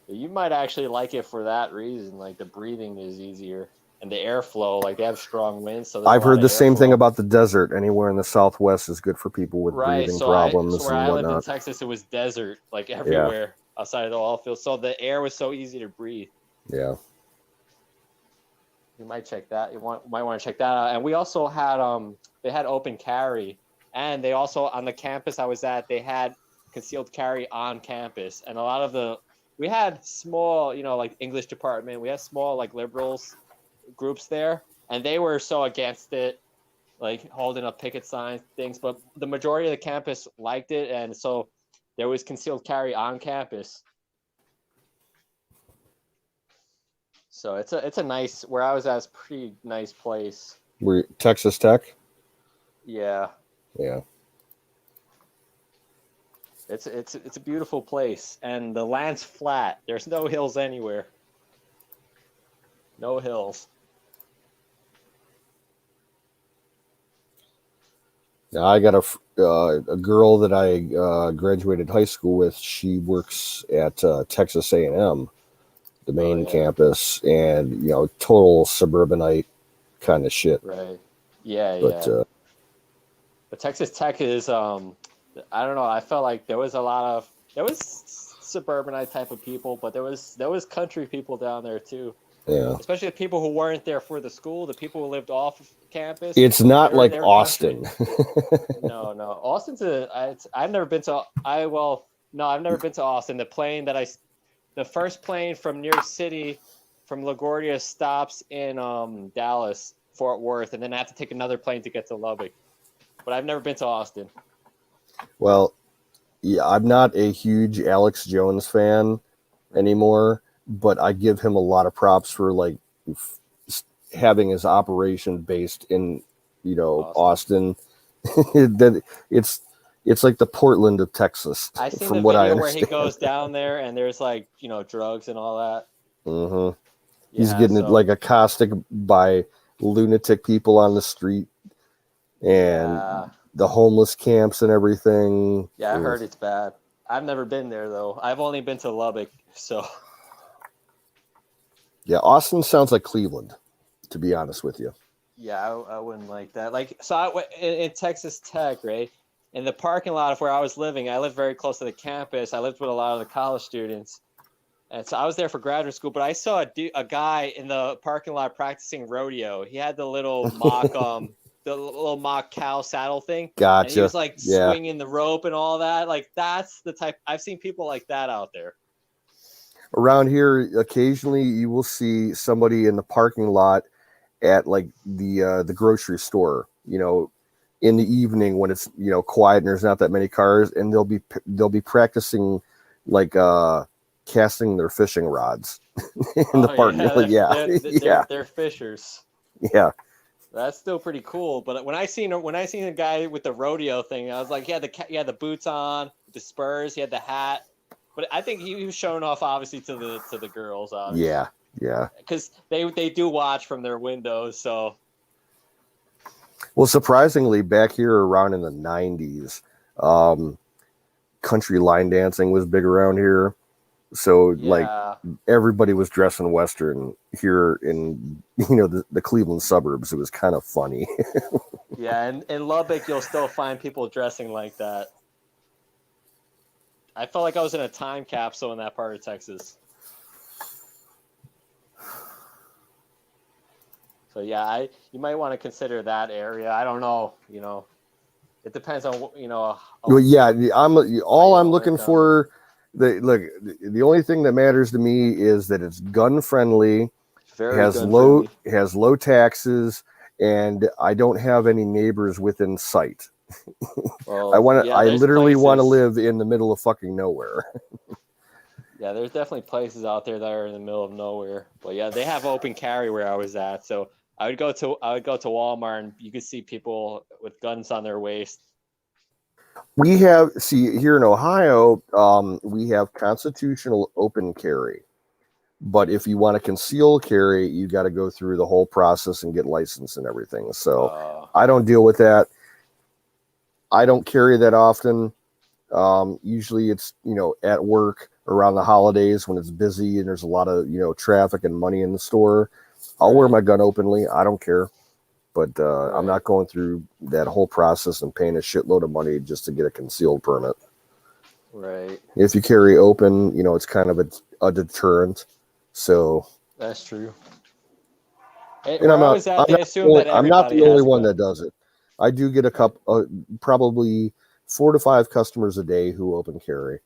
You might actually like it for that reason. Like the breathing is easier. And the airflow, like they have strong winds. So I've heard the same thing about the desert. Anywhere in the Southwest is good for people with breathing problems where and I whatnot. lived in Texas, it was desert, like everywhere outside of the oil field. So the air was so easy to breathe. Yeah. You might check that. Might want to check that out. And we also had they had open carry, and they also on the campus I was at, they had concealed carry on campus. And a lot of we had small, like English department, we had small like liberals groups there, and they were so against it, like holding up picket signs, things, but the majority of the campus liked it, and so there was concealed carry on campus. So it's a nice, where I was at, it's a pretty nice place. Texas Tech? Yeah. Yeah. It's a beautiful place, and the land's flat. There's no hills anywhere. No hills. Now, I got a girl that I graduated high school with. She works at Texas A&M, the main campus, and total suburbanite kind of shit. Right. Yeah, But yeah. But Texas Tech is I don't know. I felt like there was suburbanite type of people, but there was country people down there too. yeah, Especially the people who weren't there for the school, the people who lived off of campus. it's not like they're Austin. No, Austin's I've never been to. No, I've never been to Austin. The first plane from New York City, from LaGuardia stops in Dallas, Fort Worth, and then I have to take another plane to get to Lubbock. But I've never been to Austin. Well, yeah, I'm not a huge Alex Jones fan anymore, but I give him a lot of props for like having his operation based in Austin. That it's like the Portland of Texas. I seen from the what I video where understand. he goes down there and there's like drugs and all that. Mm-hmm. Yeah, He's getting like accosted by lunatic people on the street and the homeless camps and everything. Yeah, I heard it's bad. I've never been there though. I've only been to Lubbock, so. Yeah, Austin sounds like Cleveland, to be honest with you. Yeah, I wouldn't like that. Like, so in Texas Tech, right? In the parking lot of where I was living, I lived very close to the campus. I lived with a lot of the college students. And so I was there for graduate school, but I saw a guy in the parking lot practicing rodeo. He had the little mock cow saddle thing. Gotcha. And he was like swinging the rope and all that. Like, that's the type. I've seen people like that out there. Around here, occasionally you will see somebody in the parking lot at like the grocery store, in the evening when it's quiet and there's not that many cars, and they'll be practicing like casting their fishing rods in the parking lot. They're fishers. Yeah. That's still pretty cool. But when I seen a guy with the rodeo thing, I was like, he had the boots on, the spurs, he had the hat. But I think he was showing off obviously to the girls. Obviously. Yeah. Because they do watch from their windows. So. Well, surprisingly, back here around in the 90s, country line dancing was big around here. So like everybody was dressing Western here in the Cleveland suburbs. It was kind of funny. Yeah, and in Lubbock you'll still find people dressing like that. I felt like I was in a time capsule in that part of Texas. So yeah, you might want to consider that area. I don't know, it depends on Well, yeah, I'm looking for. The only thing that matters to me is that it's gun friendly, has low taxes, and I don't have any neighbors within sight. Well, I literally want to live in the middle of fucking nowhere. Yeah, there's definitely places out there that are in the middle of nowhere. But yeah, they have open carry where I was at. So I would go to Walmart and you could see people with guns on their waist. We have here in Ohio, we have constitutional open carry. But if you want to conceal carry, you got to go through the whole process and get licensed and everything. So I don't deal with that. I don't carry that often. Usually it's, at work around the holidays when it's busy and there's a lot of, traffic and money in the store. I'll wear my gun openly. I don't care. But I'm not going through that whole process and paying a shitload of money just to get a concealed permit. Right. If you carry open, it's kind of a deterrent. So that's true. And I'm not the only one that does it. I do get a couple, probably 4 to 5 customers a day who open carry.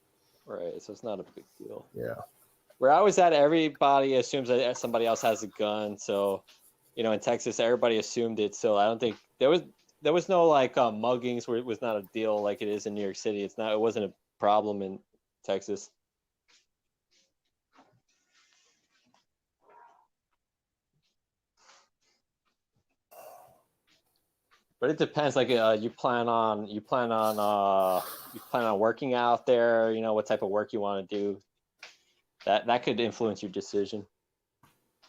Right. So it's not a big deal. Yeah. Where I was at, everybody assumes that somebody else has a gun. So, in Texas, everybody assumed it. So I don't think there was no like muggings where it was not a deal like it is in New York City. It wasn't a problem in Texas. But it depends. Like you plan on working out there. What type of work you want to do. That could influence your decision.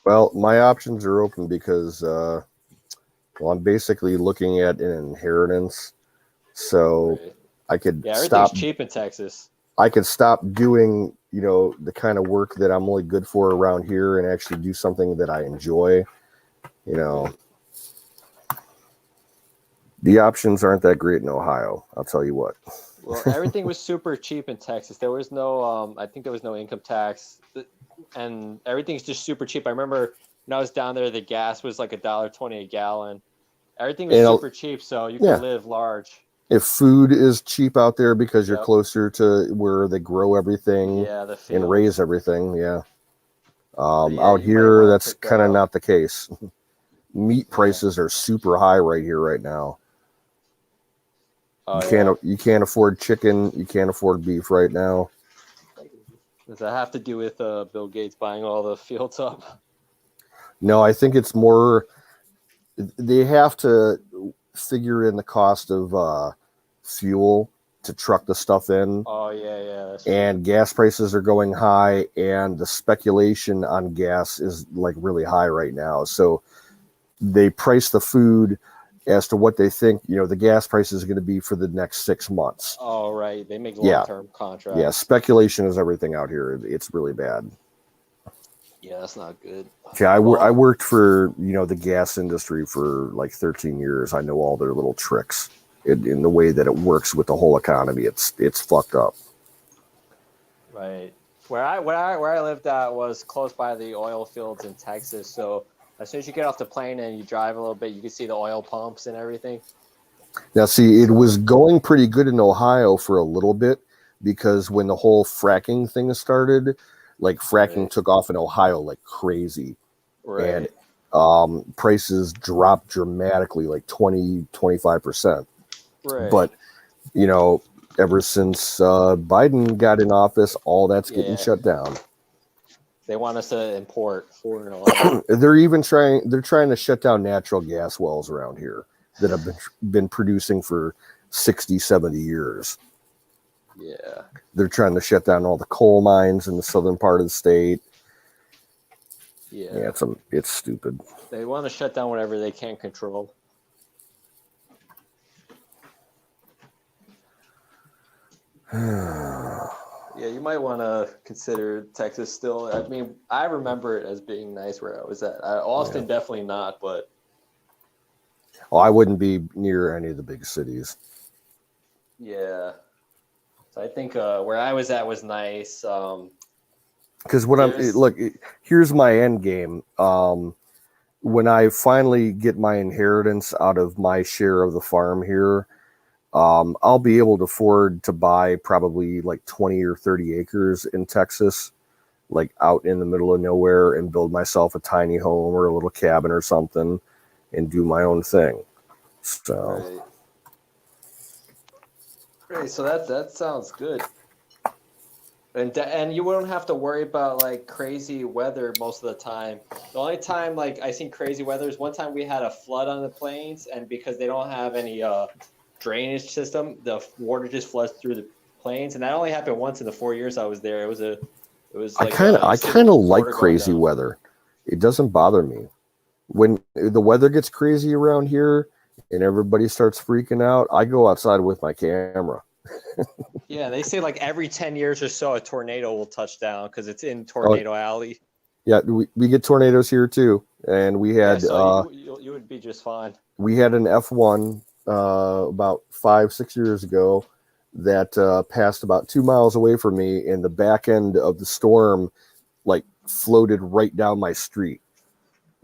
Well, my options are open because I'm basically looking at an inheritance. So Right. I could Yeah, everything's stop. cheap in Texas. I could stop doing, the kind of work that I'm only good for around here and actually do something that I enjoy. The options aren't that great in Ohio. I'll tell you what. Well, everything was super cheap in Texas. There was no, I think there was no income tax, and everything's just super cheap. I remember when I was down there, the gas was like $1.20 a gallon. Everything was And super cheap, so you yeah. could live large. If food is cheap out there because you're Yep. closer to where they grow everything Yeah, the and fields. raise everything, yeah. Yeah, Out you might here, wanna that's check that kind of out. not the case. Meat prices are super high right here, right now. Oh, You can't afford chicken. You can't afford beef right now. Does that have to do with Bill Gates buying all the fields up? No, I think it's more. They have to figure in the cost of fuel to truck the stuff in. Oh yeah, that's and gas prices are going high, and the speculation on gas is like really high right now. So they price the food as to what they think, the gas price is going to be for the next 6 months. Oh right, they make long-term contracts. Yeah, speculation is everything out here. It's really bad. Yeah, that's not good. Yeah, I worked for, the gas industry for like 13 years. I know all their little tricks in the way that it works with the whole economy. It's fucked up. Right. Where I lived at was close by the oil fields in Texas. So as soon as you get off the plane and you drive a little bit, you can see the oil pumps and everything. Now, see, it was going pretty good in Ohio for a little bit because when the whole fracking thing started, like fracking took off in Ohio like crazy. Right. And prices dropped dramatically, like 20-25%. Right. But, ever since Biden got in office, all that's getting shut down. They want us to import foreign oil. They're trying to shut down natural gas wells around here that have been producing for 60, 70 years. Yeah. They're trying to shut down all the coal mines in the southern part of the state. Yeah, it's stupid. They want to shut down whatever they can't control. Yeah, you might want to consider Texas still. I mean, I remember it as being nice where I was at. Austin, definitely not, but. Oh, I wouldn't be near any of the big cities. Yeah. So I think where I was at was nice. Because here's my end game. When I finally get my inheritance out of my share of the farm here, I'll be able to afford to buy probably like 20 or 30 acres in Texas, like out in the middle of nowhere, and build myself a tiny home or a little cabin or something and do my own thing. So, Great. So that sounds good. And you won't have to worry about like crazy weather most of the time. The only time like I seen crazy weather is one time we had a flood on the plains, and because they don't have any drainage system, the water just floods through the plains, and that only happened once in the 4 years I was there. It was like I kind of like crazy weather. It doesn't bother me. When the weather gets crazy around here and everybody starts freaking out, I go outside with my camera. Yeah, they say like every 10 years or so a tornado will touch down because it's in Tornado Alley. Yeah, we get tornadoes here too, and we had you would be just fine. We had an F1 about 5-6 years ago that passed about 2 miles away from me, and the back end of the storm like floated right down my street,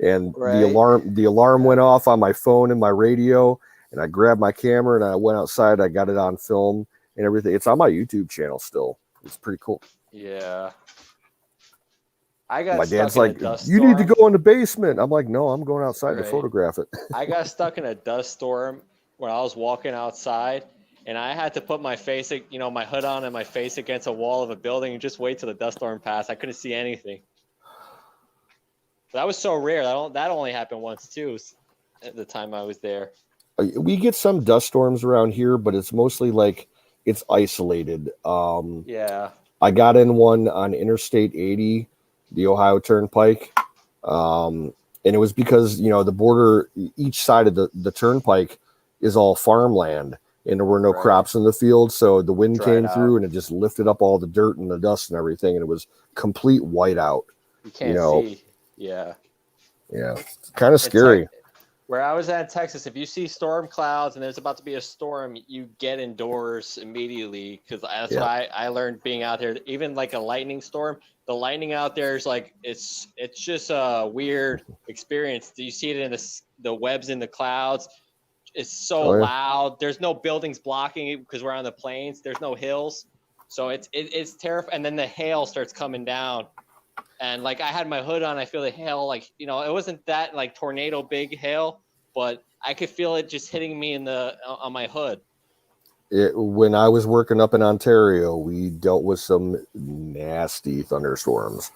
and the alarm went off on my phone and my radio, and I grabbed my camera and I went outside. I got it on film and everything. It's on my YouTube channel still. It's pretty cool. Yeah. My dad's like, you need to go in the basement. I'm like, no, I'm going outside to photograph it. I got stuck in a dust storm when I was walking outside, and I had to put my face, my hood on and my face against a wall of a building and just wait till the dust storm passed. I couldn't see anything. That was so rare. That only happened once too at the time I was there. We get some dust storms around here, but it's mostly like it's isolated. Yeah. I got in one on Interstate 80, the Ohio Turnpike. And it was because, the border, each side of the turnpike is all farmland. and there were no Right. crops in the field. So the wind Dried came through out. and it just lifted up all the dirt and the dust and everything. And it was complete whiteout. You can't know. see. Yeah. Yeah. Kind of In scary. Where I was at in Texas, if you see storm clouds and there's about to be a storm, you get indoors immediately because that's Yeah. what I learned being out there. Even like a lightning storm, the lightning out there is like it's just a weird experience. You see it in the webs in the clouds. It's so Oh, yeah. loud. There's no buildings blocking it because we're on the plains. There's no hills, so it's terrifying. And then the hail starts coming down. And like I had my hood on, I feel the hail, like, you know, it wasn't that like tornado big hail, but I could feel it just hitting me on my hood. When I was working up in Ontario, we dealt with some nasty thunderstorms.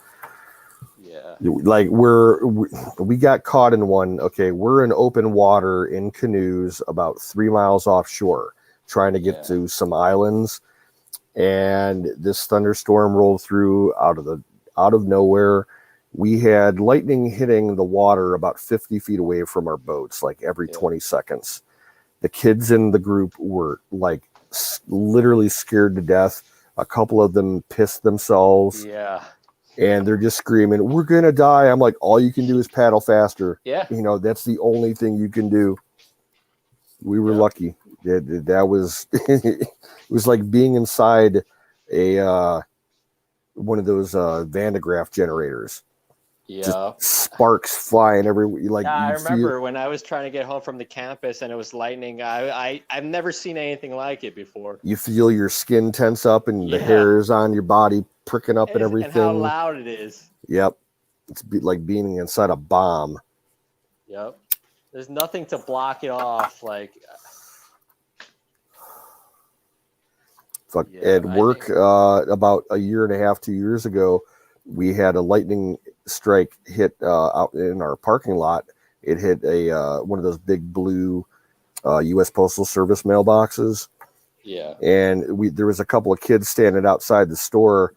Yeah. Like we got caught in one. Okay, we're in open water in canoes about 3 miles offshore, trying to get to some islands, and this thunderstorm rolled through out of nowhere. We had lightning hitting the water about 50 feet away from our boats, like every 20 seconds. The kids in the group were like literally scared to death. A couple of them pissed themselves. Yeah. And they're just screaming, "We're going to die." I'm like, all you can do is paddle faster. Yeah. You know, that's the only thing you can do. We were lucky. That was, it was like being inside one of those Van de Graaff generators. Yeah. Just sparks flying everywhere. Like, yeah, I remember when I was trying to get home from the campus and it was lightning. I've never seen anything like it before. You feel your skin tense up and the hairs on your body pricking up and everything. And how loud it is. Yep. It's like being inside a bomb. Yep. There's nothing to block it off. Like, fuck. At work, about a year and a half, 2 years ago, we had a lightning strike hit out in our parking lot. It hit one of those big blue U.S. Postal Service mailboxes. Yeah. And there was a couple of kids standing outside the store.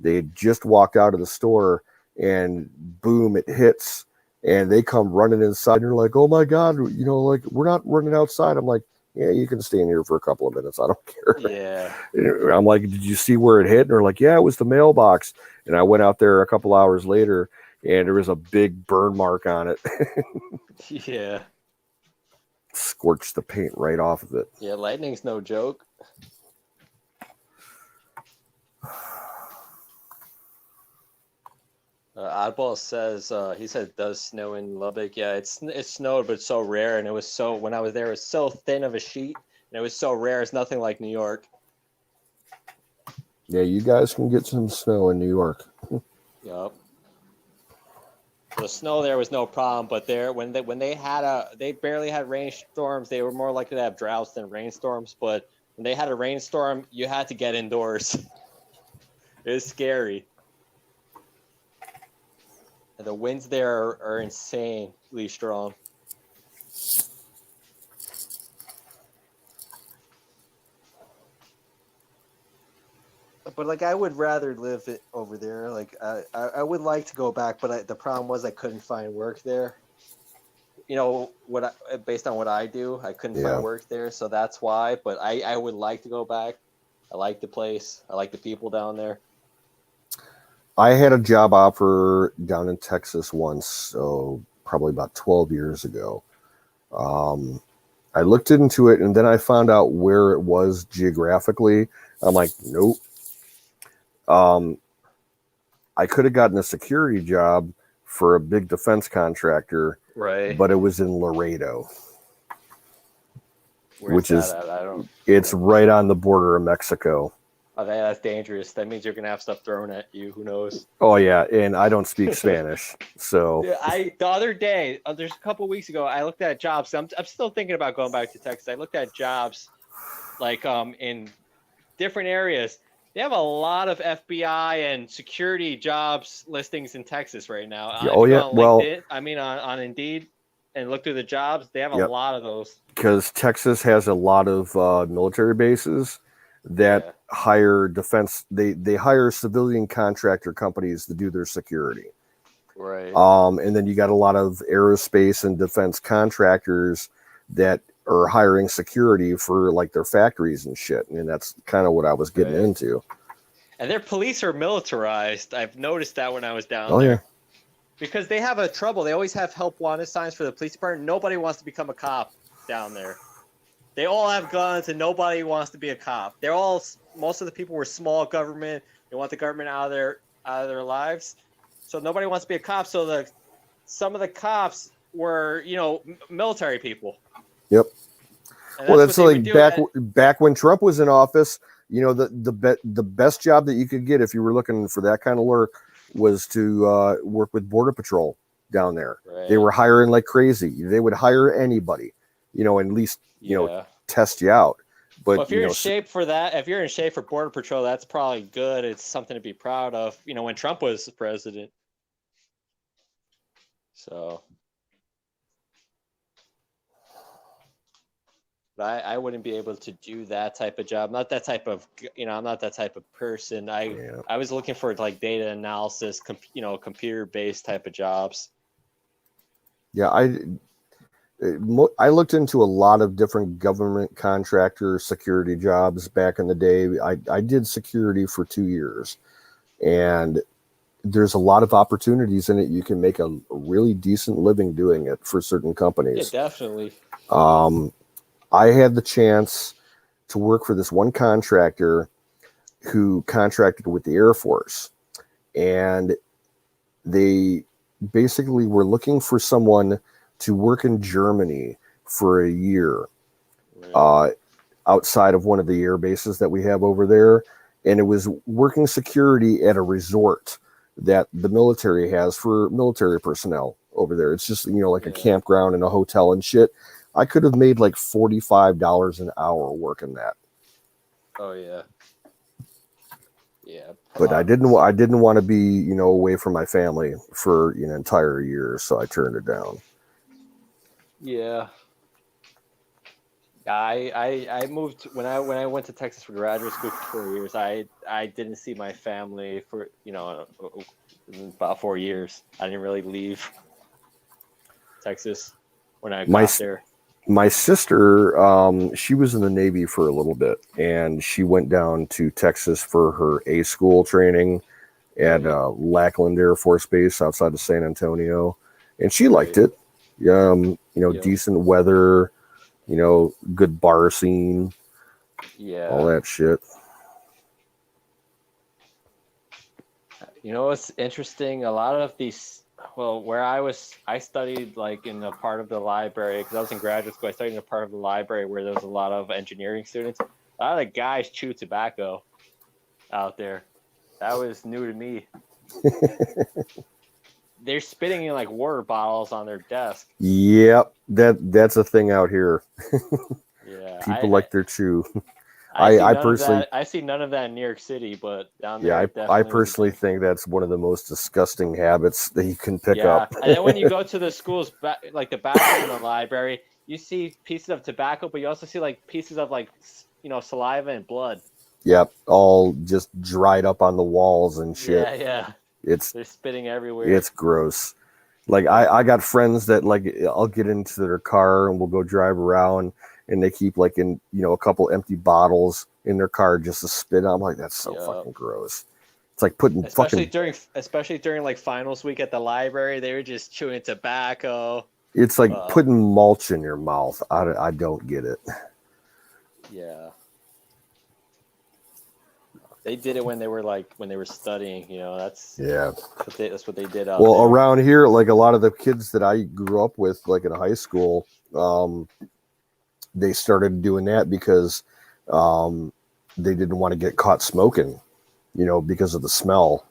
They had just walked out of the store, and boom, it hits, and they come running inside. And they're like, "Oh my God, you know, like we're not running outside." I'm like, "Yeah, you can stay in here for a couple of minutes. I don't care." Yeah. I'm like, "Did you see where it hit?" And they're like, "Yeah, it was the mailbox." And I went out there a couple hours later, and there was a big burn mark on it. Yeah. Scorched the paint right off of it. Yeah, lightning's no joke. Oddball says he said does snow in Lubbock. Yeah, it snowed, but it's so rare, and it was so when I was there, it was so thin of a sheet, and it was so rare. It's nothing like New York. Yeah, you guys can get some snow in New York. Yep. The snow there was no problem, but there when they they barely had rainstorms. They were more likely to have droughts than rainstorms. But when they had a rainstorm, you had to get indoors. It was scary. And the winds there are insanely strong. But like, I would rather live over there. Like, I would like to go back, but the problem was I couldn't find work there. You know based on what I do, I couldn't find work there, so that's why. But I would like to go back. I like the place. I like the people down there. I had a job offer down in Texas once, so probably about 12 years ago. I looked into it, and then I found out where it was geographically. I'm like, nope. I could have gotten a security job for a big defense contractor, right? But it was in Laredo, Where's it's right on the border of Mexico. Oh, that's dangerous. That means you're gonna have stuff thrown at you. Who knows? Oh yeah, and I don't speak Spanish, so the other day, there's a couple weeks ago, I looked at jobs. I'm still thinking about going back to Texas. I looked at jobs, like in different areas. They have a lot of FBI and security jobs listings in Texas right now. Oh yeah, well, on Indeed, and look through the jobs. They have a lot of those. Because Texas has a lot of military bases that hire defense. They hire civilian contractor companies to do their security. Right. And then you got a lot of aerospace and defense contractors that or hiring security for like their factories and shit. And that's kind of what I was getting into. And their police are militarized. I've noticed that when I was down Oh there. yeah. Because they have a trouble. They always have help wanted signs for the police department. Nobody wants to become a cop down there. They all have guns and nobody wants to be a cop. Most of the people were small government. They want the government out of their lives. So nobody wants to be a cop. So some of the cops were, military people. Yep. And Well, that's like back back when Trump was in office. The best job that you could get if you were looking for that kind of work was to work with Border Patrol down there. Right. They were hiring like crazy. They would hire anybody, and at least test you out. But if you're in shape for that, if you're in shape for Border Patrol, that's probably good. It's something to be proud of. When Trump was president. So, but I wouldn't be able to do that type of job. Not that type of, I'm not that type of person. I was looking for like data analysis, computer-based type of jobs. Yeah, I looked into a lot of different government contractor security jobs back in the day. I did security for 2 years, and there's a lot of opportunities in it. You can make a really decent living doing it for certain companies. Yeah, definitely. I had the chance to work for this one contractor who contracted with the Air Force, and they basically were looking for someone to work in Germany for a year, outside of one of the air bases that we have over there. And it was working security at a resort that the military has for military personnel over there. It's just, like a campground and a hotel and shit. I could have made like $45 an hour working that. Oh yeah. Yeah. But I didn't want to be, away from my family for an entire year, so I turned it down. Yeah. I moved when I went to Texas for graduate school for 4 years. I didn't see my family for about 4 years. I didn't really leave Texas when I got there. My sister, she was in the Navy for a little bit, and she went down to Texas for her A school training at Lackland Air Force Base outside of San Antonio, and she liked it. Decent weather, good bar scene, all that shit. What's interesting? A lot of these. Well, where I studied like in a part of the library because I was in graduate school. I studied in a part of the library where there was a lot of engineering students. A lot of the guys chew tobacco out there. That was new to me. They're spitting in like water bottles on their desk. Yep, that's a thing out here. Yeah, people like their chew. I personally, I see none of that in New York City, but down there, I personally think that's one of the most disgusting habits that you can pick up. And then when you go to the schools, like the bathroom in the library, you see pieces of tobacco, but you also see like pieces of like saliva and blood. Yep, all just dried up on the walls and shit. Yeah. They're spitting everywhere. It's gross. Like I got friends that like I'll get into their car and we'll go drive around. And they keep like in a couple empty bottles in their car just to spit. I'm like, that's so fucking gross. It's like putting especially during like finals week at the library, they were just chewing tobacco. It's like putting mulch in your mouth. I don't get it. Yeah. They did it when they were studying. That's what they did out there. Around here, like a lot of the kids that I grew up with, like in high school, they started doing that because they didn't want to get caught smoking, because of the smell.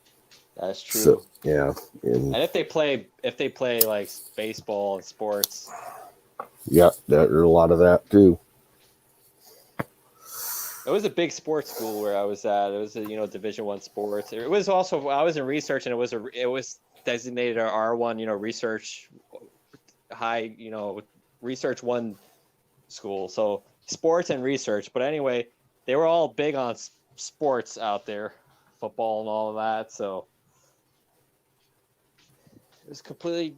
That's true. So, yeah. And if they play like baseball and sports. Yeah, there's a lot of that too. It was a big sports school where I was at. It was a Division I sports. It was also I was in research, and it was designated a R1 research high research 1 school, so sports and research. But anyway, they were all big on sports out there, football and all of that. So it was completely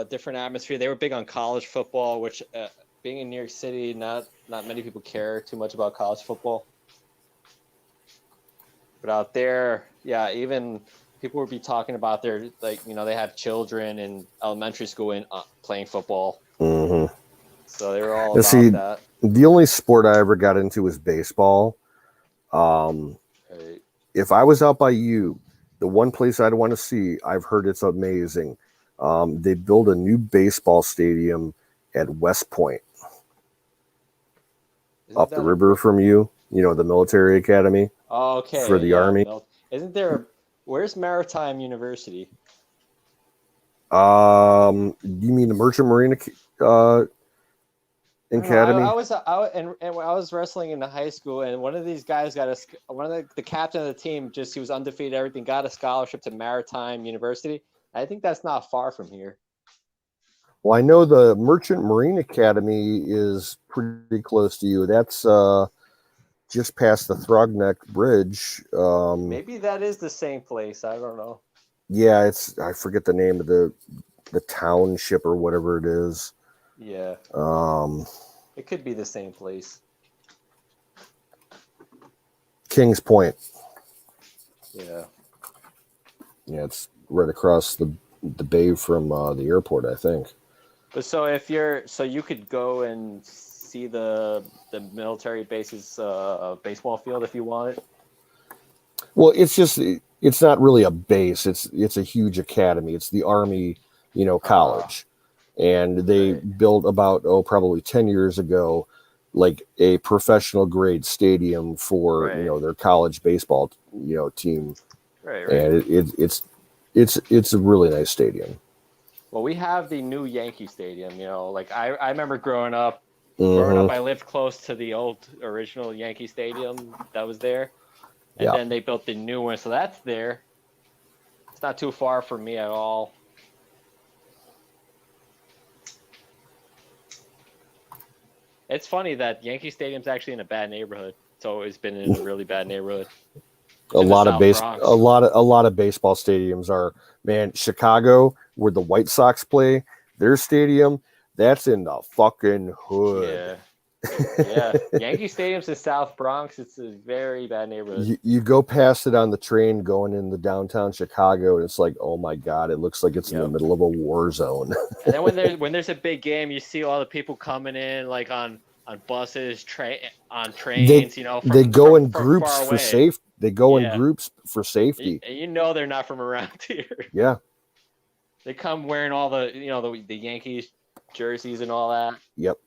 different atmosphere. They were big on college football, which being in New York City, not many people care too much about college football. But out there, yeah, even people would be talking about their, like, they have children in elementary school and playing football. Mm-hmm. So they were all And about see, that. the only sport I ever got into was baseball. Right. If I was out by you, the one place I'd want to see, I've heard it's amazing. They build a new baseball stadium at West Point, up the river from you. The military academy. Oh, okay. For the Army. Isn't there? Where's Maritime University? You mean the Merchant Marine Academy? I was wrestling in high school, and one of these guys got the captain of the team. He was undefeated, everything. Got a scholarship to Maritime University. I think that's not far from here. Well, I know the Merchant Marine Academy is pretty close to you. That's just past the Throgneck Bridge. Maybe that is the same place. I don't know. Yeah, I forget the name of the township or whatever it is. Yeah. It could be the same place. Kings Point. Yeah. Yeah, it's right across the bay from the airport, I think. But so you could go and see the military base's baseball field if you wanted. Well, it's not really a base. It's a huge academy. It's the Army, college. And they built about probably 10 years ago, like a professional grade stadium for their college baseball team. Right. And it's a really nice stadium. Well, we have the new Yankee Stadium. Like I remember growing up. Mm-hmm. I lived close to the old original Yankee Stadium that was there, and then they built the new one, so that's there. It's not too far from me at all. It's funny that Yankee Stadium's actually in a bad neighborhood. It's always been in a really bad neighborhood. A lot of baseball stadiums are, man. Chicago, where the White Sox play, their stadium, that's in the fucking hood. Yeah. Yankee Stadium's in South Bronx. It's a very bad neighborhood. You go past it on the train going in the downtown Chicago, and it's like, oh my god, it looks like it's in the middle of a war zone. And then when there's a big game, you see all the people coming in, like on buses, trains. They go in groups for safe. They go in groups for safety. And they're not from around here. Yeah. They come wearing all the the Yankees jerseys and all that. Yep.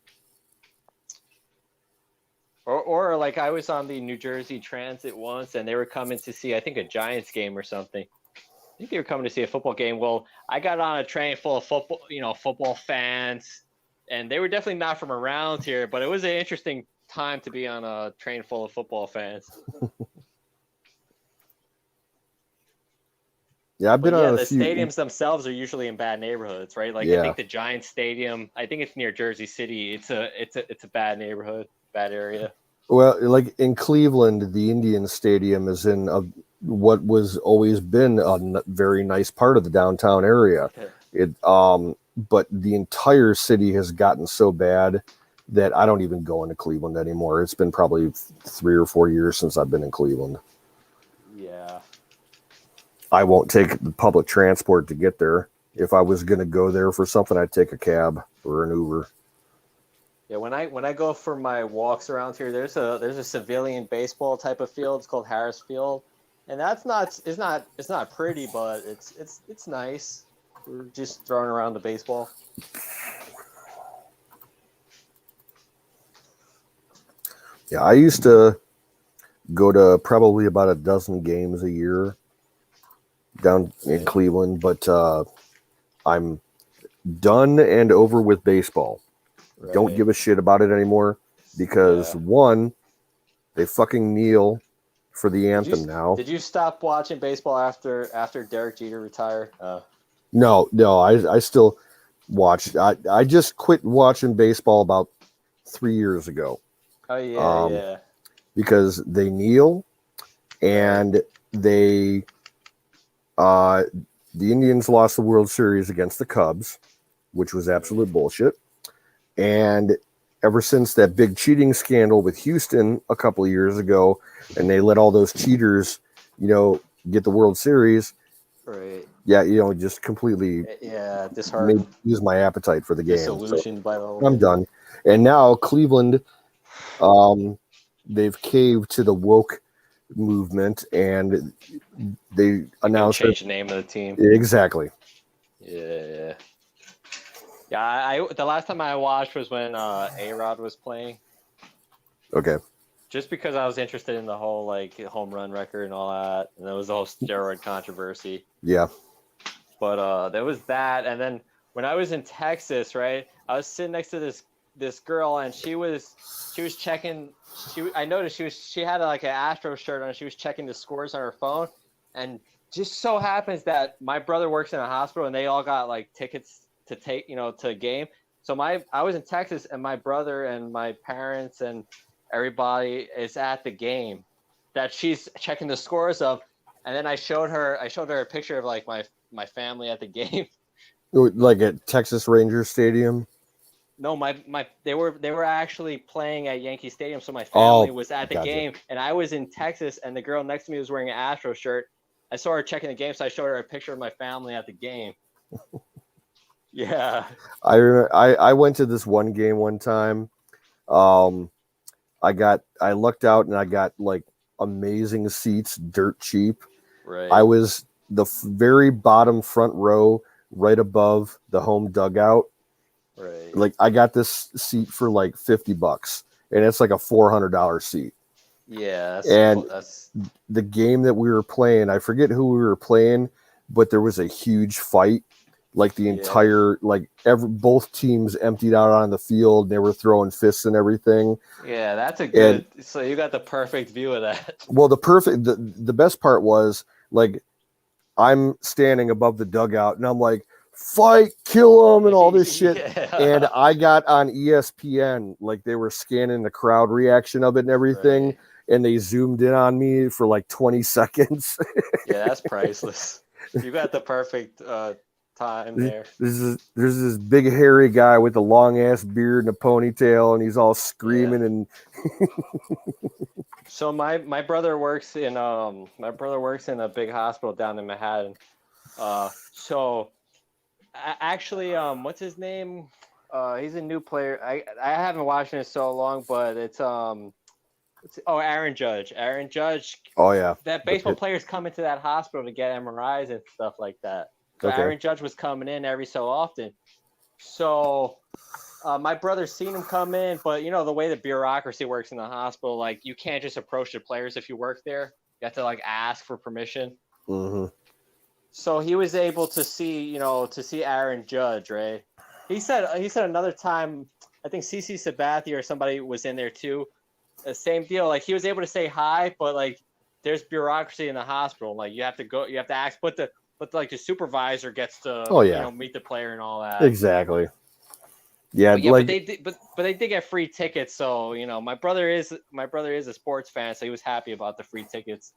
Or like I was on the New Jersey Transit once, and they were coming to see, I think, a Giants game or something. I think they were coming to see a football game. Well, I got on a train full of football fans, and they were definitely not from around here, but it was an interesting time to be on a train full of football fans. Yeah, I've been on the stadiums themselves are usually in bad neighborhoods, right? Like I think the Giants Stadium, I think it's near Jersey City. It's a bad neighborhood, bad area. Well, like in Cleveland, the Indian Stadium is in what was always been a very nice part of the downtown area. But the entire city has gotten so bad that I don't even go into Cleveland anymore. It's been probably 3 or 4 years since I've been in Cleveland. Yeah. I won't take the public transport to get there. If I was going to go there for something, I'd take a cab or an Uber. Yeah, when I go for my walks around here, there's a civilian baseball type of field. It's called Harris Field, and it's not pretty, but it's nice. We're just throwing around the baseball. Yeah, I used to go to probably about a dozen games a year down in Cleveland, but I'm done and over with baseball. Right. Don't give a shit about it anymore because one, they fucking kneel for the anthem now. Did you stop watching baseball after Derek Jeter retired? No, I still watch. I just quit watching baseball about 3 years ago. Oh yeah. Because they kneel, and the Indians lost the World Series against the Cubs, which was absolute bullshit. And ever since that big cheating scandal with Houston a couple of years ago, and they let all those cheaters, get the World Series. Right. Yeah, just completely disheartened, use my appetite for the game. disillusioned by the whole I'm thing. done. And now Cleveland, they've caved to the woke movement, and they announced change the name of the team. Exactly. Yeah. I the last time I watched was when A-Rod was playing. Okay. Just because I was interested in the whole home run record and all that, and there was the whole steroid controversy. Yeah. But there was that, and then when I was in Texas, right, I was sitting next to this girl, and she was checking. I noticed she had an Astro shirt on. She was checking the scores on her phone, and just so happens that my brother works in a hospital, and they all got tickets to take to a game. So I was in Texas, and my brother and my parents and everybody is at the game that she's checking the scores of, and then I showed her a picture of my family at the game. Like at Texas Rangers Stadium. No, they were actually playing at Yankee Stadium, so my family was at the gotcha. game, and I was in Texas, and the girl next to me was wearing an Astro shirt. I saw her checking the game, so I showed her a picture of my family at the game. Yeah. I went to this one game one time. I lucked out and I got amazing seats, dirt cheap. Right. I was the very bottom front row, right above the home dugout. Right. I got this seat for $50, and it's a $400 seat. Yeah. That's the game that we were playing. I forget who we were playing, but there was a huge fight. The entire both teams emptied out on the field. They were throwing fists and everything. Yeah, that's a good. So you got the perfect view of that. Well, the best part was I'm standing above the dugout and I'm like, fight, kill them, and all this shit. Yeah. And I got on ESPN, they were scanning the crowd reaction of it and everything, Right. and they zoomed in on me for 20 seconds. Yeah, that's priceless. You got the perfect time there. There's this big hairy guy with a long ass beard and a ponytail, and he's all screaming and. So my brother works in a big hospital down in Manhattan. So actually, what's his name? He's a new player. I haven't watched him in so long, but it's Aaron Judge. Aaron Judge. Oh yeah. That baseball players come into that hospital to get MRIs and stuff like that. So Okay. Aaron Judge was coming in every so often. So my brother's seen him come in, but the way the bureaucracy works in the hospital, you can't just approach the players if you work there. You have to ask for permission. Mm-hmm. So he was able to see Aaron Judge, right? He said another time, I think CC Sabathia or somebody was in there too. The same deal. He was able to say hi, but there's bureaucracy in the hospital. You have to ask, but the supervisor gets to meet the player and all that. Exactly. Yeah, but they did get free tickets. So my brother is a sports fan, so he was happy about the free tickets.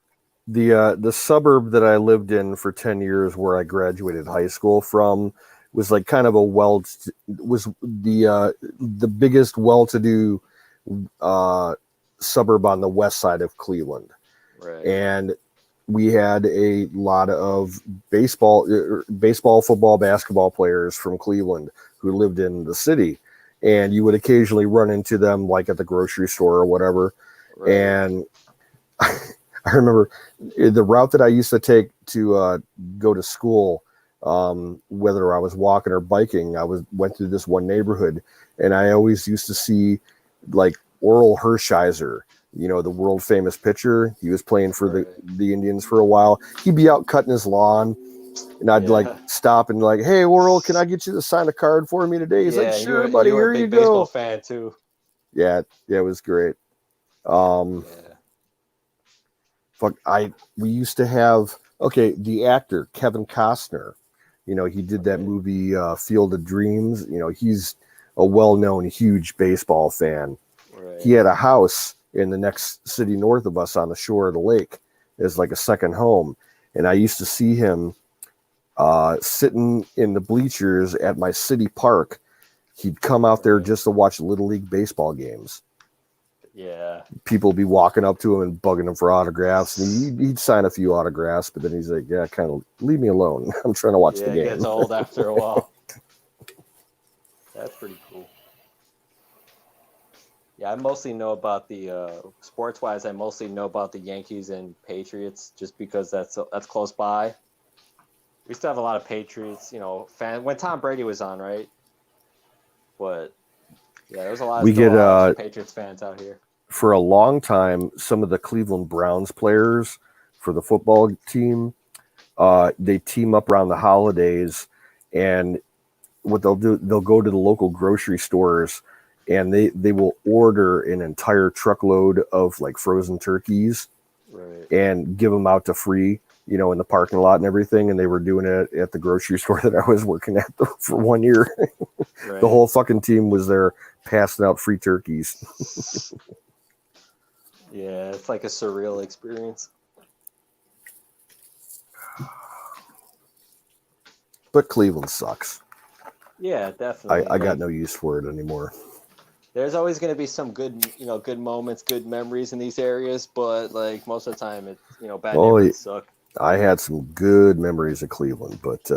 The suburb that I lived in for 10 years, where I graduated high school from, was kind of was the biggest well-to-do suburb on the west side of Cleveland. Right. And we had a lot of baseball, football, basketball players from Cleveland who lived in the city, and you would occasionally run into them at the grocery store or whatever. Right. And I remember the route that I used to take to go to school, whether I was walking or biking, went through this one neighborhood, and I always used to see Oral Hershiser, the world famous pitcher. He was playing for the Indians for a while. He'd be out cutting his lawn, and I'd stop and hey, Oral, can I get you to sign a card for me today? He's sure, buddy, here you go. Baseball fan too. Yeah, it was great. We used to have the actor Kevin Costner. He did that movie Field of Dreams. He's a well-known huge baseball fan. Right. He had a house in the next city north of us on the shore of the lake as a second home, and I used to see him sitting in the bleachers at my city park, he'd come out there just to watch Little League baseball games. Yeah. People be walking up to him and bugging him for autographs, and he'd sign a few autographs, but then he's like, "Yeah, kind of leave me alone. I'm trying to watch the Yeah, it game." gets old after a while. That's pretty cool. Yeah, I mostly know about the sports-wise. I mostly know about the Yankees and Patriots, just because that's close by. We still have a lot of Patriots, fan when Tom Brady was on, right? But yeah, there was a lot of Patriots fans out here. For a long time, some of the Cleveland Browns players for the football team, they team up around the holidays, and what they'll do, they'll go to the local grocery stores, and they will order an entire truckload of like frozen turkeys, right, and give them out to free, in the parking lot and everything. And they were doing it at the grocery store that I was working at for 1 year. right. The whole fucking team was there passing out free turkeys. Yeah, it's like a surreal experience. But Cleveland sucks. Yeah, definitely. I got no use for it anymore. There's always going to be some good moments, good memories in these areas, but like most of the time, bad neighborhoods suck. I had some good memories of Cleveland, but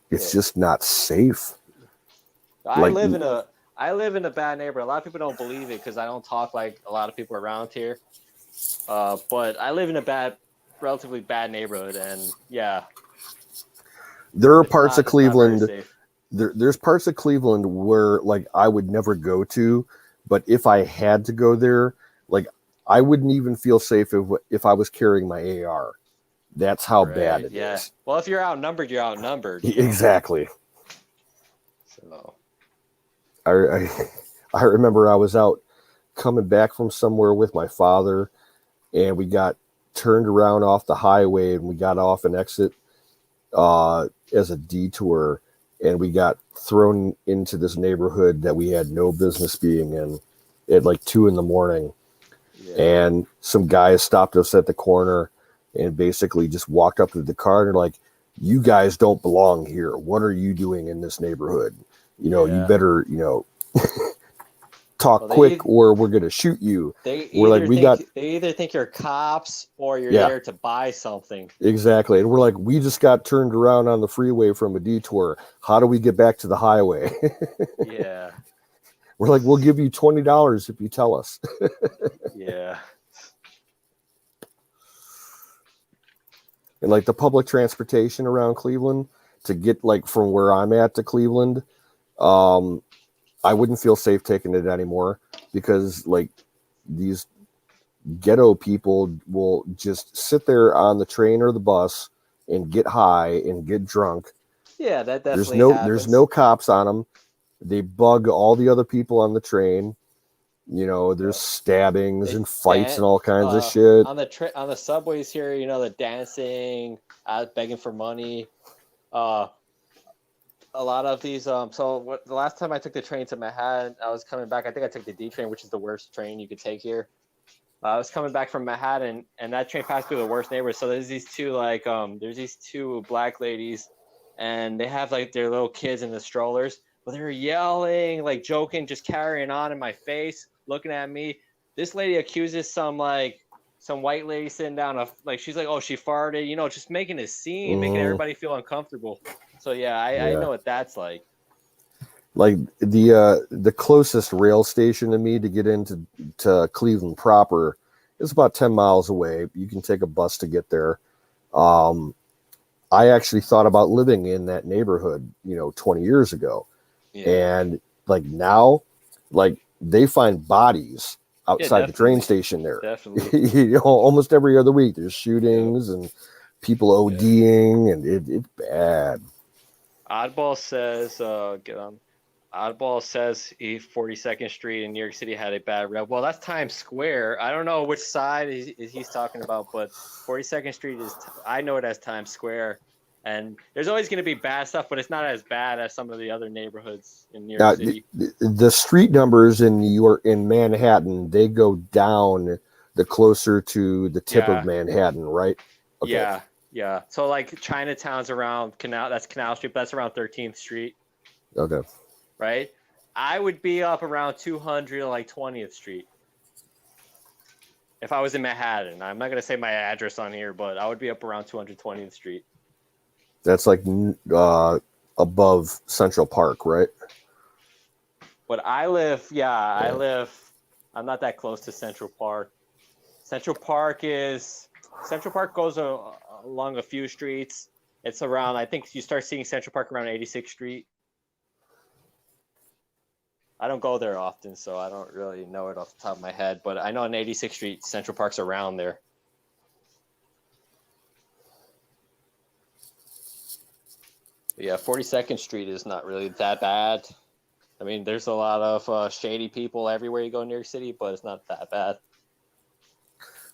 it's just not safe. I live in a bad neighborhood. A lot of people don't believe it because I don't talk like a lot of people around here. But I live in a relatively bad neighborhood, and yeah. There are parts of Cleveland. There's parts of Cleveland where like I would never go to, but if I had to go there, like I wouldn't even feel safe if I was carrying my AR. That's how bad it is. Well, if you're outnumbered, you're outnumbered. Exactly. So I remember I was out coming back from somewhere with my father, and we got turned around off the highway, and we got off an exit as a detour, and we got thrown into this neighborhood that we had no business being in at like 2 a.m. And some guys stopped us at the corner and basically just walked up to the car and they're like, "You guys don't belong here. What are you doing in this neighborhood? You better, talk quick or we're going to shoot you." They either think you're cops or you're there to buy something. Exactly. And we're like, "We just got turned around on the freeway from a detour. How do we get back to the highway?" Yeah. We're like, "We'll give you $20 if you tell us." Yeah. And like the public transportation around Cleveland to get like from where I'm at to Cleveland, I wouldn't feel safe taking it anymore because like these ghetto people will just sit there on the train or the bus and get high and get drunk. Yeah, that definitely happens. There's no cops on them. They bug all the other people on the train. There's stabbings and fights and all kinds of shit. On the subways here, the dancing, begging for money. A lot of these. The last time I took the train to Manhattan, I was coming back. I think I took the D train, which is the worst train you could take here. I was coming back from Manhattan, and that train passed through the worst neighborhood. So there's these two black ladies, and they have like their little kids in the strollers, but they're yelling, like joking, just carrying on in my face, looking at me. This lady accuses some white lady sitting down she's like, "Oh, she farted," just making a scene, making everybody feel uncomfortable. So I know what that's like. Like the closest rail station to me to get into Cleveland proper is about 10 miles away. You can take a bus to get there. I actually thought about living in that neighborhood, 20 years ago. Yeah. And like now, like they find bodies outside the train station there. Definitely. Almost every other week there's shootings and people ODing, and it's bad. Oddball says 42nd Street in New York City had a bad rep. Well, that's Times Square. I don't know which side he's talking about, but 42nd Street I know it as Times Square. And there's always going to be bad stuff, but it's not as bad as some of the other neighborhoods in New York City. The street numbers in New York, in Manhattan, they go down the closer to the tip of Manhattan, right? Okay. Yeah. So like Chinatown's around Canal Street, but that's around 13th Street. Okay. Right? I would be up around 200, like 20th Street. If I was in Manhattan, I'm not gonna say my address on here, but I would be up around 220th Street. That's like above Central Park, right? But I live, I'm not that close to Central Park. Central Park goes along a few streets. It's around, I think you start seeing Central Park around 86th Street. I don't go there often, so I don't really know it off the top of my head. But I know on 86th Street, Central Park's around there. But yeah, 42nd Street is not really that bad. I mean, there's a lot of shady people everywhere you go in New York City, but it's not that bad.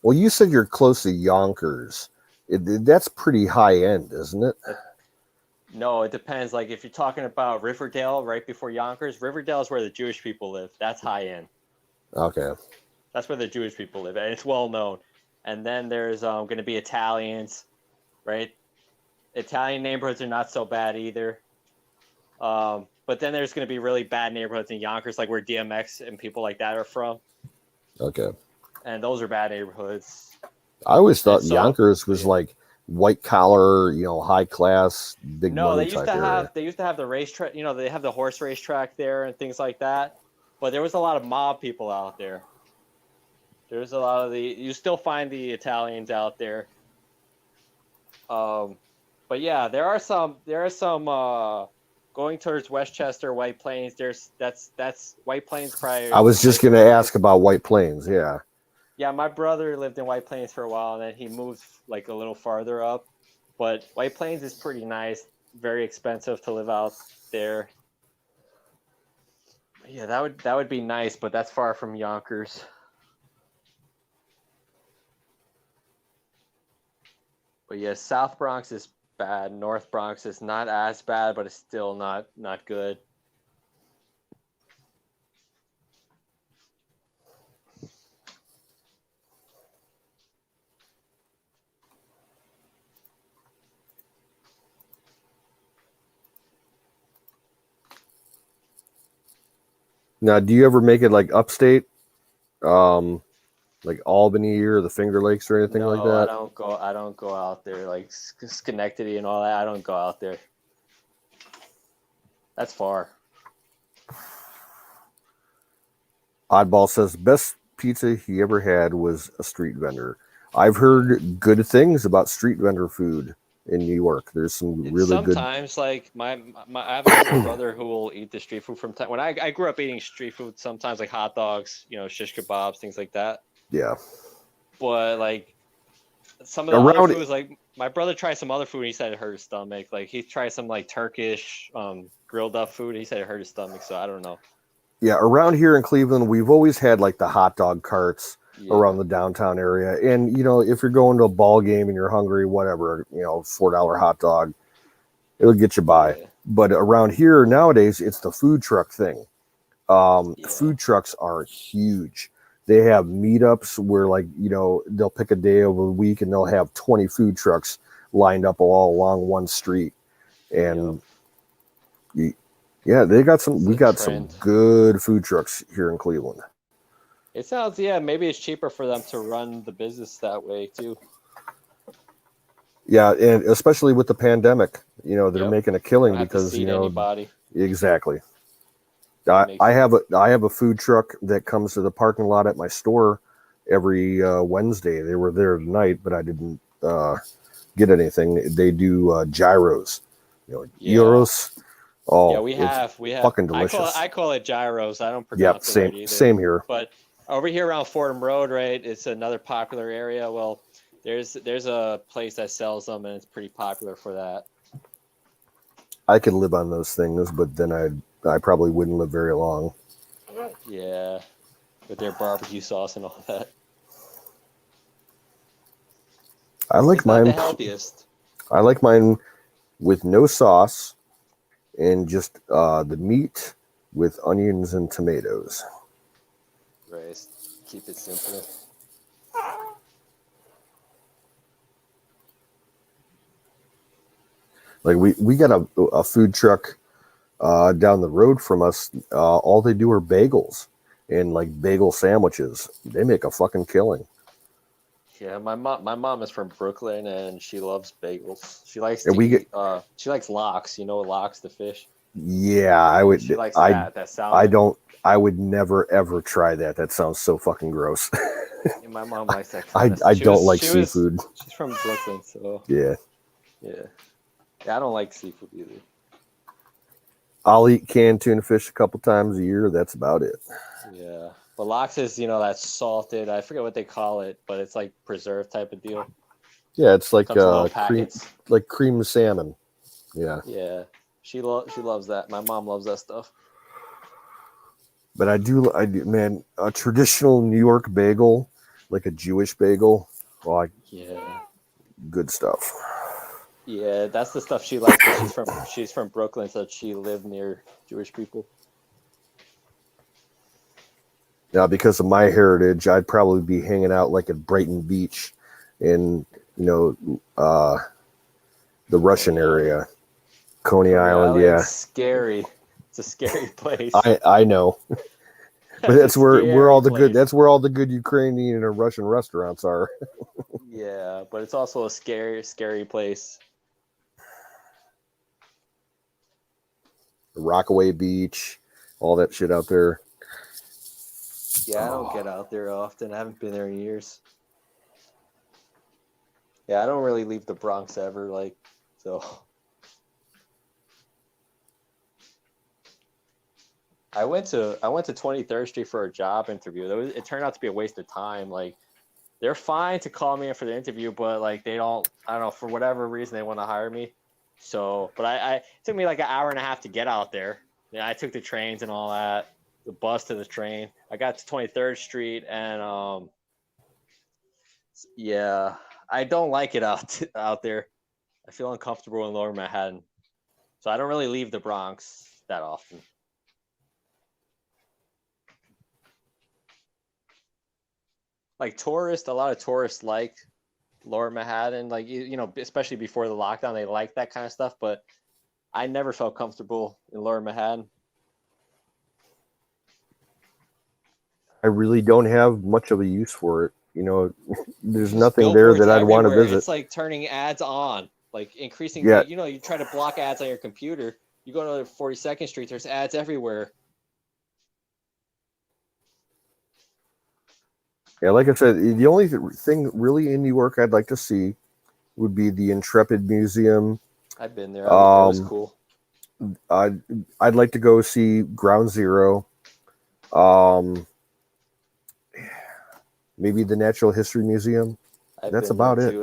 Well, you said you're close to Yonkers. That's pretty high end, isn't it? No, it depends. Like if you're talking about Riverdale, right before Yonkers, Riverdale is where the Jewish people live. That's high end. Okay. That's where the Jewish people live, and it's well known. And then there's going to be Italians, right? Italian neighborhoods are not so bad either. But then there's going to be really bad neighborhoods in Yonkers, like where DMX and people like that are from. Okay. And those are bad neighborhoods. I always thought Yonkers was like white collar, high class, big money type area. They used to have the racetrack. They have the horse racetrack there and things like that. But there was a lot of mob people out there. There's a lot of you still find the Italians out there. But yeah, there are some going towards Westchester, White Plains. That's White Plains prior. I was just going to ask about White Plains. Yeah. Yeah, my brother lived in White Plains for a while, and then he moved like a little farther up. But White Plains is pretty nice. Very expensive to live out there. Yeah, that would be nice, but that's far from Yonkers. But yeah, South Bronx is bad. North Bronx is not as bad, but it's still not good. Now, do you ever make it like upstate, like Albany or the Finger Lakes or anything like that? I don't go out there like Schenectady and all that. I don't go out there. That's far. Oddball says best pizza he ever had was a street vendor. I've heard good things about street vendor food in New York. There's some really sometimes, like I have a little brother who will eat the street food from time. When I grew up eating street food, sometimes like hot dogs, shish kebabs, things like that. Yeah. But like some of the other foods, like my brother tried some other food and he said it hurt his stomach. Like he tried some like Turkish grilled up food and he said it hurt his stomach. So I don't know. Yeah, around here in Cleveland, we've always had like the hot dog carts around the downtown area. And, if you're going to a ball game and you're hungry, whatever, $4 hot dog, it'll get you by. Yeah. But around here nowadays, it's the food truck thing. Food trucks are huge. They have meetups where they'll pick a day of a week and they'll have 20 food trucks lined up all along one street. And we got some good food trucks here in Cleveland. It sounds, maybe it's cheaper for them to run the business that way too. Yeah, and especially with the pandemic, they're making a killing because anybody. Exactly. I have a food truck that comes to the parking lot at my store every Wednesday. They were there tonight, but I didn't get anything. They do gyros, gyros. Oh, yeah, we have fucking delicious. I call it gyros. I don't pronounce it right either. Same here. But over here around Fordham Road, right? It's another popular area. Well, there's a place that sells them, and it's pretty popular for that. I could live on those things, but then I probably wouldn't live very long. Yeah, with their barbecue sauce and all that. I like mine. Not the healthiest. I like mine with no sauce and just the meat with onions and tomatoes. Right. Keep it simple. Like we got a food truck down the road from us, all they do are bagels and like bagel sandwiches. They make a fucking killing. Yeah, my mom is from Brooklyn and she loves bagels. She likes And to eat. She likes lox. You know, lox the fish. yeah, I would. She likes I that I salmon. don't. I would never ever try that. That sounds so fucking gross. And my mom likes that kind of. I don't like seafood. She's from Brooklyn, so Yeah, yeah. I don't like seafood either. I'll eat canned tuna fish a couple times a year. That's about it. Yeah, but lox is that's salted. I forget what they call it, but it's like preserved type of deal. Yeah, it's like Comes in little cream, packets. like cream salmon. Yeah. Yeah, she loves that. My mom loves that stuff. But I do, man, a traditional New York bagel, like a Jewish bagel, oh, Yeah. good stuff. Yeah, that's the stuff she likes. 'Cause she's from Brooklyn, so she lived near Jewish people. Now, because of my heritage, I'd probably be hanging out like at Brighton Beach in, the Russian area, Coney Island. Yeah, It's scary. It's a scary place. I know. But that's where all the place. good. That's where all the good Ukrainian and Russian restaurants are. Yeah, but it's also a scary place. Rockaway Beach, all that shit out there. Yeah, I don't get out there often. I haven't been there in years. Yeah, I don't really leave the Bronx ever, so. I went to 23rd Street for a job interview. It turned out to be a waste of time. They're fine to call me in for the interview, but they don't. I don't know, for whatever reason they want to hire me. So, but it took me like an hour and a half to get out there. Yeah, I took the trains and all that, the bus to the train. I got to 23rd Street and yeah, I don't like it out there. I feel uncomfortable in Lower Manhattan, so I don't really leave the Bronx that often. A lot of tourists like Lower Manhattan, especially before the lockdown, they like that kind of stuff. But I never felt comfortable in Lower Manhattan. I really don't have much of a use for it. There's nothing there that I'd want to visit. It's like turning ads on, increasing. Yeah. You try to block ads on your computer. You go to 42nd Street, there's ads everywhere. Yeah, like I said, the only thing really in New York I'd like to see would be the Intrepid Museum. I've been there. That was cool. I'd like to go see Ground Zero. Maybe the Natural History Museum. That's about it.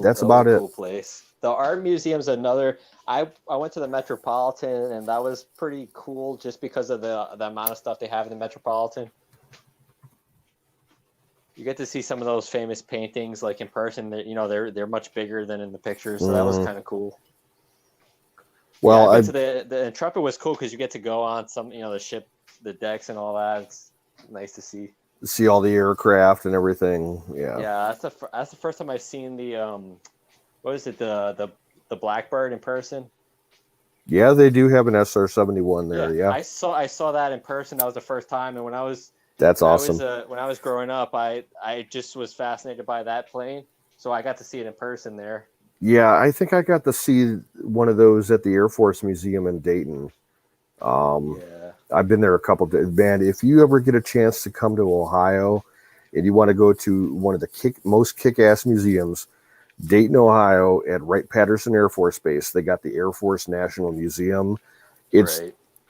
That's about it. Cool place. The art museum's another. I went to the Metropolitan and that was pretty cool just because of the amount of stuff they have in the Metropolitan. You get to see some of those famous paintings in person. They're much bigger than in the pictures, so that was kind of cool. Well, the Intrepid was cool because you get to go on some the ship, the decks, and all that. It's nice to see all the aircraft and everything. Yeah, that's the first time I've seen the what is it, the Blackbird in person. Yeah, they do have an SR-71 there. Yeah. I saw that in person. That was the first time, and when I was. That's awesome. When I was growing up, I just was fascinated by that plane, so I got to see it in person there. Yeah, I think I got to see one of those at the Air Force Museum in Dayton. I've been there a couple days. Man, if you ever get a chance to come to Ohio and you want to go to one of the most kick-ass museums, Dayton, Ohio, at Wright-Patterson Air Force Base, they got the Air Force National Museum. It's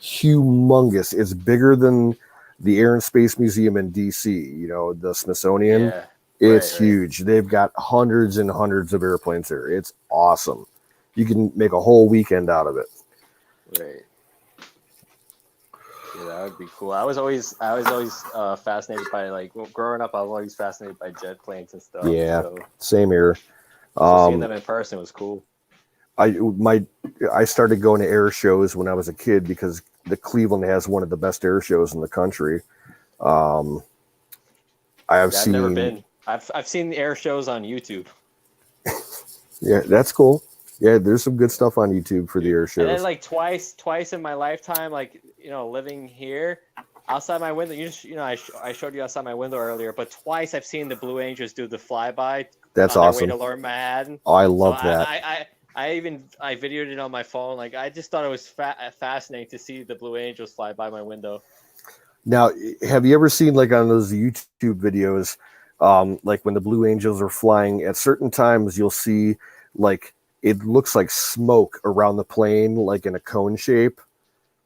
humongous. It's bigger than the Air and Space Museum in DC, the Smithsonian. Yeah, it's huge. They've got hundreds and hundreds of airplanes there. It's awesome. You can make a whole weekend out of it. Right. Yeah, that would be cool. I was always fascinated by growing up. I was always fascinated by jet planes and stuff. Yeah, same here. Seeing them in person was cool. I started going to air shows when I was a kid because the Cleveland has one of the best air shows in the country. I've never been. I've seen the air shows on YouTube. Yeah, that's cool. Yeah, there's some good stuff on YouTube for the air And then shows. like twice in my lifetime, like living here, outside my window. I showed you outside my window earlier, but twice I've seen the Blue Angels do the flyby That's on their way awesome. to Lower Manhattan. Oh, I So love that. I videoed it on my phone. Like I just thought it was fascinating to see the Blue Angels fly by my window. Now, have you ever seen like on those YouTube videos, like when the Blue Angels are flying at certain times, you'll see like it looks like smoke around the plane, like in a cone shape.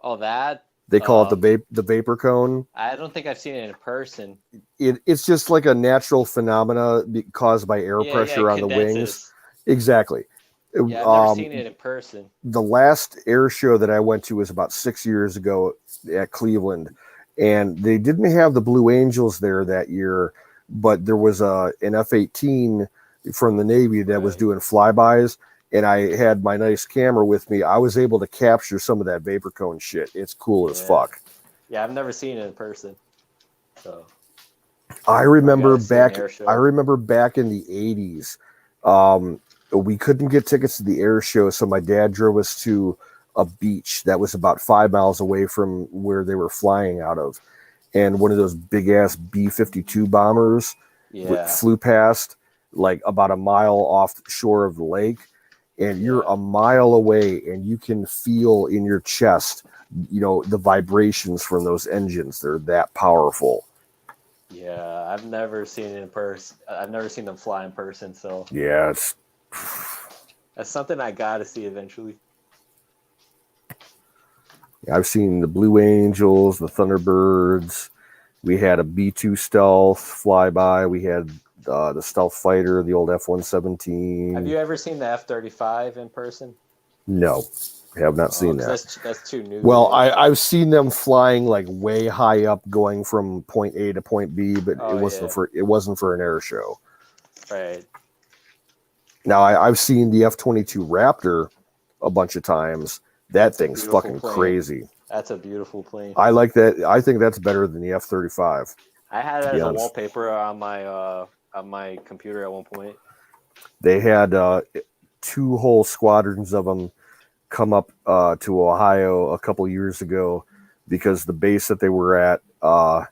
Oh, that They call it the vapor cone. I don't think I've seen it in person. It's just like a natural phenomena caused by air Yeah, pressure it on the wings. condenses. Exactly. Yeah, I've never seen it in person. The last air show that I went to was about 6 years ago at Cleveland, and they didn't have the Blue Angels there that year, but there was an F-18 from the Navy that was doing flybys, and I had my nice camera with me. I was able to capture some of that vapor cone shit. It's cool as fuck. Yeah, I've never seen it in person. So I remember gotta see an back air show. I remember back in the 80s, we couldn't get tickets to the air show, so my dad drove us to a beach that was about 5 miles away from where they were flying out of. And one of those big ass B-52 bombers flew past like about a mile off shore of the lake, and you're a mile away and you can feel in your chest, the vibrations from those engines. They're that powerful. Yeah, I've never seen it in person. I've never seen them fly in person, so Yeah, that's something I gotta see eventually. I've seen the Blue Angels, the Thunderbirds. We had a B-2 stealth flyby. We had the stealth fighter, the old F-117. Have you ever seen the F-35 in person? No, I have not seen that. That's too new. Well, I've seen them flying like way high up, going from point A to point B, but it wasn't for an air show. Right. Now I've seen the F-22 Raptor a bunch of times. That thing's fucking crazy. That's a beautiful plane. I like that. I think that's better than the F-35. I had it as a wallpaper on my computer at one point. They had 2 whole squadrons of them come up to Ohio a couple years ago because the base that they were at on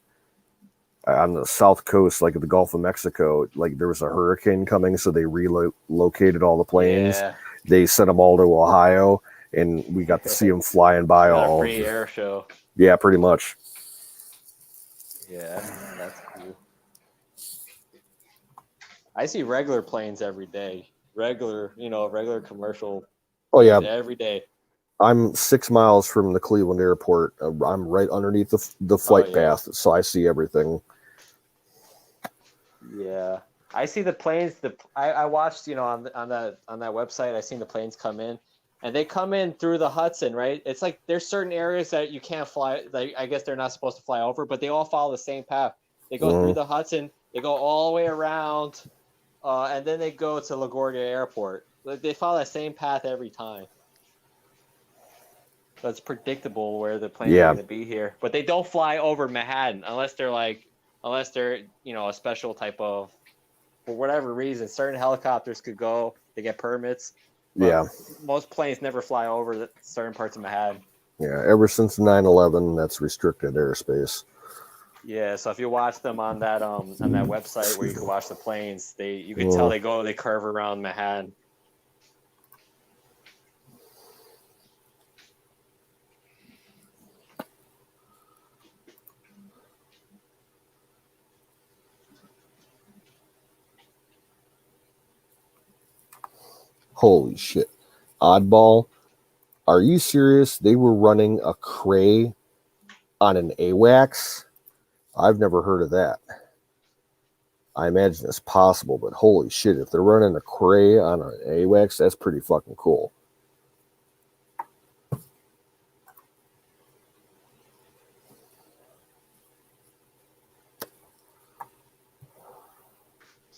the south coast, like at the Gulf of Mexico, like there was a hurricane coming, so they relocated all the planes. Yeah. They sent them all to Ohio, and we got to see them flying by all. Free air show. Yeah, pretty much. Yeah, that's cool. I see regular planes every day. Regular commercial. Oh yeah, every day. I'm 6 miles from the Cleveland airport. I'm right underneath the flight path, so I see everything. Yeah, I see the planes. I watched on that website. I seen the planes come in, and they come in through the Hudson. Right? It's like there's certain areas that you can't fly. Like I guess they're not supposed to fly over, but they all follow the same path. They go through the Hudson. They go all the way around, and then they go to LaGuardia Airport. They follow that same path every time. So it's predictable where the planes are going to be here, but they don't fly over Manhattan unless they're a special type of, for whatever reason, certain helicopters could go. They get permits. Most planes never fly over certain parts of Manhattan. Yeah, ever since 9/11, that's restricted airspace. Yeah, so if you watch them on that website where you can watch the planes, you can tell they curve around Manhattan. Holy shit. Oddball. Are you serious? They were running a cray on an AWACS? I've never heard of that. I imagine it's possible, but holy shit, if they're running a cray on an AWACS, that's pretty fucking cool.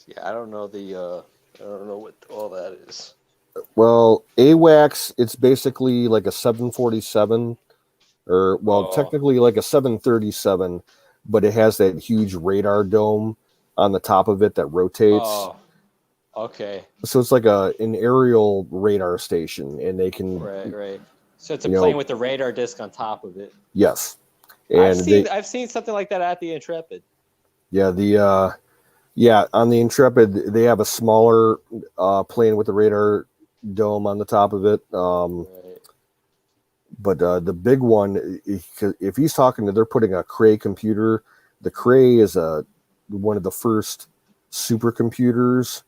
Yeah, I don't know what all that is. Well, AWACS, it's basically like a 747, or technically like a 737, but it has that huge radar dome on the top of it that rotates. Okay. So it's like an aerial radar station, and they can Right. So it's a plane with the radar disc on top of it. Yes, and I've seen something like that at the Intrepid. Yeah, on the Intrepid they have a smaller plane with the radar dome on the top of it. But the big one, if he's talking to, they're putting a Cray computer. The Cray is one of the first supercomputers.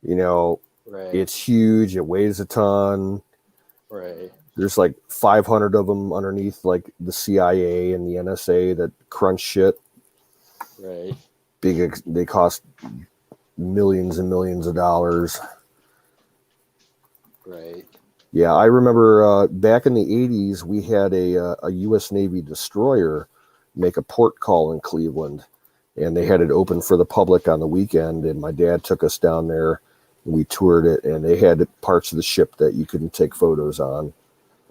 It's huge. It weighs a ton. Right. There's like 500 of them underneath, like the CIA and the NSA that crunch shit. Right. They cost millions and millions of dollars. Right. Yeah, I remember back in the 80s, we had a U.S. Navy destroyer make a port call in Cleveland, and they had it open for the public on the weekend, and my dad took us down there, and we toured it, and they had parts of the ship that you couldn't take photos on.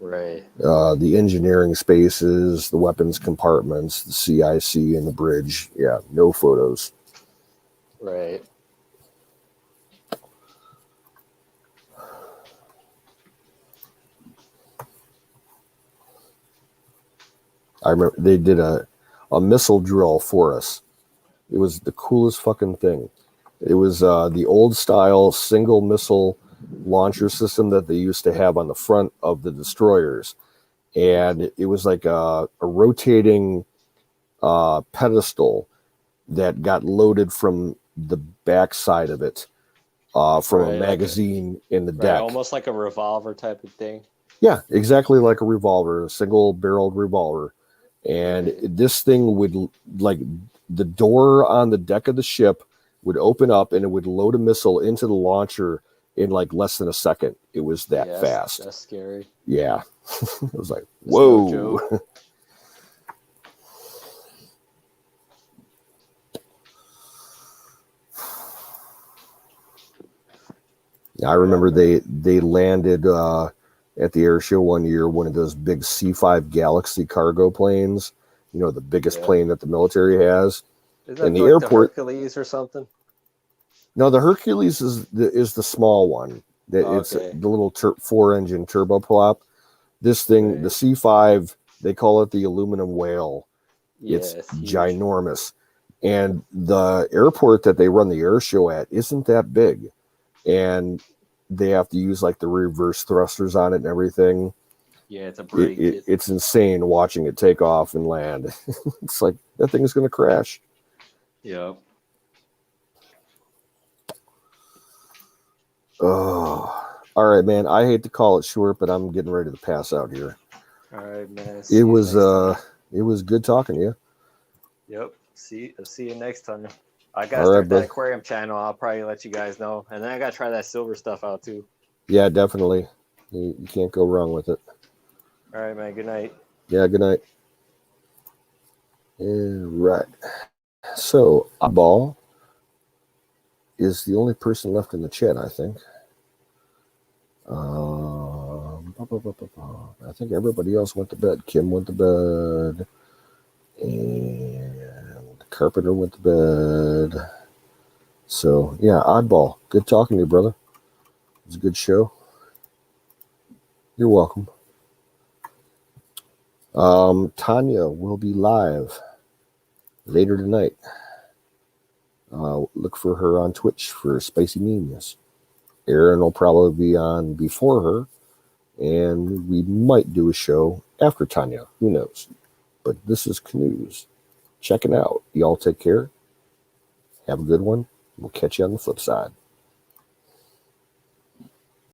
Right. The engineering spaces, the weapons compartments, the CIC, and the bridge. Yeah, no photos. Right. I remember they did a missile drill for us. It was the coolest fucking thing. It was the old style single missile launcher system that they used to have on the front of the destroyers. And it was like a rotating pedestal that got loaded from the back side of it from a magazine in the deck. Almost like a revolver type of thing. Yeah, exactly like a revolver, a single barreled revolver. And this thing would, like, the door on the deck of the ship would open up and it would load a missile into the launcher in like less than a second. It was that fast. That's scary. Yeah. It was like, whoa. No I remember they landed at the air show one year, one of those big C-5 Galaxy cargo planes, the biggest plane that the military has. Is that in the like airport, the Hercules or something? No, the Hercules is the small one. It's the little 4-engine turboprop. This thing, the C-5, they call it the aluminum whale. It's ginormous. And the airport that they run the air show at isn't that big. And they have to use like the reverse thrusters on it and everything. Yeah, it's a break. It's insane watching it take off and land. It's like that thing is going to crash. Yeah. Oh, all right, man. I hate to call it short, but I'm getting ready to pass out here. All right, man. It was good talking to you. Yep. I'll see you next time. I gotta start that aquarium channel. I'll probably let you guys know, and then I gotta try that silver stuff out too. Yeah, definitely. You can't go wrong with it. All right, man. Good night. Yeah, good night. Right. So, Oddball is the only person left in the chat, I think. I think everybody else went to bed. Kim went to bed. And Carpenter went to bed. So, yeah, Oddball. Good talking to you, brother. It was a good show. You're welcome. Tanya will be live later tonight. Look for her on Twitch for Spicy Memes. Aaron will probably be on before her, and we might do a show after Tanya. Who knows? But this is Canoes. Checking out. Y'all take care. Have a good one. We'll catch you on the flip side.